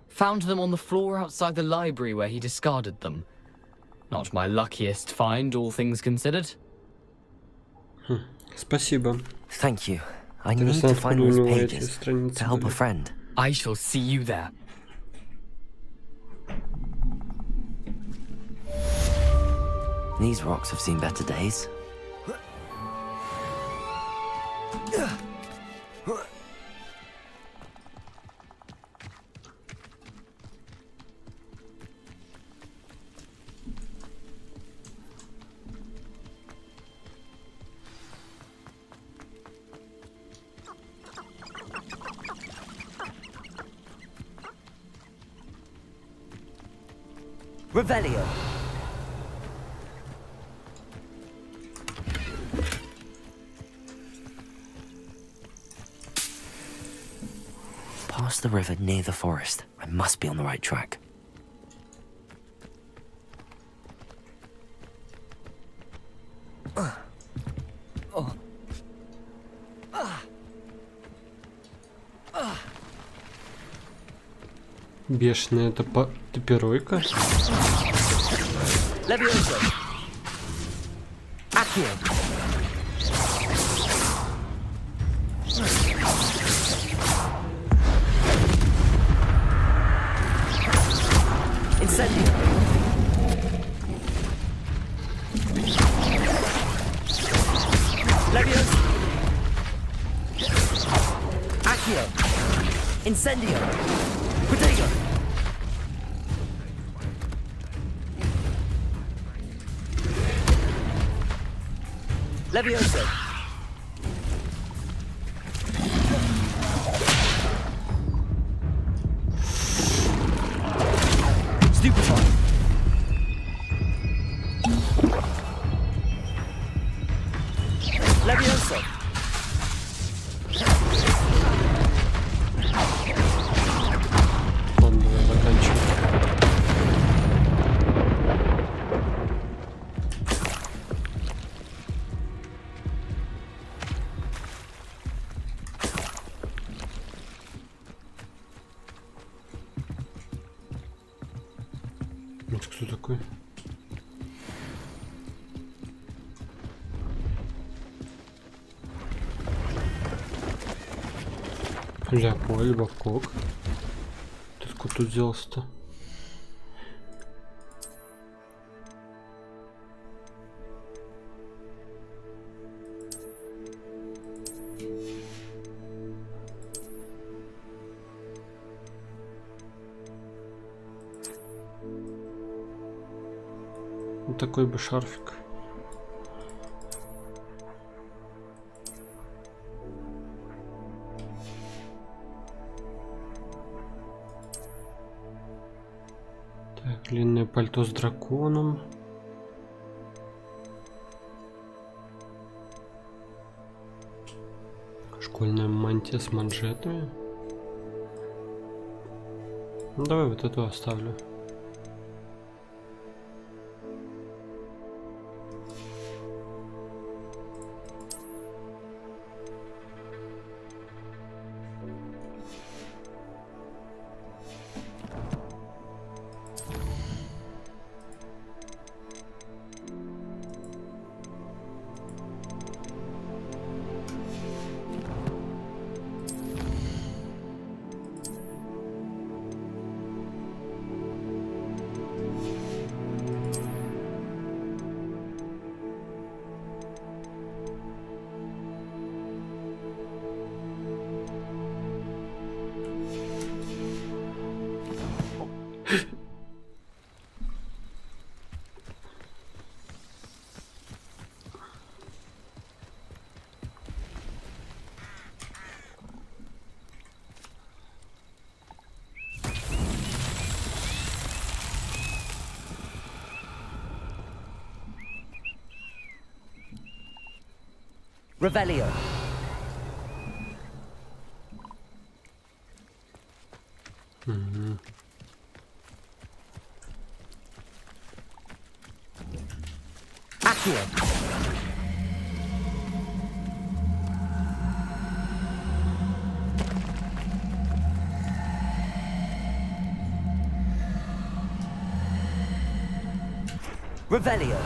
[SPEAKER 13] Found them on the floor outside the library where he discarded them. Not my luckiest find, all things considered.
[SPEAKER 1] Спасибо.
[SPEAKER 15] Thank you. I need to find those pages to help a friend.
[SPEAKER 13] I shall see you there.
[SPEAKER 15] These rocks have seen better days. Revelio. Past the river near the forest. I must be on the right track.
[SPEAKER 1] Бешеная топиройка.
[SPEAKER 15] Levioso. Accio. Incendio. Levioso. Accio. Incendio. Protego. Levioso. Stupefy. Levioso.
[SPEAKER 1] Ладно, давай заканчиваем. Это кто такой? Леопольд, Бакок. Ты откуда тут взялся-то? Вот такой бы шарфик. Так, длинное пальто с драконом. Школьная мантия с манжетами. Ну, давай вот эту оставлю.
[SPEAKER 15] Revelio. Accio. Revelio.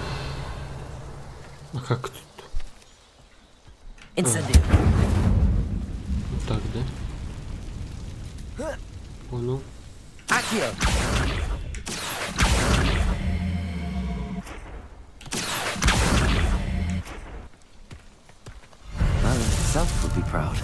[SPEAKER 1] А как тут?
[SPEAKER 15] Incendio.
[SPEAKER 1] Вот так, да? Понял.
[SPEAKER 15] Accio. Alan himself would be proud.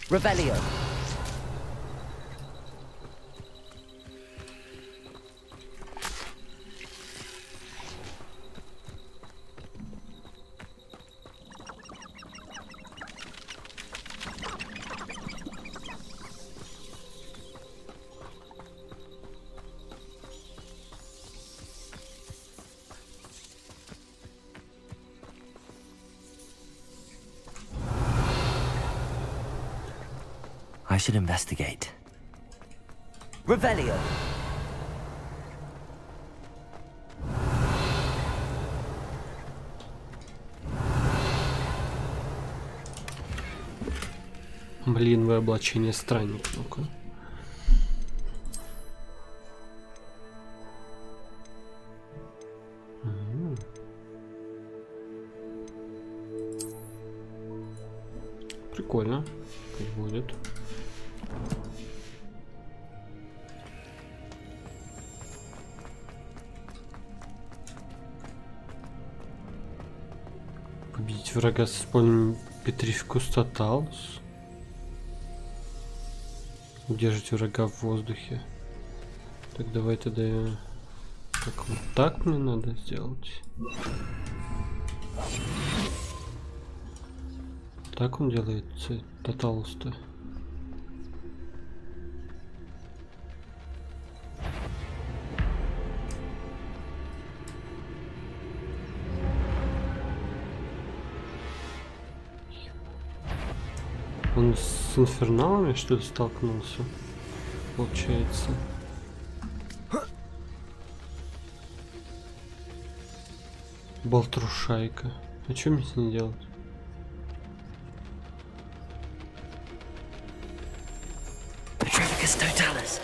[SPEAKER 15] Revelio. I should investigate. Revelio.
[SPEAKER 1] Блин, вы облачение странник, ну-ка. Прикольно. Пусть будет. Победить врага с использованием Petrificus Totalus. Удержите врага в воздухе. Так, давай тогда я... Так, вот так мне надо сделать. Так он делается, Totalus-то. Он с инферналами, что ли, столкнулся? Получается. Болтрушайка. А что мне с ней делать?
[SPEAKER 15] Protectus Totalis.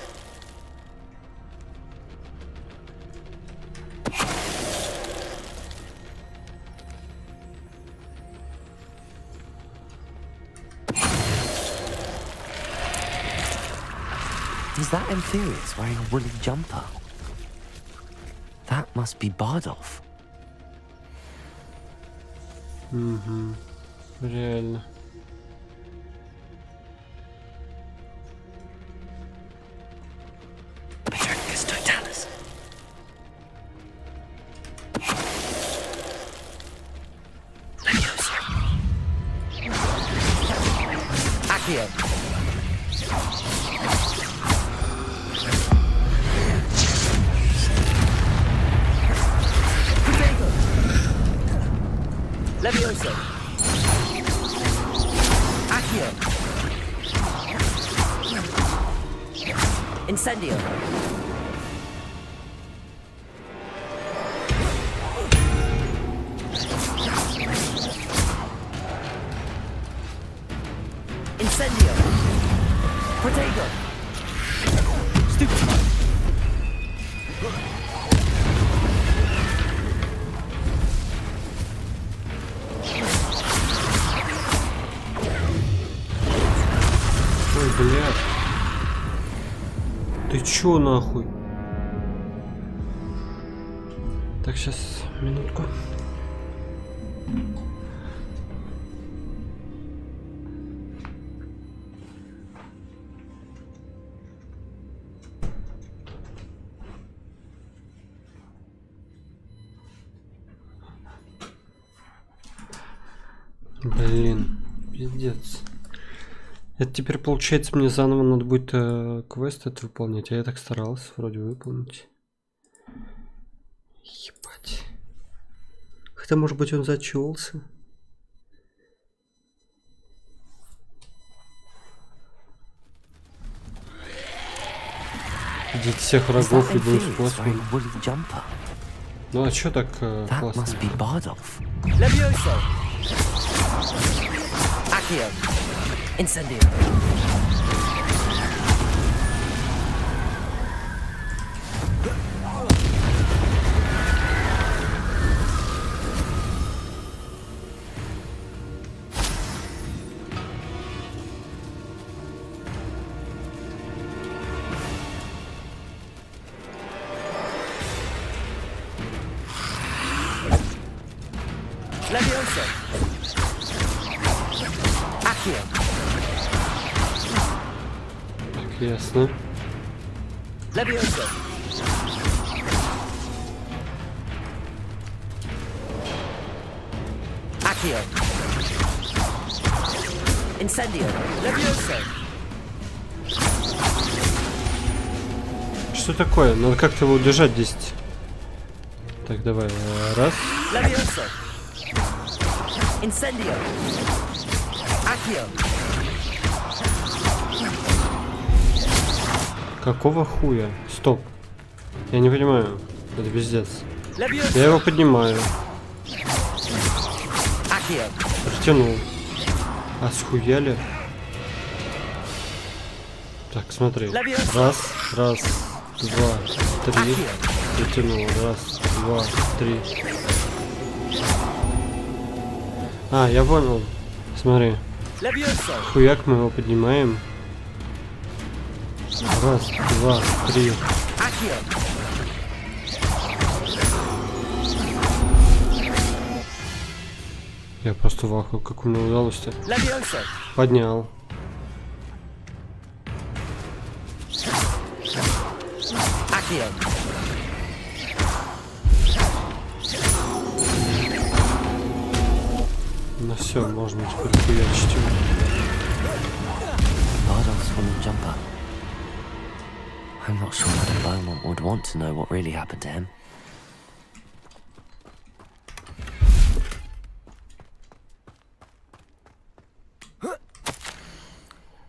[SPEAKER 15] Is that Inferius wearing a woolly jumper? That must be Bardolph.
[SPEAKER 1] Реально.
[SPEAKER 15] Protectus Totalis. Leviosa. Accio. Leviosa. Accio. Incendio. Incendio. Protego. Stupid.
[SPEAKER 1] Ой, блядь. Ты чё нахуй? Так, сейчас, минутку. Блин, пиздец. Это теперь получается мне заново надо будет квест это выполнять, а я так старался вроде выполнить. Ебать. Хотя может быть он зачелся. Идите всех врагов любым способом. Ну а чё так классно?
[SPEAKER 15] Incendio. Leviosa. Accio.
[SPEAKER 1] Ясно.
[SPEAKER 15] Leviosa. Accio. Incendio. Leviosa.
[SPEAKER 1] Что такое? Надо как-то его удержать 10. Так, давай. Раз.
[SPEAKER 15] Leviosa. Incendio. Accio.
[SPEAKER 1] Какого хуя? Стоп. Я не понимаю. Это пиздец. Я его поднимаю. Протянул. А схуяли? Так, смотри. Раз, раз, два, три. Протянул. Раз, два, три. А, я понял. Смотри. Хуяк, мы его поднимаем. Раз, два, три. Я просто в ахуе, как мне удалось-то. Поднял. Ну все, можно теперь хуячить его.
[SPEAKER 15] I'm not sure that a Beaumont would want to know what really happened to him.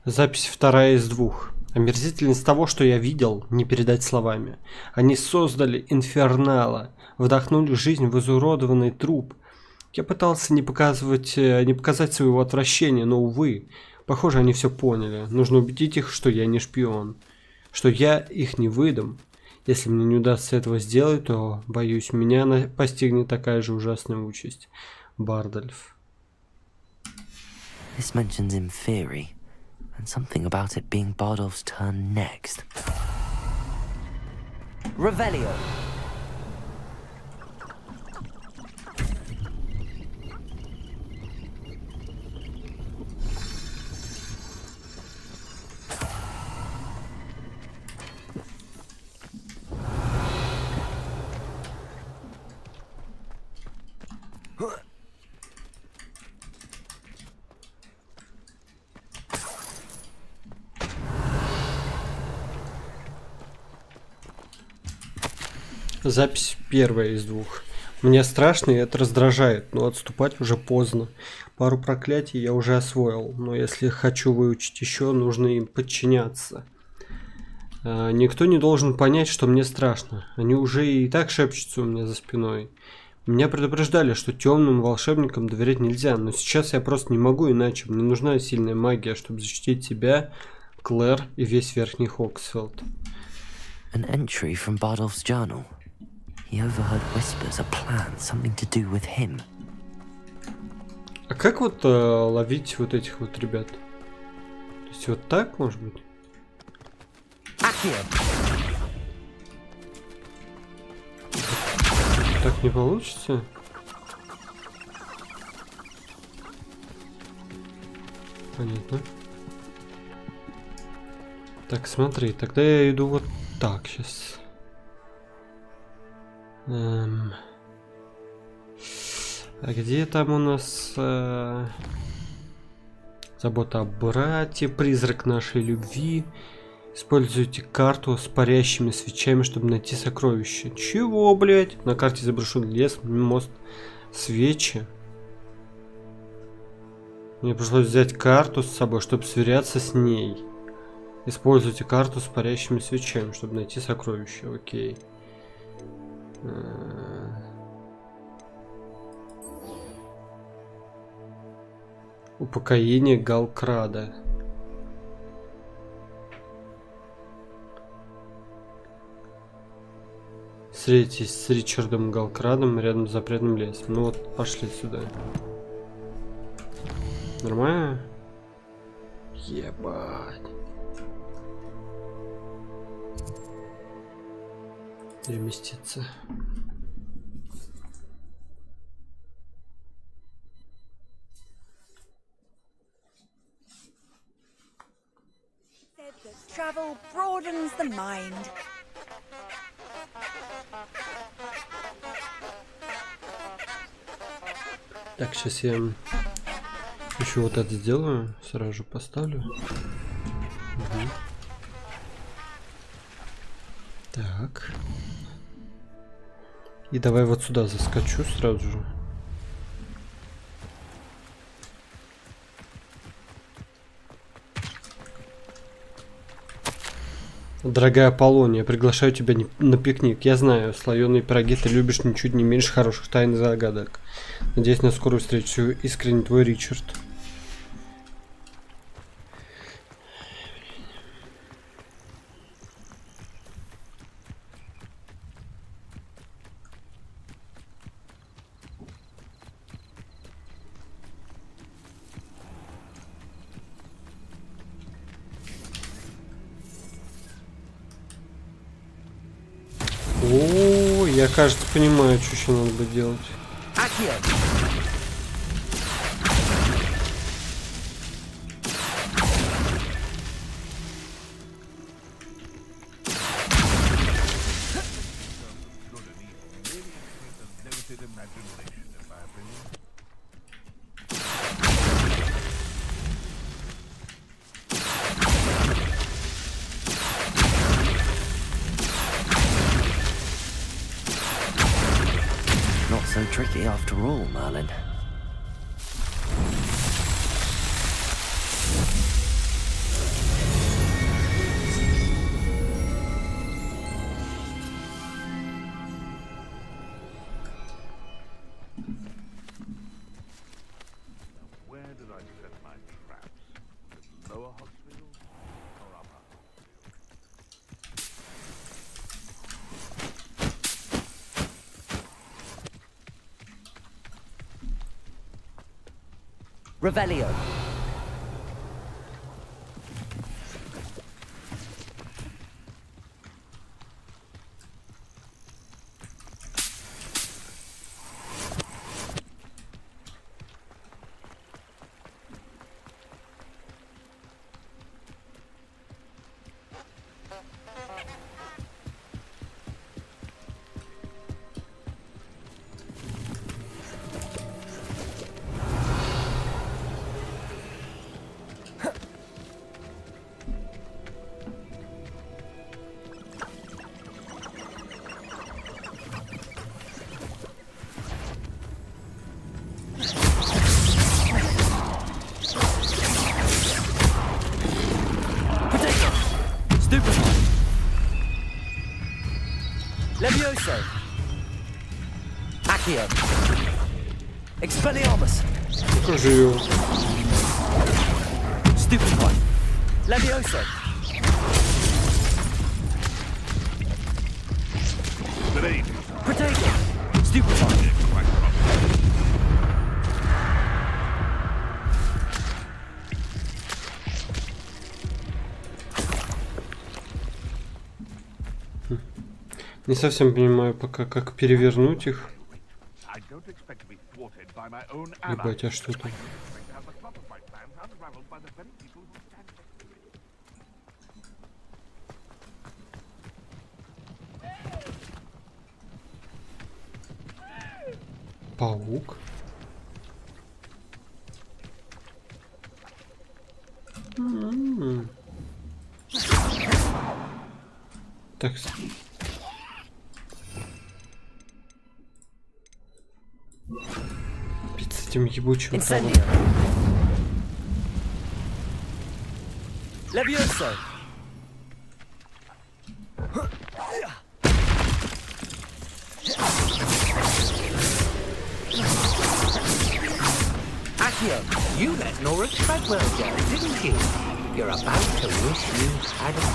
[SPEAKER 1] Запись 2 из 2. Омерзительность того, что я видел, не передать словами. Они создали инфернало, вдохнули жизнь в изуродованный труп. Я пытался не показать своего отвращения, но, увы, Похоже, они все поняли. Нужно убедить их, что я не шпион. Что я их не выдам. Если мне не удастся этого сделать, то, боюсь, меня постигнет такая же ужасная участь. Бардольф.
[SPEAKER 15] This mentions in theory, and something about it being Bardolph's turn next. Revelio.
[SPEAKER 1] Запись первая из двух. Мне страшно, и это раздражает, но отступать уже поздно. Пару проклятий я уже освоил, но если хочу выучить еще, нужно им подчиняться. Никто не должен понять, что мне страшно. Они уже и так шепчутся у меня за спиной. Меня предупреждали, что темным волшебникам доверять нельзя, но сейчас я просто не могу иначе. Мне нужна сильная магия, чтобы защитить себя, Клэр и весь Верхний Хогсфилд.
[SPEAKER 15] An entry from Bardolph's journal. He overheard whispers, a plan, something to do with him.
[SPEAKER 1] А как вот ловить вот этих вот ребят? То есть вот так, может быть? Так не получится? Понятно. Так, смотри, тогда я иду вот так сейчас. А где там у нас забота о брате, призрак нашей любви? Используйте карту с парящими свечами, чтобы найти сокровища. Чего, блять? На карте изображен лес, мост, свечи. Мне пришлось взять карту с собой, чтобы сверяться с ней. Используйте карту с парящими свечами, чтобы найти сокровища. Окей. Упокоение Галкрада. Встретитесь с Ричардом Галкрадом рядом с запретным лесом. Ну вот, пошли сюда. Нормально? Ебать. Переместиться.
[SPEAKER 16] Travel broadens the mind.
[SPEAKER 1] Так, сейчас я еще вот это сделаю. Сразу же поставлю. Угу. Так. И давай вот сюда заскочу сразу же. Дорогая Аполлония, приглашаю тебя на пикник. Я знаю, слоеные пироги ты любишь ничуть не меньше хороших тайн и загадок. Надеюсь на скорую встречу. Искренне твой Ричард. О, я, кажется, понимаю, что еще надо бы делать.
[SPEAKER 15] Not so tricky after all, Merlin.
[SPEAKER 19] Where did I set my traps?
[SPEAKER 15] Revelio. Levioso. Accio. Expelliarmus.
[SPEAKER 1] Тоже ее.
[SPEAKER 15] Stupefy. Levioso. Potato. Stupefy.
[SPEAKER 1] Не совсем понимаю пока, как перевернуть их. Ебать, а что там? Паук. Так. С этим ебучим крабом.
[SPEAKER 15] Levioso.
[SPEAKER 4] Accio, you let Nora Treadwell go, didn't you? You're about to wish you hadn't.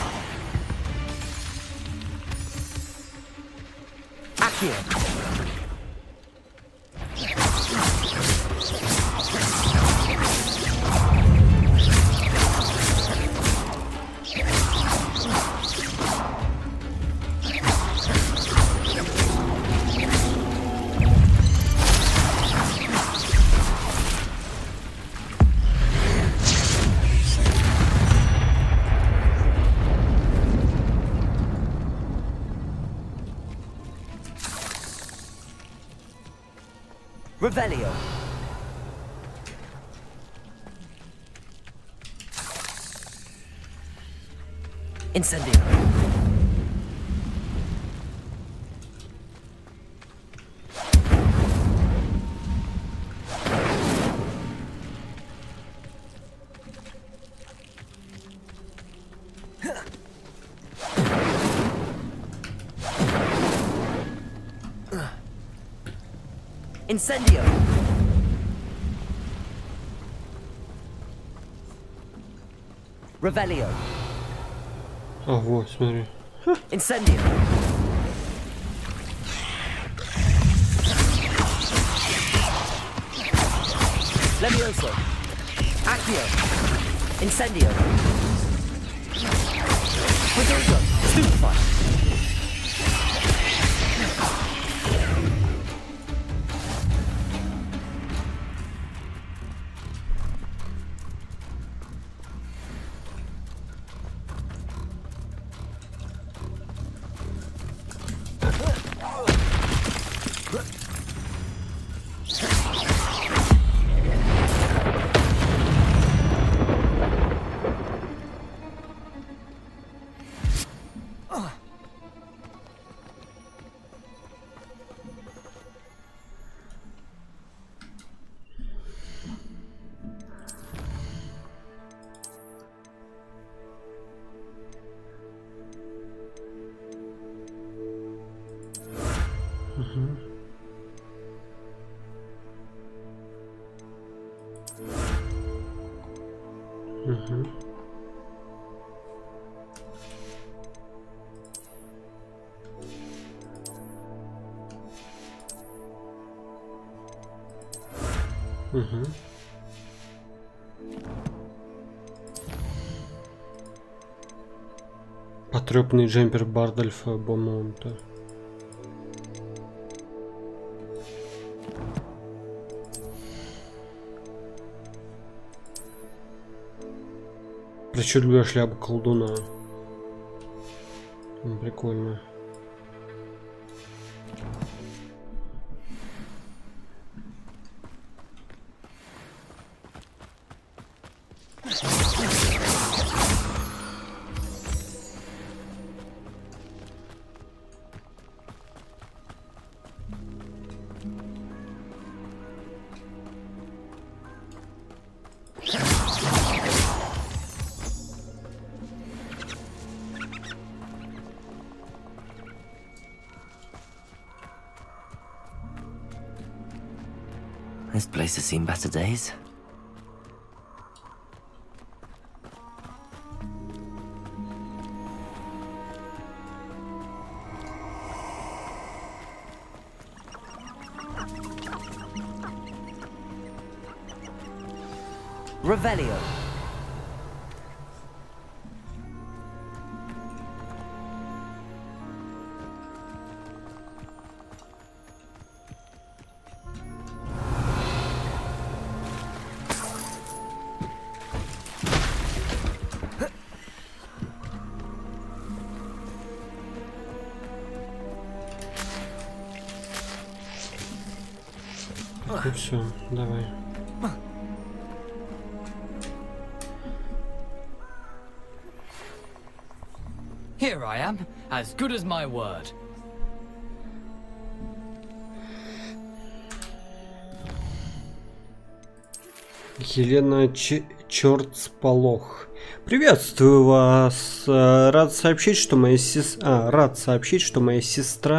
[SPEAKER 15] Accio. Revelio. Incendio. Incendio. Revelio.
[SPEAKER 1] А, вот, смотри.
[SPEAKER 15] Incendio. Levioso. Accio. Incendio. Potato. Stupefy.
[SPEAKER 1] Потрепанный джемпер Бардольфа Бомонта. Причудливая шляпа колдуна. Прикольно.
[SPEAKER 15] This place has seen better days. Revelio.
[SPEAKER 1] Ну все, давай.
[SPEAKER 13] Here I am, as good as my word.
[SPEAKER 1] Елена Чёрт-Сполох. Приветствую вас. Рад сообщить, что моя сестра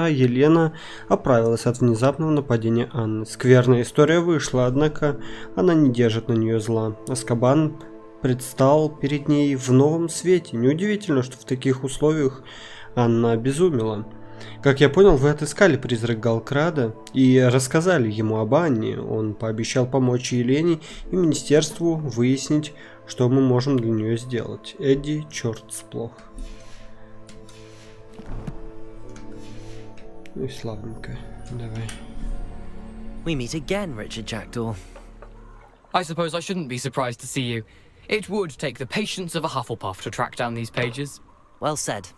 [SPEAKER 1] Елена оправилась от внезапного нападения Анны. Скверная история вышла, однако она не держит на нее зла. Азкабан предстал перед ней в новом свете. Неудивительно, что в таких условиях Анна обезумела. Как я понял, вы отыскали призрак Галкрада и рассказали ему об Анне. Он пообещал помочь Елене и министерству выяснить, что мы можем для нее сделать. Эдди Чёрт-Сполох. Ну и славненько. Давай.
[SPEAKER 15] We meet again, Richard Jackdaw.
[SPEAKER 13] I suppose I shouldn't be surprised to see you. It would take the patience of a Hufflepuff to track down these pages.
[SPEAKER 15] Well said.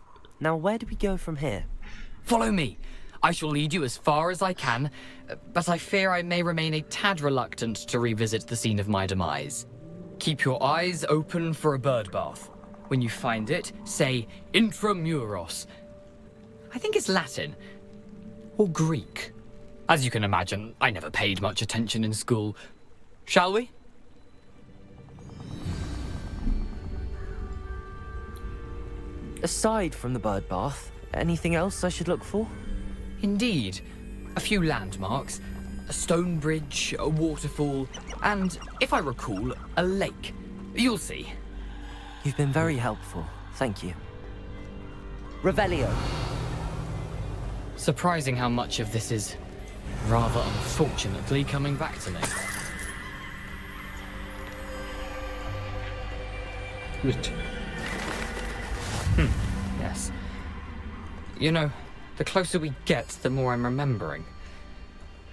[SPEAKER 15] Now where do we go from here?
[SPEAKER 13] Follow me. I shall lead you as far as I can, but I fear I may remain a tad reluctant to revisit the scene of my demise. Keep your eyes open for a bird bath. When you find it, say Intramuros. I think it's Latin. Or Greek. As you can imagine, I never paid much attention in school. Shall we?
[SPEAKER 15] Aside from the bird bath, anything else I should look for?
[SPEAKER 13] Indeed. A few landmarks, a stone bridge, a waterfall, and, if I recall, a lake. You'll see.
[SPEAKER 15] You've been very helpful. Thank you. Revelio.
[SPEAKER 13] Surprising how much of this is, rather unfortunately, coming back to me. Yes. You know, the closer we get, the more I'm remembering.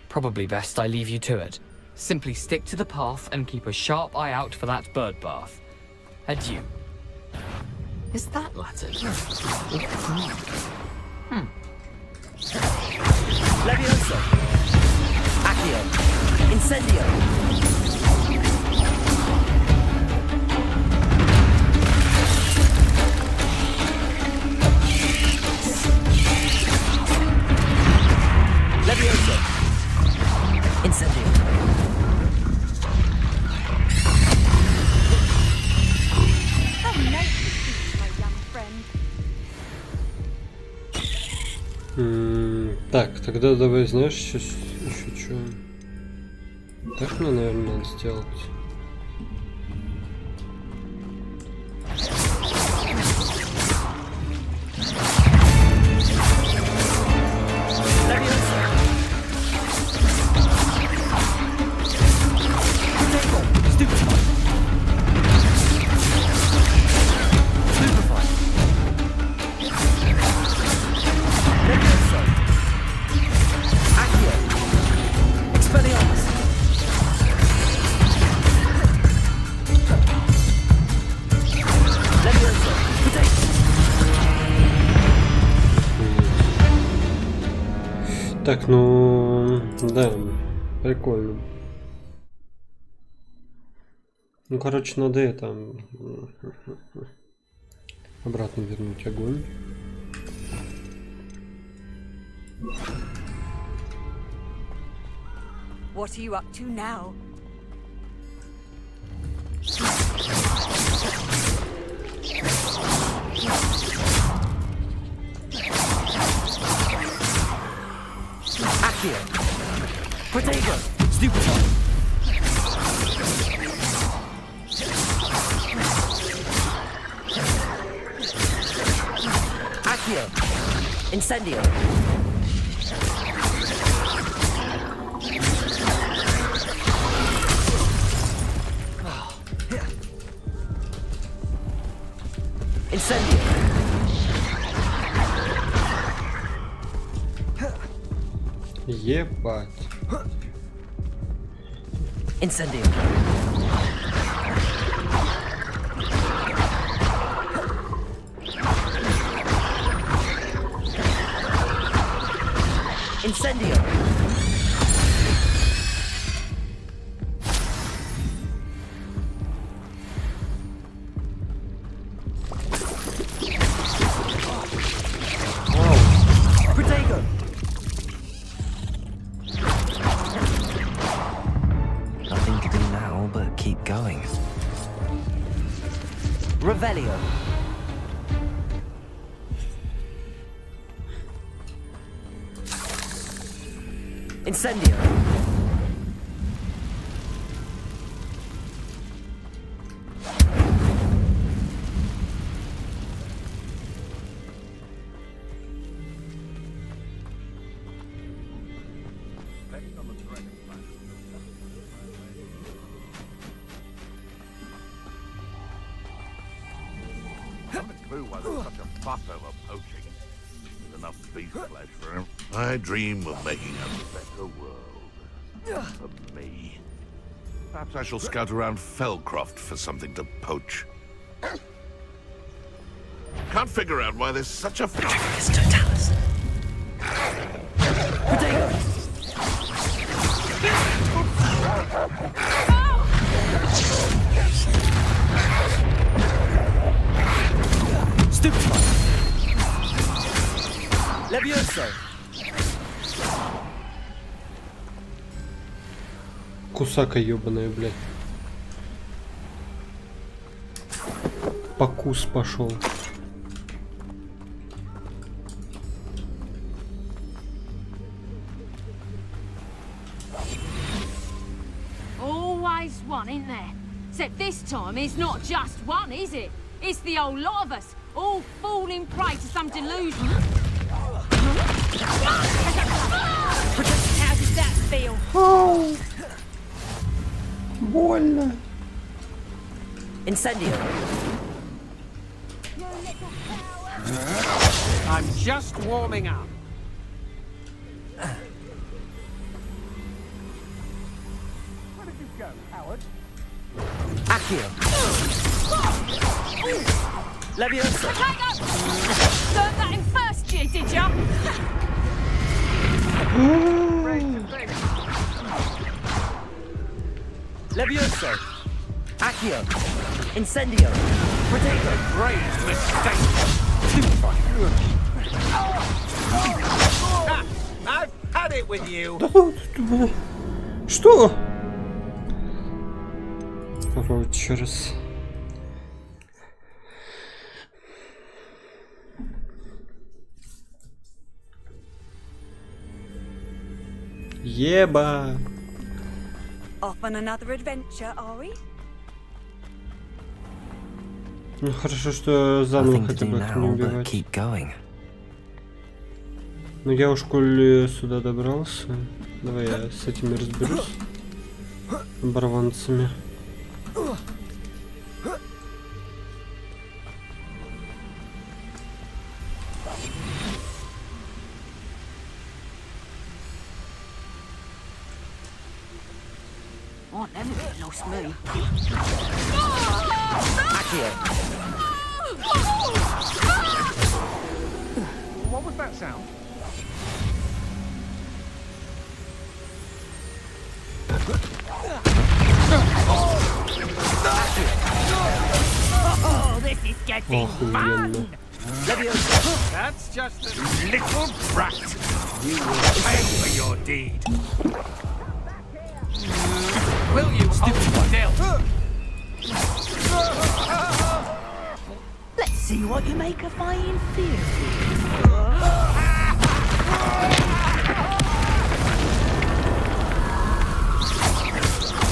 [SPEAKER 13] Probably best I leave you to it. Simply stick to the path and keep a sharp eye out for that bird bath. Adieu. Is that Latin?
[SPEAKER 15] Levioso. Accio. Incendio. Levioso. Incendio.
[SPEAKER 16] How nice to see you, my young friend.
[SPEAKER 1] Так, тогда давай, знаешь, сейчас еще что. Так мне, наверное, надо сделать. Так, ну... Да, прикольно. Ну, короче, надо это... Обратно вернуть огонь.
[SPEAKER 12] What are you up to now?
[SPEAKER 15] Accio! Protego! Stupefy! Accio! Incendio! Incendio!
[SPEAKER 1] Ебать.
[SPEAKER 15] Incendio! Incendio! Protego! Nothing to do now but keep going. Revelio! Incendio!
[SPEAKER 19] Clue why there's such a fuss over poaching. There's enough beast flesh for him. I dream of making a better world for me. Perhaps I shall scout around Felcroft for something to poach. Can't figure out why there's such a fuss.
[SPEAKER 15] Totalis! Protego! Stupefy! Levioso!
[SPEAKER 1] Кусака ёбаная, блядь. Покус пошел.
[SPEAKER 3] Always one, isn't there? Except this time it's not just one, is it? It's the whole lot of us, all falling prey to some delusion. How does that feel?
[SPEAKER 1] Oh. Больно.
[SPEAKER 15] Incendio!
[SPEAKER 21] I'm just warming up. Where did you go, Howard?
[SPEAKER 15] Accio! Levioso!
[SPEAKER 3] Learned that in first year, did ya?
[SPEAKER 15] Levioso! Accio! Incendio! Protego!
[SPEAKER 21] Raised mistake! I've had it with you!
[SPEAKER 1] Что? Попробуйте еще раз. Еба!
[SPEAKER 12] Off on another adventure, are we?
[SPEAKER 1] Ну хорошо, что заново хотя бы их не убивать. Ну я уж коль сюда добрался, давай я с этими разберусь. Оборванцами.
[SPEAKER 3] Oh, never get lost me.
[SPEAKER 21] What was that sound?
[SPEAKER 1] Охуенно.
[SPEAKER 21] That's just a little brat. You will pay for your deed. Will you, stupid still?
[SPEAKER 14] Let's see what you make of my inferior.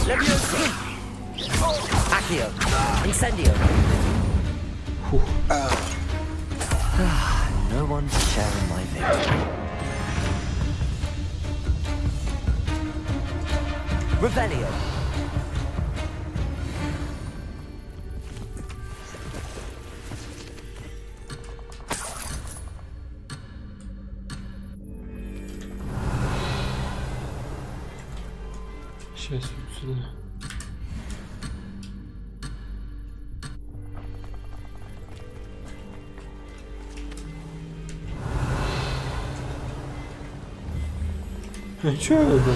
[SPEAKER 15] Levioso! Accio! Incendio! No one's sharing my victory. Revelio!
[SPEAKER 1] Сейчас вот сюда. А чё это?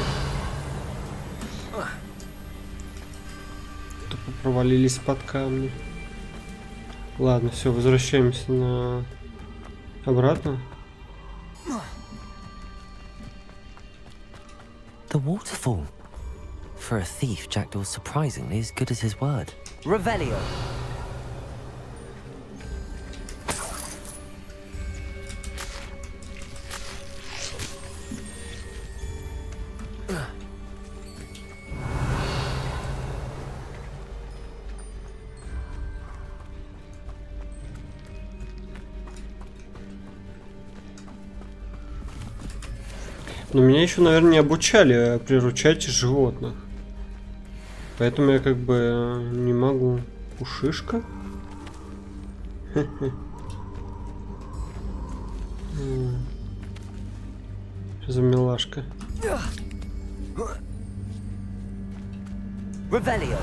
[SPEAKER 1] Тупо провалились под камни. Ладно, все, возвращаемся на обратно.
[SPEAKER 15] The waterfall. For a thief, Jackdaw's surprisingly as good as his word. Revelio!
[SPEAKER 1] Но меня еще, наверное, не обучали приручать животных. Поэтому я как бы не могу. Пушишка? Что за милашка?
[SPEAKER 15] Revelio!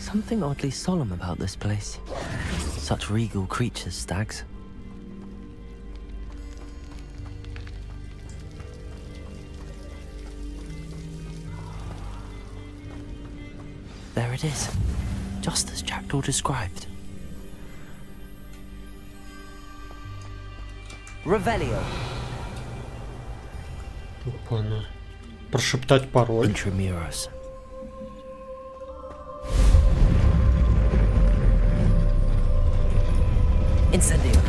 [SPEAKER 15] Something oddly solemn about this place. Such regal creatures, stags. There it is, just as Jackdaw described. Revelio.
[SPEAKER 1] Опа-на. Прошептать пароль.
[SPEAKER 15] Intramuros. Incendio.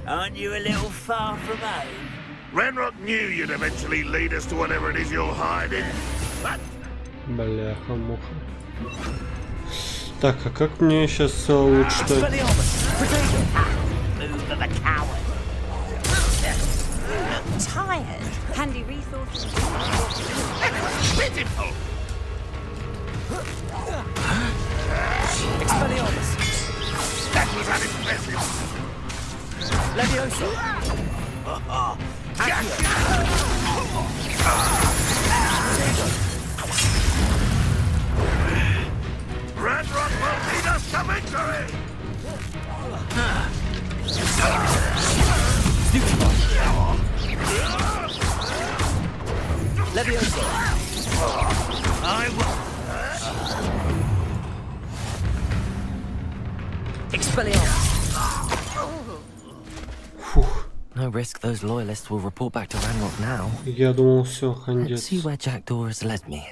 [SPEAKER 17] Aren't you a little far from home?
[SPEAKER 19] Renrock knew you'd eventually lead us to whatever it is you're hiding.
[SPEAKER 1] Бляха-муха. Так, а как мне сейчас лучше-то?
[SPEAKER 8] Tired. Handy resources.
[SPEAKER 19] Pitiful!
[SPEAKER 15] Expelliarmus.
[SPEAKER 19] That was unimpressive.
[SPEAKER 15] Levioso.
[SPEAKER 19] Renrock will lead us to victory!
[SPEAKER 15] Levioso.
[SPEAKER 17] I will.
[SPEAKER 15] Expelliarmus. No risk those loyalists will report back to Ranrock now.
[SPEAKER 1] Я думал, все,
[SPEAKER 15] Let's
[SPEAKER 1] хандец.
[SPEAKER 15] see where Jackdaw has led me.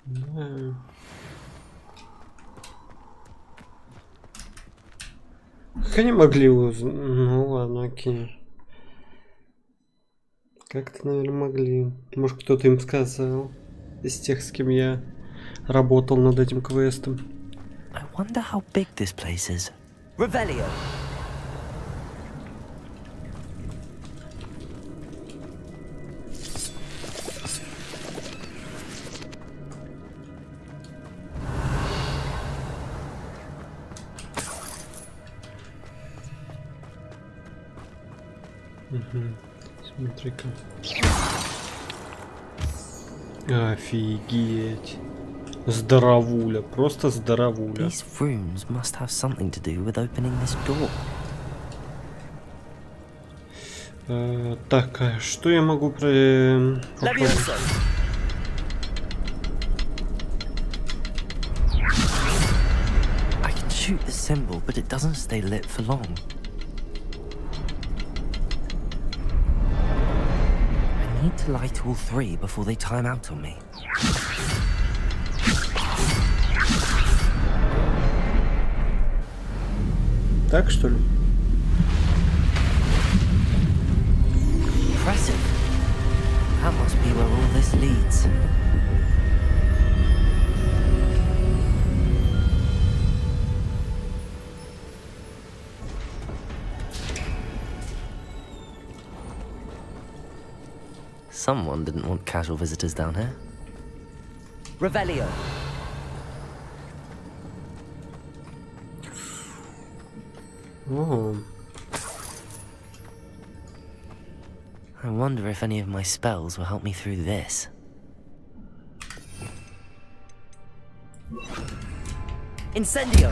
[SPEAKER 1] Да. Как они могли узнать? Ну ладно, окей. Как-то, наверное, могли. Может, кто-то им сказал. Из тех, с кем я работал над этим квестом.
[SPEAKER 15] I wonder how big this place is. Revelio.
[SPEAKER 1] Смотри-ка. Офигеть. Здоровуля, просто здоровуля.
[SPEAKER 15] These rooms must have something to do with opening this door.
[SPEAKER 1] Так, а что я могу попробовать?
[SPEAKER 15] I can shoot the symbol, but it doesn't stay lit for long. I need to light all three before they time out on me.
[SPEAKER 1] Так, что ли?
[SPEAKER 15] Impressive. That must be where all this leads. Someone didn't want casual visitors down here. Revelio.
[SPEAKER 1] Oh.
[SPEAKER 15] I wonder if any of my spells will help me through this. Incendio!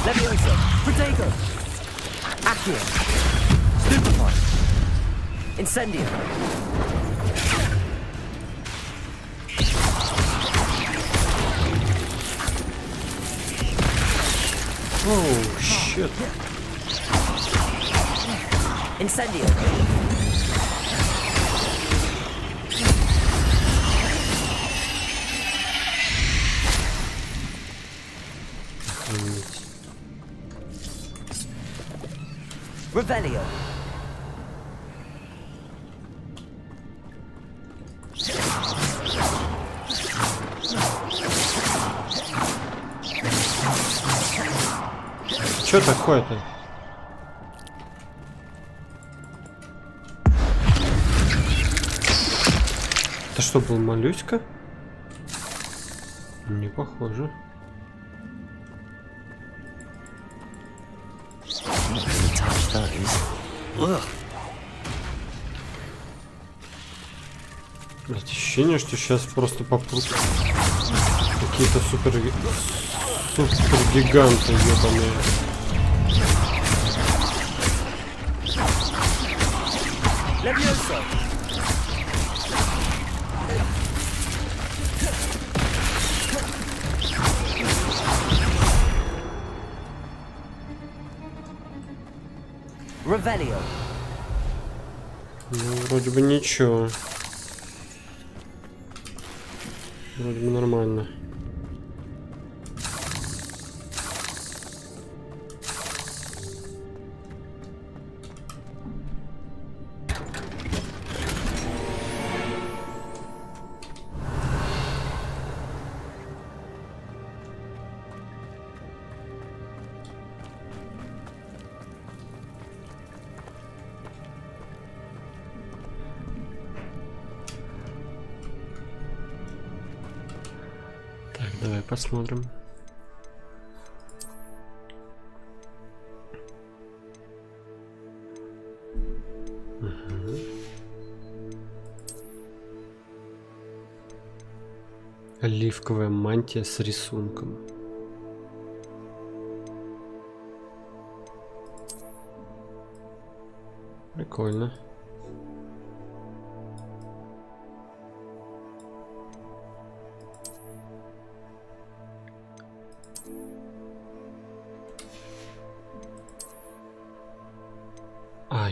[SPEAKER 15] Leviosa! Protego! Accio! Stupefy! Incendio!
[SPEAKER 1] Oh, shit.
[SPEAKER 15] Incendio! Revelio!
[SPEAKER 1] Что такое-то? Это что, был моллюска? Не похоже. Ощущение, что сейчас просто попрут какие-то супер гиганты ебаные.
[SPEAKER 15] Leviosa! Revelio!
[SPEAKER 1] Ну, вроде бы ничего. Вроде бы нормально. Давай посмотрим. Оливковая мантия с рисунком. Прикольно.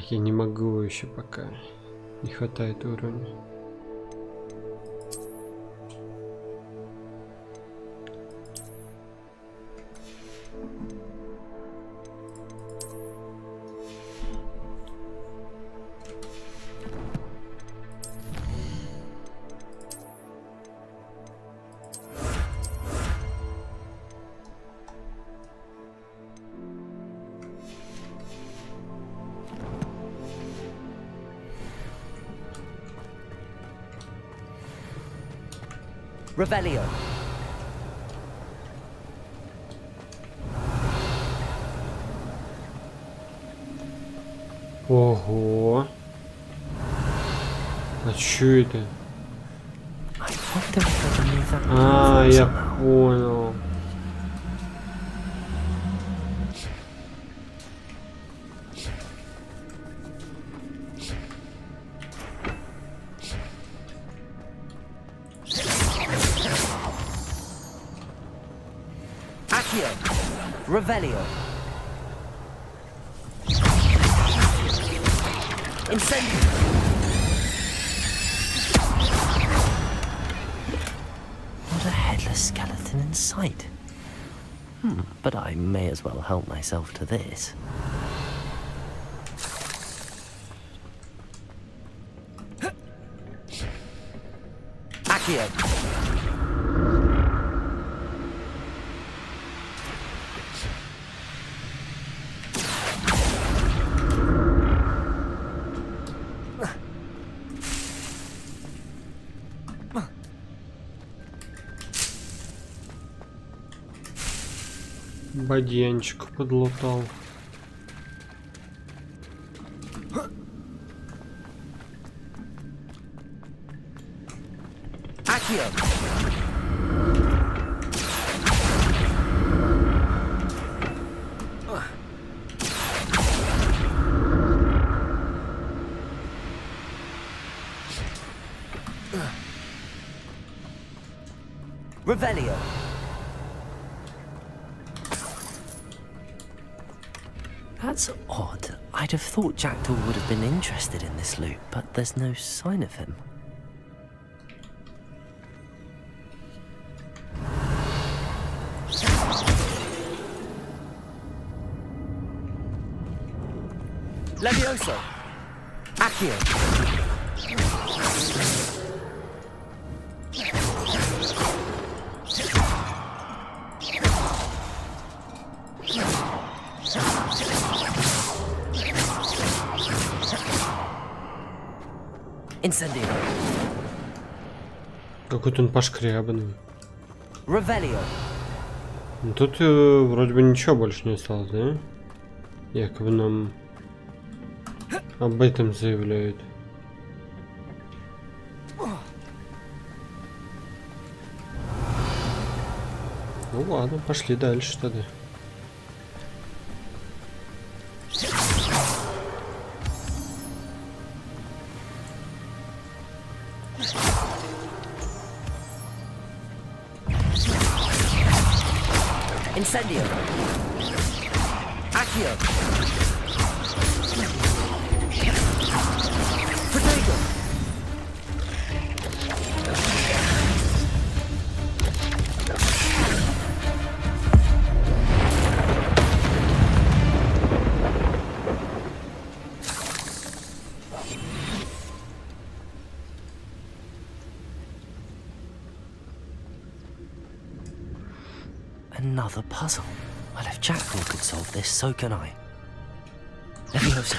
[SPEAKER 1] Я не могу еще пока. Не хватает уровня.
[SPEAKER 15] Revelio.
[SPEAKER 1] Ого. А чё это? А, я понял.
[SPEAKER 15] Accio. Revelio. Incendio. Not a headless skeleton in sight. But I may as well help myself to this. Accio.
[SPEAKER 1] Бодянчик подлутал.
[SPEAKER 15] Accio. Revelio. That's odd. I'd have thought Jackdaw would have been interested in this loot, but there's no sign of him. Levioso! Accio! Incendio.
[SPEAKER 1] Какой-то он пошкрябанный.
[SPEAKER 15] Revelio.
[SPEAKER 1] Ну, тут вроде бы ничего больше не осталось, да? Якобы нам об этом заявляют. Ну ладно, пошли дальше тогда.
[SPEAKER 15] Incendio. Accio. Protego. Another puzzle. Well, if Jackdaw could solve this, so can I. Leviosa.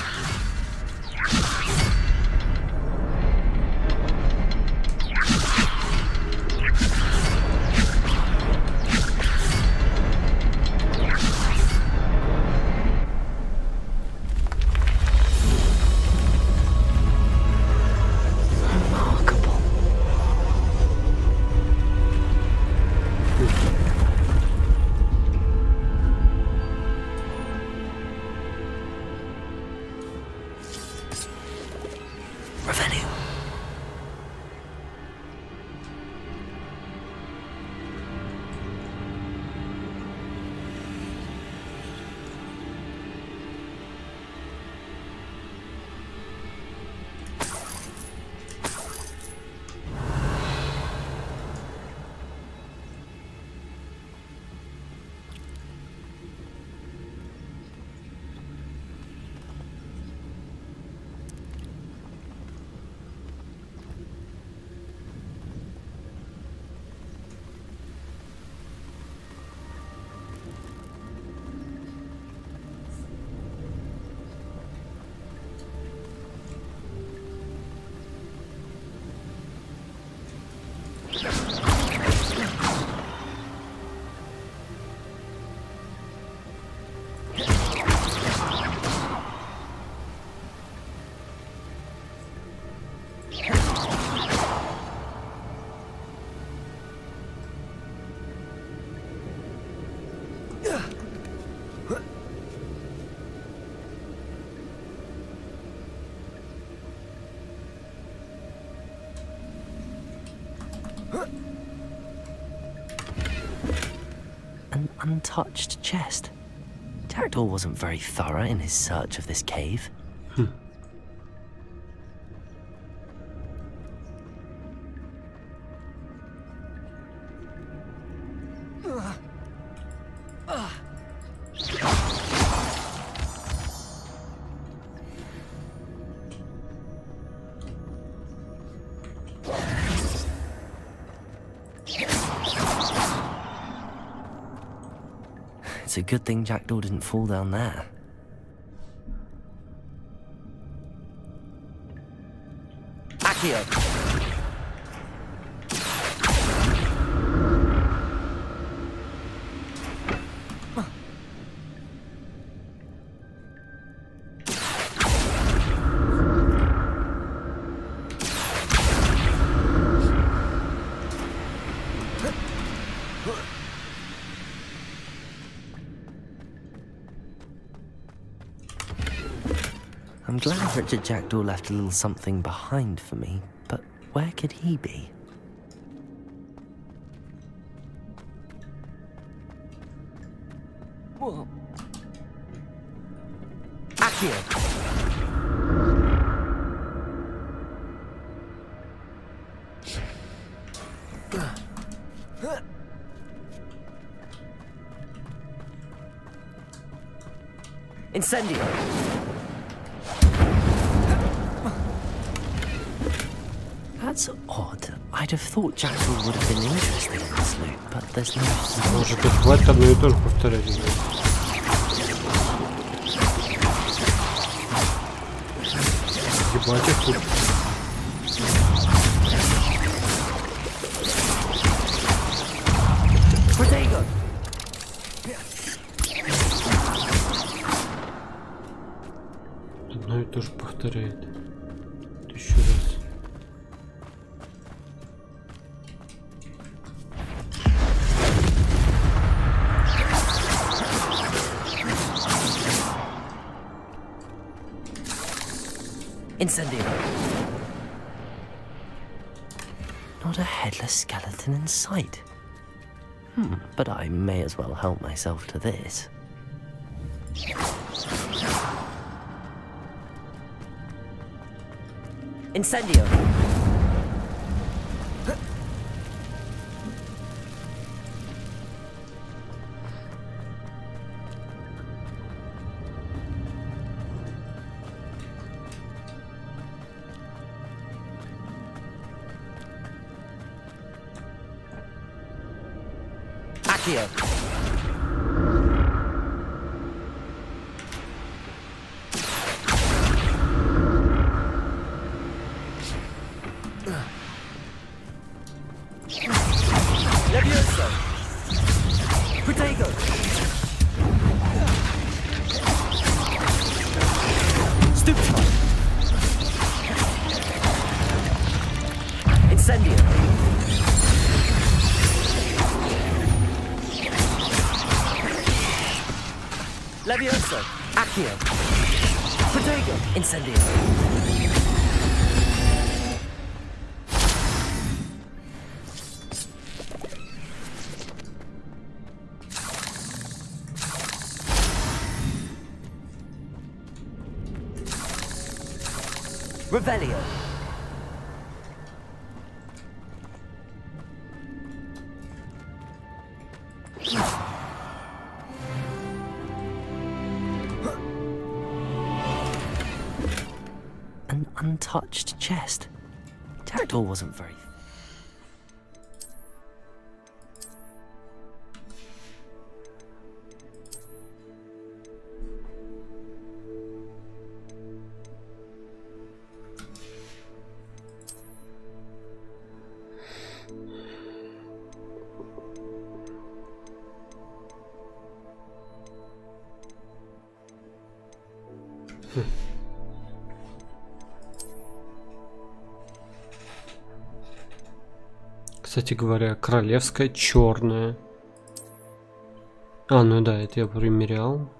[SPEAKER 15] An untouched chest. Jackdaw wasn't very thorough in his search of this cave. It's a good thing Jackdaw didn't fall down there. Accio! I'm glad Richard Jackdaw left a little something behind for me, but where could he be? Whoa. Accio! Incendio! That's odd. I'd have thought Jackdaw would have been interested in this loot, but there's no...
[SPEAKER 1] Может быть, хватит одно и то же повторять. Ебать их тут.
[SPEAKER 15] Protego!
[SPEAKER 1] Одно и то же повторяет. Еще раз.
[SPEAKER 15] Incendio. Not a headless skeleton in sight. But I may as well help myself to this. Incendio. Accio. Levioso. Protego. Stupefy. Incendio. Levioso. Accio. Protego. Incendio. Revelio. An untouched chest. Jackdaw wasn't very...
[SPEAKER 1] Кстати говоря, королевская черная. А, ну да, это я примерял.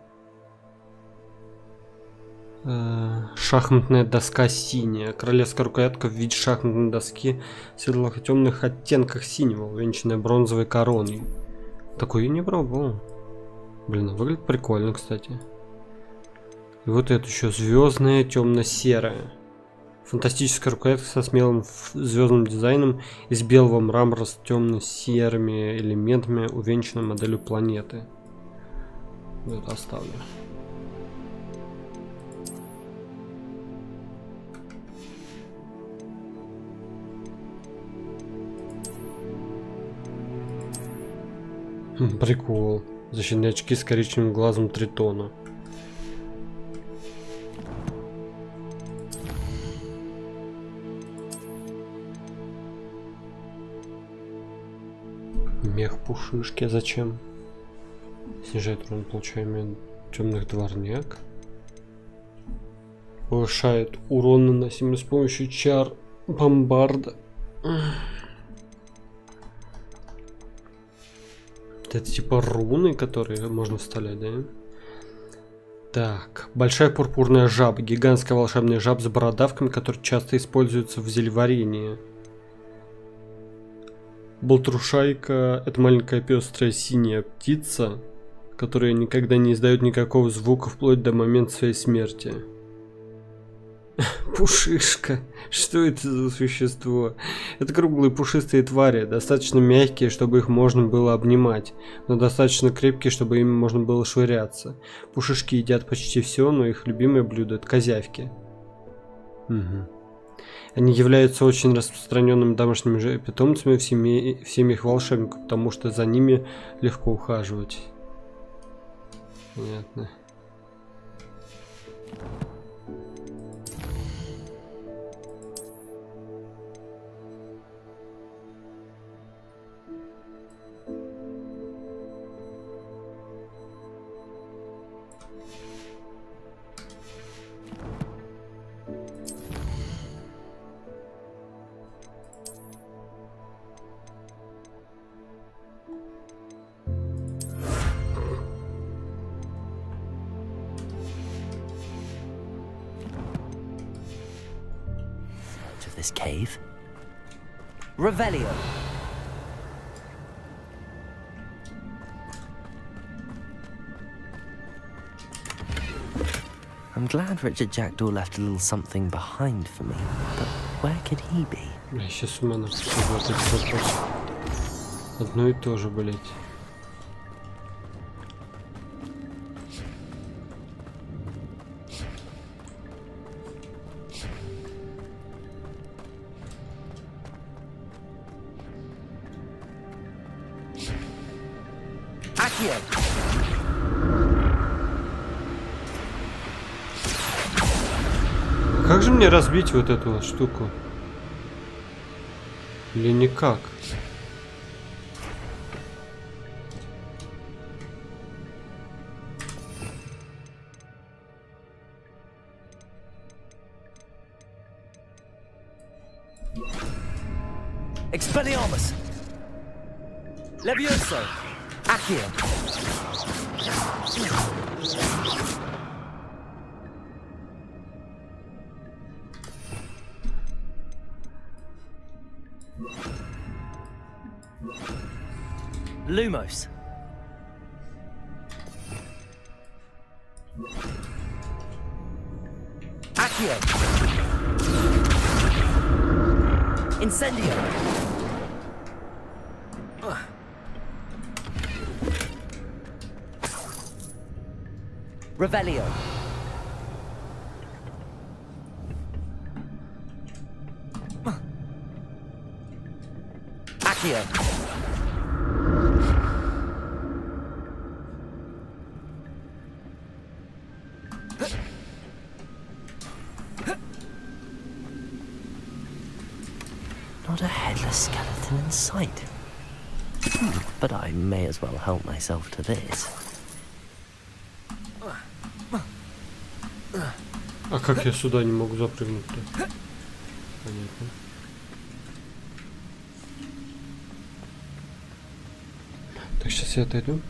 [SPEAKER 1] Шахматная доска синяя. Королевская рукоятка в виде шахматной доски в светлых и темных оттенках синего, увенчанная бронзовой короной. Такой я не пробовал. Блин, выглядит прикольно, кстати. И вот это еще звездная темно-серая. Фантастическая рукоятка со смелым звездным дизайном из белого мрамора с темно-серыми элементами, увенчанной моделью планеты. Вот это оставлю. Прикол. Защитные очки с коричневым глазом тритона. Мех пушишки. А зачем? Снижает урон получаемый темных дворняк. Повышает урон, наносимый с помощью чар бомбарда. Это типа руны, которые можно вставлять, да? Так, большая пурпурная жаба. Гигантская волшебная жаба с бородавками, которые часто используются в зельеварении. Болтрушайка — это маленькая пестрая синяя птица, которая никогда не издает никакого звука вплоть до момента своей смерти. Пушишка. Что это за существо? Это круглые пушистые твари, достаточно мягкие, чтобы их можно было обнимать, но достаточно крепкие, чтобы ими можно было швыряться. Пушишки едят почти все, но их любимое блюдо — это козявки. Угу. Они являются очень распространенными домашними питомцами в семьях волшебников, потому что за ними легко ухаживать. Понятно.
[SPEAKER 15] This cave. Revelio. I'm glad Richard Jackdaw left a little something behind for me, but where could he be?
[SPEAKER 1] Я сейчас ума на одно и то же, блять. Как же мне разбить вот эту вот штуку? Или никак?
[SPEAKER 15] Expelliarmus. Levioso. Accio. Lumos. Accio. Incendio. Revelio. Accio. Not a headless skeleton in sight. But I may as well help myself to this.
[SPEAKER 1] А как я сюда не могу запрыгнуть-то? Понятно. Так, сейчас я отойду.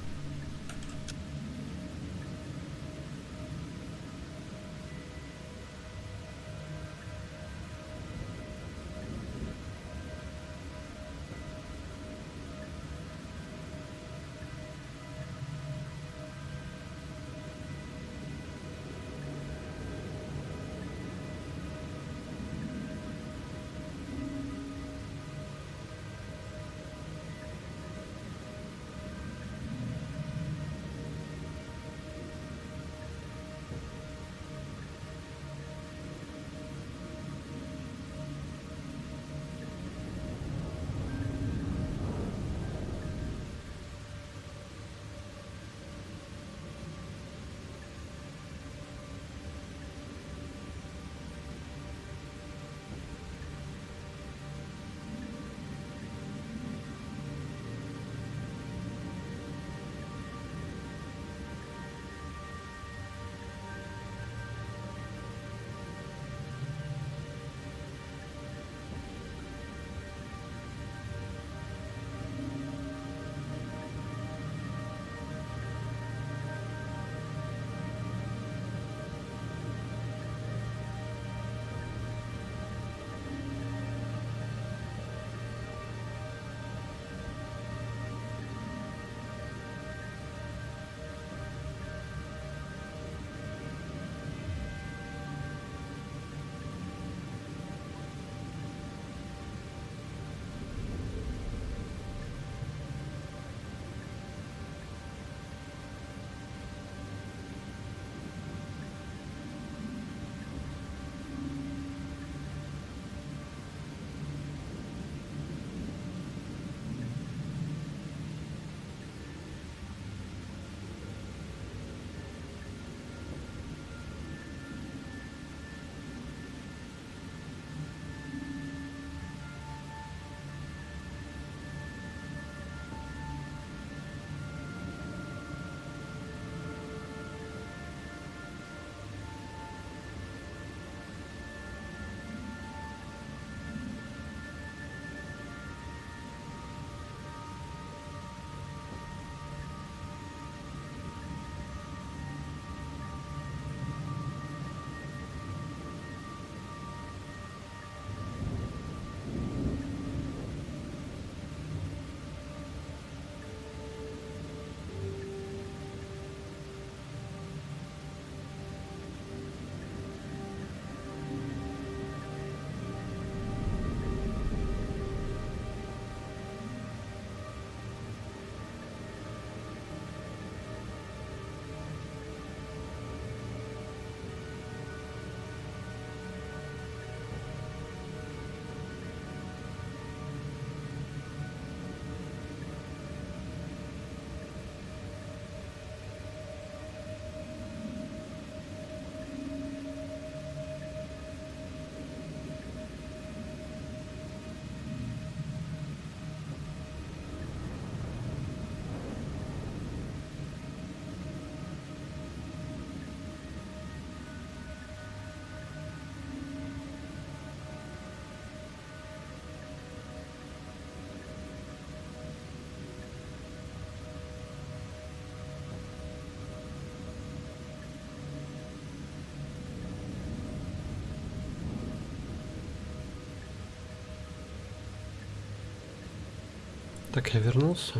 [SPEAKER 1] Так, я вернулся.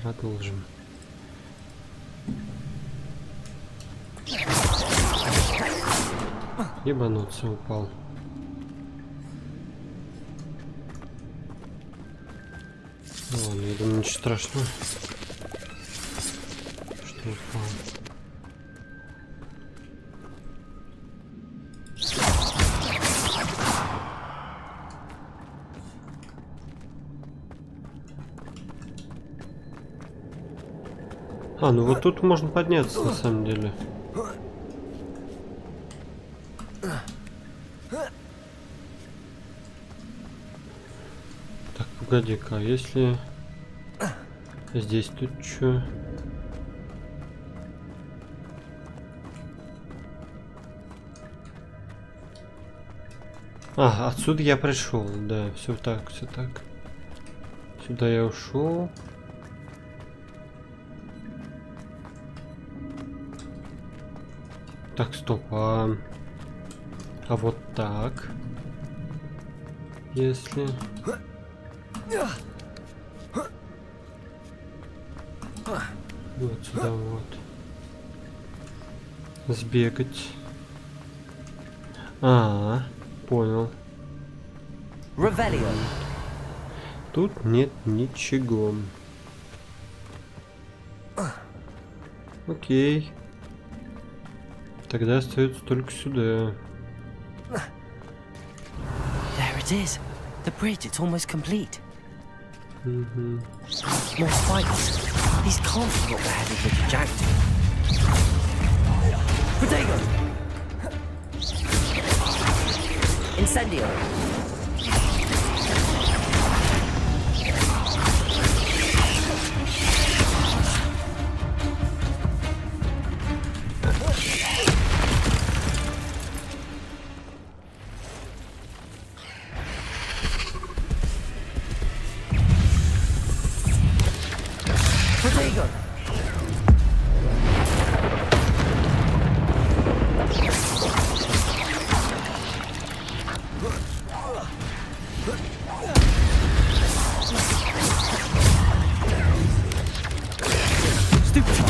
[SPEAKER 1] Продолжим. Ебануться, упал. Ладно, я думаю, ничего страшного. Что упал? А, ну вот тут можно подняться на самом деле. Так, погоди-ка, если здесь тут что? А, отсюда я пришел, да, все так, все так. Сюда я ушел. Так, стоп, а вот так. Если... Вот сюда вот. Сбегать. Понял. Тут нет ничего. Окей. Тогда остается только сюда.
[SPEAKER 15] There it is. The bridge, it's almost complete.
[SPEAKER 1] Mm-hmm.
[SPEAKER 15] More spiders. These can't be what the head of Richard Jack do. Protego! Incendio! Protego! Stupefy!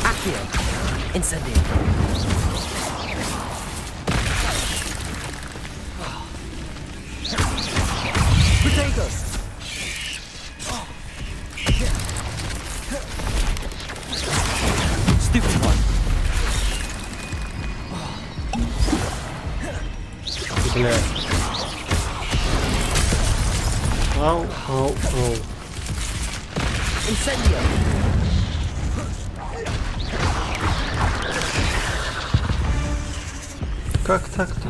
[SPEAKER 15] Accio! Incendio! Protego! Stupid one.
[SPEAKER 1] Бля. Ау, ау, ау.
[SPEAKER 15] Incendio.
[SPEAKER 1] Как так-то?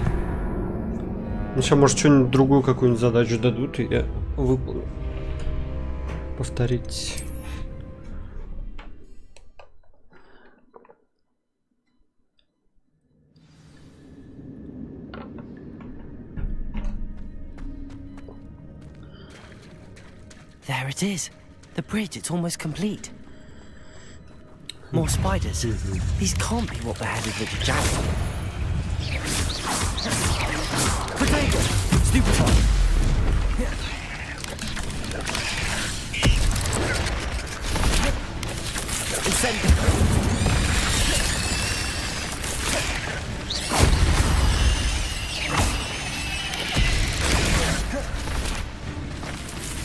[SPEAKER 1] Ну сейчас, может, что-нибудь другую какую-нибудь задачу дадут, и я выполню. Повторить.
[SPEAKER 15] There it is. The bridge, it's almost complete. More spiders. These can't be what the head of Richard Jack do. Protego! Stupefy! Incendio!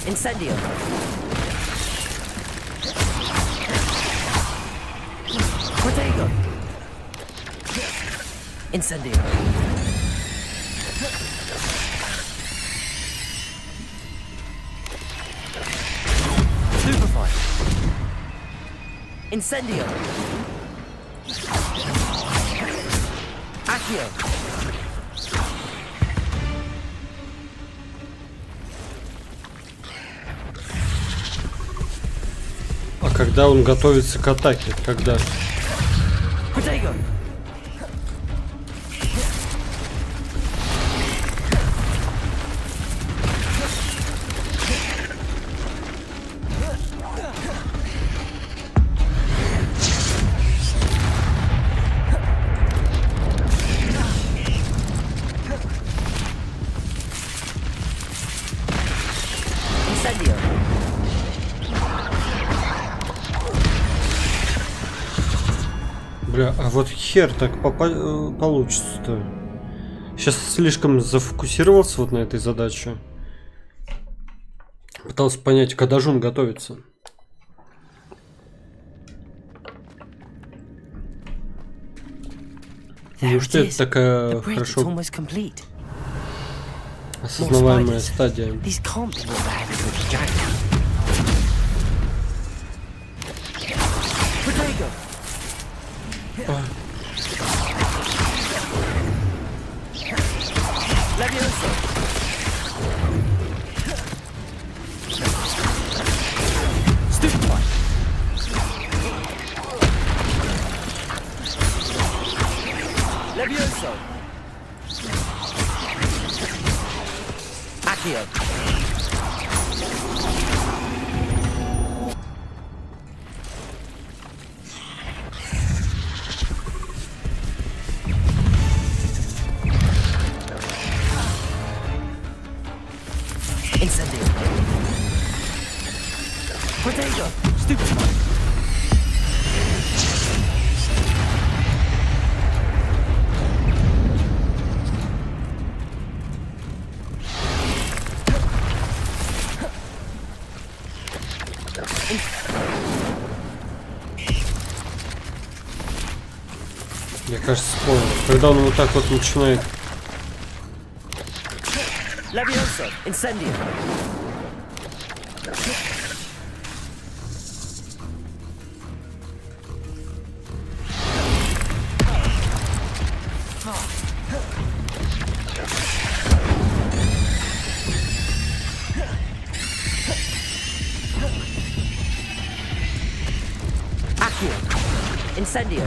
[SPEAKER 15] Incendio! Protego! Incendio! Stupefy! Incendio! Accio!
[SPEAKER 1] А когда он готовится к атаке? Когда?
[SPEAKER 15] Protego!
[SPEAKER 1] Бля, а вот хер так получится-то. Сейчас слишком зафокусировался вот на этой задаче. Пытался понять, когда же он готовится. Неужто это такая хорошо осознаваемая стадия?
[SPEAKER 15] Levioso. Accio. Incendio. Protego. Stupefy.
[SPEAKER 1] Я, кажется, понял. Когда он вот так вот начинает...
[SPEAKER 15] Levioso. Incendio. Accio. Incendio.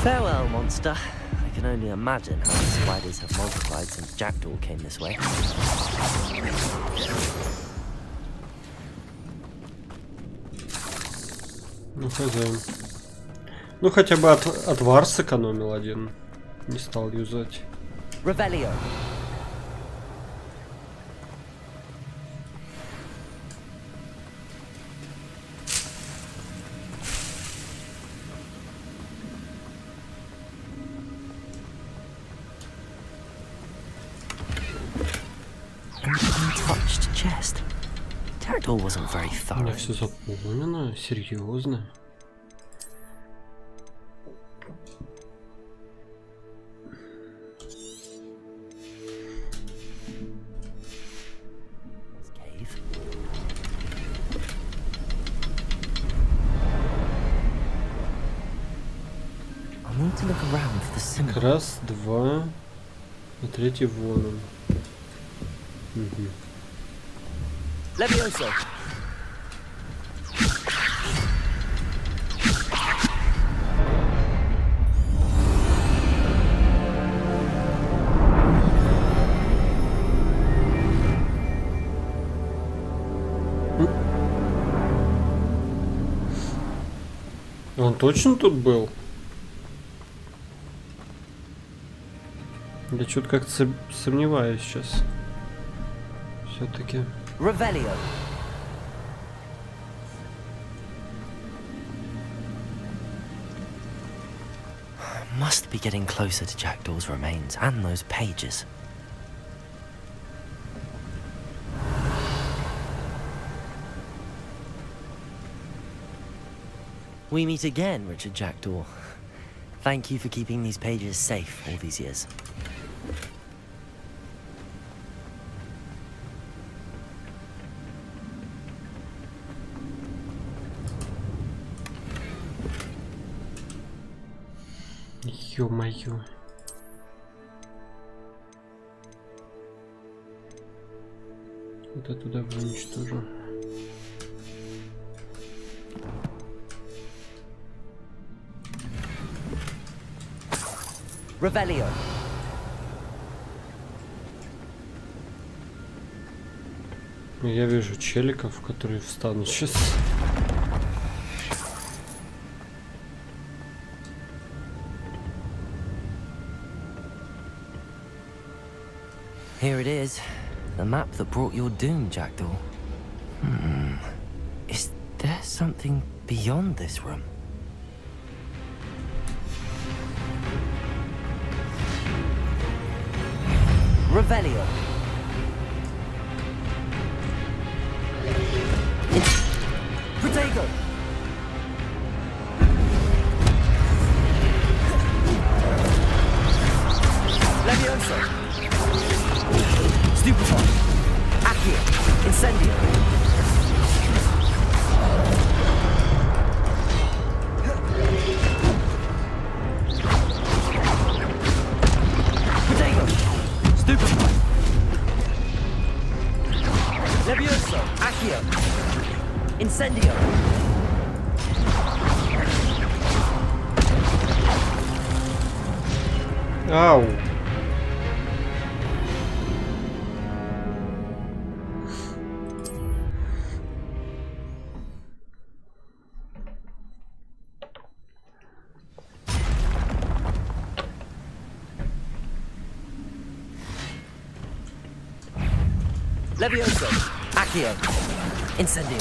[SPEAKER 15] Farewell, monster. I can only imagine how the spiders have multiplied since Jackdaw came this way.
[SPEAKER 1] Ну, хозяин. Ну, хотя бы отвар сэкономил один. Не стал юзать.
[SPEAKER 15] Revelio. Untouched chest. Jackdaw wasn't very
[SPEAKER 1] У меня
[SPEAKER 15] thorough.
[SPEAKER 1] все заполнено, серьезно.
[SPEAKER 15] I need to look around for the symbol.
[SPEAKER 1] Раз, два, и третий вон он. Угу.
[SPEAKER 15] Levioso.
[SPEAKER 1] Он точно тут был? Я что-то как-то сомневаюсь сейчас. Все-таки.
[SPEAKER 15] Revelio. Must be getting closer to Jackdaw's remains and those pages. We meet again, Richard Jackdaw. Thank you for keeping these pages safe all these years.
[SPEAKER 1] Ё-моё. Это туда уничтожу.
[SPEAKER 15] Revelio.
[SPEAKER 1] Я вижу челиков, которые встанут сейчас.
[SPEAKER 15] Here it is. The map that brought your doom, Jackdaw. Is there something beyond this room? Revelio. Protego. Levioso. Stupefy. Accio. Incendio. Protego. Stupefy. Levioso. Accio. Incendio.
[SPEAKER 1] Ау.
[SPEAKER 15] Levioso. Accio. Incendio.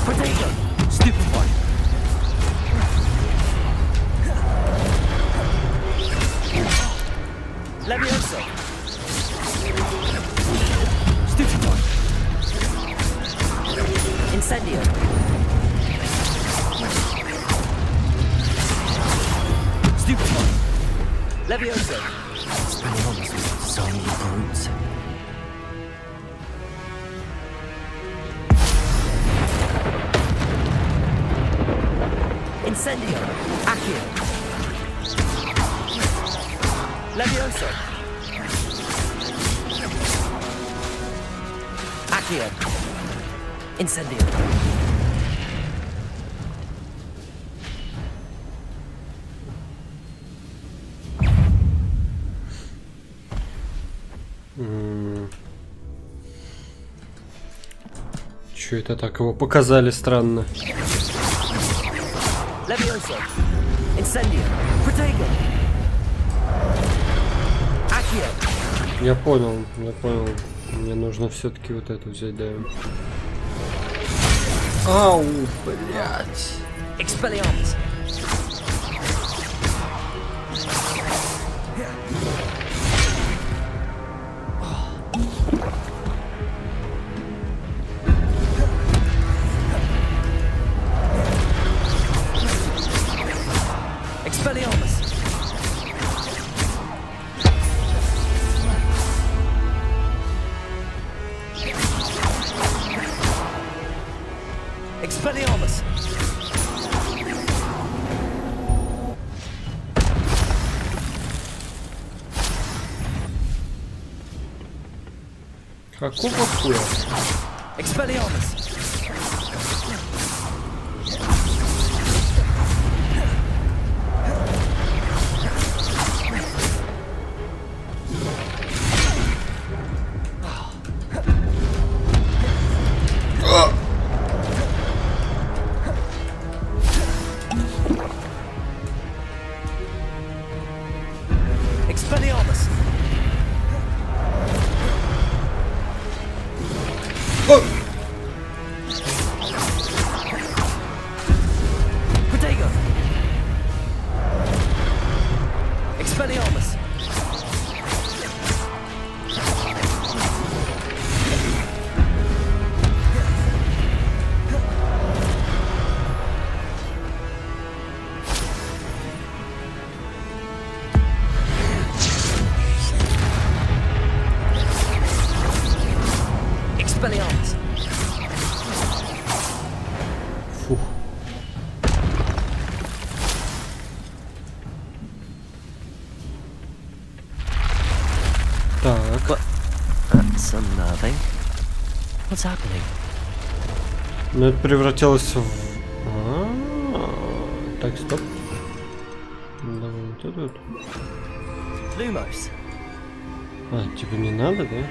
[SPEAKER 15] Protego. Stupefy. Levioso. Stupefy. Incendio. Stupefy. Levioso. Spaniels with so many brutes. Incendio. Accio. Levioso. Accio. Incendio.
[SPEAKER 1] Чё это так его показали странно?
[SPEAKER 15] Levioso. Incendio. Protego. Accio.
[SPEAKER 1] Я понял. Мне нужно все-таки вот эту взять, да. Ау, блядь.
[SPEAKER 15] Expelliarmus. Expelliarmus. Expelliarmus.
[SPEAKER 1] Какого хуя?
[SPEAKER 15] Expelliarmus. Expelliarmus. Protego. Expelliarmus. Expelliarmus.
[SPEAKER 1] Фух. Так.
[SPEAKER 15] That's unnerving. What's happening?
[SPEAKER 1] Ну это превратилось в... Так, стоп. Давай вот тут.
[SPEAKER 18] Lumos.
[SPEAKER 1] А, типа не надо, да?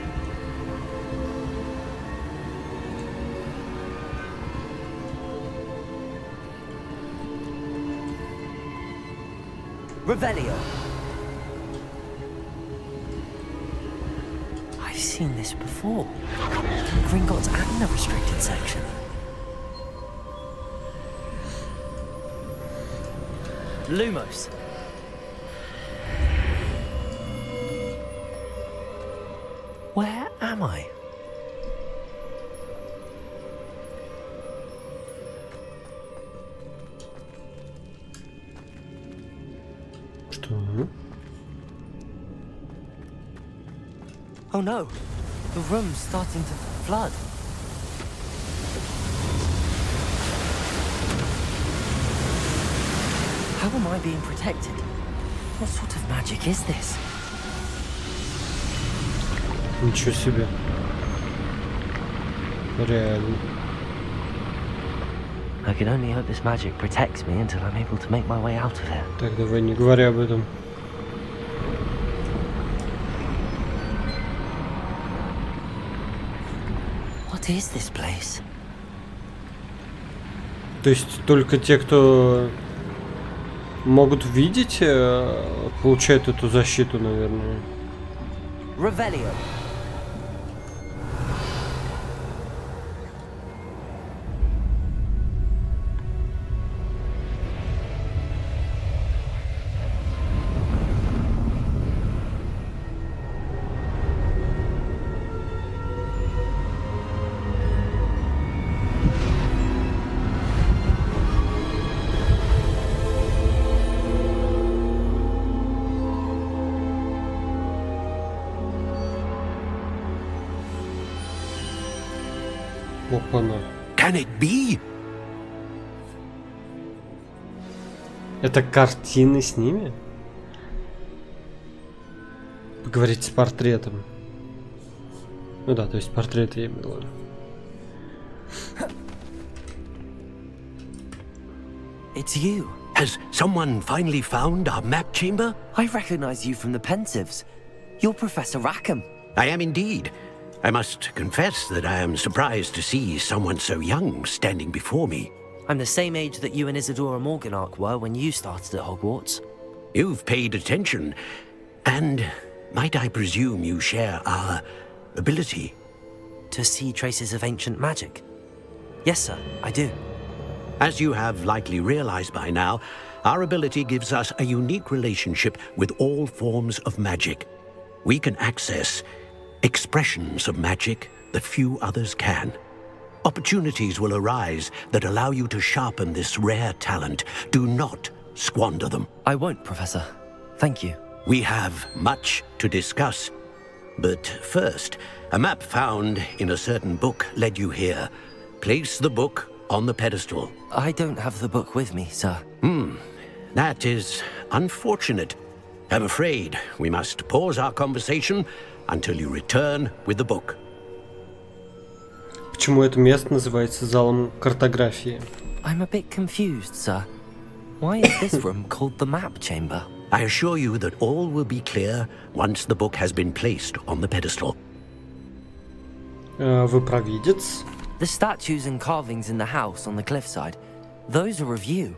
[SPEAKER 15] Revelio. I've seen this before. Gringotts and the restricted section.
[SPEAKER 18] Lumos.
[SPEAKER 15] Where am I?
[SPEAKER 1] Что?
[SPEAKER 15] Oh no, the room's starting to flood. How am I being protected? What sort of magic is this?
[SPEAKER 1] Ничего себе. Реально.
[SPEAKER 15] I can only hope this magic protects me until I'm able to make my way out of here.
[SPEAKER 1] Так, давай не говори об этом.
[SPEAKER 15] What is this place?
[SPEAKER 1] То есть только те, кто могут видеть, получают эту защиту, наверное.
[SPEAKER 15] Revelio.
[SPEAKER 1] Опа-на.
[SPEAKER 9] Can it be?
[SPEAKER 1] Это картины с ними? Поговорить с портретом. Ну да, то есть портреты я имел.
[SPEAKER 15] It's you.
[SPEAKER 11] Has someone finally found our map chamber?
[SPEAKER 15] I recognize you from the Pensives. You're Professor Rackham.
[SPEAKER 11] I am indeed. I must confess that I am surprised to see someone so young standing before me.
[SPEAKER 15] I'm the same age that you and Isadora Morganark were when you started at Hogwarts.
[SPEAKER 11] You've paid attention, and might I presume you share our ability?
[SPEAKER 15] To see traces of ancient magic? Yes, sir, I do.
[SPEAKER 11] As you have likely realized by now, our ability gives us a unique relationship with all forms of magic. We can access expressions of magic that few others can. Opportunities will arise that allow you to sharpen this rare talent. Do not squander them.
[SPEAKER 15] I won't, Professor. Thank you.
[SPEAKER 11] We have much to discuss. But first, a map found in a certain book led you here. Place the book on the pedestal.
[SPEAKER 15] I don't have the book with me, sir.
[SPEAKER 11] That is unfortunate. I'm afraid we must pause our conversation until you return with the book.
[SPEAKER 1] Почему это место называется залом картографии?
[SPEAKER 15] I'm a bit confused, sir. Why is this room called the map chamber?
[SPEAKER 11] I assure you that all will be clear once the book has been placed on the pedestal.
[SPEAKER 1] Вы провидец?
[SPEAKER 15] The statues and carvings in the house on the cliffside, those are of you.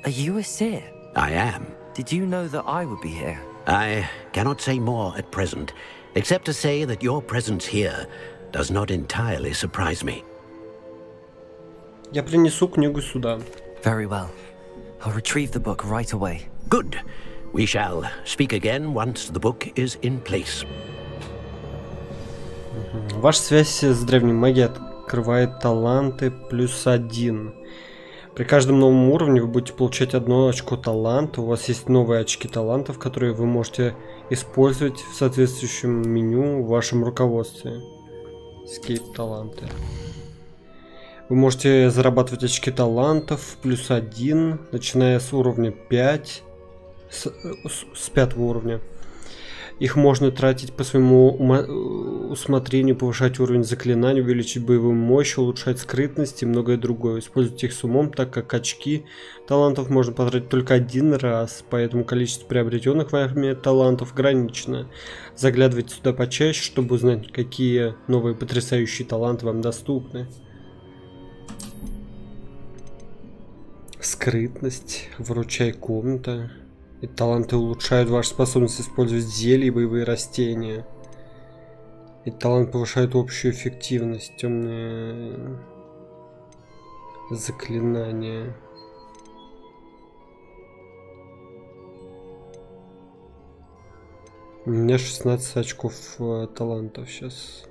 [SPEAKER 15] Are you a seer?
[SPEAKER 11] I am.
[SPEAKER 15] Did you know that I would be here?
[SPEAKER 11] I cannot say more at present, except to say that your presence here does not entirely surprise me.
[SPEAKER 1] Я принесу книгу сюда.
[SPEAKER 15] Very well. I'll retrieve the book right away.
[SPEAKER 11] Good. We shall speak again once the book is in place.
[SPEAKER 1] Ваша связь с древней магией открывает таланты +1. При каждом новом уровне вы будете получать 1 очко таланта. У вас есть новые очки талантов, которые вы можете использовать в соответствующем меню в вашем руководстве. Escape таланты. Вы можете зарабатывать очки талантов +1, начиная с уровня 5, с 5 уровня. Их можно тратить по своему усмотрению, повышать уровень заклинаний, увеличить боевую мощь, улучшать скрытность и многое другое. Используйте их с умом, так как очки талантов можно потратить только один раз, поэтому количество приобретенных вами талантов ограничено. Заглядывайте сюда почаще, чтобы узнать, какие новые потрясающие таланты вам доступны. Скрытность, выручай комната. И таланты улучшают вашу способность использовать зелья и боевые растения. И талант повышает общую эффективность. Темные заклинания. У меня 16 очков талантов сейчас.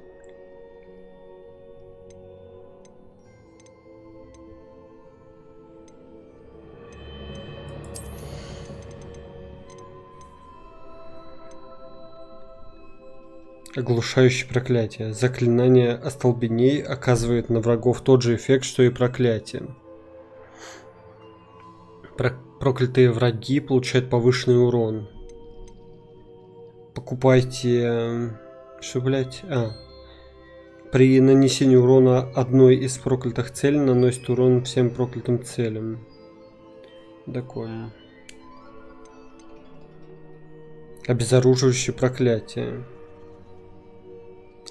[SPEAKER 1] Оглушающее проклятие. Заклинание остолбеней оказывает на врагов тот же эффект, что и проклятие. Проклятые враги получают повышенный урон. Покупайте... Что, блять? При нанесении урона одной из проклятых целей наносит урон всем проклятым целям. Прикольно. Обезоруживающее проклятие.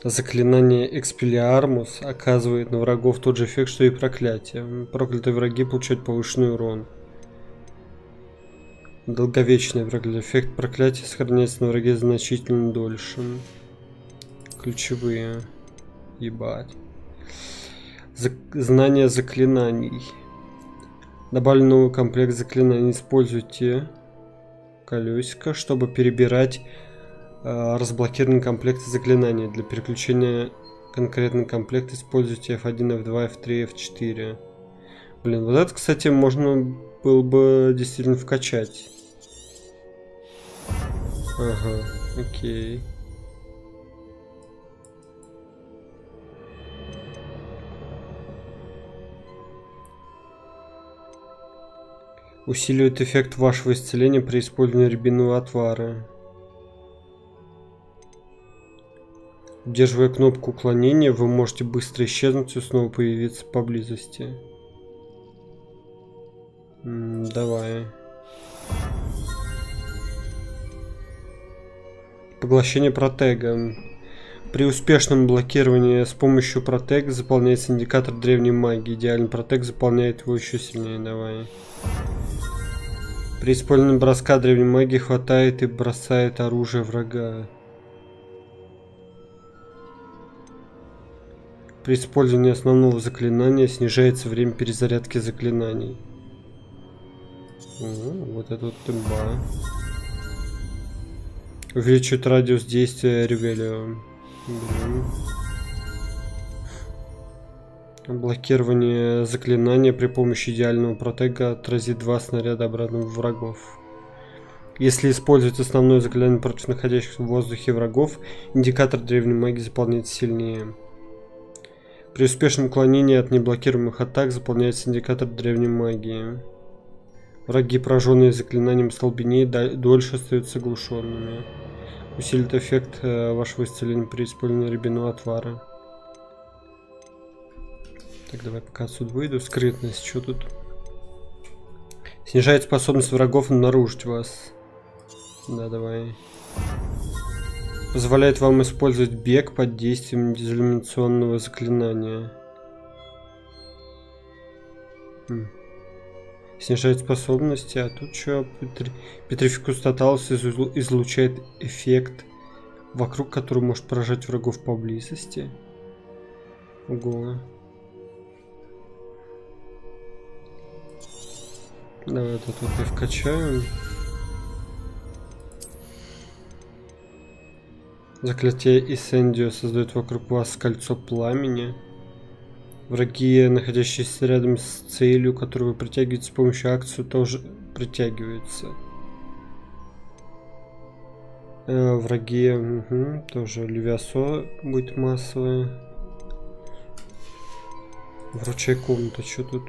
[SPEAKER 1] Заклинание Экспелиармус оказывает на врагов тот же эффект, что и проклятие. Проклятые враги получают повышенный урон. Долговечное проклятие. Эффект проклятия сохраняется на враге значительно дольше. Ключевые. Ебать. Знание заклинаний. Добавлен новый комплект заклинаний. Используйте колесико, чтобы перебирать разблокированные комплекты заклинаний. Для переключения конкретный комплект используйте F1, F2, F3, F4. Блин, вот это, кстати, можно было бы действительно вкачать. Ага, окей. Усиливает эффект вашего исцеления при использовании рябинового отвара. Удерживая кнопку уклонения, вы можете быстро исчезнуть и снова появиться поблизости. Давай. Поглощение протега. При успешном блокировании с помощью протега заполняется индикатор древней магии. Идеальный протег заполняет его еще сильнее. Давай. При использовании броска древней магии хватает и бросает оружие врага. При использовании основного заклинания снижается время перезарядки заклинаний. Вот это вот имба. Увеличивает радиус действия Ревелио. Блокирование заклинания при помощи идеального протега отразит 2 снаряда обратно в врагов. Если использовать основное заклинание против находящихся в воздухе врагов, индикатор древней магии заполняется сильнее. При успешном уклонении от неблокируемых атак заполняется индикатор древней магии. Враги, пораженные заклинанием столбеней, дольше остаются оглушенными. Усилит эффект вашего исцеления при использовании рябинового отвара. Так, давай пока отсюда выйду. Скрытность, что тут? Снижает способность врагов обнаружить вас. Да, давай. Позволяет вам использовать бег под действием дезиллюминационного заклинания. Снижает способности, а тут что? Петрификус Тоталус излучает эффект, вокруг которого может поражать врагов поблизости. Ого. Давай вот это вот и вкачаем. Заклятие Иссендио создает вокруг вас кольцо пламени. Враги, находящиеся рядом с целью, которую вы притягиваете с помощью акции, тоже притягиваются. Враги, тоже Левиасо будет массовое. Вручай комнату, что тут?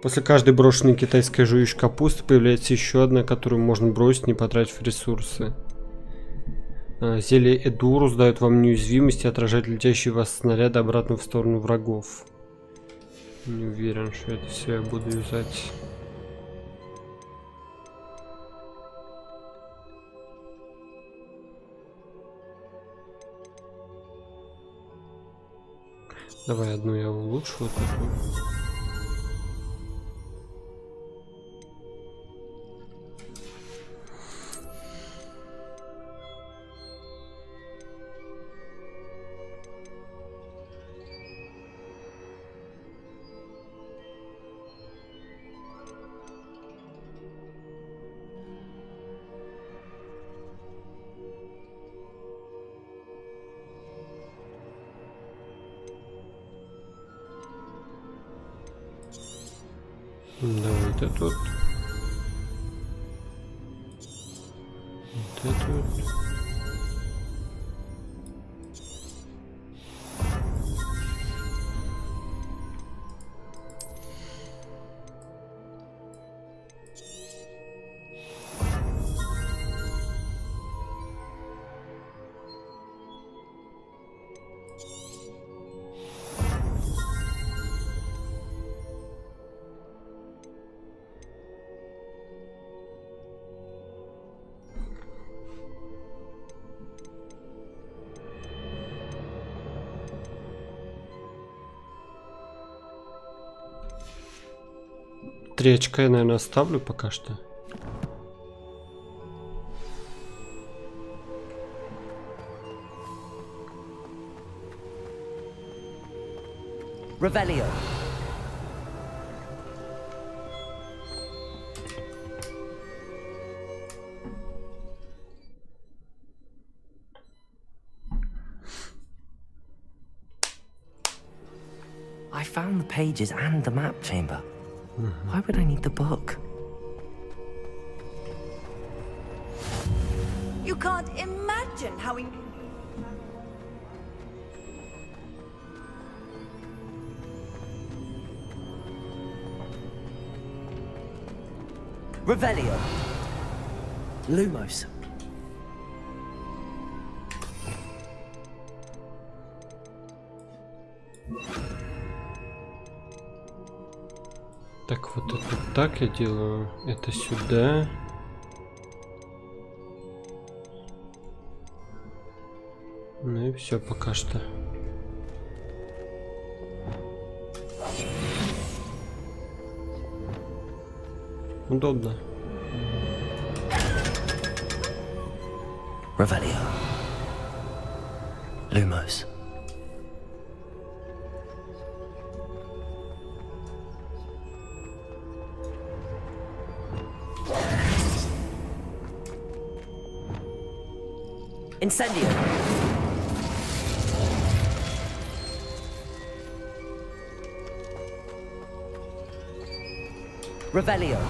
[SPEAKER 1] После каждой брошенной китайской жующей капусты появляется еще одна, которую можно бросить, не потратив ресурсы. Зелье Эдурус дает вам неуязвимость и отражает летящие вас снаряды обратно в сторону врагов. Не уверен, что это все я буду юзать. Давай одну я улучшу, вот эту. Давай это тут. Вот это вот. Три очка я, наверное, оставлю пока что.
[SPEAKER 15] Revelio. I found the pages and the map chamber. Why would I need the book?
[SPEAKER 12] You can't imagine how we...
[SPEAKER 15] Revelio. Lumos.
[SPEAKER 1] Так, вот это так я делаю. Это сюда. Ну и все пока что. Удобно.
[SPEAKER 15] Revelio. Lumos. Incendio. Revelio.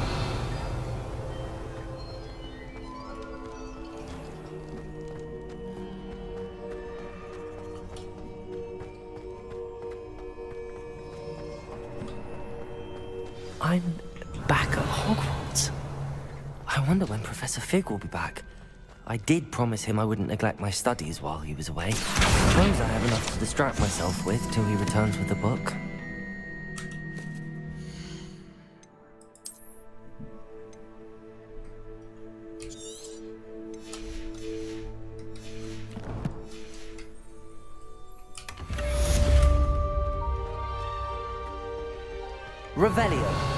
[SPEAKER 15] I'm back at Hogwarts. I wonder when Professor Fig will be back. I did promise him I wouldn't neglect my studies while he was away. Suppose I have enough to distract myself with till he returns with the book. Revelio.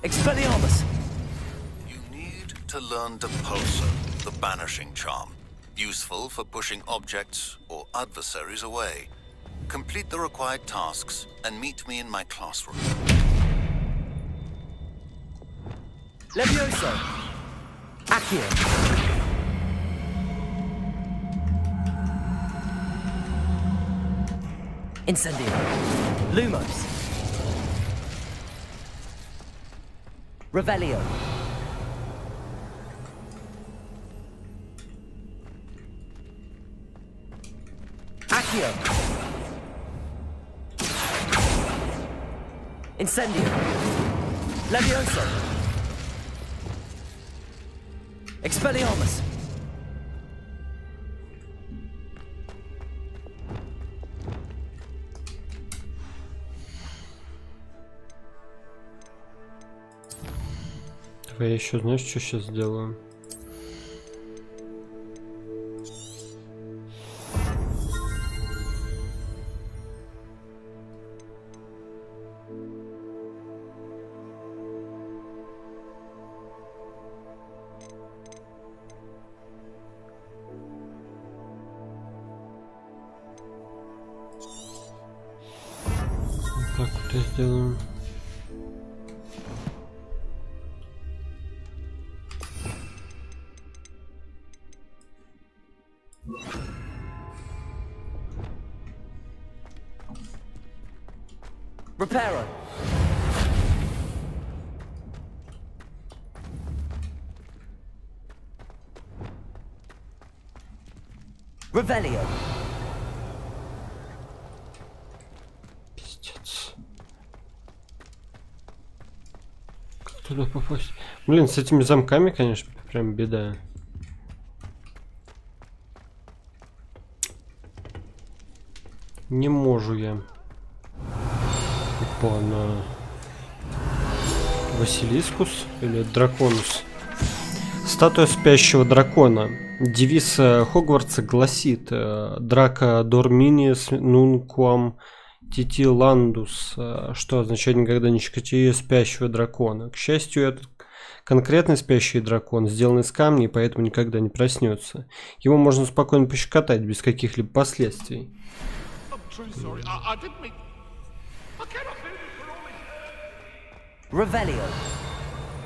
[SPEAKER 15] Expelliarmus!
[SPEAKER 9] You need to learn Depulso, the banishing charm. Useful for pushing objects or adversaries away. Complete the required tasks and meet me in my classroom.
[SPEAKER 15] Levioso! Accio! Incendio! Lumos! Revelio! Accio!
[SPEAKER 18] Accio. Incendio. Levioso. Expelliarmus.
[SPEAKER 1] Давай я еще, знаешь, что сейчас сделаю? Так вот я сделаю.
[SPEAKER 18] Reparo. Revelio.
[SPEAKER 1] Пиздец. Как туда попасть? Блин, с этими замками, конечно, прям беда. Не можу я. Опа, на Василискус или Драконус. Статуя спящего дракона. Девиз Хогвартса гласит: Драка Дорминиес Нункуам Титиландус, что означает никогда не щекоти спящего дракона. К счастью, этот конкретный спящий дракон сделан из камня и поэтому никогда не проснется. Его можно спокойно пощекотать без каких-либо последствий.
[SPEAKER 18] Revelio.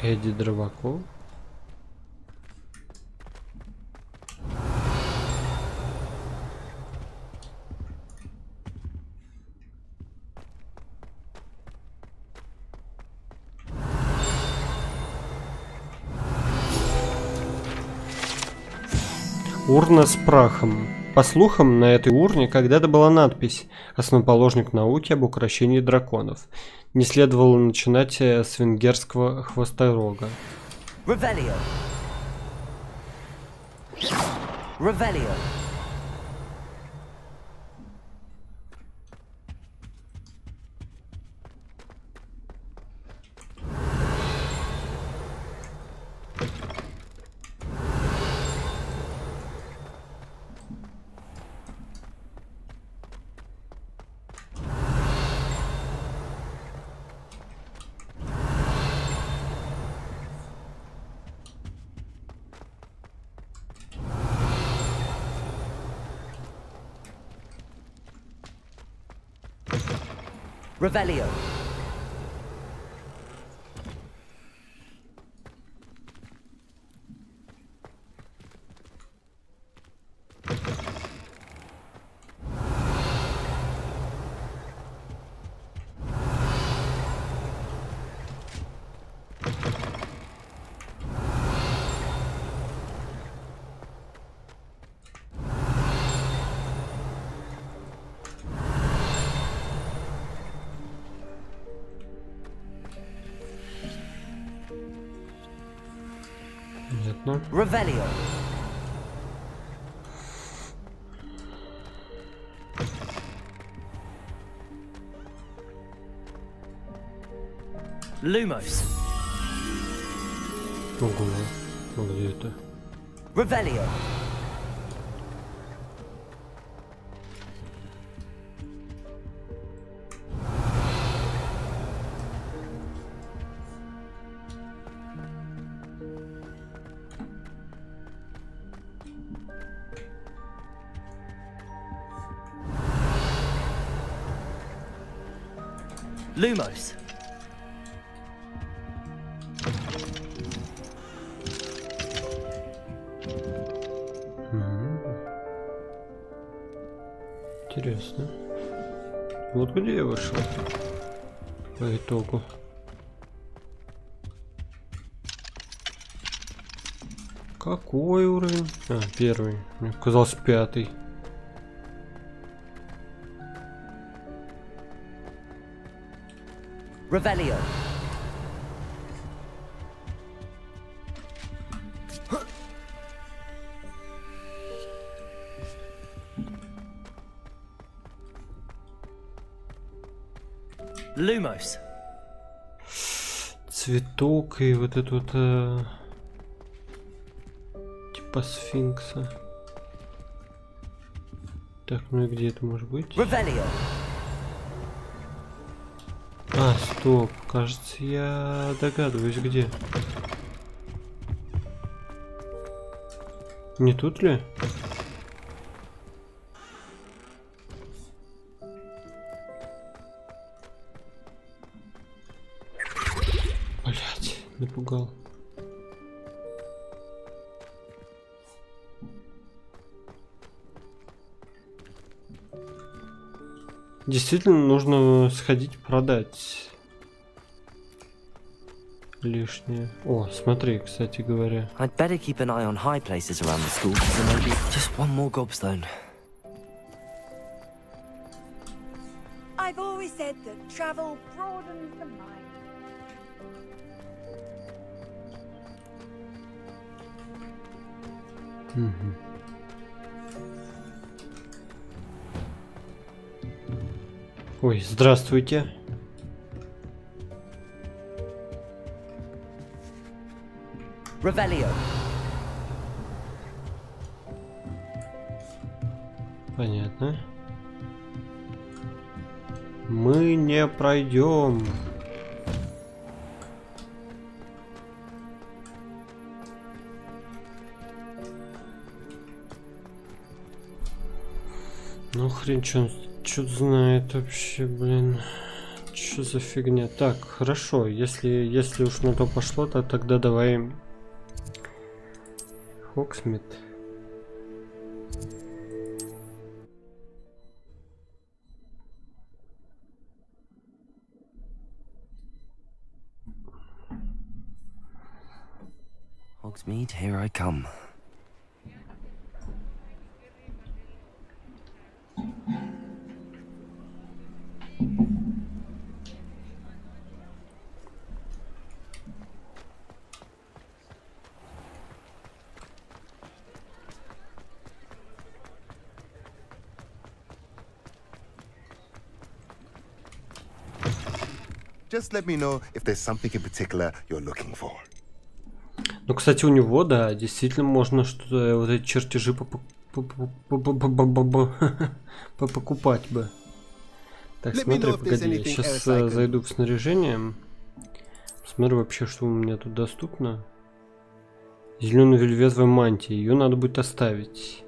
[SPEAKER 1] Эдди Дроваков. Урна с прахом. По слухам, на этой урне когда-то была надпись «Основоположник науки об укрощении драконов». Не следовало начинать с венгерского хвосторога.
[SPEAKER 18] Revelio. Revelio. Revelio.
[SPEAKER 1] Понятно.
[SPEAKER 18] Revelio. Lumos.
[SPEAKER 1] Ого, где это?
[SPEAKER 18] Revelio. Lumos.
[SPEAKER 1] Интересно. Вот где я вышел по итогу. Какой уровень? А, первый. Мне казалось, 5.
[SPEAKER 18] Revelio. Lumos.
[SPEAKER 1] Цветок и вот это вот типа сфинкса. Так, ну и где это может быть?
[SPEAKER 18] Revelio.
[SPEAKER 1] А, стоп, кажется, я догадываюсь, где. Не тут ли? Блять, напугал. Действительно нужно сходить продать лишнее. О, смотри, кстати говоря.
[SPEAKER 18] I'd better keep an eye on high places around the school, so maybe just one more gobstone.
[SPEAKER 16] I've always said that travel broadens the mind.
[SPEAKER 1] Ой, здравствуйте.
[SPEAKER 18] Revelio.
[SPEAKER 1] Понятно. Мы не пройдем. Ну хрен, что знает вообще, блин. Что за фигня? Так, хорошо, если уж на то пошло, то тогда давай Хоксмит.
[SPEAKER 18] Hogsmeade, here I come.
[SPEAKER 5] Just let me know if there's something in particular you're looking for.
[SPEAKER 1] Ну, кстати, у него, да, действительно можно что-то, вот эти чертежи покупать бы. Так, смотри, погоди, я сейчас зайду в снаряжение. Посмотрю вообще, что у меня тут доступно. Зеленая вельветовая мантия, ее надо будет оставить.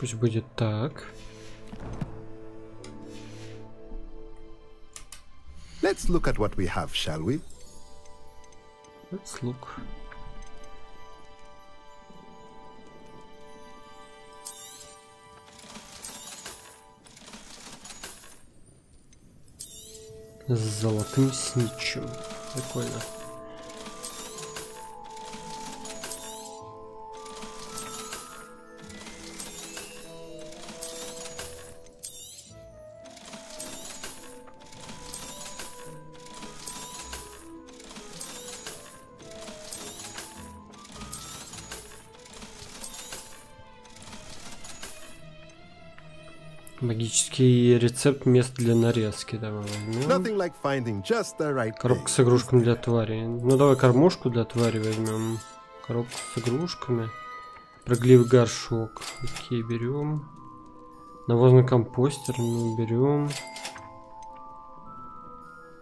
[SPEAKER 1] Пусть будет так.
[SPEAKER 5] Let's look at what we have, shall we?
[SPEAKER 1] Let's look. С золотым снитчем. Прикольно. Магический рецепт мест для нарезки. Давай возьмем. Коробка с игрушками для твари. Ну давай кормушку для твари возьмем. Коробку с игрушками. Прогливый горшок. Окей, берем. Навозный компостер. Ну, берем.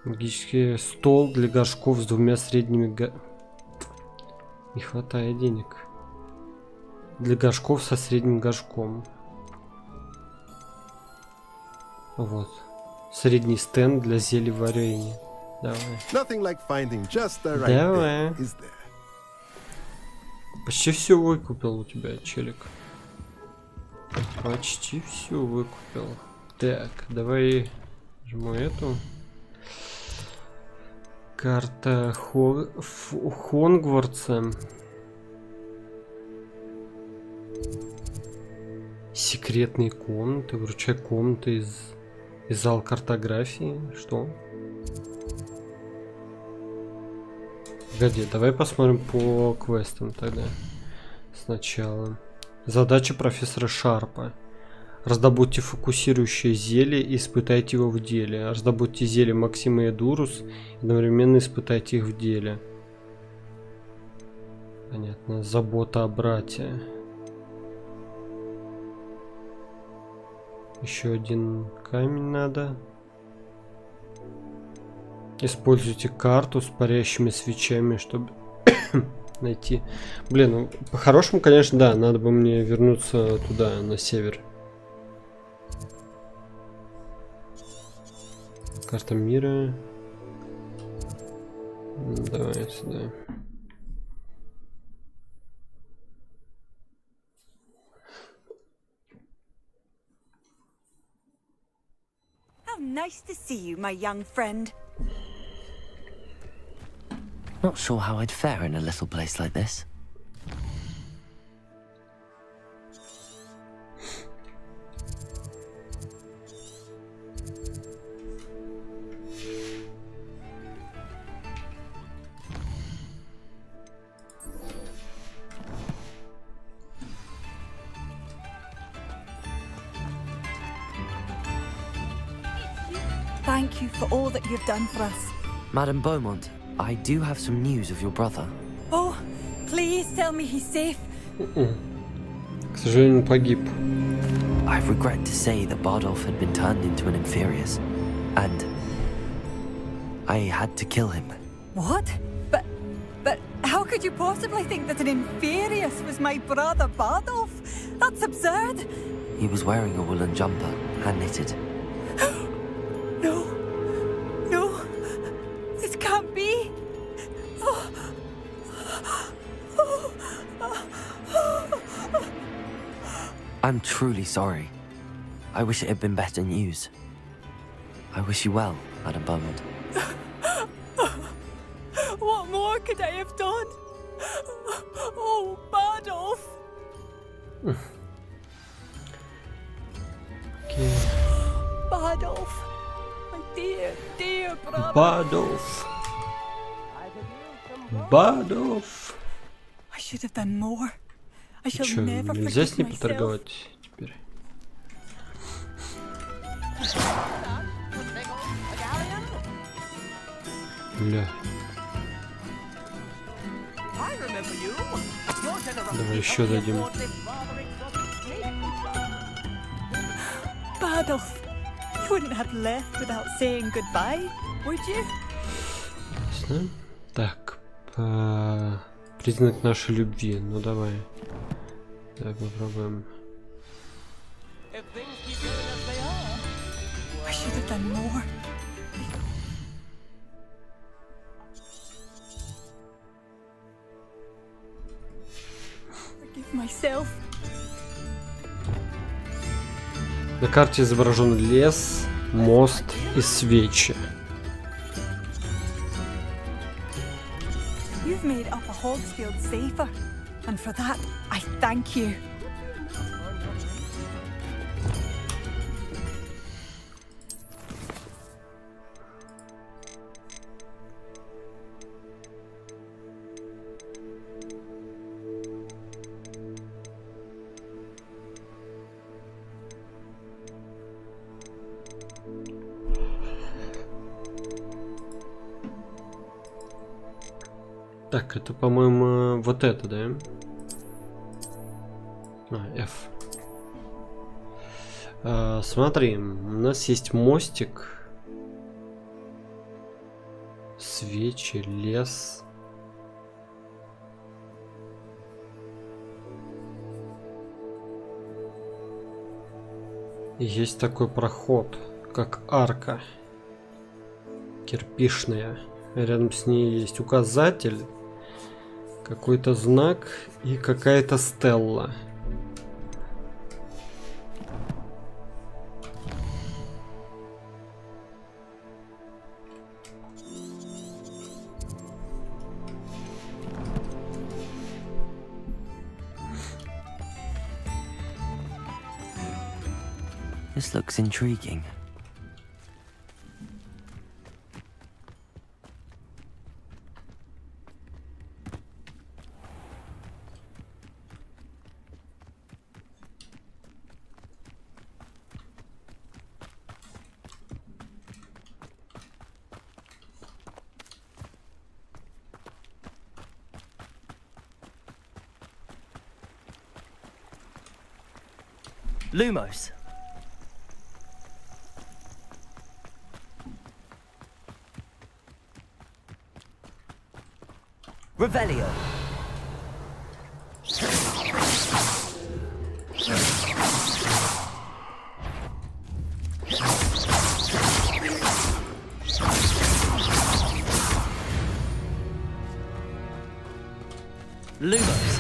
[SPEAKER 1] Магический стол для горшков с двумя средними. Не хватает денег. Для горшков со средним горшком. Вот. Средний стенд для зелья варенья. Давай.
[SPEAKER 2] Nothing like finding just the right
[SPEAKER 1] Давай.
[SPEAKER 2] thing, is there?
[SPEAKER 1] Почти все выкупил у тебя, челик. Почти все выкупил. Так, давай жму эту. Карта Хогвартса. Секретные комнаты. Вручай комнаты из зал картографии. Что? Погоди, давай посмотрим по квестам тогда. Сначала. Задача профессора Шарпа. Раздобудьте фокусирующее зелье и испытайте его в деле. Раздобудьте зелье Максима и Дурус и одновременно испытайте их в деле. Понятно. Забота о брате. Еще один камень надо. Используйте карту с парящими свечами, чтобы найти. Блин, ну по-хорошему, конечно, да, надо бы мне вернуться туда, на север. Карта мира. Давай сюда.
[SPEAKER 12] How nice to see you, my young friend.
[SPEAKER 15] Not sure how I'd fare in a little place like this.
[SPEAKER 12] Thank you for all that you've done for us.
[SPEAKER 15] Madame Beaumont, I do have some news of your brother.
[SPEAKER 12] Oh, please tell me he's safe.
[SPEAKER 1] К сожалению, погиб.
[SPEAKER 15] I regret to say that Bardolph had been turned into an Inferius, and I had to kill him.
[SPEAKER 12] What? But how could you possibly think that an Inferius was my brother Bardolph? That's absurd.
[SPEAKER 15] He was wearing a woolen jumper, hand-knitted.
[SPEAKER 12] No, this can't be.
[SPEAKER 15] I'm truly sorry. I wish it had been better news. I wish you well, Madame Beaumont.
[SPEAKER 12] What more could I have done? Oh, Bardolph.
[SPEAKER 1] Okay.
[SPEAKER 12] Bardolph. My dear brother.
[SPEAKER 1] Бардolph.
[SPEAKER 12] I should have done more. I shall
[SPEAKER 1] Чё,
[SPEAKER 12] never
[SPEAKER 1] нельзя
[SPEAKER 12] forgive
[SPEAKER 1] с ней
[SPEAKER 12] myself.
[SPEAKER 1] поторговать теперь? Бля. Давай еще дадим.
[SPEAKER 12] Bardolph, you wouldn't have left without saying goodbye, would you?
[SPEAKER 1] Ясно. Так, признак нашей любви. Ну давай. Давай попробуем.
[SPEAKER 12] I should have done more. Forgive myself.
[SPEAKER 1] На карте изображен лес, мост и свечи.
[SPEAKER 12] You've made Upper Hogsfield safer, and for that, I thank you.
[SPEAKER 1] Так, это, по-моему, вот это, да? F. Смотри, у нас есть мостик, свечи, лес. И есть такой проход, как арка. кирпичная. Рядом с ней есть указатель, какой-то знак и какая-то стелла.
[SPEAKER 15] This looks intriguing. Lumos. Revelio. Lumos.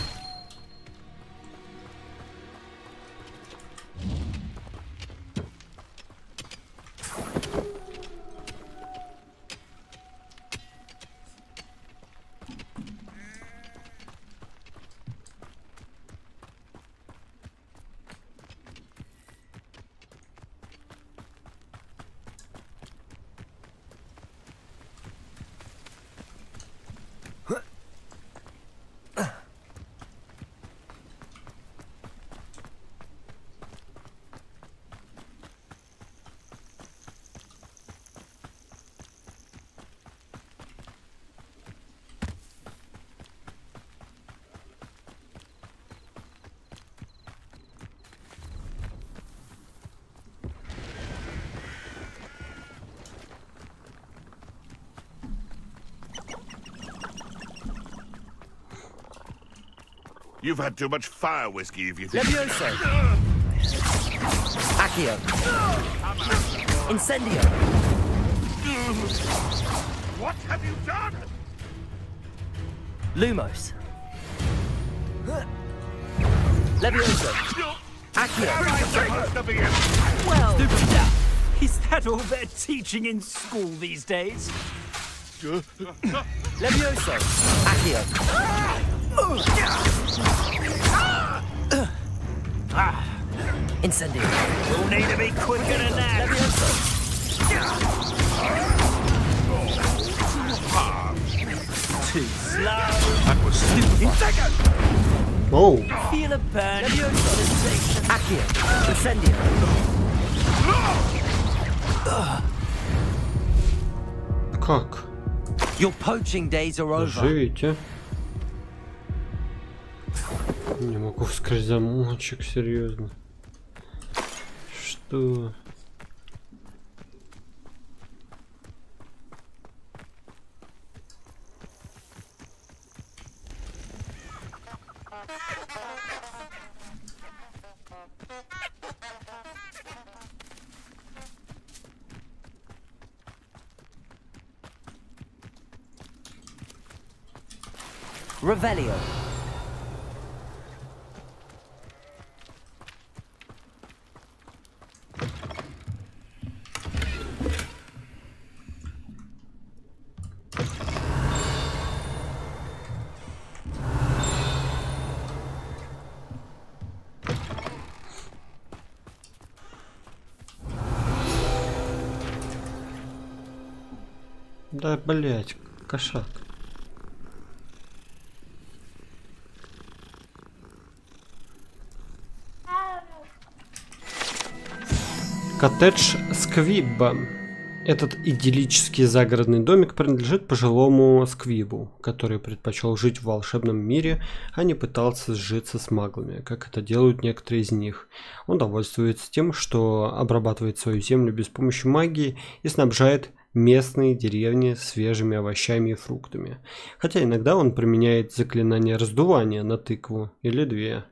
[SPEAKER 19] You've had too much fire whiskey if you think...
[SPEAKER 15] Levioso. Accio. Incendio.
[SPEAKER 19] What have you done?
[SPEAKER 15] Lumos. Levioso. Accio.
[SPEAKER 21] Well, is that all they're teaching in school these days?
[SPEAKER 15] Levioso. Accio. Incendio.
[SPEAKER 21] You'll need to be quicker than that.
[SPEAKER 15] Levioso.
[SPEAKER 21] Too slow.
[SPEAKER 19] That was stupid.
[SPEAKER 1] Oh.
[SPEAKER 21] Feel a burn.
[SPEAKER 15] Levioso. Accio. Incendio.
[SPEAKER 1] Как?
[SPEAKER 15] Your poaching days are over.
[SPEAKER 1] Живите. Не могу вскрыть замочек, серьезно. Что?
[SPEAKER 15] Revelio.
[SPEAKER 1] Да, блять, кошак. Коттедж Сквибба. Этот идиллический загородный домик принадлежит пожилому Сквибу, который предпочел жить в волшебном мире, а не пытался сжиться с маглами, как это делают некоторые из них. Он довольствуется тем, что обрабатывает свою землю без помощи магии и снабжает местные деревни свежими овощами и фруктами. Хотя иногда он применяет заклинание раздувания на тыкву или две.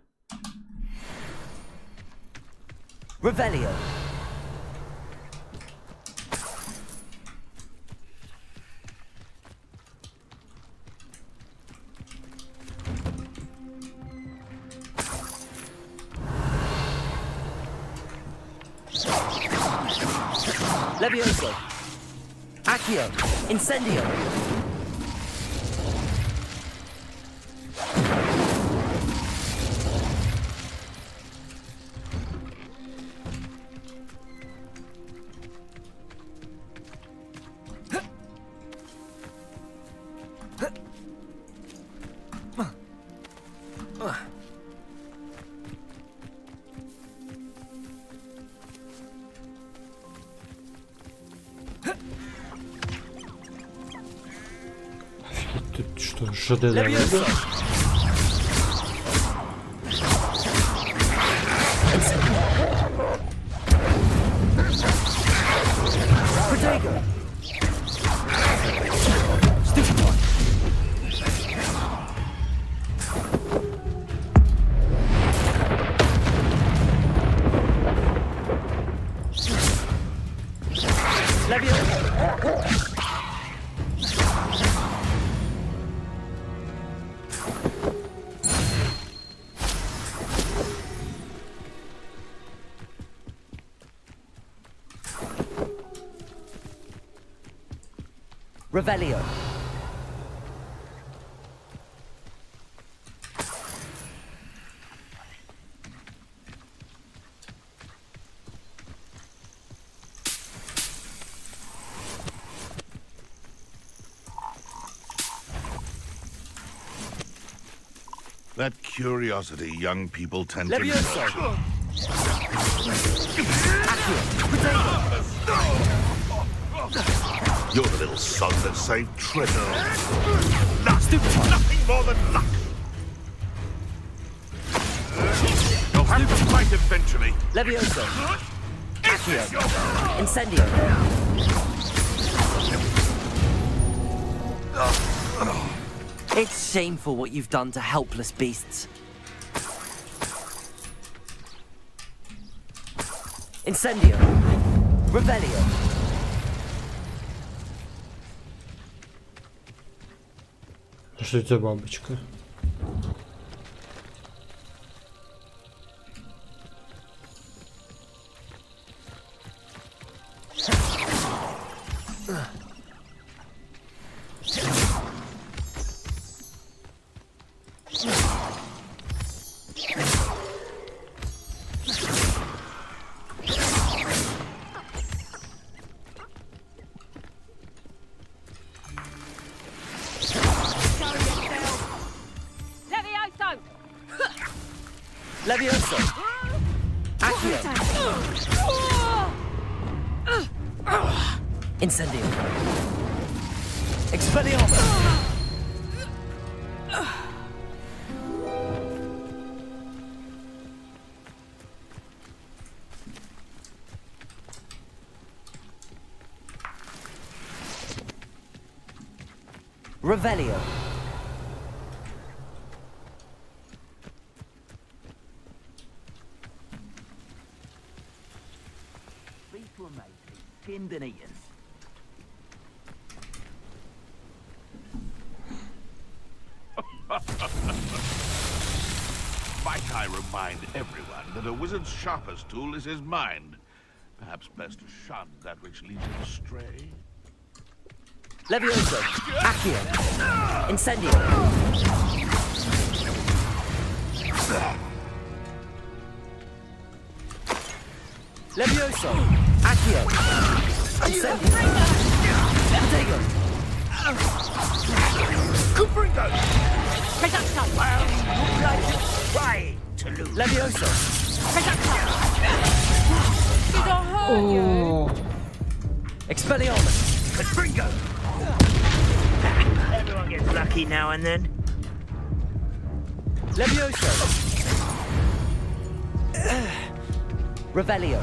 [SPEAKER 15] Levioso. Accio. Incendio.
[SPEAKER 1] Тут что, шедевр? Revelio.
[SPEAKER 19] That curiosity young people tend to...
[SPEAKER 15] Levioso.
[SPEAKER 19] You're the little son that saved treasure. Nothing more than luck. You'll have to fight eventually.
[SPEAKER 15] Levioso. Accio. Incendio. It's shameful what you've done to helpless beasts. Incendio. Revelio.
[SPEAKER 1] Что это бабочка?
[SPEAKER 15] Levioso. Accio. Incendio. Expelliarmus. Revelio.
[SPEAKER 17] Skinned and eaten.
[SPEAKER 19] Might I remind everyone that a wizard's sharpest tool is his mind. Perhaps best to shun that which leads him astray.
[SPEAKER 15] Levioso. Accio. Incendio. Levioso. Accio. Incendio. Potato.
[SPEAKER 17] Cupringo.
[SPEAKER 3] Presacto.
[SPEAKER 17] Well, you guys trying to lose.
[SPEAKER 15] Levioso.
[SPEAKER 3] Presacto. Did I hurt you?
[SPEAKER 15] Expelliarmus.
[SPEAKER 17] Cupringo. Everyone gets lucky now and then.
[SPEAKER 15] Levioso. Revelio.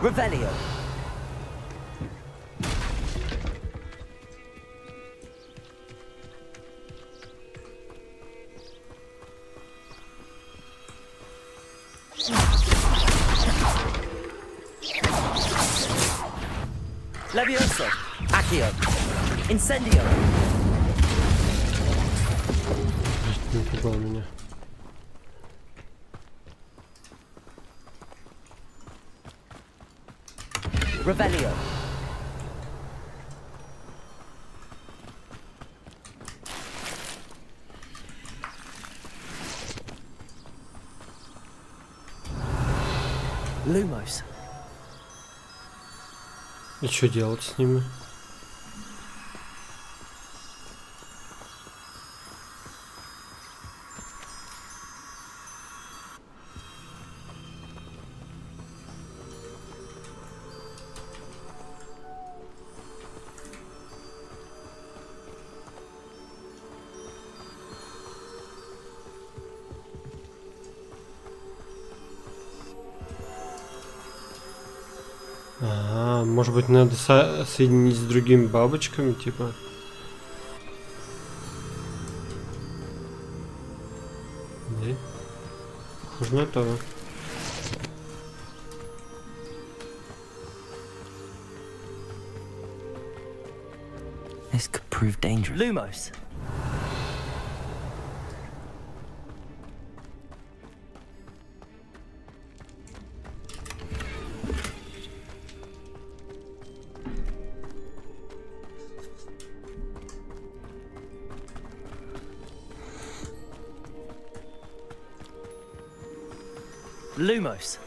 [SPEAKER 15] Revelio. Levioso. Accio. Incendio.
[SPEAKER 1] Напугал меня.
[SPEAKER 15] Revelio. Lumos.
[SPEAKER 1] И что делать с ними? Ага, может быть, надо соединить с другими бабочками, типа. Да? Похоже на то.
[SPEAKER 15] This could prove dangerous. Lumos. Lumos.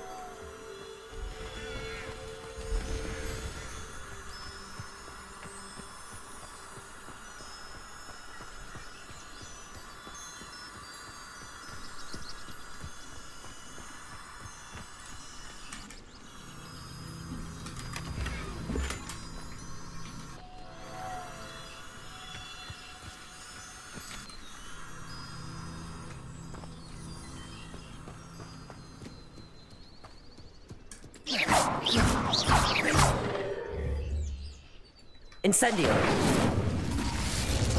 [SPEAKER 15] Incendio.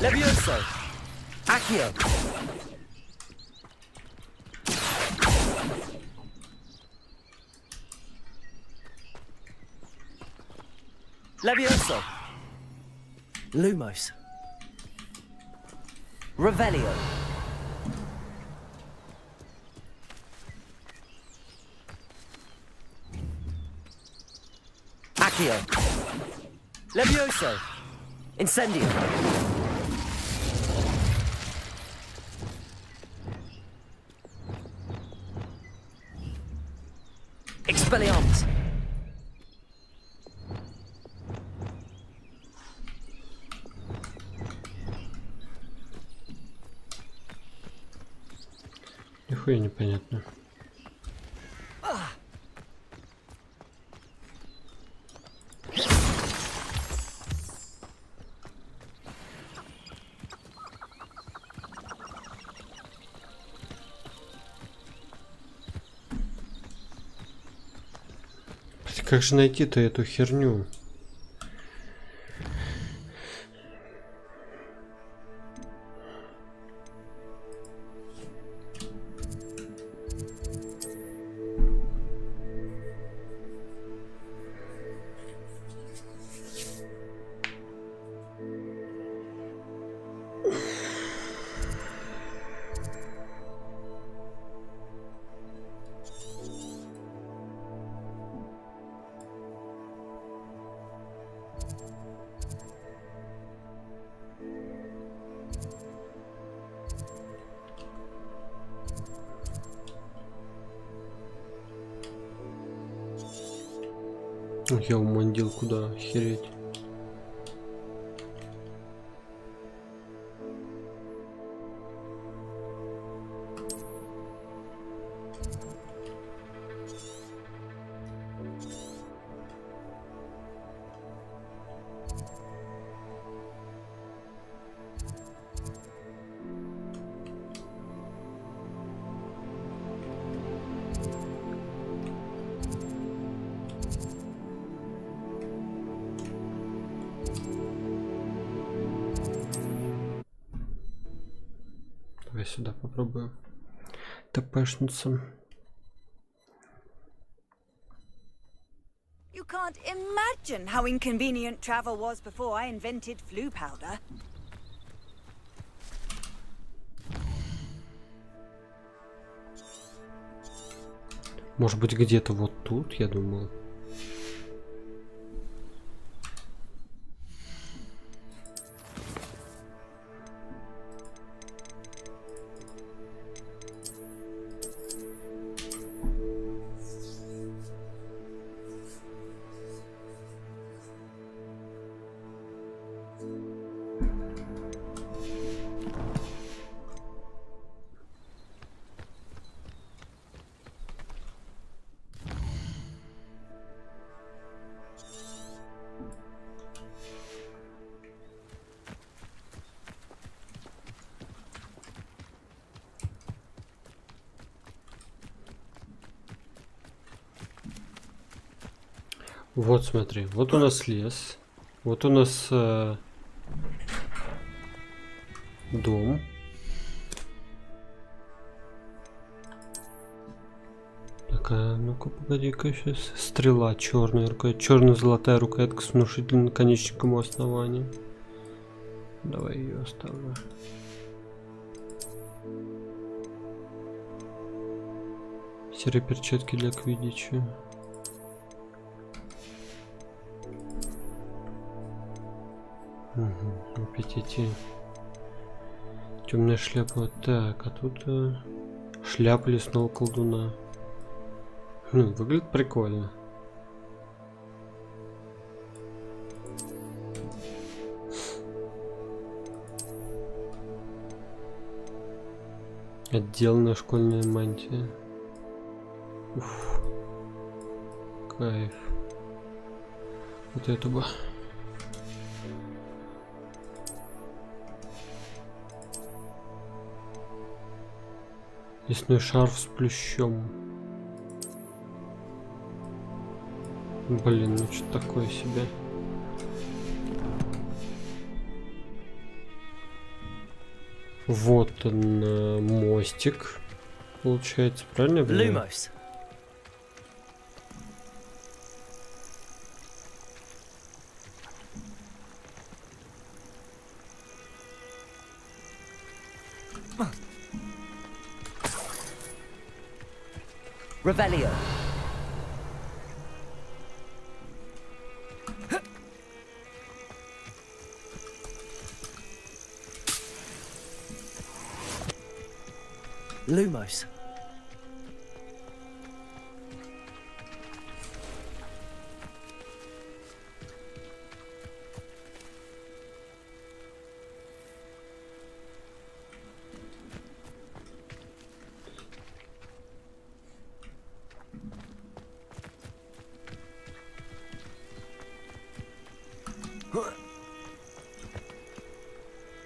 [SPEAKER 15] Levioso. Accio. Levioso. Lumos. Revelio. Accio. Levioso. Incendio. Expelliarmus.
[SPEAKER 1] Нихуя непонятно. Как же найти-то эту херню? Я умандил куда, охереть. Давай сюда попробуем тпшнуться.
[SPEAKER 16] can't imagine how inconvenient travel was before I invented flu powder.
[SPEAKER 1] Может быть, где-то вот тут, я думал. Вот смотри, вот у нас лес, вот у нас дом. Такая, ну-ка, погоди-ка, сейчас. Стрела, черная рукоятка, черно-золотая рукоятка с внушительным наконечником у основания. Давай ее оставлю. Серые перчатки для квиддича. Угу, опять эти темная шляпа. Так, а тут шляпа лесного колдуна. Выглядит прикольно. Отделанная школьная мантия. Уф. Кайф. Вот это бы. Лесной шарф с плющом. Блин, ну что такое себе. Вот он, мостик. Получается, правильно?
[SPEAKER 15] Lumos. Revelio. Lumos.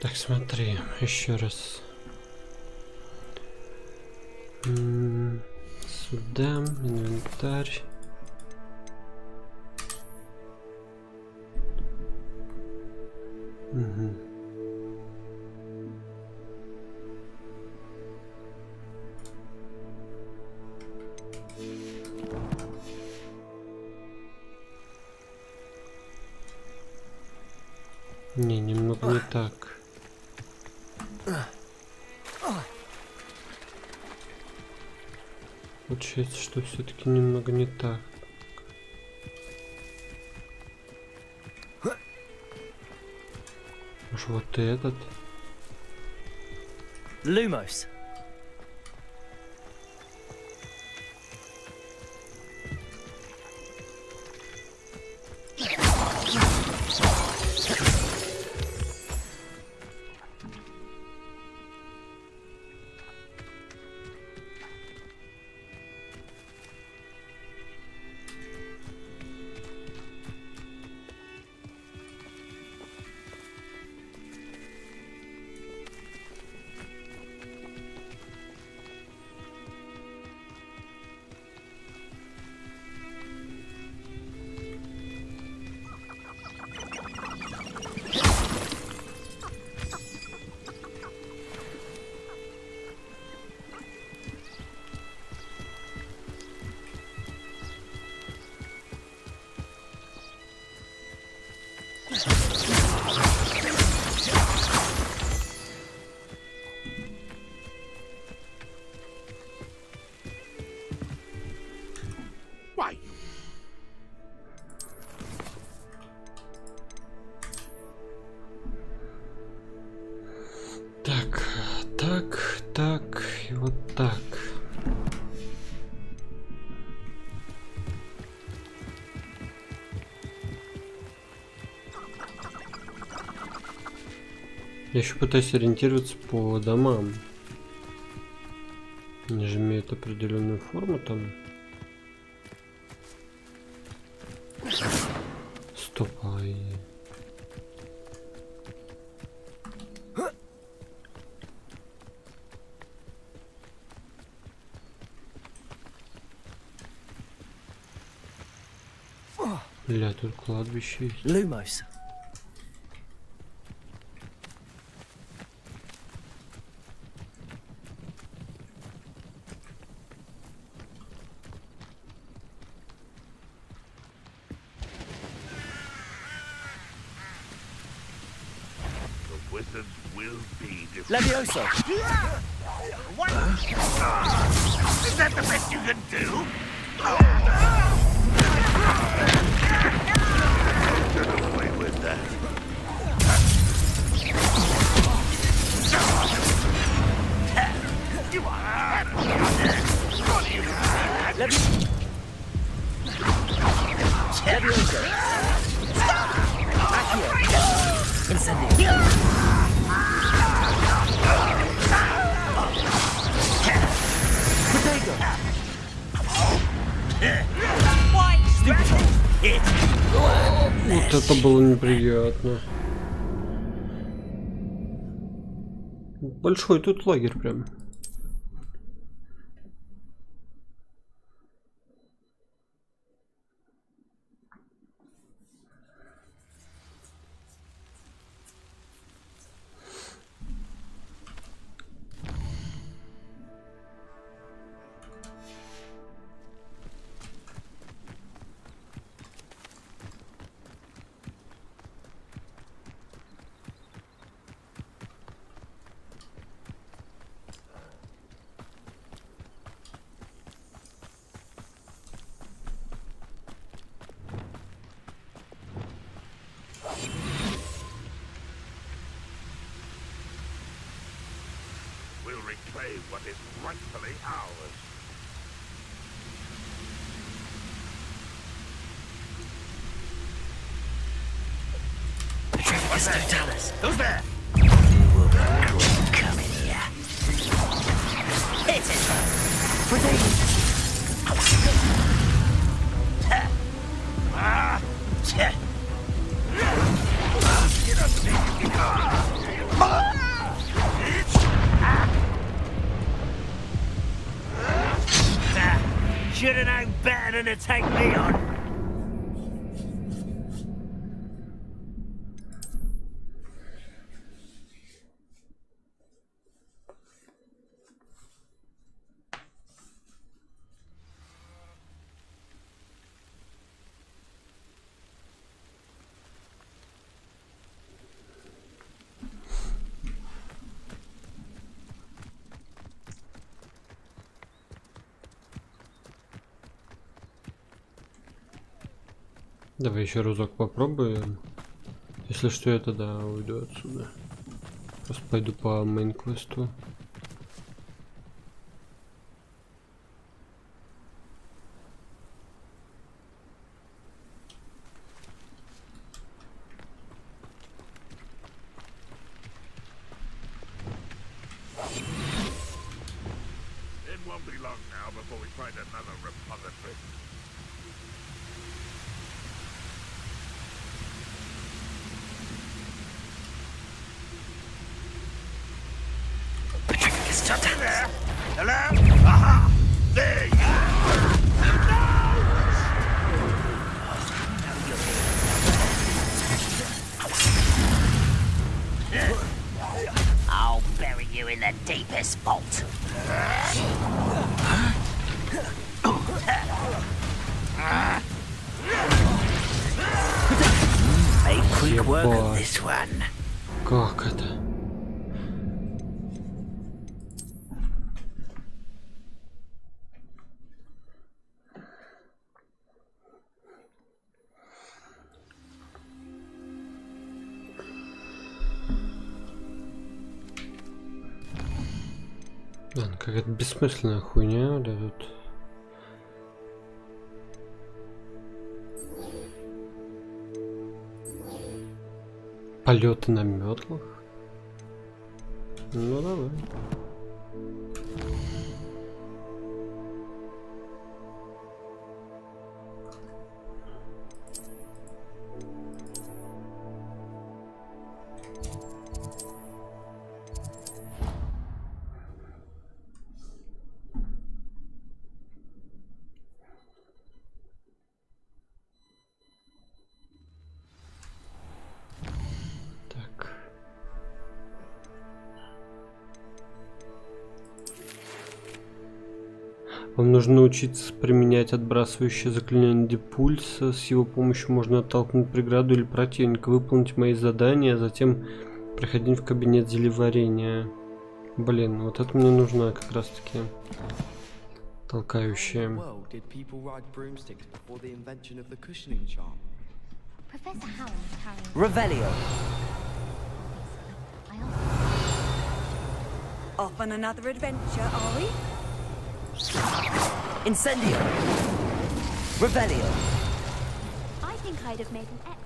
[SPEAKER 1] Так, смотри, еще раз. Сюда, инвентарь. Угу. Не, немного не так. Получается, что все-таки немного не так. Может, вот этот?
[SPEAKER 15] Lumos.
[SPEAKER 1] Так, так, так и вот так. Я еще пытаюсь ориентироваться по домам. Они же имеют определенную форму там. Стоп, Бля, тут кладбище есть.
[SPEAKER 15] Lumos. Levioso!
[SPEAKER 21] What? Is that the best you can do? Get away with that. You are. What do you mean?
[SPEAKER 15] Levioso! Back here! Incendio!
[SPEAKER 1] Вот это было неприятно. Большой тут лагерь прям.
[SPEAKER 21] Reclaim what is rightfully ours.
[SPEAKER 15] What's that?
[SPEAKER 21] Who's there?
[SPEAKER 17] Come in here. Hit it!
[SPEAKER 21] Should have known better than to take me on.
[SPEAKER 1] Давай еще разок попробуем. Если что, я тогда уйду отсюда. Просто пойду по мейн-квесту.
[SPEAKER 21] It won't be long now before we find another repository. There. Hello? Aha! There you
[SPEAKER 17] are. I'll bury you in the deepest vault. Make quick work of this one.
[SPEAKER 1] Как это? Да, какая-то бессмысленная хуйня, да, тут. Полеты на метлах. Ну давай. Вам нужно научиться применять отбрасывающее заклинание Депульса. С его помощью можно оттолкнуть преграду или противника. Выполнить мои задания, а затем проходить в кабинет зелеварения. Блин, вот это мне нужно как раз таки. Толкающая.
[SPEAKER 12] Revelio. Off on another adventure, are we?
[SPEAKER 17] Incendio. Revelio.
[SPEAKER 6] I think I'd have made an excellent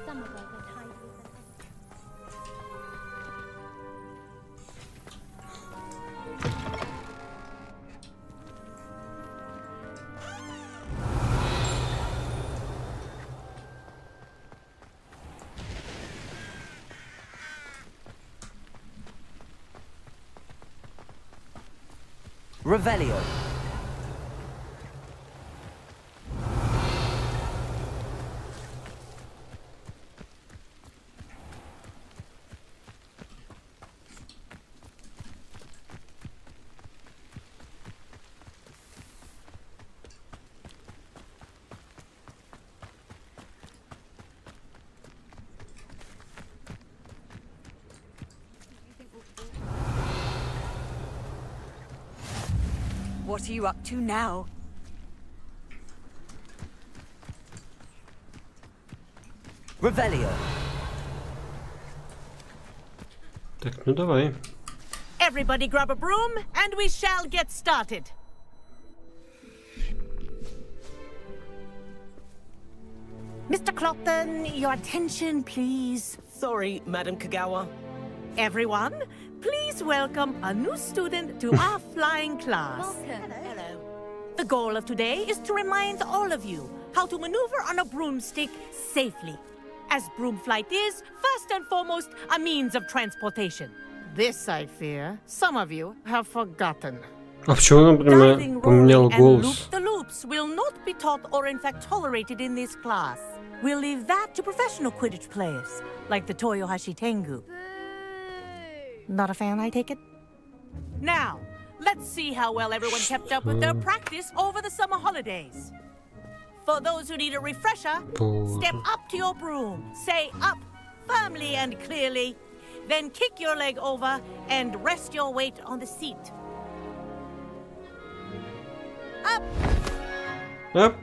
[SPEAKER 6] some of us are tied with an
[SPEAKER 17] Revelio.
[SPEAKER 12] What are you up to now?
[SPEAKER 17] Revelio.
[SPEAKER 1] Так, ну давай.
[SPEAKER 14] Everybody grab a broom and we shall get started. Mr. Clopton, your attention, please.
[SPEAKER 15] Sorry, Madam Kagawa.
[SPEAKER 14] Everyone, please welcome a new student to our flying class.
[SPEAKER 6] Welcome.
[SPEAKER 14] Hello. The goal of today is to remind all of you how to maneuver on a broomstick safely, as broom flight is, first and foremost, a means of transportation. This, I fear, some of you have forgotten.
[SPEAKER 1] А почему он, например, поменял голос?
[SPEAKER 14] The loops will not be taught or in fact tolerated in this class. We'll leave that to professional Quidditch players, like the Toyohashi Tengu. Not a fan, I take it? Now, let's see how well everyone kept up with their practice over the summer holidays. For those who need a refresher, step up to your broom, say up firmly and clearly, then kick your leg over and rest your weight on the seat. Up!
[SPEAKER 1] Up!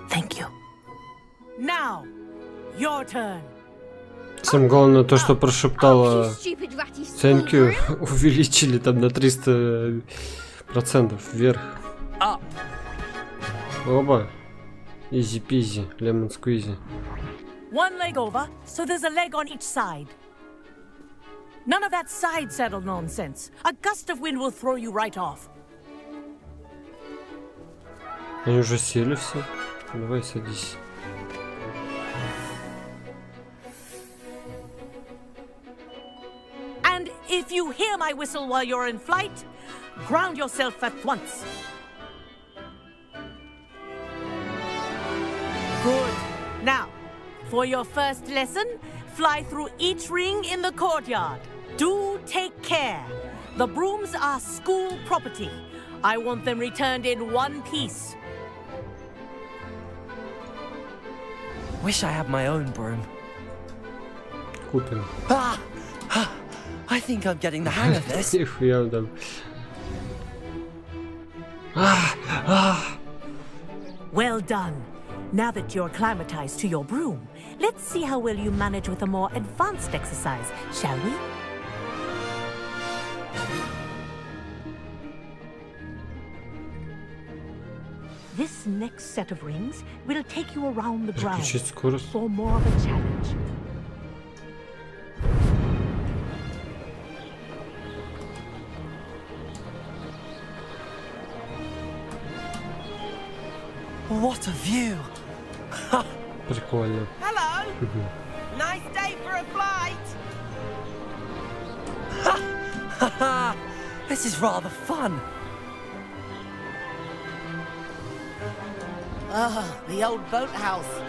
[SPEAKER 14] Thank you. Now, your turn.
[SPEAKER 1] Самое главное то, что прошептала thank you, увеличили там на 300% вверх. Оба. Изи-пизи, лемон сквизи.
[SPEAKER 14] One leg over, so there's a leg on each side. None of that side saddle nonsense. A gust of wind will throw you right off.
[SPEAKER 1] Они уже сели все. Давай садись.
[SPEAKER 14] And if you hear my whistle while you're in flight, ground yourself at once. Good. Now, for your first lesson, fly through each ring in the courtyard. Do take care. The brooms are school property. I want them returned in one piece.
[SPEAKER 15] Wish I had my own broom.
[SPEAKER 1] Купим.
[SPEAKER 15] I think I'm getting the hang of this.
[SPEAKER 1] Нихуя там.
[SPEAKER 14] Well done.
[SPEAKER 8] Now that you're acclimatized to your broom, let's see how well you manage with a more advanced exercise, shall we? This next set of rings will take you around the ground for more of a challenge.
[SPEAKER 15] What a view!
[SPEAKER 1] Прикольно.
[SPEAKER 15] Hello! Nice day for a flight! This is rather fun.
[SPEAKER 10] Ah, the old boathouse.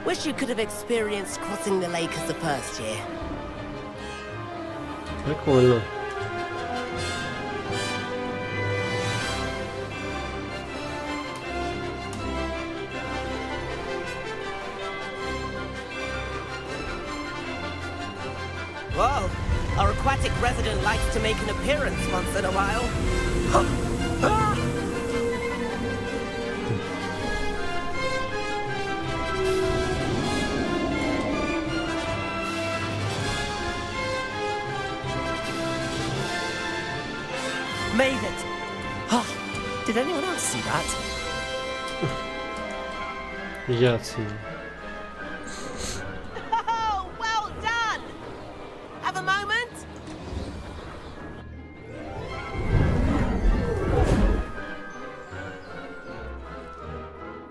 [SPEAKER 10] Wish you could have experienced crossing the lake as a first year.
[SPEAKER 1] Прикольно.
[SPEAKER 10] Whoa, our aquatic resident likes to make an appearance once in a while.
[SPEAKER 15] Made it! Oh, did anyone else see that?
[SPEAKER 1] Я оценил.
[SPEAKER 10] Oh, well done! Have a moment?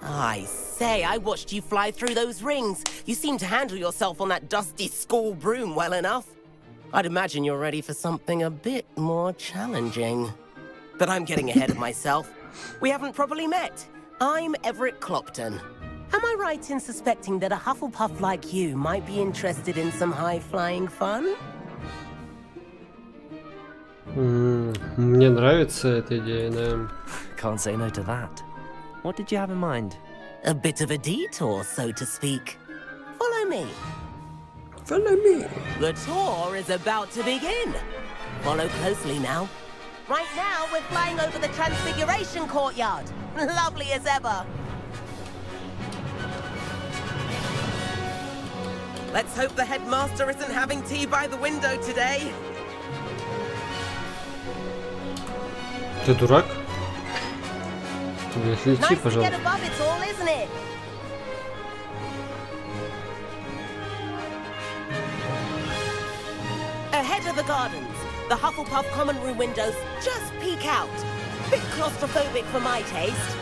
[SPEAKER 10] I say, I watched you fly through those rings. You seem to handle yourself on that dusty school broom well enough. I'd imagine you're ready for something a bit more challenging. But I'm getting ahead of myself. We haven't properly met. I'm Everett Clopton. Am I right in suspecting that a Hufflepuff like you might be interested in some high-flying fun?
[SPEAKER 1] Мне нравится эта идея, да.
[SPEAKER 15] Can't say no to that. What did you have in mind?
[SPEAKER 10] A bit of a detour, so to speak. Follow me.
[SPEAKER 1] Follow me.
[SPEAKER 10] The tour is about to begin. Follow closely now. Right now, we're flying over the Transfiguration Courtyard. Lovely as ever. Let's hope the headmaster isn't having tea by the window today.
[SPEAKER 1] Ты дурак? Лети,
[SPEAKER 10] Nice to get
[SPEAKER 1] пожалуйста.
[SPEAKER 10] above it all, isn't it? Ahead of the gardens, the Hufflepuff common room windows just peek out. Bit claustrophobic for my taste.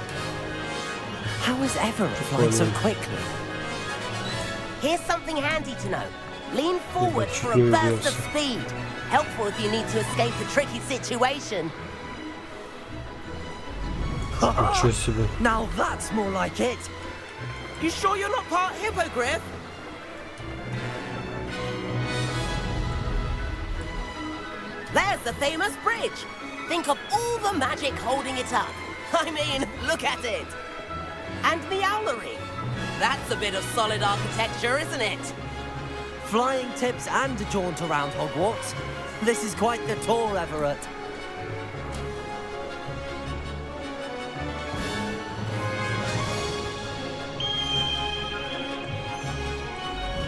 [SPEAKER 15] How is Everett flying so quickly?
[SPEAKER 10] Here's something handy to know. Lean forward for a burst of speed. Helpful if you need to escape a tricky situation.
[SPEAKER 1] Ничего себе.
[SPEAKER 15] Now that's more like it.
[SPEAKER 10] You sure you're not part hippogriff? There's the famous bridge. Think of all the magic holding it up. I mean, look at it. And the owlery. That's a bit of solid architecture, isn't it?
[SPEAKER 15] Flying tips and a jaunt around Hogwarts. This is quite the tour, Everett.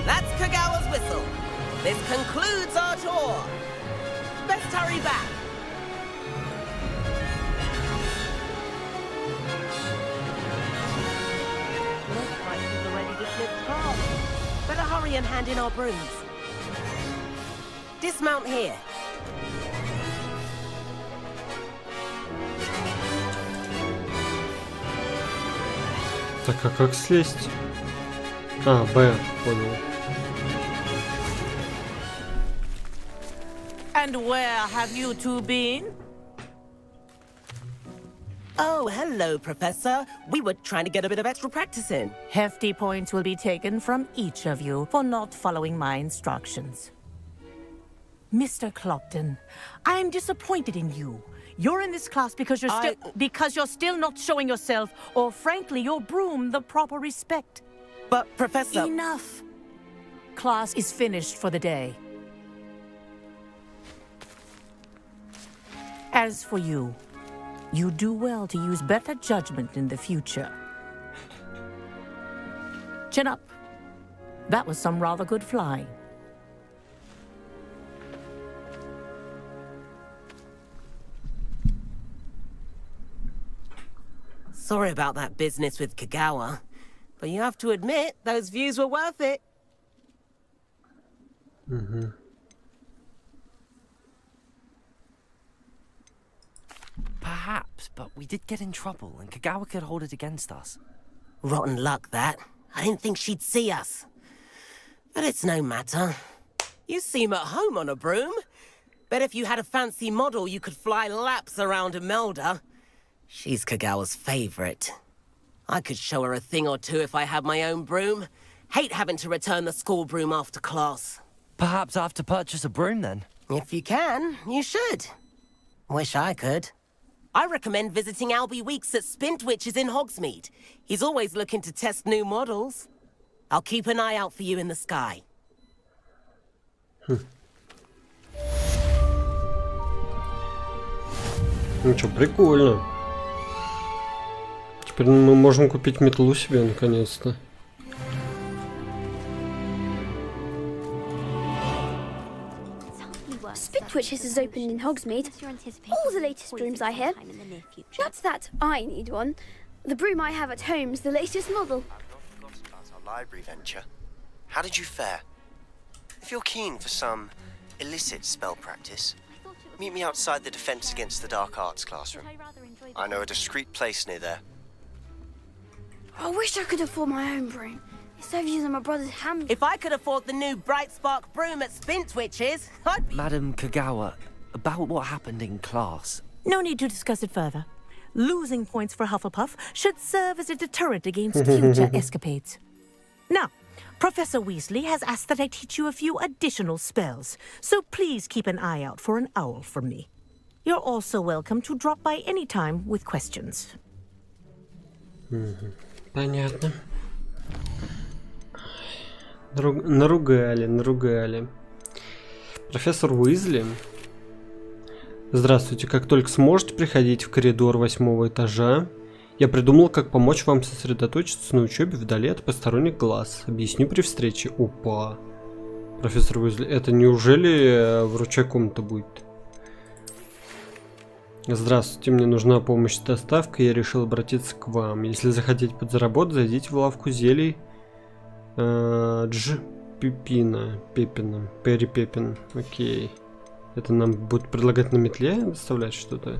[SPEAKER 10] That's Kagawa's whistle. This concludes our tour. Best hurry back. Looks like she's already dismissed class. Better hurry and hand in our brooms. Dismount here.
[SPEAKER 1] Так, а как слезть? А, Б, понял.
[SPEAKER 14] And where have you two been?
[SPEAKER 10] Oh, hello, Professor. We were trying to get a bit of extra practice in.
[SPEAKER 14] Hefty points will be taken from each of you for not following my instructions. Mr. Clopton, I am disappointed in you. You're in this class because you're still not showing yourself, or frankly, your broom, the proper respect.
[SPEAKER 10] But, Professor...
[SPEAKER 14] Enough. Class is finished for the day. As for you, you do well to use better judgment in the future.
[SPEAKER 8] Chin up. That was some rather good flying.
[SPEAKER 10] Sorry about that business with Kagawa, but you have to admit, those views were worth it.
[SPEAKER 15] Perhaps, but we did get in trouble, and Kagawa could hold it against us.
[SPEAKER 10] Rotten luck, that. I didn't think she'd see us. But it's no matter. You seem at home on a broom. Bet if you had a fancy model, you could fly laps around Imelda. She's Kagawa's favorite. I could show her a thing or two if I had my own broom. Hate having to return the school broom after class.
[SPEAKER 15] Perhaps I have to purchase a broom then?
[SPEAKER 10] If you can, you should. Wish I could. I recommend visiting Albie Weeks at Spintwitches in Hogsmeade. He's always looking to test new models. I'll keep an eye out for you in the sky.
[SPEAKER 1] Ну что, прикольно. Теперь мы можем купить метлу себе наконец-то.
[SPEAKER 20] Spintwitches is opened in Hogsmeade. All the latest brooms, I hear. That's that. I need one. The broom I have at home's the latest model.
[SPEAKER 22] Our library venture. How did you fare? If you're keen for some illicit spell practice, meet me outside the Defense Against the Dark Arts classroom. I know a discreet place near there.
[SPEAKER 20] I wish I could afford my own broom. Instead of using my brother's hand.
[SPEAKER 10] If I could afford the new Bright Spark broom at Spintwitches, I'd be...
[SPEAKER 15] Madam Kagawa, about what happened in class.
[SPEAKER 8] No need to discuss it further. Losing points for Hufflepuff should serve as a deterrent against future escapades. Now, Professor Weasley has asked that I teach you a few additional spells, so please keep an eye out for an owl from me. You're also welcome to drop by any time with questions.
[SPEAKER 1] Понятно. Наругали. Профессор Уизли. Здравствуйте. Как только сможете, приходите в коридор 8-го этажа. Я придумал, как помочь вам сосредоточиться на учебе вдали от посторонних глаз. Объясню при встрече. Опа. Профессор Уизли. Это неужели вручай комната будет? Здравствуйте, мне нужна помощь с доставкой. Я решил обратиться к вам. Если захотите подзаработать, зайдите в лавку зелий. Пепина. Перри Пеппин. Окей. Это нам будет предлагать на метле доставлять что-то?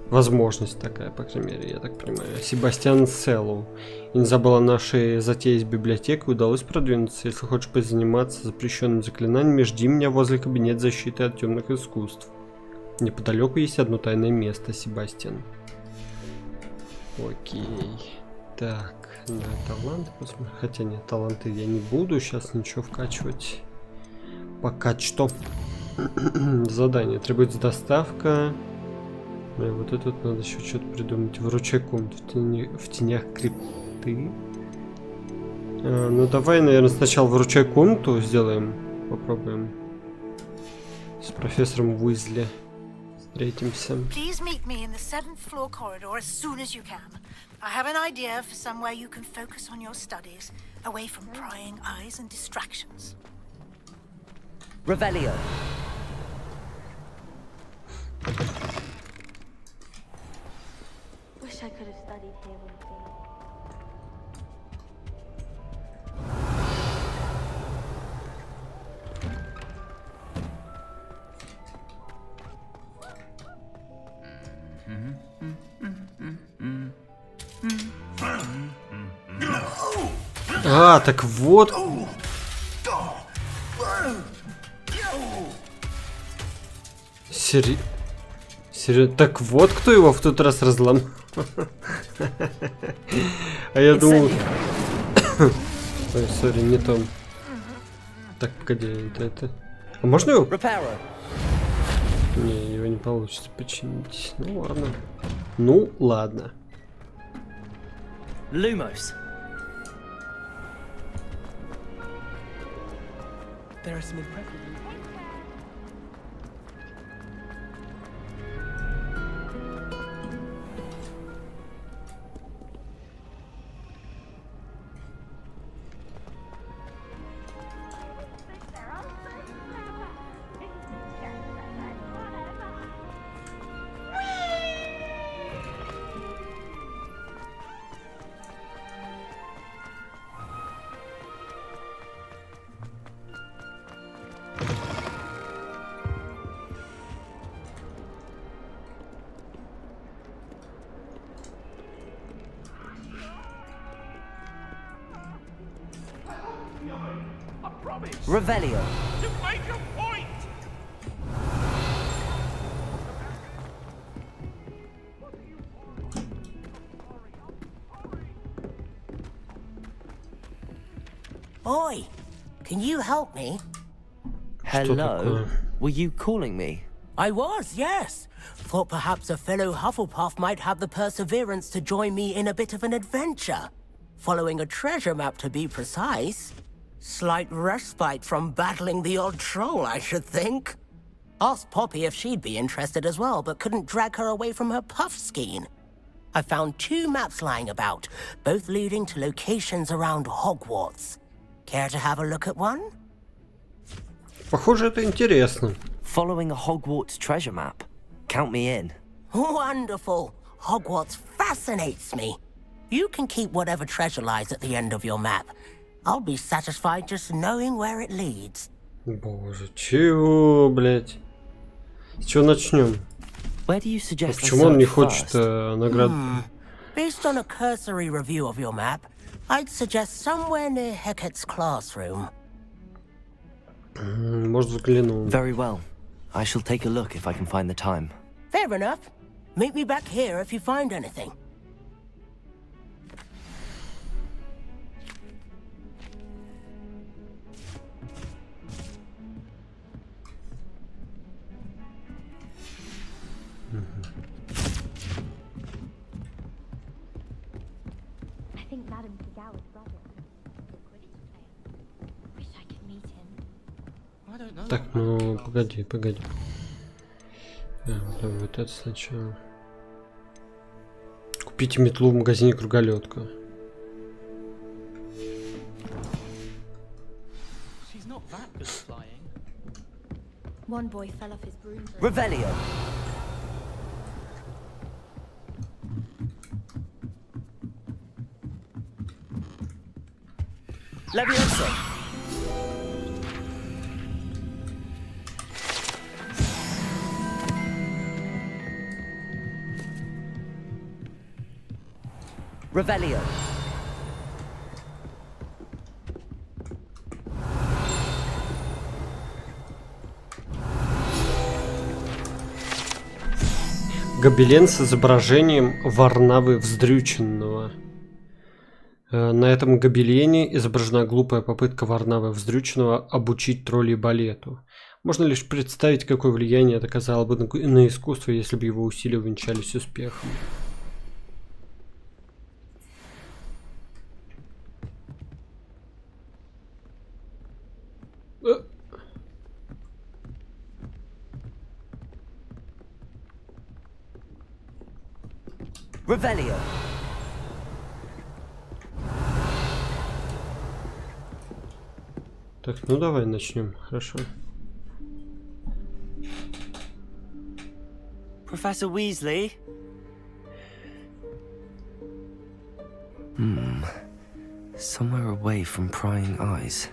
[SPEAKER 1] Возможность такая, по крайней мере, я так понимаю. Себастьян Селлоу. И не забыл о нашей затее с библиотекой. Удалось продвинуться. Если хочешь позаниматься запрещенным заклинанием, жди меня возле кабинета защиты от темных искусств. Неподалеку есть одно тайное место, Себастьян. Окей. Так. Да, таланты посмотрим. Хотя нет, таланты я не буду сейчас ничего вкачивать. Пока что. Задание. Требуется доставка. Бля, вот это вот надо еще что-то придумать. Выручай комнату в тенях крипты. Ну давай, наверное, сначала выручай комнату сделаем. Попробуем. С профессором Уизли встретимся.
[SPEAKER 23] Please meet me in the 7th floor corridor as soon as you can. I have an idea for somewhere you can focus on your studies, away from prying eyes and distractions.
[SPEAKER 15] Revelio.
[SPEAKER 20] Wish I could have studied here with you.
[SPEAKER 1] А, так вот. Так вот, кто его в тот раз разломал. А я думал... Ой, сори, не то. Так, погоди, это... А можно его? Не, его не получится починить. Ну ладно. Ну ладно.
[SPEAKER 15] Lumos.
[SPEAKER 21] There are some impressive...
[SPEAKER 15] Revelio.
[SPEAKER 19] To make a point!
[SPEAKER 10] Oi, can you help me?
[SPEAKER 15] Hello? Were you calling me?
[SPEAKER 10] I was, yes. Thought perhaps a fellow Hufflepuff might have the perseverance to join me in a bit of an adventure. Following a treasure map, to be precise. Slight respite from battling the odd troll, I should think. Asked Poppy if she'd be interested as well, but couldn't drag her away from her puff skein. I found 2 maps lying about, both leading to locations around Hogwarts. Care to have a look at one?
[SPEAKER 1] Похоже, это интересно.
[SPEAKER 15] Following a Hogwarts treasure map. Count me in.
[SPEAKER 10] Wonderful. Hogwarts fascinates me. You can keep whatever treasure lies at the end of your map. I'll be satisfied just knowing where it leads.
[SPEAKER 1] Боже, чего, блять? С чего начнем?
[SPEAKER 15] Where do you suggest
[SPEAKER 1] Почему он не хочет награду?
[SPEAKER 10] Based on a cursory review of your map, I'd suggest somewhere near Hecat's classroom.
[SPEAKER 1] Может, взгляну.
[SPEAKER 15] Very well. I shall take a look if I can find the time.
[SPEAKER 10] Fair enough. Meet me back here if you find anything.
[SPEAKER 6] I think Madame Kagawa's brother is a Quidditch player. Wish I could meet him.
[SPEAKER 15] I don't know.
[SPEAKER 1] Так, ну погоди. Вот это сначала. Купите метлу в магазине Круголёдка.
[SPEAKER 6] One boy fell off his broom.
[SPEAKER 15] Revelio. Leviosa. Revelio.
[SPEAKER 1] Гобелен с изображением Варнавы Вздрюченного. На этом гобелене изображена глупая попытка Варнавы Вздрюченного обучить троллей балету. Можно лишь представить, какое влияние это оказало бы на искусство, если бы его усилия увенчались успехом.
[SPEAKER 15] Revelio.
[SPEAKER 1] Так, ну давай начнем, хорошо.
[SPEAKER 15] Professor Weasley? Somewhere away from prying eyes.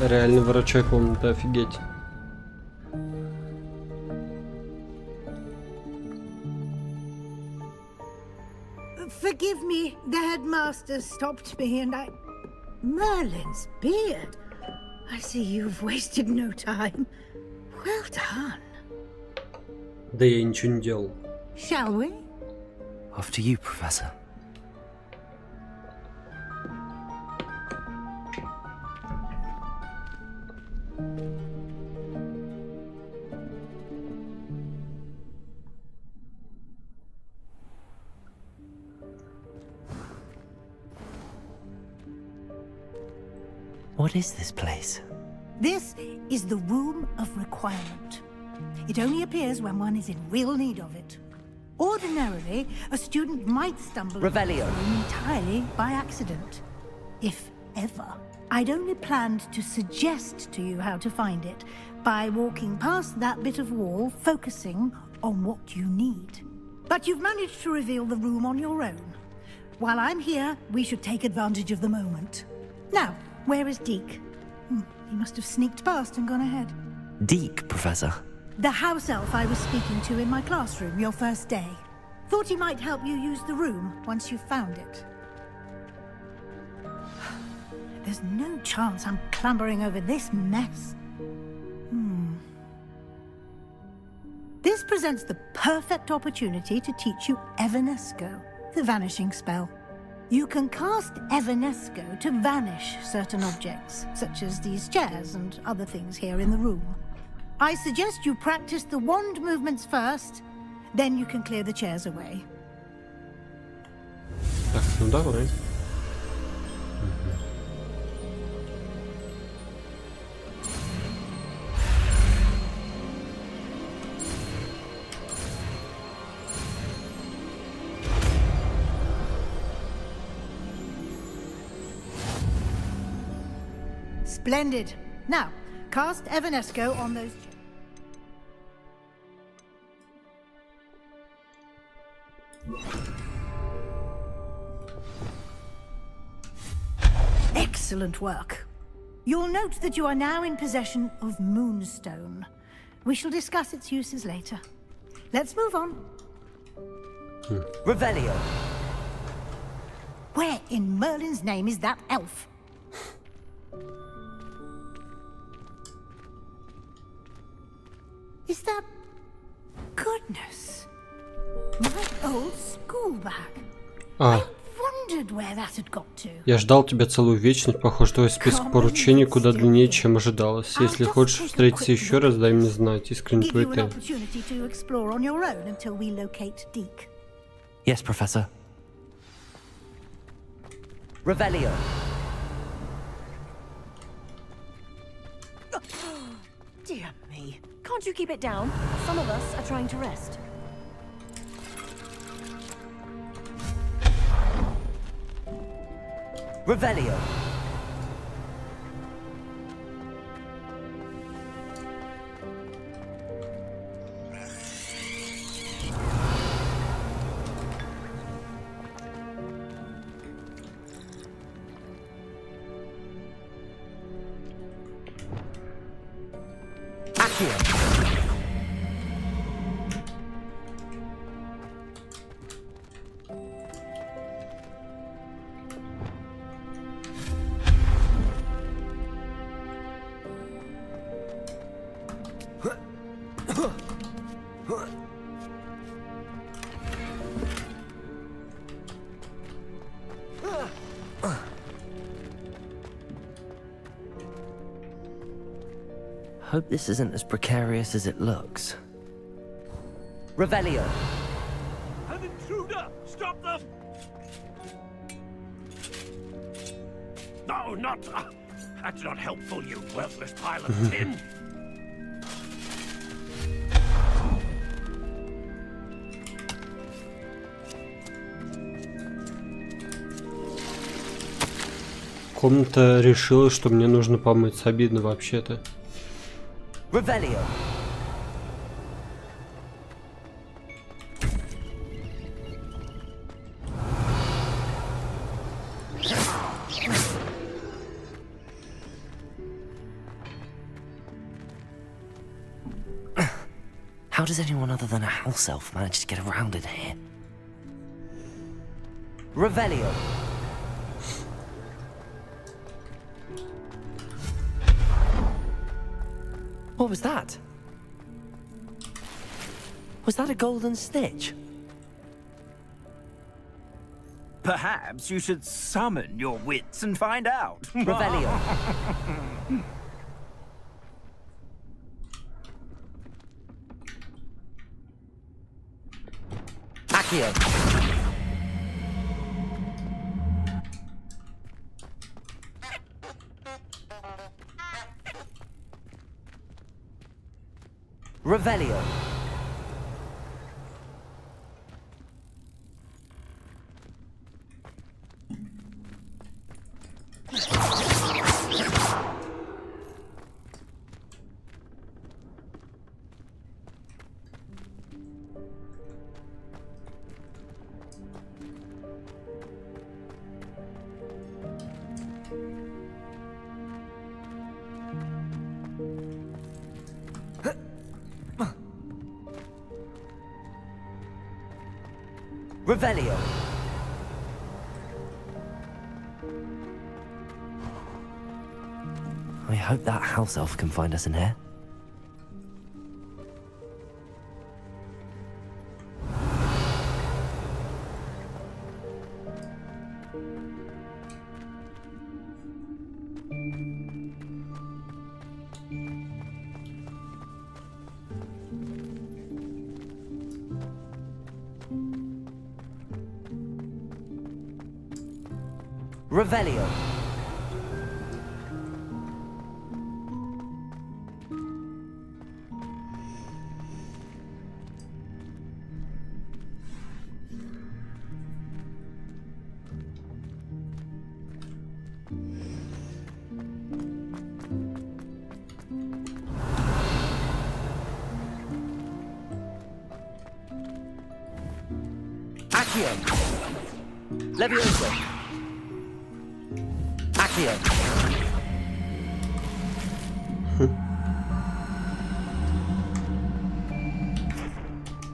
[SPEAKER 1] Реально врача комната, офигеть.
[SPEAKER 23] Forgive me, the headmaster stopped me and I... Merlin's beard. I see you've wasted no time. Well done.
[SPEAKER 1] Да я ничего не делал.
[SPEAKER 23] Shall we?
[SPEAKER 15] After you, Professor. What is this place?
[SPEAKER 23] This is the Room of Requirement. It only appears when one is in real need of it. Ordinarily, a student might stumble
[SPEAKER 15] Revelio.
[SPEAKER 23] upon the room entirely by accident. If ever. I'd only planned to suggest to you how to find it by walking past that bit of wall, focusing on what you need. But you've managed to reveal the room on your own. While I'm here, we should take advantage of the moment. Now, where is Deke? He must have sneaked past and gone ahead.
[SPEAKER 18] Deke, Professor.
[SPEAKER 23] The house elf I was speaking to in my classroom your first day. Thought he might help you use the room once you've found it. There's no chance I'm clambering over this mess. This presents the perfect opportunity to teach you Evanesco, the vanishing spell. You can cast Evanesco to vanish certain objects, such as these chairs and other things here in the room. I suggest you practice the wand movements first, then you can clear the chairs away.
[SPEAKER 1] Так, ну давай.
[SPEAKER 23] Splendid. Now, cast Evanesco on those... Excellent work. You'll note that you are now in possession of Moonstone. We shall discuss its uses later. Let's move on.
[SPEAKER 18] Revelio.
[SPEAKER 23] Where in Merlin's name is that elf? Is that... Goodness. My old school bag. Wondered where that had got to.
[SPEAKER 1] Я ждал тебя целую вечность. Похоже, твой список поручений куда длиннее, чем ожидалось. Если хочешь встретиться еще раз, дай мне знать. Искренне твой Тед.
[SPEAKER 18] Yes, Professor. Revelio.
[SPEAKER 4] Dear me. Can't you keep it down? Some of us are trying to rest.
[SPEAKER 18] Revelio. Accio. Hope this isn't as precarious as it looks. Revelio.
[SPEAKER 21] An intruder! Stop them! No, not... that's not helpful, you worthless pile of tin!
[SPEAKER 1] Комната решила, что мне нужно помыться. Обидно вообще-то.
[SPEAKER 18] Revelio. How does anyone other than a house elf manage to get around in here? Revelio. What was that? Was that a golden stitch?
[SPEAKER 17] Perhaps you should summon your wits and find out.
[SPEAKER 18] Revelio. Accio. Revelio.
[SPEAKER 15] Revelio. I hope that house elf can find us in here. Revelio. Accio. Levioso. Accio.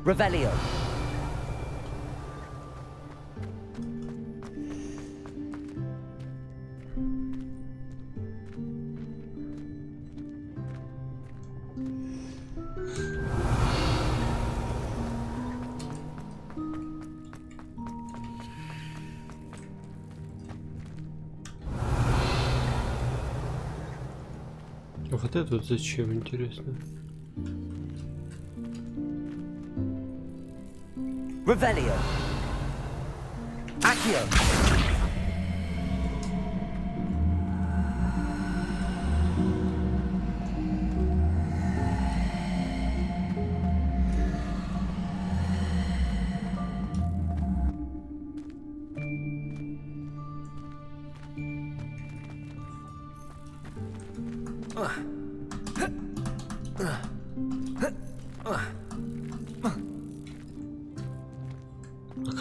[SPEAKER 15] Revelio.
[SPEAKER 1] А вот это вот зачем, интересно?
[SPEAKER 15] Revelio. Accio.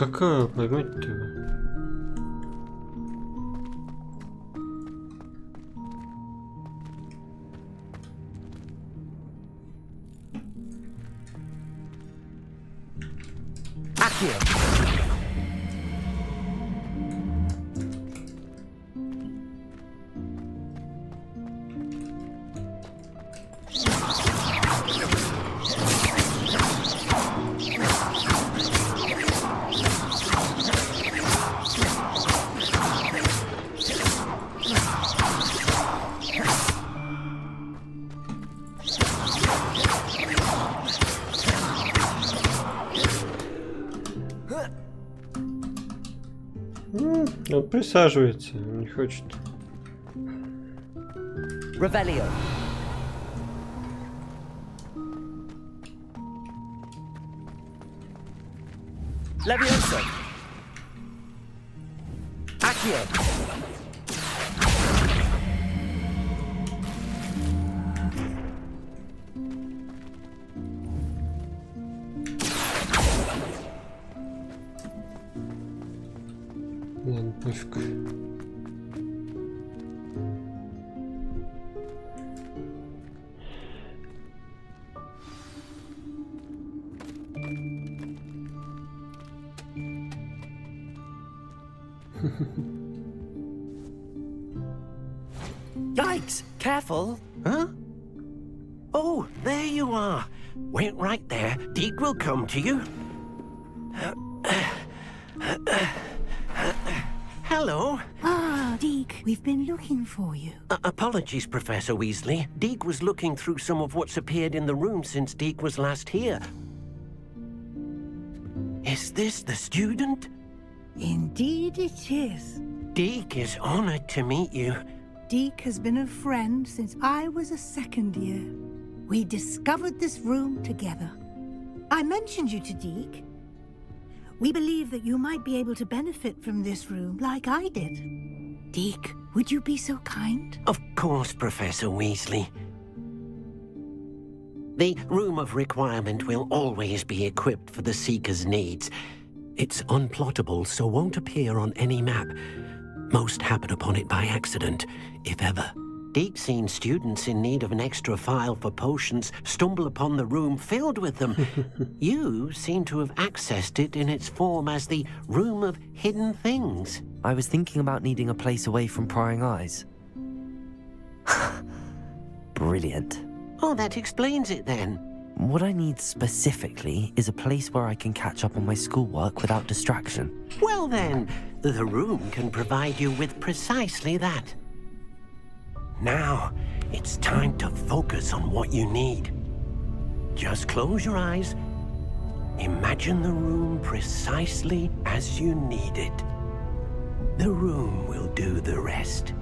[SPEAKER 1] А как поймать-то? Он присаживается, не хочет.
[SPEAKER 15] Revelio. Levioso. Accio.
[SPEAKER 1] Ладно, пофиг.
[SPEAKER 7] Yikes! Careful! Huh? Oh, there you are. Wait right there. Deke will come to you. Hello.
[SPEAKER 23] Ah, Deke, we've been looking for you.
[SPEAKER 7] Apologies, Professor Weasley. Deke was looking through some of what's appeared in the room since Deke was last here. Is this the student?
[SPEAKER 23] Indeed it is.
[SPEAKER 7] Deke is honored to meet you.
[SPEAKER 23] Deke has been a friend since I was a second year. We discovered this room together. I mentioned you to Deke. We believe that you might be able to benefit from this room like I did. Deke, would you be so kind?
[SPEAKER 7] Of course, Professor Weasley. The Room of Requirement will always be equipped for the Seeker's needs. It's unplottable, so won't appear on any map. Most happen upon it by accident, if ever. Deek's seen students in need of an extra file for potions stumble upon the room filled with them. You seem to have accessed it in its form as the Room of Hidden Things.
[SPEAKER 15] I was thinking about needing a place away from prying eyes. Brilliant.
[SPEAKER 7] Oh, that explains it then.
[SPEAKER 15] What I need specifically is a place where I can catch up on my schoolwork without distraction.
[SPEAKER 7] Well then, the room can provide you with precisely that. Now, it's time to focus on what you need. Just close your eyes. Imagine the room precisely as you need it. The room will do the rest.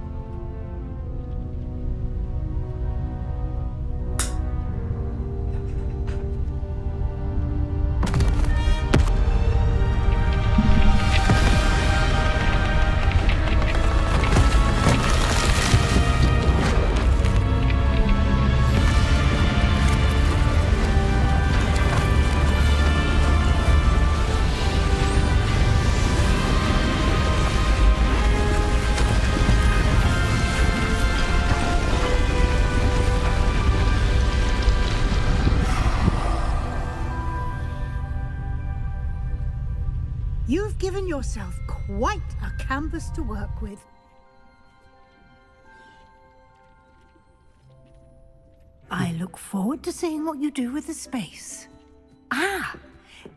[SPEAKER 23] You've given yourself quite a canvas to work with. I look forward to seeing what you do with the space. Ah,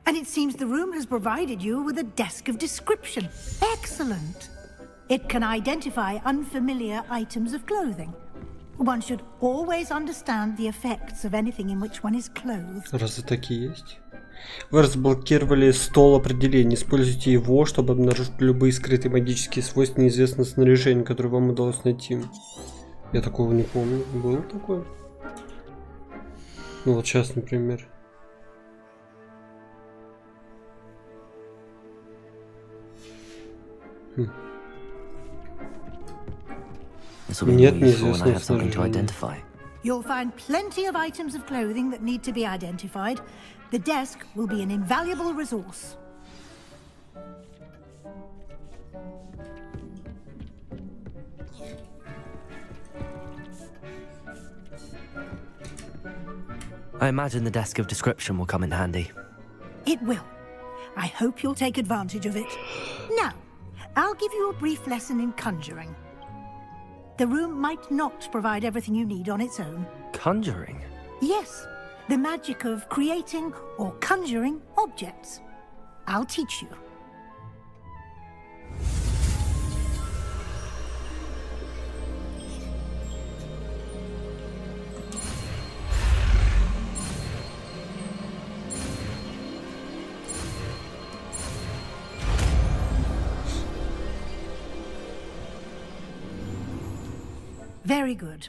[SPEAKER 23] and it seems the room has provided you with a desk of description. Excellent. It can identify unfamiliar items of clothing. One should always understand the effects of anything in which one is clothed.
[SPEAKER 1] Разве такие есть? Вы разблокировали стол определений. Используйте его, чтобы обнаружить любые скрытые магические свойства неизвестного снаряжения, которое вам удалось найти. Я такого не помню. Было такое? Ну вот сейчас, например. Нет неизвестного снаряжения.
[SPEAKER 23] You'll find plenty of items of clothing that need to be identified. The desk will be an invaluable resource.
[SPEAKER 15] I imagine the desk of description will come in handy.
[SPEAKER 23] It will. I hope you'll take advantage of it. Now, I'll give you a brief lesson in conjuring. The room might not provide everything you need on its own.
[SPEAKER 15] Conjuring?
[SPEAKER 23] Yes, the magic of creating or conjuring objects. I'll teach you. Very good.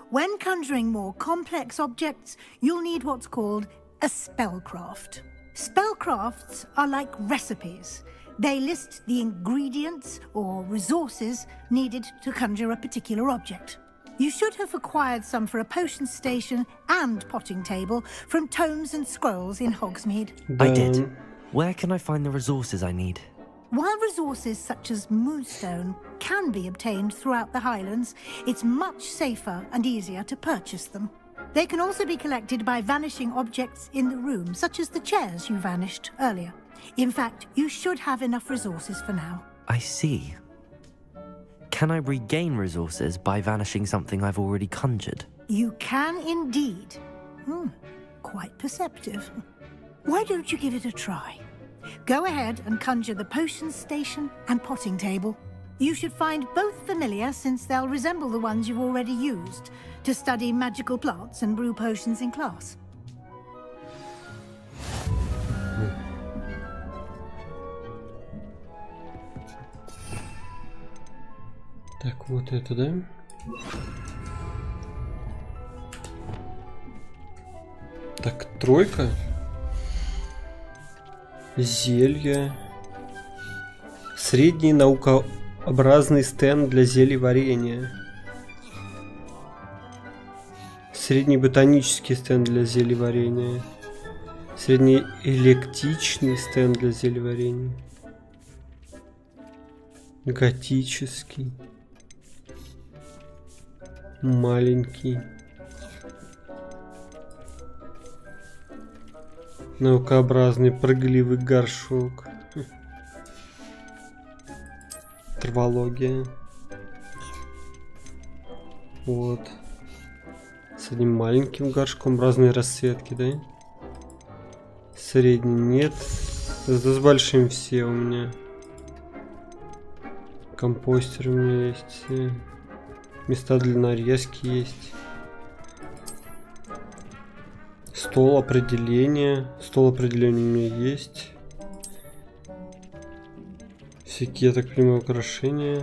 [SPEAKER 23] When conjuring more complex objects, you'll need what's called a spellcraft. Spellcrafts are like recipes. They list the ingredients or resources needed to conjure a particular object. You should have acquired some for a potion station and potting table from tomes and scrolls in Hogsmeade.
[SPEAKER 15] I did. Where can I find the resources I need?
[SPEAKER 23] While resources such as moonstone can be obtained throughout the Highlands, it's much safer and easier to purchase them. They can also be collected by vanishing objects in the room, such as the chairs you vanished earlier. In fact, you should have enough resources for now.
[SPEAKER 15] I see. Can I regain resources by vanishing something I've already conjured?
[SPEAKER 23] You can indeed. Quite perceptive. Why don't you give it a try? Go ahead and conjure the potion station and potting table. You should find both familiar, since they'll resemble the ones you've already used to study magical plants and brew potions in class.
[SPEAKER 1] Так, вот это, да? Так, тройка. Зелья. Средний наукообразный стенд для зелий варенья. Средний ботанический стенд для зелий варенья. Средний электичный стенд для зелий варенья. Готический. Маленький. Наукообразный прыгливый горшок. Травология. Вот. С одним маленьким горшком. Разные расцветки, да? Средний нет. Зато с большим все у меня. Компостер у меня есть. Места для нарезки есть. Стол определения. Стол определения у меня есть. Всякие, я так понимаю, украшения.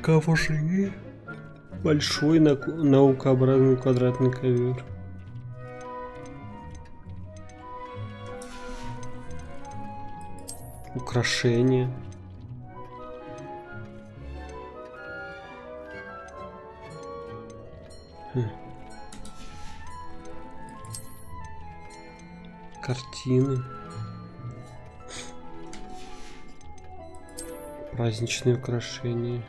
[SPEAKER 1] Ковры. Большой наукообразный квадратный ковер. Украшения. Картины. Праздничные украшения.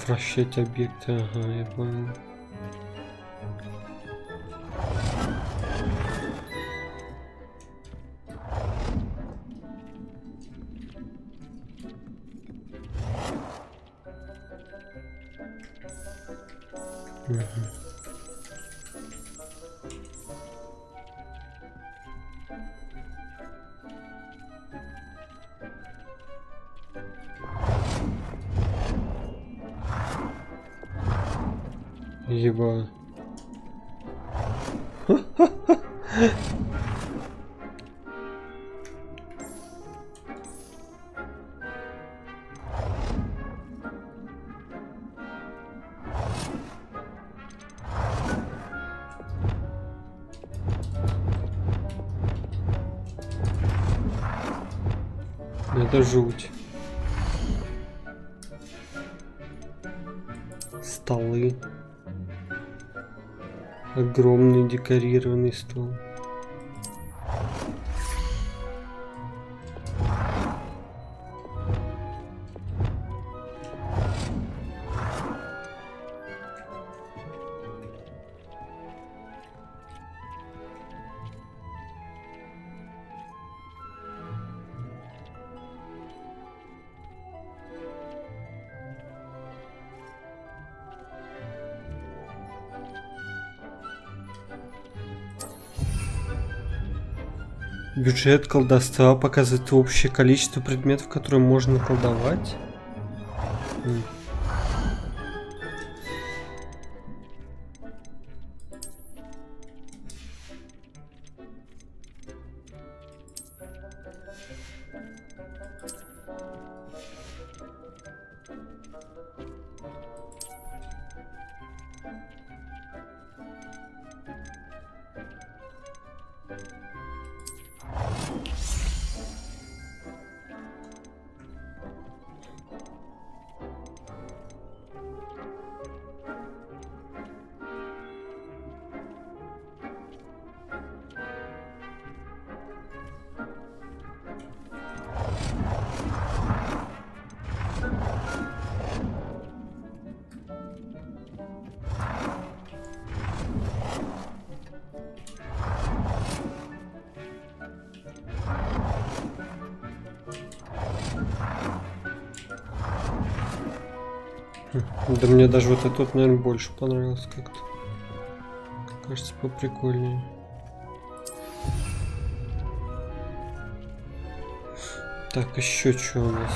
[SPEAKER 1] Вращать объекты, ага, я понял. Еба. Это жуть. Столы. Огромный декорированный стол. Бюджет колдовства показывает общее количество предметов, которые можно колдовать. Да мне даже вот этот, наверное, больше понравился как-то. Кажется, поприкольнее. Так, еще что у нас?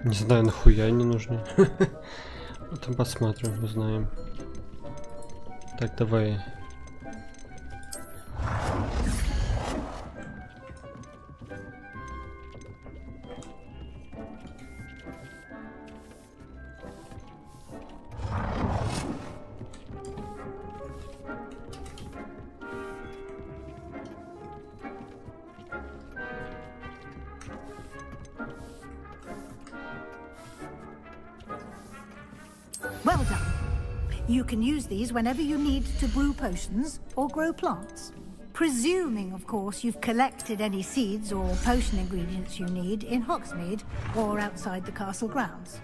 [SPEAKER 1] Не знаю, нахуя они нужны. Потом посмотрим, узнаем. Так, давай.
[SPEAKER 23] Well done. You can use these whenever you need to brew potions or grow plants. Presuming, of course, you've collected any seeds or potion ingredients you need in Hogsmeade or outside the castle grounds.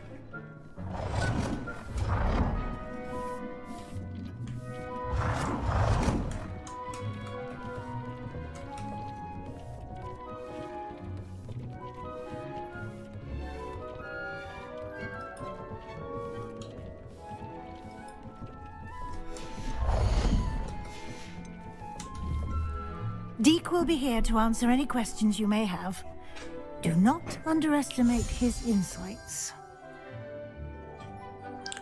[SPEAKER 23] Deke will be here to answer any questions you may have. Do not underestimate his insights.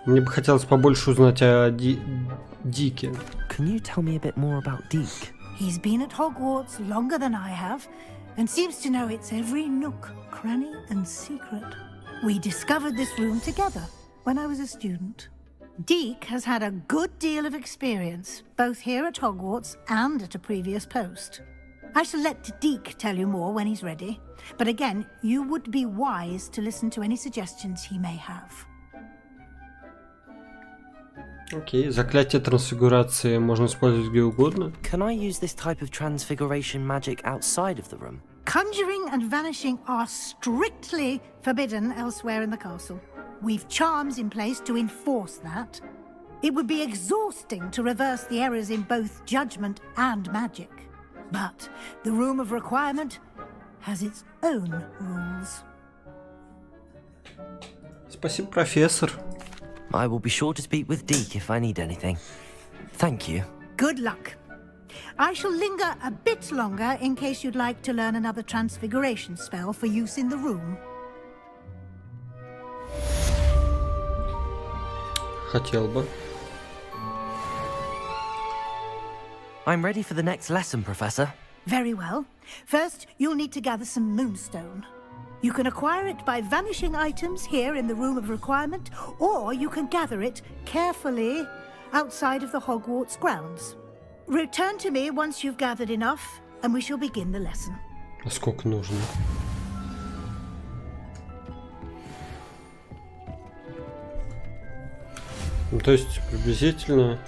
[SPEAKER 1] Мне бы хотелось побольше узнать о Дике.
[SPEAKER 15] Can you tell me a bit more about Deke?
[SPEAKER 23] He's been at Hogwarts longer than I have, and seems to know its every nook, cranny, and secret. We discovered this room together when I was a student. Deke has had a good deal of experience, both here at Hogwarts and at a previous post. I shall let Deke tell you more when he's ready, but again, you would be wise to listen to any suggestions he may have.
[SPEAKER 1] Окей, заклятие трансфигурации можно использовать где угодно.
[SPEAKER 15] Can I use this type of transfiguration magic outside of the room?
[SPEAKER 23] Conjuring and vanishing are strictly forbidden elsewhere in the castle. We've charms in place to enforce that. It would be exhausting to reverse the errors in both judgment and magic. But the Room of Requirement has its own rules.
[SPEAKER 1] Спасибо, профессор.
[SPEAKER 15] I will be sure to speak with Deke if I need anything. Thank you.
[SPEAKER 23] Good luck. I shall linger a bit longer in case you'd like to learn another transfiguration spell for use in the room.
[SPEAKER 1] Хотел бы.
[SPEAKER 15] I'm ready for the next lesson, Professor.
[SPEAKER 23] Very well. First, you'll need to gather some moonstone. You can acquire it by vanishing items here in the Room of Requirement, or you can gather it carefully outside of the Hogwarts grounds. Return to me once you've gathered enough, and we shall begin the lesson.
[SPEAKER 1] А сколько нужно? Ну, то есть, приблизительно...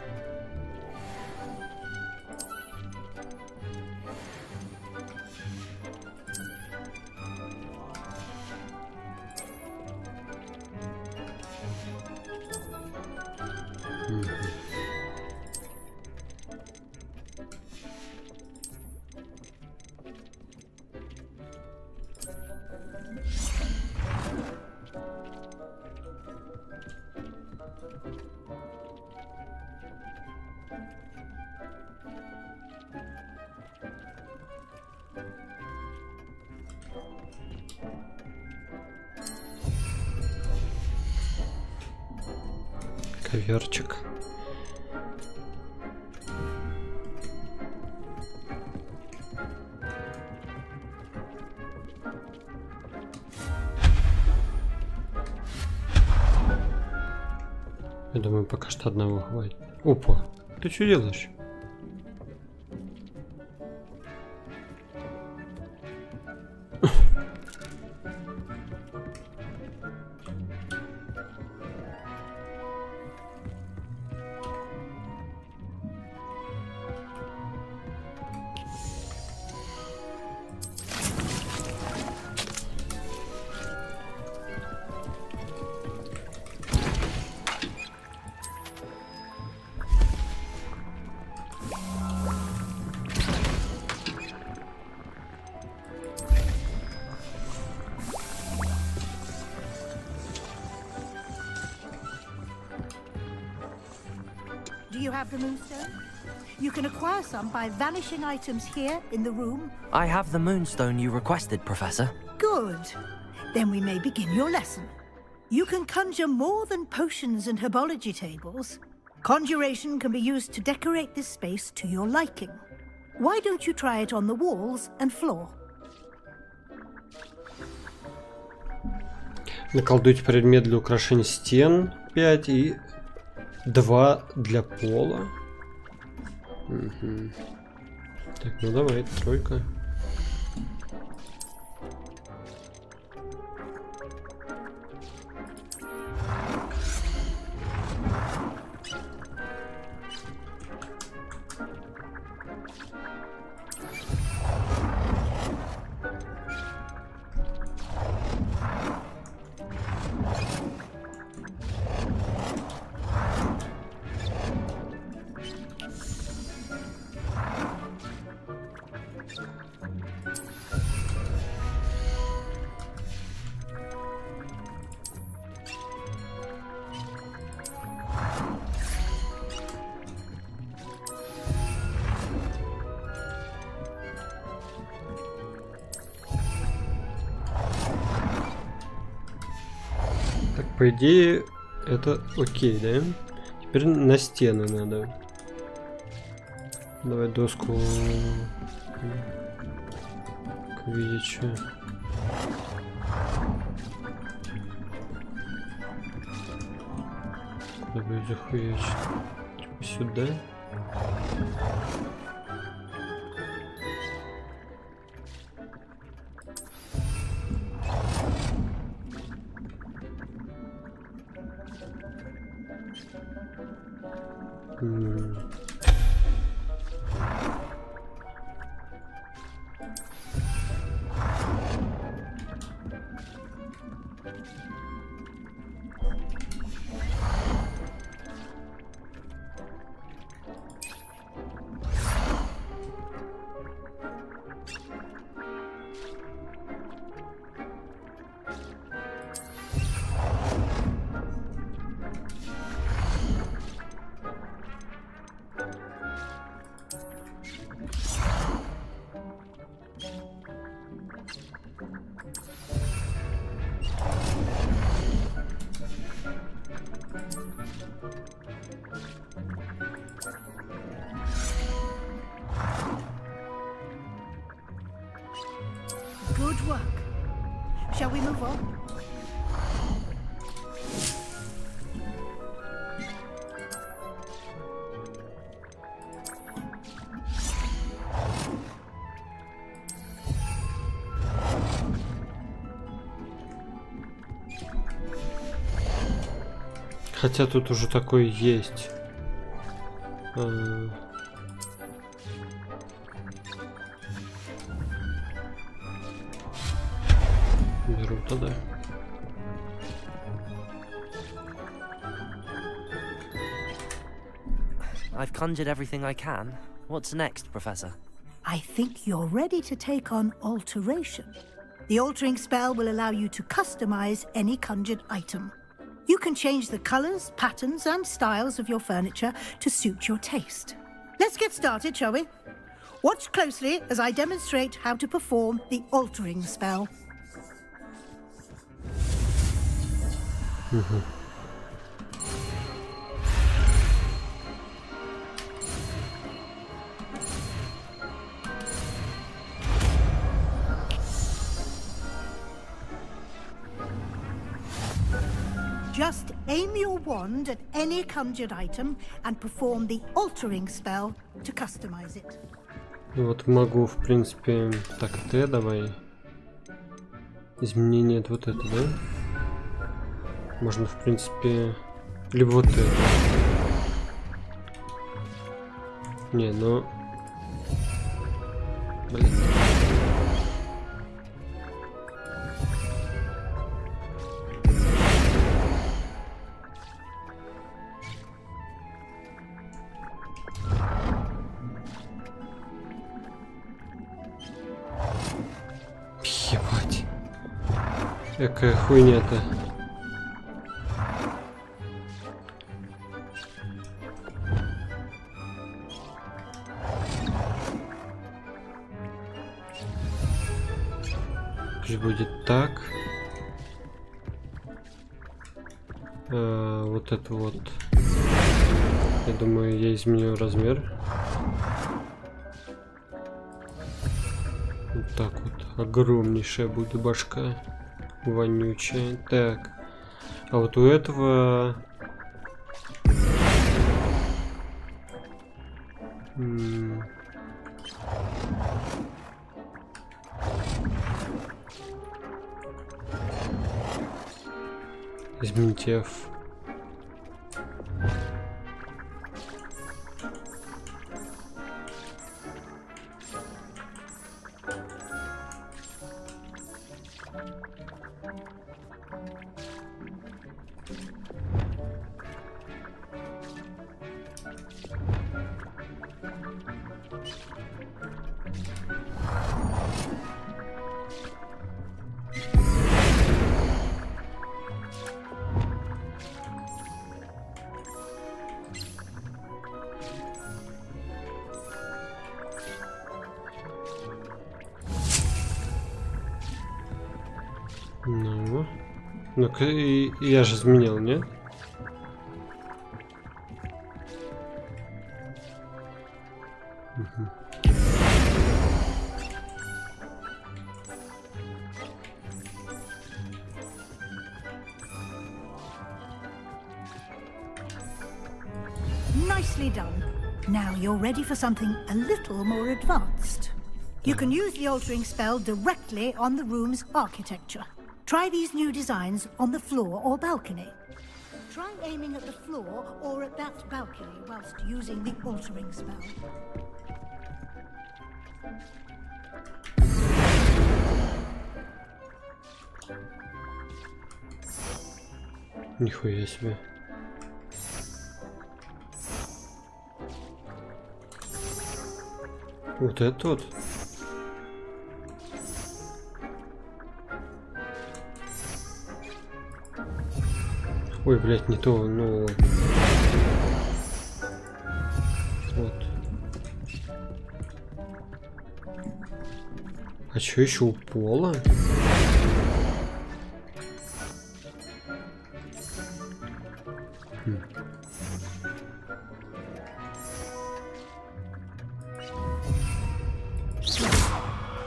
[SPEAKER 1] Коверчик. Я думаю, пока что одного хватит. Опа, ты что делаешь?
[SPEAKER 23] Do you have the moonstone? You can acquire some by vanishing items here in the room.
[SPEAKER 15] I have the moonstone you requested, Professor.
[SPEAKER 23] Good. Then we may begin your lesson. You can conjure more than potions and herbology tables. Conjuration can be used to decorate this space to your liking. Why don't you try it on the walls and floor?
[SPEAKER 1] Наколдуйте предмет для украшения стен 5 и 2 для пола. Угу. Так, ну давай, тройка. По идее, это окей, да? Теперь на стены надо. Давай доску к видичу. Давай захуячить. Типа сюда.
[SPEAKER 23] Good work. Shall we move on?
[SPEAKER 1] Хотя тут уже такое есть. Беру тогда.
[SPEAKER 18] I've conjured everything I can. What's next, Professor?
[SPEAKER 23] I think you're ready to take on alteration. The altering spell will allow you to customize any conjured item. You can change the colors, patterns, and styles of your furniture to suit your taste. Let's get started, shall we? Watch closely as I demonstrate how to perform the altering spell. Just aim your wand at any conjured item and perform the altering spell to customize it.
[SPEAKER 1] Вот могу, в принципе, так, Т давай. Изменение это вот это, да? Можно, в принципе, либо вот это. Не, ну... Блин. Ебать. Какая хуйня-то. Пусть будет так. Вот это вот. Я думаю, я изменю размер. Вот так вот. Огромнейшая будет башка. Вонючая. Так. А вот у этого... Измените F. Ну, ну-ка, я же изменил, нет?
[SPEAKER 23] Nicely done. Now you're ready for something a little more advanced. You can use the altering spell directly on the room's architecture. Try these new designs on the floor or balcony. Try aiming at the floor or at that balcony whilst using the altering spell.
[SPEAKER 1] Нихуя себе. Вот это вот. Ой, блядь, не то, ну... Вот. А чё еще у пола?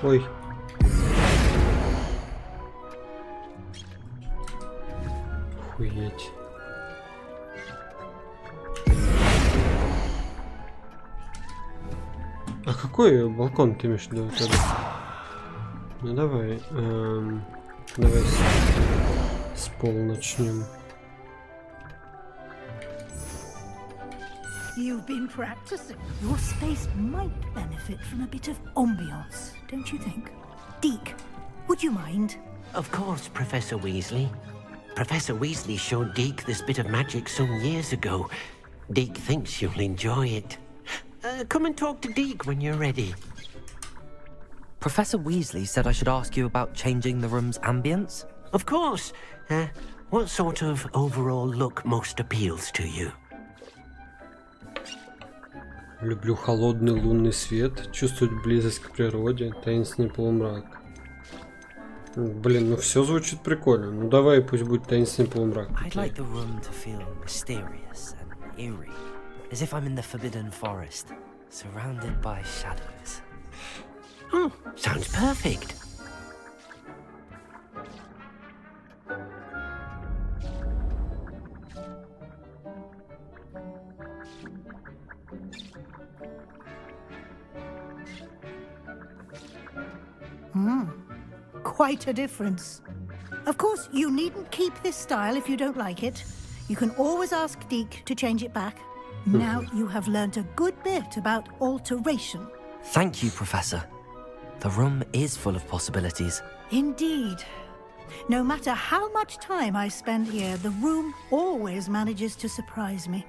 [SPEAKER 1] Ой. Охуеть. А какой балкон ты имеешь в виду? Ну давай. Давай с пола начнем.
[SPEAKER 23] You've been practicing. Your space might benefit from a bit of ambiance, don't you think? Deke, would you mind?
[SPEAKER 7] Of course, Professor Weasley. Professor Weasley showed Deke this bit of magic some years ago. Deke thinks you'll enjoy it. Come and talk to Deke when you're ready.
[SPEAKER 15] Professor Weasley said I should ask you about changing the room's ambience?
[SPEAKER 7] Of course. What sort of overall look most appeals to you?
[SPEAKER 1] Люблю холодный лунный свет, чувствовать близость к природе, таинственный полумрак. Блин, ну все звучит прикольно. Ну давай, пусть будет таинственный полумрак.
[SPEAKER 15] I'd like the room to feel mysterious and eerie, as if I'm in the Forbidden Forest, surrounded by shadows.
[SPEAKER 7] Oh, sounds perfect.
[SPEAKER 23] Quite a difference. Of course, you needn't keep this style if you don't like it. You can always ask Deke to change it back. Now you have learnt a good bit about alteration.
[SPEAKER 15] Thank you, Professor. The room is full of possibilities.
[SPEAKER 23] Indeed. No matter how much time I spend here, the room always manages to surprise me.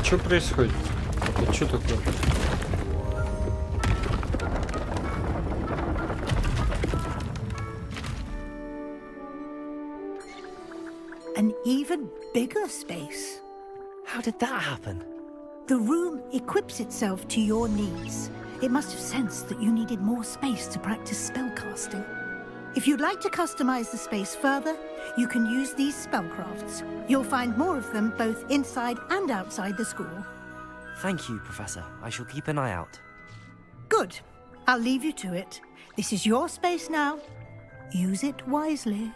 [SPEAKER 1] Что происходит? Это что такое?
[SPEAKER 23] an even bigger space.
[SPEAKER 15] How did that happen?
[SPEAKER 23] The room equips itself to your needs. It must have sensed that you needed more space to practice spellcasting. If you'd like to customize the space further, you can use these spellcrafts. You'll find more of them both inside and outside the school.
[SPEAKER 15] Thank you, Professor. I shall keep an eye out.
[SPEAKER 23] Good. I'll leave you to it. This is your space now. Use it wisely.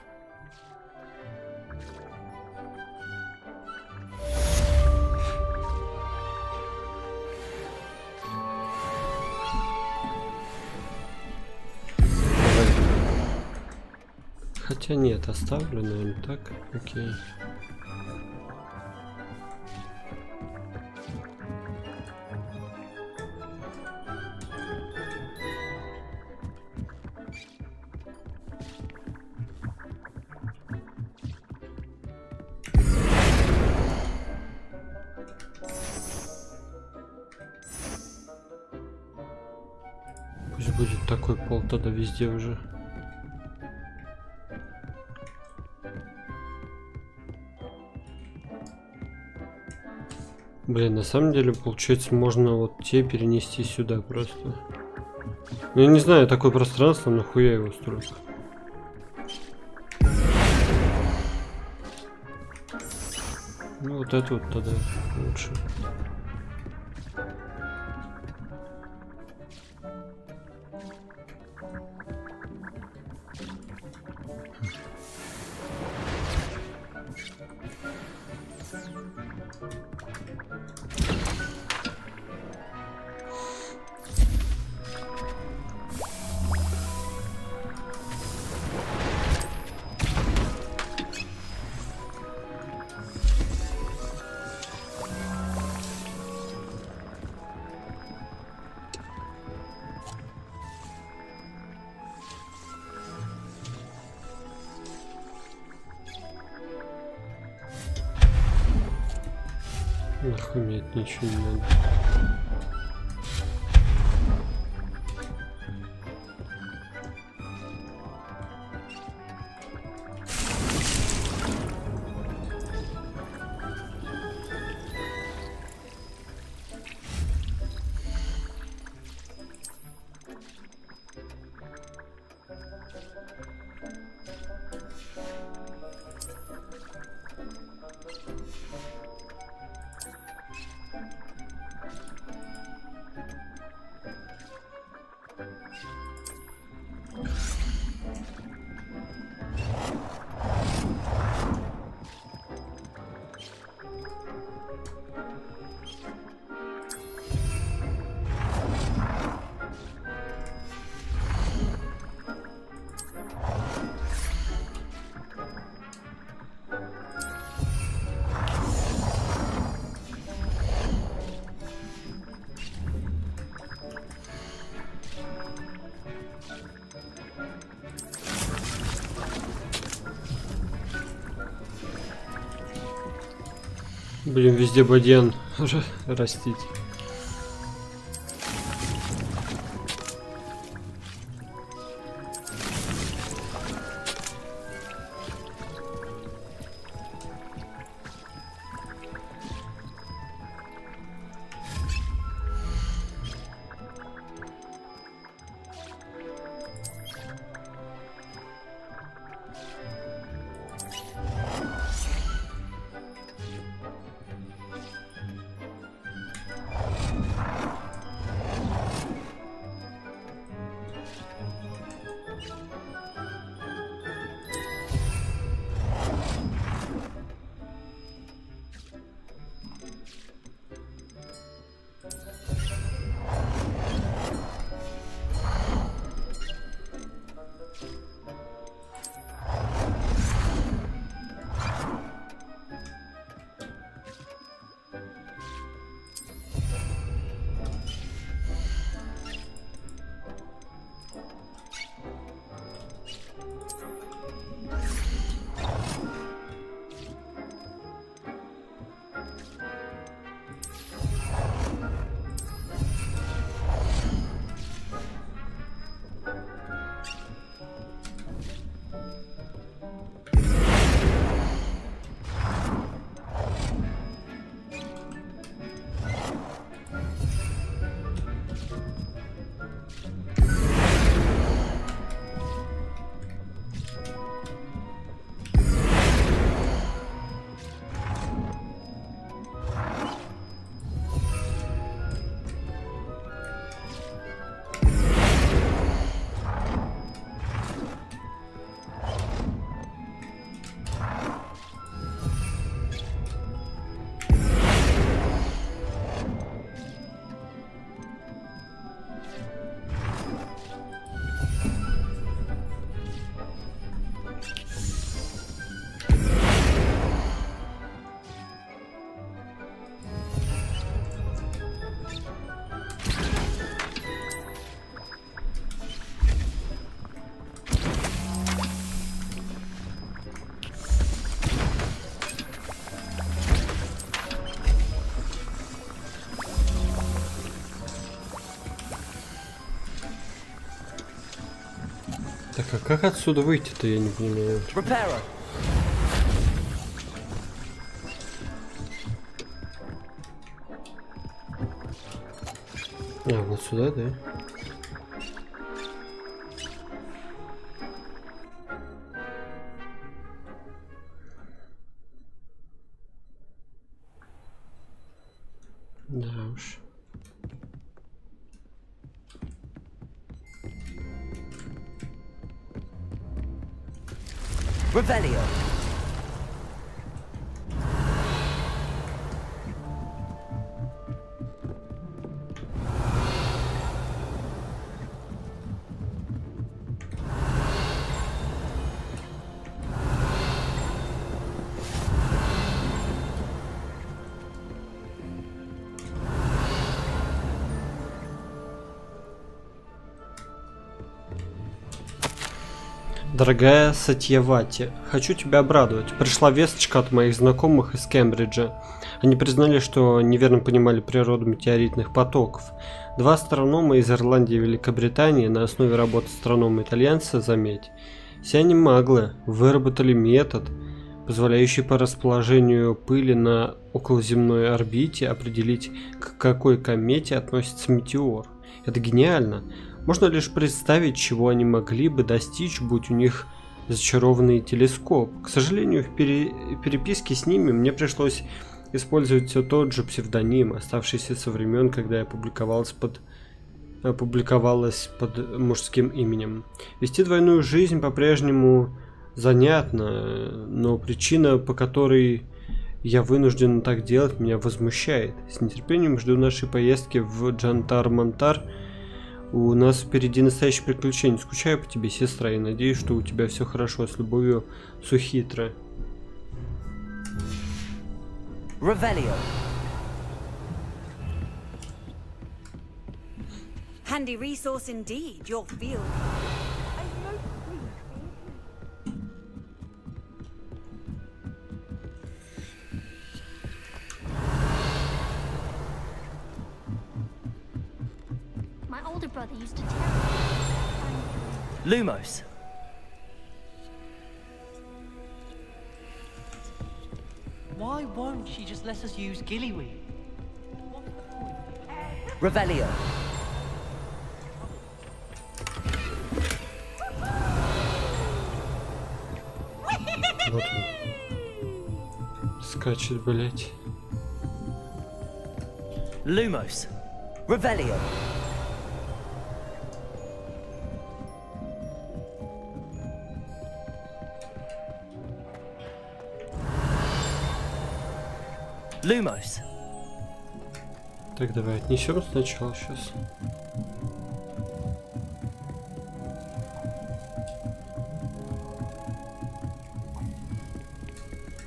[SPEAKER 1] Хотя нет, оставлю, наверное, так. Окей. Пусть будет такой пол тогда везде уже. Блин, на самом деле, получается, можно вот те перенести сюда просто. Ну, я не знаю, такое пространство, нахуя его строить. Ну, вот это вот тогда лучше. Нахуй мне это ничего не надо. Блин, везде бадьян растить. Так, а как отсюда выйти-то, я не понимаю. А, вот сюда, да? Да уж.
[SPEAKER 10] Revelio.
[SPEAKER 1] Дорогая Сатьявати, хочу тебя обрадовать. Пришла весточка от моих знакомых из Кембриджа. Они признали, что неверно понимали природу метеоритных потоков. Два астронома из Ирландии и Великобритании на основе работы астронома-итальянца, заметь, все они маглы, выработали метод, позволяющий по расположению пыли на околоземной орбите определить, к какой комете относится метеор. Это гениально. Можно лишь представить, чего они могли бы достичь, будь у них зачарованный телескоп. К сожалению, в переписке с ними мне пришлось использовать все тот же псевдоним, оставшийся со времен, когда я публиковалась под мужским именем. Вести двойную жизнь по-прежнему занятно, но причина, по которой я вынужден так делать, меня возмущает. С нетерпением жду нашей поездки в Джантар-Мантар. У нас впереди настоящее приключение. Скучаю по тебе, сестра, и надеюсь, что у тебя все хорошо. С любовью, Сухитра.
[SPEAKER 10] Revelio.
[SPEAKER 12] Handy resource indeed, your field.
[SPEAKER 9] My older brother used to tell
[SPEAKER 15] Lumos.
[SPEAKER 11] Why won't she just let us use Gillyweed?
[SPEAKER 10] Revelio.
[SPEAKER 1] Вот он. Скачет, блять.
[SPEAKER 10] Lumos. Revelio. Lumos.
[SPEAKER 1] Так, давай отнесем сначала сейчас.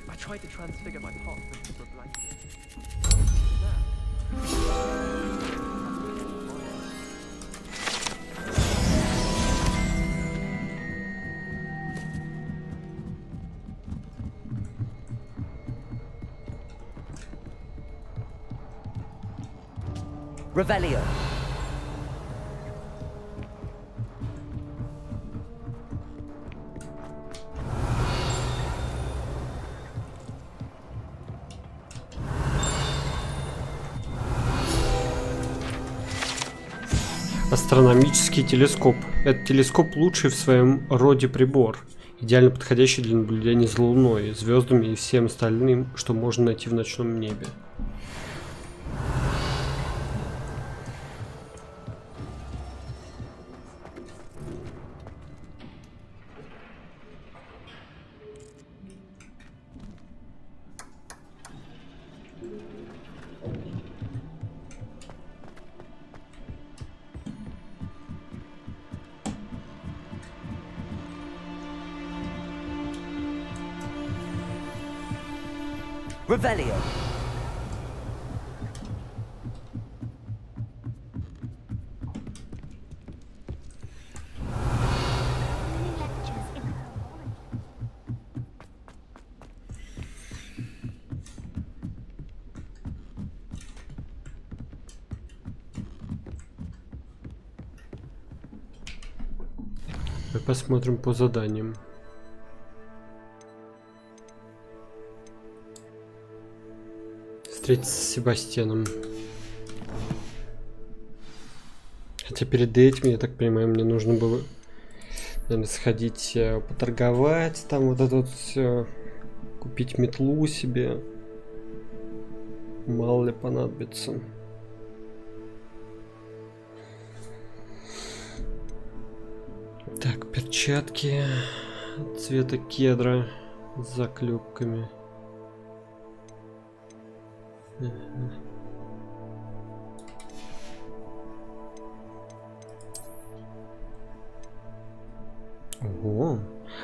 [SPEAKER 11] I tried to transfigure my pot into a blanket.
[SPEAKER 10] Revelio.
[SPEAKER 1] Астрономический телескоп. Этот телескоп лучший в своем роде прибор, идеально подходящий для наблюдения за Луной, звездами и всем остальным, что можно найти в ночном небе.
[SPEAKER 10] Revelio.
[SPEAKER 1] посмотрим по заданиям. Встретиться с Себастьяном. Хотя перед этим, я так понимаю, мне нужно было, наверное, сходить поторговать, там вот это вот все, купить метлу себе. Мало ли понадобится. Так, перчатки цвета кедра с заклепками. Ого,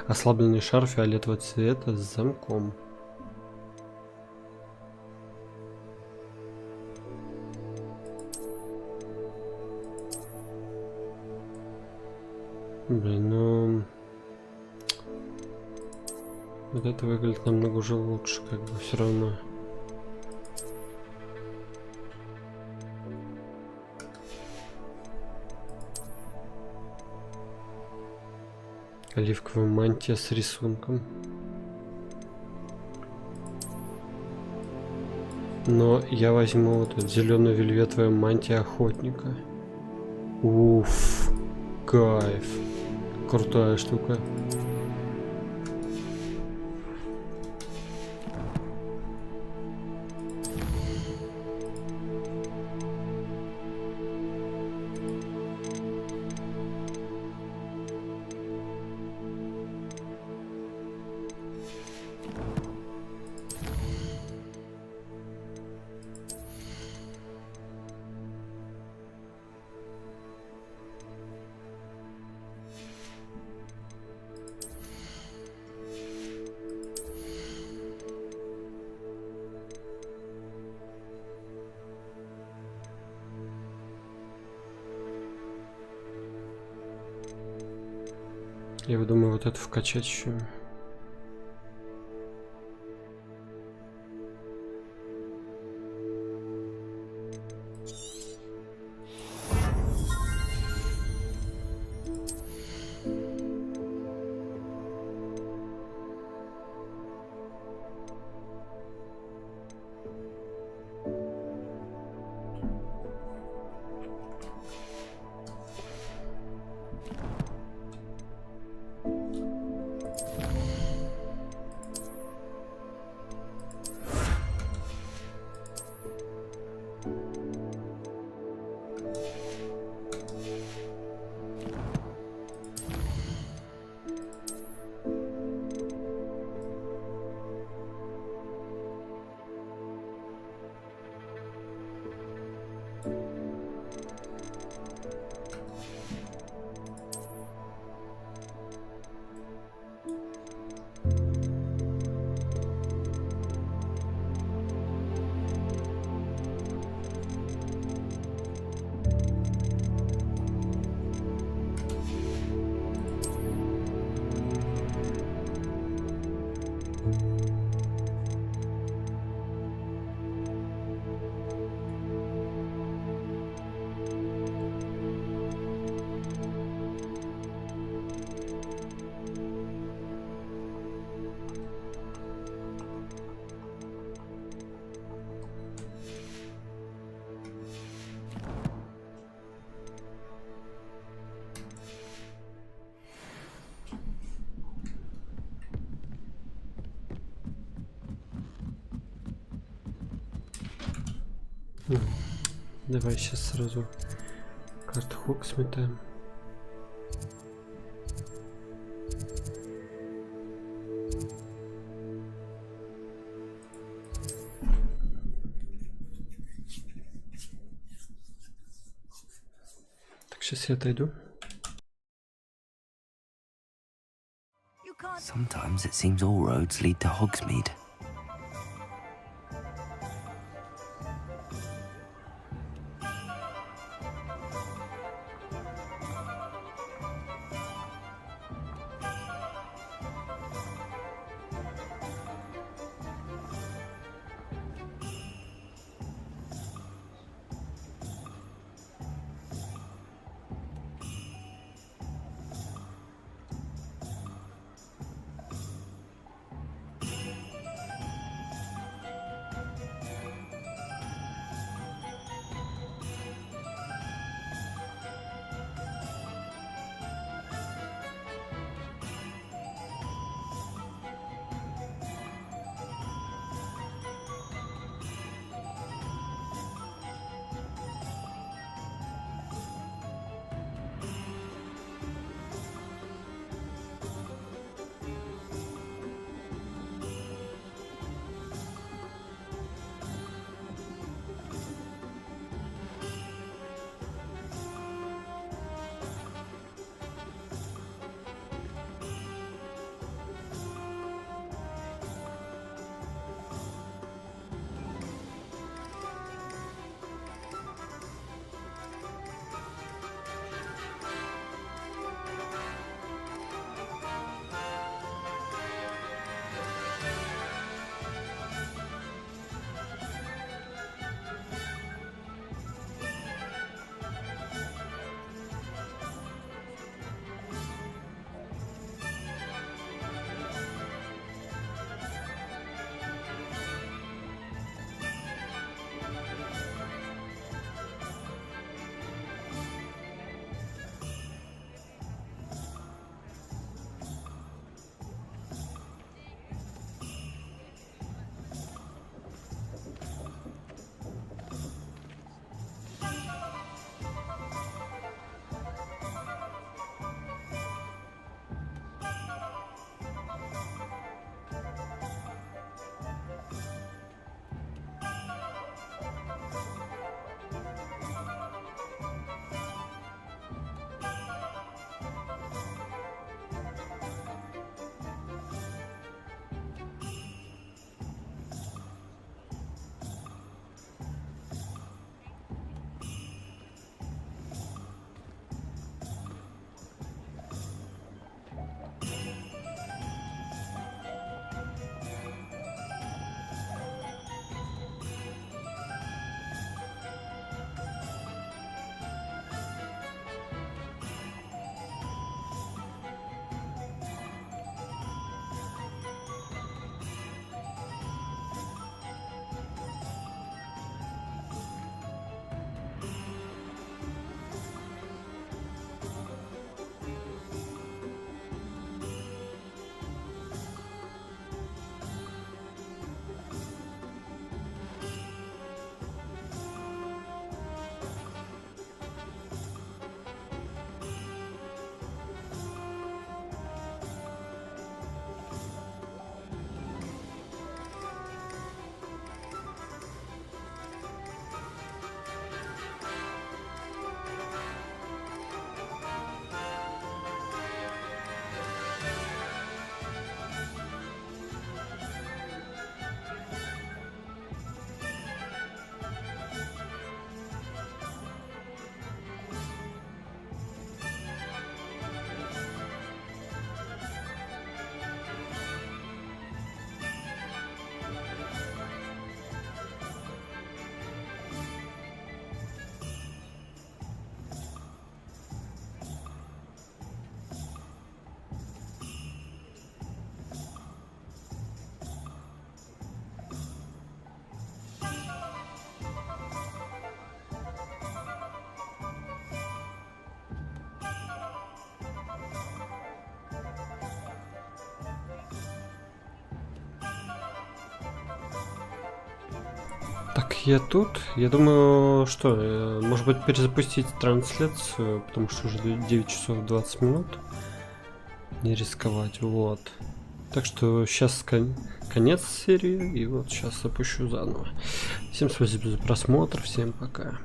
[SPEAKER 1] ослабленный шар фиолетового цвета с замком. Блин, ну... Вот это выглядит намного уже лучше, как бы все равно. Оливковая мантия с рисунком. Но я возьму вот эту зеленую вельветовую мантию охотника. Уф, кайф. Крутая штука. Я думаю, вот это вкачать еще. Давай сейчас сразу карту Хок сметаем. Так, сейчас я отойду.
[SPEAKER 18] Sometimes it seems all roads lead to Hogsmeade.
[SPEAKER 1] Так, я тут. Я думаю, что, может быть, перезапустить трансляцию, потому что уже 9 часов 20 минут. Не рисковать, вот. Так что сейчас конец серии, и вот сейчас запущу заново. Всем спасибо за просмотр, всем пока.